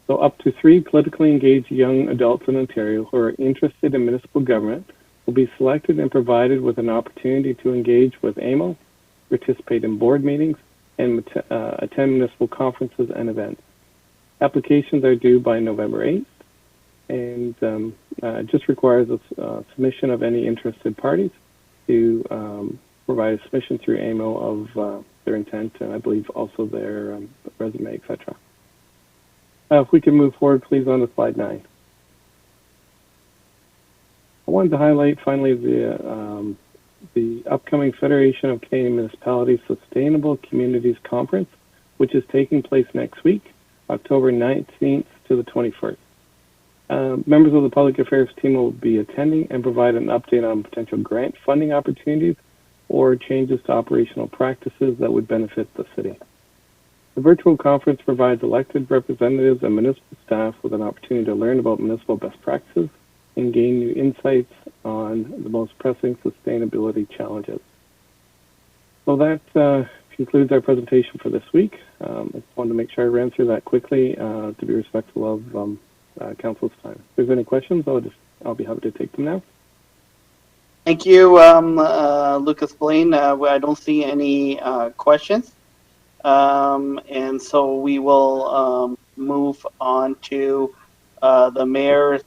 So up to 3 politically engaged young adults in Ontario who are interested in municipal government will be selected and provided with an opportunity to engage with AMO, participate in board meetings, and attend municipal conferences and events. Applications are due by November 8th, and it just requires a submission of any interested parties to provide a submission through AMO of their intent, and I believe also their resume, etc. If we can move forward, please, on to slide 9. I wanted to highlight finally the upcoming Federation of Canadian Municipalities Sustainable Communities Conference, which is taking place next week, October 19th to the 21st. Members of the Public Affairs team will be attending and provide an update on potential grant funding opportunities or changes to operational practices that would benefit the city. The virtual conference provides elected representatives and municipal staff with an opportunity to learn about municipal best practices and gain new insights on the most pressing sustainability challenges. So that concludes our presentation for this week. I just wanted to make sure I ran through that quickly to be respectful of council's time. If there's any questions, I'll be happy to take them now. Thank you, Lucas Blaine. I don't see any questions. And so we will move on to the mayor's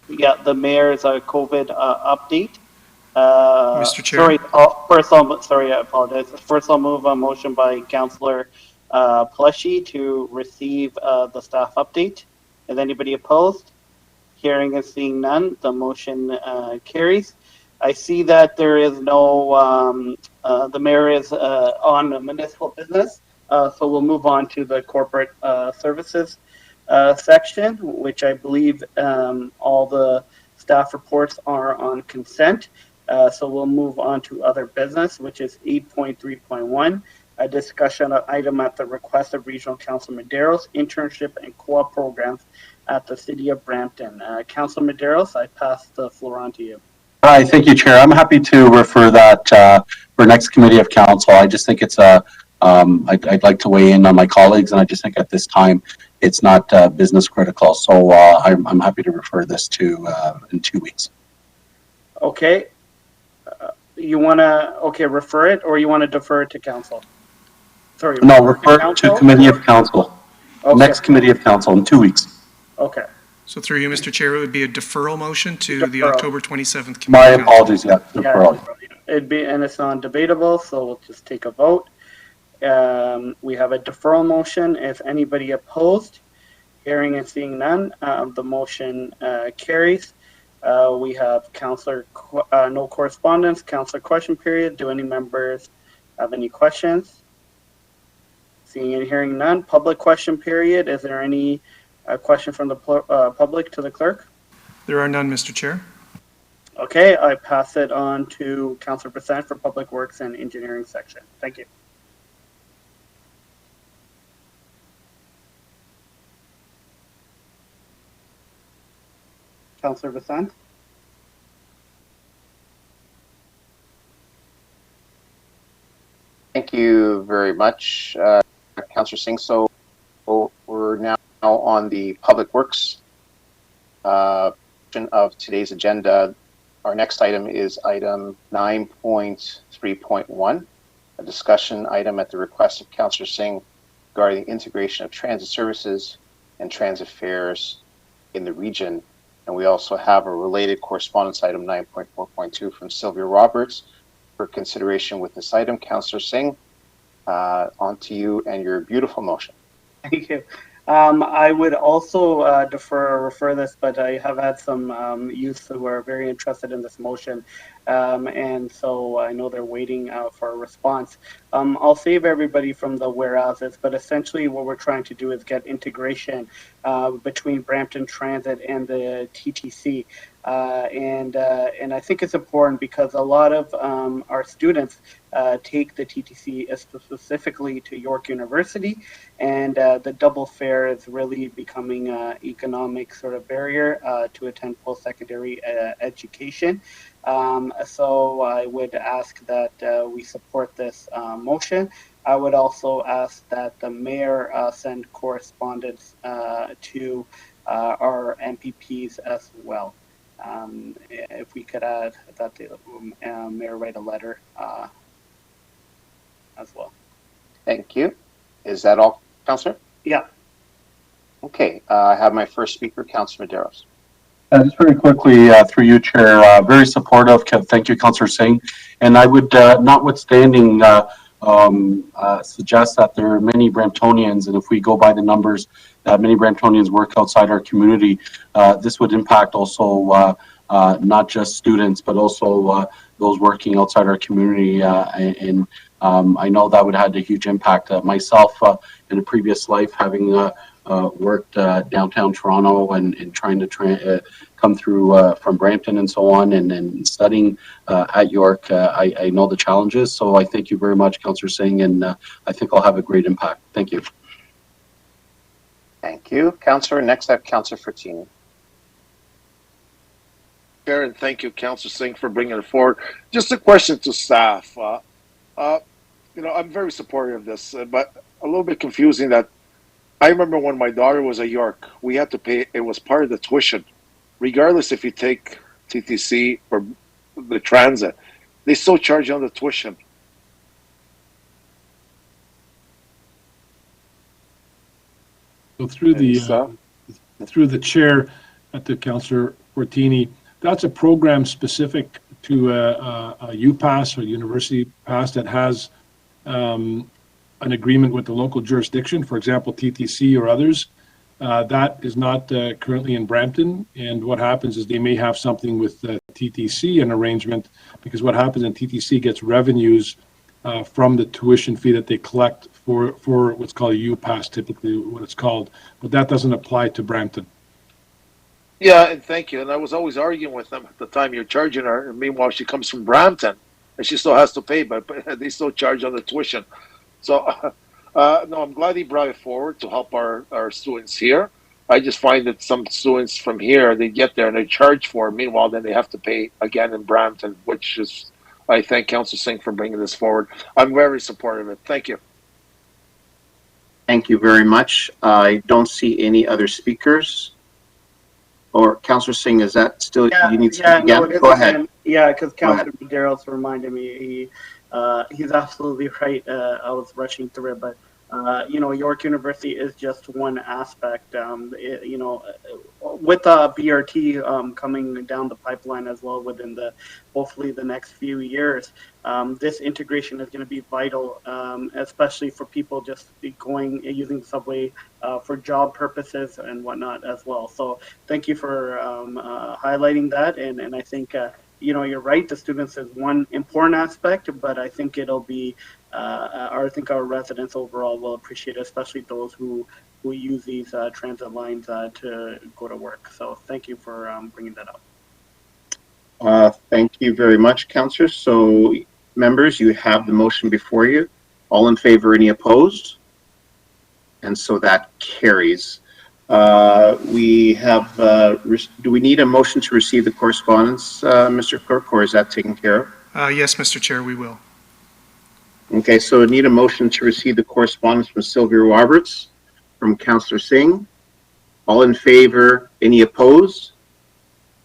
COVID update. Mr. Chair. I apologize. First, I'll move a motion by Councillor plushie to receive the staff update. Is anybody opposed? Hearing and seeing none, the motion carries. I see that there is no, the mayor is on municipal business, so we'll move on to the corporate services section, which I believe all the staff reports are on consent. So we'll move on to other business, which is 8.3.1, a discussion item at the request of Regional Council Medeiros, internship and co-op programs at the City of Brampton. Council Medeiros, I pass the floor on to you. Hi, thank you, Chair. I'm happy to refer that for next committee of council. I just think it's I'd like to weigh in on my colleagues, and I just think at this time it's not business critical. So I'm happy to refer this to in 2 weeks. Okay. You want to, refer it, or you want to defer it to council? Sorry. No, refer to committee of council. Okay. Next committee of council in 2 weeks. Okay. So through you, Mr. Chair, it would be a deferral motion to the October 27th. My apologies, yeah, deferral. It'd be, and it's non-debatable, so we'll just take a vote. We have a deferral motion. If anybody opposed, hearing and seeing none, the motion carries. We have Councillor, no correspondence, Councillor question period. Do any members have any questions? Seeing and hearing none. Public question period. Is there any question from the public to the clerk? There are none, Mr. Chair. Okay, I pass it on to Councillor Percent for Public Works and Engineering section. Thank you. Councillor Percent. Thank you very much, Councillor Singh. So we're now on the Public Works of today's agenda. Our next item is item 9.3.1, a discussion item at the request of Councillor Singh regarding the integration of transit services and transit fares in the region. And we also have a related correspondence item 9.4.2 from Sylvia Roberts for consideration with this item. Councillor Singh, on to you and your beautiful motion. Thank you. I would also refer this, but I have had some youth who are very interested in this motion, and so I know they're waiting for a response. I'll save everybody from the whereases, but essentially what we're trying to do is get integration between Brampton Transit and the TTC. And I think it's important because a lot of our students take the TTC specifically to York University, and the double fare is really becoming an economic sort of barrier to attend post-secondary education. So I would ask that we support this motion. I would also ask that the mayor send correspondence to our MPPs as well. If we could add that the mayor write a letter as well. Thank you. Is that all, Councillor? Yeah. Okay, I have my first speaker, Councillor Medeiros. Just very quickly, through you, Chair, very supportive. Thank you, Councillor Singh. And I would, notwithstanding, suggest that there are many Bramptonians, and if we go by the numbers, that many Bramptonians work outside our community. This would impact also not just students, but also those working outside our community. And I know that would have had a huge impact. Myself, in a previous life, having worked downtown Toronto and trying to come through from Brampton and so on, and studying at York, I know the challenges. So I thank you very much, Councillor Singh, and I think I'll have a great impact. Thank you. Thank you, Councillor. Next up, Councillor Frattini. Chair, and thank you, Councillor Singh, for bringing it forward. Just a question to staff. You know, I'm very supportive of this, but a little bit confusing that I remember when my daughter was at York, we had to pay, it was part of the tuition. Regardless if you take TTC or the transit, they still charge you on the tuition. So through the chair, to Councillor Fortini, that's a program specific to a UPass or University Pass that has an agreement with the local jurisdiction, for example, TTC or others. That is not currently in Brampton, and what happens is they may have something with TTC, an arrangement, because what happens in TTC gets revenues from the tuition fee that they collect for what's called a U-Pass, typically what it's called, but that doesn't apply to Brampton. Yeah, and thank you. And I was always arguing with them at the time you're charging her. And meanwhile, she comes from Brampton, and she still has to pay, but they still charge on the tuition. So, no, I'm glad he brought it forward to help our students here. I just find that some students from here, they get there and they charge for it. Meanwhile, then they have to pay again in Brampton, which is, I thank Councillor Singh for bringing this forward. I'm very supportive of it. Thank you. Thank you very much. I don't see any other speakers. Or Councillor Singh, is that still, you need to speak again? No, Go ahead. Yeah, because Councillor Medeiros reminded me, he's absolutely right. I was rushing through it, but York University is just one aspect. With BRT coming down the pipeline as well within hopefully the next few years, this integration is going to be vital, especially for people just using the subway for job purposes and whatnot as well. So thank you for highlighting that, and I think you're right. The students is one important aspect, but I think it'll be, I think our residents overall will appreciate it, especially those who use these transit lines to go to work. So thank you for bringing that up. Thank you very much, Councillor. So, members, you have the motion before you. All in favor, any opposed? And so that carries. We have, do we need a motion to receive the correspondence, Mr. Clerk, or is that taken care of? Yes, Mr. Chair, we will. Okay, so I need a motion to receive the correspondence from Sylvia Roberts, from Councillor Singh. All in favor, any opposed?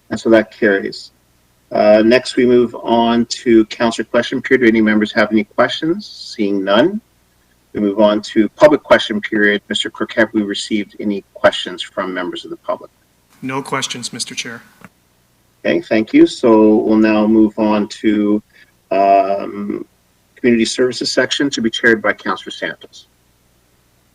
And so that carries. Next, we move on to Councillor question period. Do any members have any questions? Seeing none. We move on to public question period. Mr. Qriket, have we received any questions from members of the public? No questions, Mr. Chair. Okay, thank you. So we'll now move on to Community Services section to be chaired by Councillor Santos.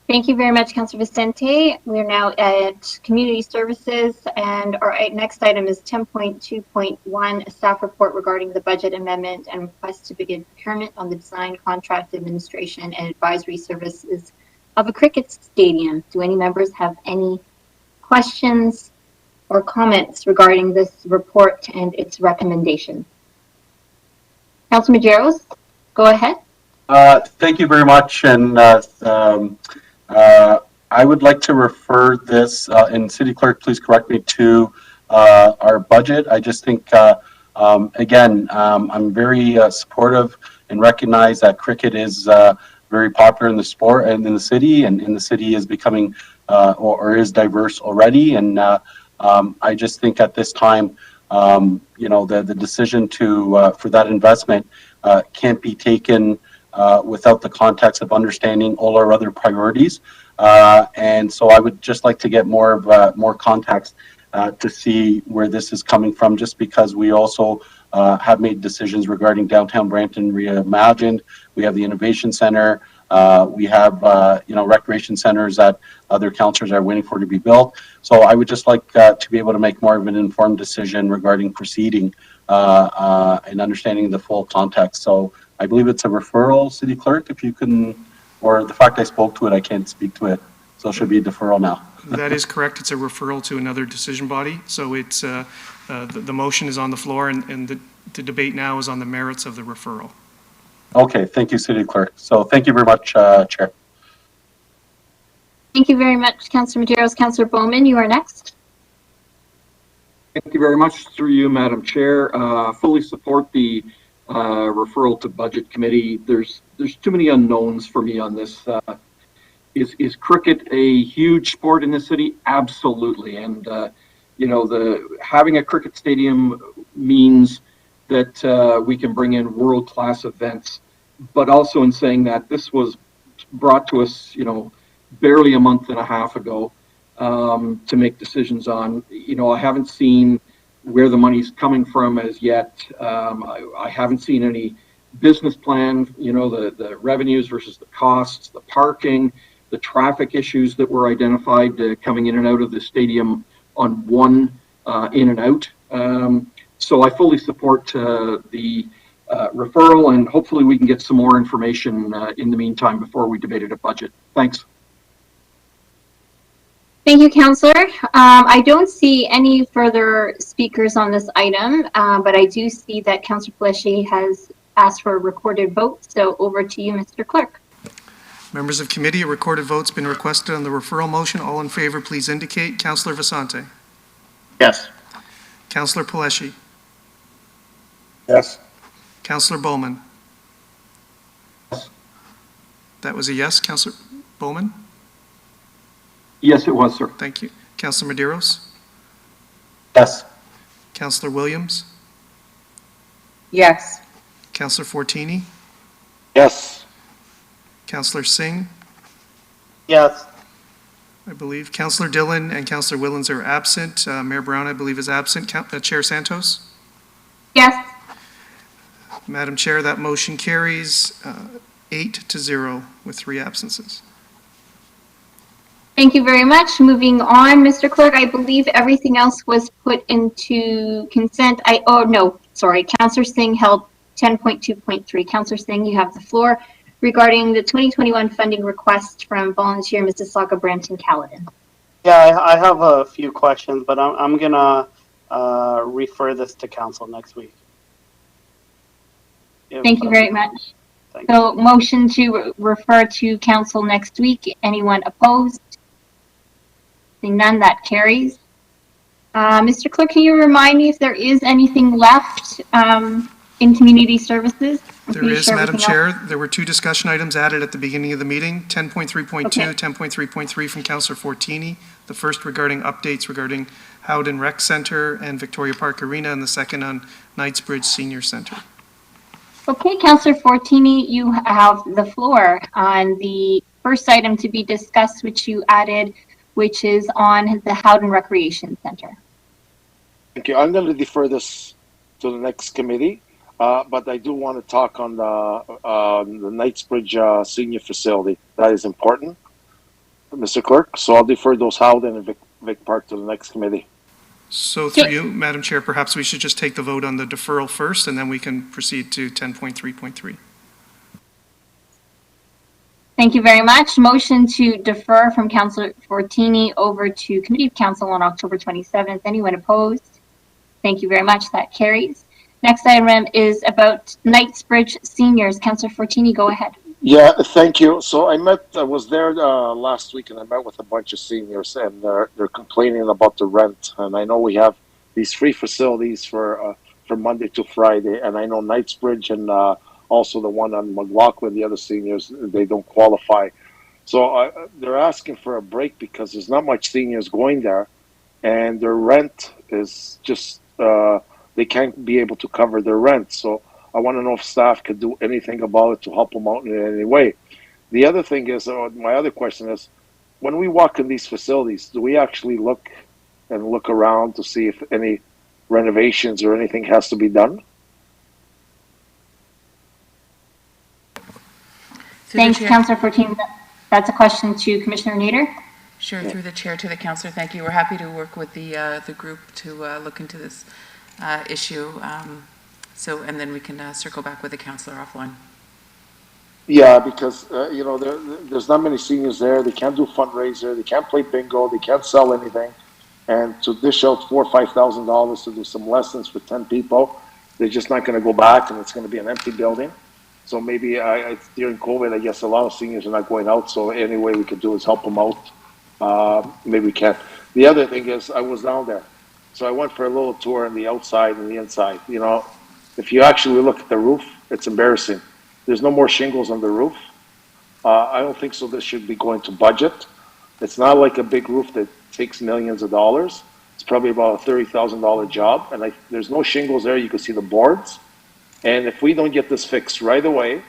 Thank you very much, Councillor Vicente. We're now at Community Services, and our next item is 10.2.1, a staff report regarding the budget amendment and request to begin procurement on the design, contract, administration, and advisory services of a cricket stadium. Do any members have any questions or comments regarding this report and its recommendation? Councillor Medeiros, go ahead. Thank you very much, and I would like to refer this, and City Clerk, please correct me, to our budget. I just think, again, I'm very supportive and recognize that cricket is very popular in the sport and in the city, and in the city is becoming or is diverse already. And I just think at this time, the decision for that investment can't be taken without the context of understanding all our other priorities. And so I would just like to get more context to see where this is coming from, just because we also have made decisions regarding downtown Brampton reimagined. We have the Innovation Center. We have recreation centers that other councillors are waiting for to be built. So I would just like to be able to make more of an informed decision regarding proceeding and understanding the full context. So I believe it's a referral, City Clerk, if you can, or the fact I spoke to it, I can't speak to it. So it should be a deferral now. That is correct. It's a referral to another decision body. So it's the motion is on the floor, and the debate now is on the merits of the referral. Okay, thank you, City Clerk. So thank you very much, Chair. Thank you very much, Councillor Medeiros. Councillor Bowman, you are next. Thank you very much. Through you, Madam Chair. Fully support the referral to Budget Committee. There's too many unknowns for me on this. Is cricket a huge sport in the city? Absolutely. And having a cricket stadium means that we can bring in world-class events. But also in saying that, this was brought to us, barely a month and a half ago to make decisions on. I haven't seen where the money's coming from as yet. I haven't seen any business plan, the revenues versus the costs, the parking, the traffic issues that were identified coming in and out of the stadium on one in and out. So I fully support the referral, and hopefully we can get some more information in the meantime before we debate it at budget. Thanks. Thank you, Councillor. I don't see any further speakers on this item, but I do see that Councillor Fleschy has asked for a recorded vote. So over to you, Mr. Clerk. Members of committee, a recorded vote's been requested on the referral motion. All in favor, please indicate. Councillor Vicente. Yes. Councillor Paleshi. Yes. Councillor Bowman. Yes. That was a yes, Councillor Bowman? Yes, it was, sir. Thank you. Councillor Medeiros? Yes. Councillor Williams? Yes. Councillor Fortini? Yes. Councillor Singh? Yes. I believe. Councillor Dillon and Councillor Willens are absent. Mayor Brown, I believe, is absent. Chair Santos? Yes. Madam Chair, that motion carries 8-0 with 3 absences. Thank you very much. Moving on, Mr. Clerk, I believe everything else was put into consent. Councillor Singh held 10.2.3. Councillor Singh, you have the floor regarding the 2021 funding request from volunteer Mississauga Brampton Caledon. Yeah, I have a few questions, but I'm gonna refer this to council next week. Thank you very much. So motion to refer to council next week. Anyone opposed? Seeing none, that carries. Mr. Clerk, can you remind me if there is anything left in community services? There is, Madam Chair. There were 2 discussion items added at the beginning of the meeting, 10.3.2, Okay. 10.3.3 from Councillor Fortini. The first regarding updates regarding Howden Rec Centre and Victoria Park Arena, and the second on Knightsbridge Senior Centre. Okay, Councillor Fortini, you have the floor on the first item to be discussed, which you added, which is on the Howden Recreation Center. Thank you. I'm going to defer this to the next committee, but I do want to talk on the Knightsbridge senior facility. That is important, Mr. Clerk. So I'll defer those Howden and Vic Park to the next committee. So through you, Madam Chair, perhaps we should just take the vote on the deferral first, and then we can proceed to 10.3.3. Thank you very much. Motion to defer from Councillor Fortini over to Committee of Council on October 27th. Anyone opposed? Thank you very much. That carries. Next item is about Knightsbridge Seniors. Councillor Fortini, go ahead. Yeah, thank you. So I was there last week, and I met with a bunch of seniors, and they're complaining about the rent. And I know we have these free facilities for Monday to Friday, and I know Knightsbridge and also the one on McLaughlin, the other seniors, they don't qualify. So they're asking for a break because there's not much seniors going there, and their rent is just they can't be able to cover their rent. So I want to know if staff could do anything about it to help them out in any way. The other thing is, my other question is, when we walk in these facilities, do we actually look around to see if any renovations or anything has to be done? Thanks, Councillor Fortini. That's a question to Commissioner Nader. Sure, through the chair to the councillor. Thank you. We're happy to work with the group to look into this issue. And then we can circle back with the councillor offline. Yeah, because there's not many seniors there. They can't do fundraiser. They can't play bingo. They can't sell anything. And to dish out $4,000 or $5,000 to do some lessons for 10 people, they're just not going to go back, and it's going to be an empty building. So maybe during COVID, I guess a lot of seniors are not going out. So any way we could do is help them out. Maybe we can. The other thing is, I was down there, so I went for a little tour on the outside and the inside. If you actually look at the roof, it's embarrassing. There's no more shingles on the roof. I don't think so. This should be going to budget. It's not like a big roof that takes millions of dollars. It's probably about a $30,000 job, and there's no shingles there. You can see the boards. And if we don't get this fixed right away,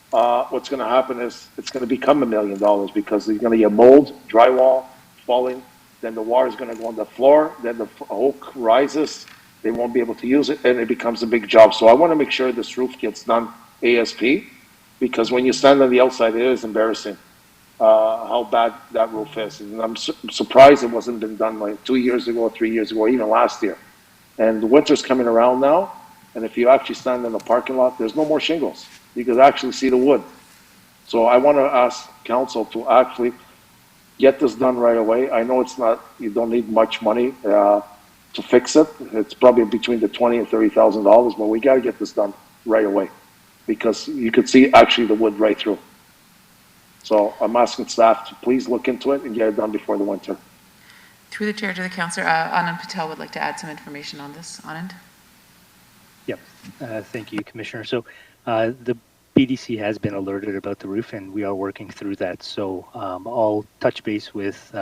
what's going to happen is it's going to become $1 million because there's going to get mold, drywall falling. Then the water is going to go on the floor. Then the oak rises. They won't be able to use it, and it becomes a big job. So I want to make sure this roof gets done ASP, because when you stand on the outside, it is embarrassing how bad that roof is. And I'm surprised it wasn't been done like 2 years ago, 3 years ago, even last year. And the winter's coming around now, and if you actually stand in the parking lot, there's no more shingles. You can actually see the wood. So I want to ask council to actually get this done right away. I know it's not, you don't need much money to fix it. It's probably between the $20,000 and $30,000, but we got to get this done right away because you could see actually the wood right through. So I'm asking staff to please look into it and get it done before the winter. Through the chair to the councillor, Anand Patel would like to add some information on this. Anand? Yep. Thank you, Commissioner. So the BDC has been alerted about the roof, and we are working through that. So I'll touch base with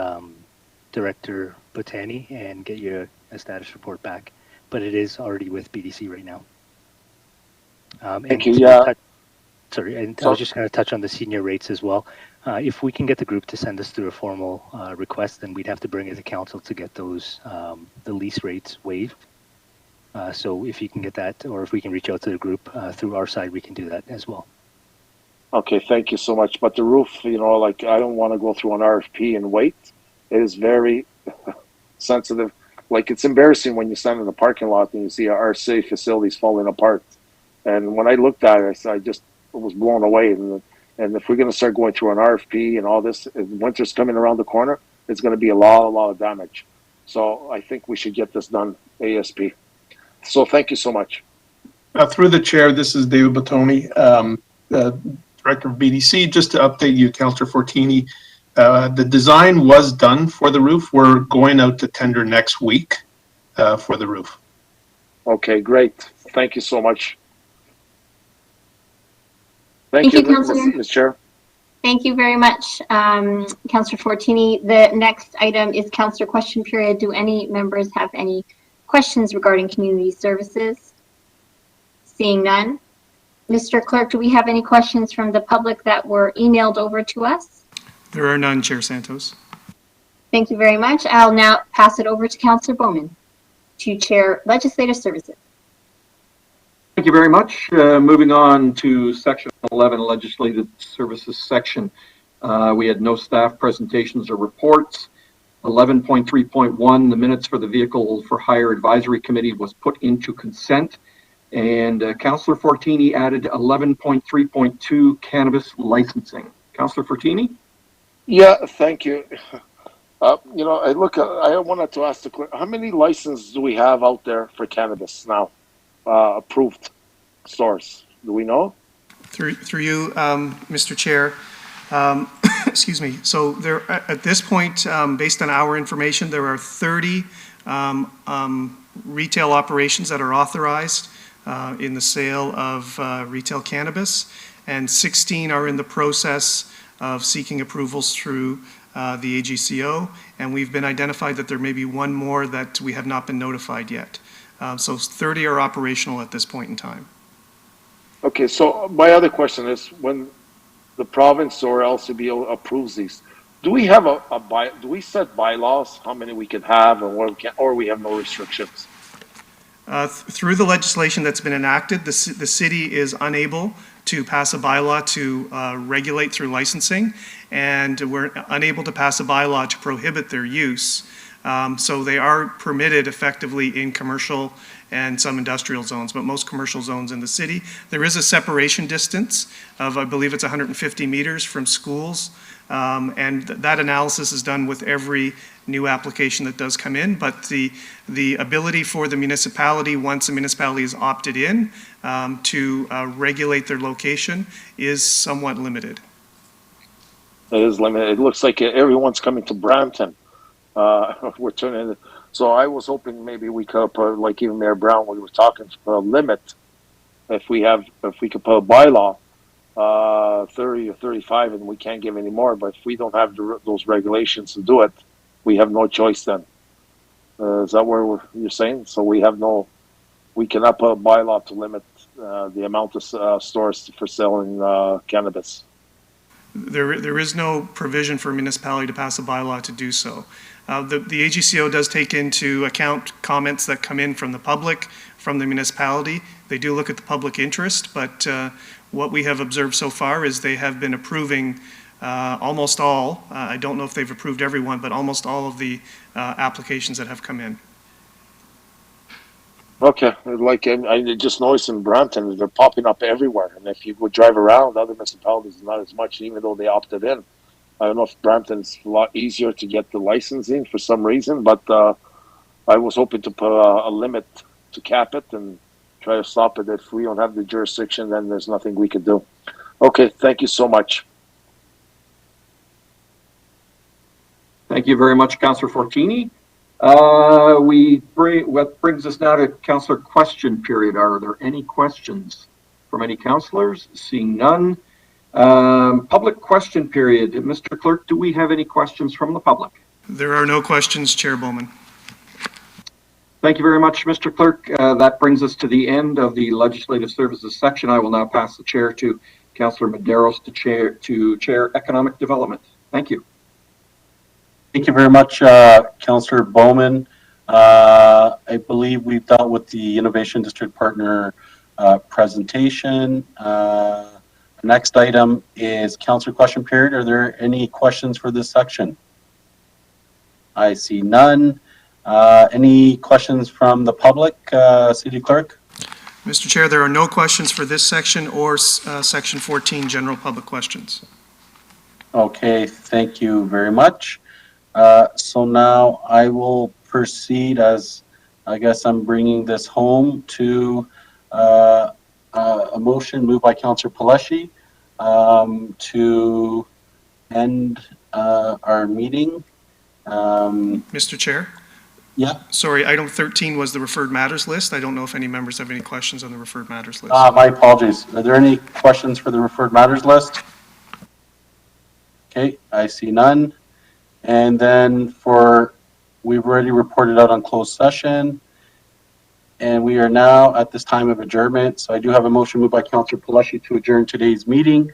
Director Botani and get you a status report back. But it is already with BDC right now. Thank you. Yeah. I was just going to touch on the senior rates as well. If we can get the group to send us through a formal request, then we'd have to bring it to council to get those the lease rates waived. So if you can get that, or if we can reach out to the group through our side, we can do that as well. Okay, thank you so much. But the roof, you know, like I don't want to go through an RFP and wait. It is very sensitive. Like it's embarrassing when you stand in the parking lot and you see our city facilities falling apart. And when I looked at it, I just was blown away. And if we're going to start going through an RFP and all this, and winter's coming around the corner, it's going to be a lot of damage. So I think we should get this done ASP. So thank you so much. Through the chair, this is David Bottoni, Director of BDC. Just to update you, Councillor Fortini, the design was done for the roof. We're going out to tender next week for the roof. Okay, great. Thank you so much. Thank you, Councillor. Ms. Chair. Thank you very much, Councillor Fortini. The next item is Councillor question period. Do any members have any questions regarding community services? Seeing none. Mr. Clerk, do we have any questions from the public that were emailed over to us? There are none, Chair Santos. Thank you very much. I'll now pass it over to Councillor Bowman to chair Legislative Services. Thank you very much. Moving on to Section 11, Legislative Services section. We had no staff presentations or reports. 11.3.1, the minutes for the Vehicle for Hire Advisory Committee was put into consent. And Councillor Fortini added 11.3.2, Cannabis Licensing. Councillor Fortini? Yeah, thank you. You know, I wanted to ask the clerk, how many licenses do we have out there for cannabis now? Approved stores. Do we know? Through you, Mr. Chair. Excuse me. So there, at this point, based on our information, there are 30 retail operations that are authorized in the sale of retail cannabis, and 16 are in the process of seeking approvals through the AGCO, and we've been identified that there may be one more that we have not been notified yet. So 30 are operational at this point in time. Okay, so my other question is, when the province or LCBO approves these, do we have do we set bylaws how many we can have and what we can, or we have no restrictions? Through the legislation that's been enacted, the city is unable to pass a bylaw to regulate through licensing, and we're unable to pass a bylaw to prohibit their use. So they are permitted effectively in commercial and some industrial zones, but most commercial zones in the city. There is a separation distance of, I believe it's 150 meters from schools, and that analysis is done with every new application that does come in, but the ability for the municipality, once a municipality is opted in, to regulate their location is somewhat limited. It is limited. It looks like everyone's coming to Brampton. We're turning. So I was hoping maybe we could put, like even Mayor Brown, we were talking for a limit. If we could put a bylaw, 30 or 35, and we can't give any more. But if we don't have those regulations to do it, we have no choice then. Is that what you're saying? So we cannot put a bylaw to limit the amount of stores for selling cannabis. There is no provision for a municipality to pass a bylaw to do so. The AGCO does take into account comments that come in from the public, from the municipality. They do look at the public interest, but what we have observed so far is they have been approving almost all, I don't know if they've approved everyone, but almost all of the applications that have come in. Okay, like I just noticed in Brampton, they're popping up everywhere. And if you go drive around, other municipalities, not as much, even though they opted in. I don't know if Brampton's a lot easier to get the licensing for some reason, but I was hoping to put a limit to cap it and try to stop it. If we don't have the jurisdiction, then there's nothing we can do. Okay, thank you so much. Thank you very much, Councillor Fortini. What brings us now to Councillor question period. Are there any questions from any councillors? Seeing none. Public question period. Mr. Clerk, do we have any questions from the public? There are no questions, Chair Bowman. Thank you very much, Mr. Clerk. That brings us to the end of the Legislative Services section. I will now pass the chair to Councillor Medeiros to chair Economic Development. Thank you. Thank you very much, Councillor Bowman. I believe we've dealt with the Innovation District Partner presentation. Next item is Councillor question period. Are there any questions for this section? I see none. Any questions from the public, City Clerk? Mr. Chair, there are no questions for this section or Section 14, general public questions. Okay, thank you very much. So now I will proceed, as I guess I'm bringing this home, to a motion moved by Councillor Paleshi to end our meeting. Mr. Chair? Yeah. Sorry, item 13 was the referred matters list. I don't know if any members have any questions on the referred matters list. My apologies. Are there any questions for the referred matters list? Okay, I see none. And then we've already reported out on closed session. And we are now at this time of adjournment. So I do have a motion moved by Councillor Paleshi to adjourn today's meeting.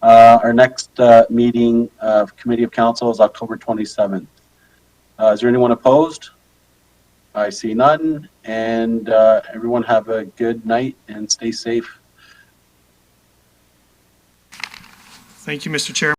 Our next meeting of Committee of Council is October 27th. Is there anyone opposed? I see none. And everyone have a good night and stay safe. Thank you, Mr. Chair.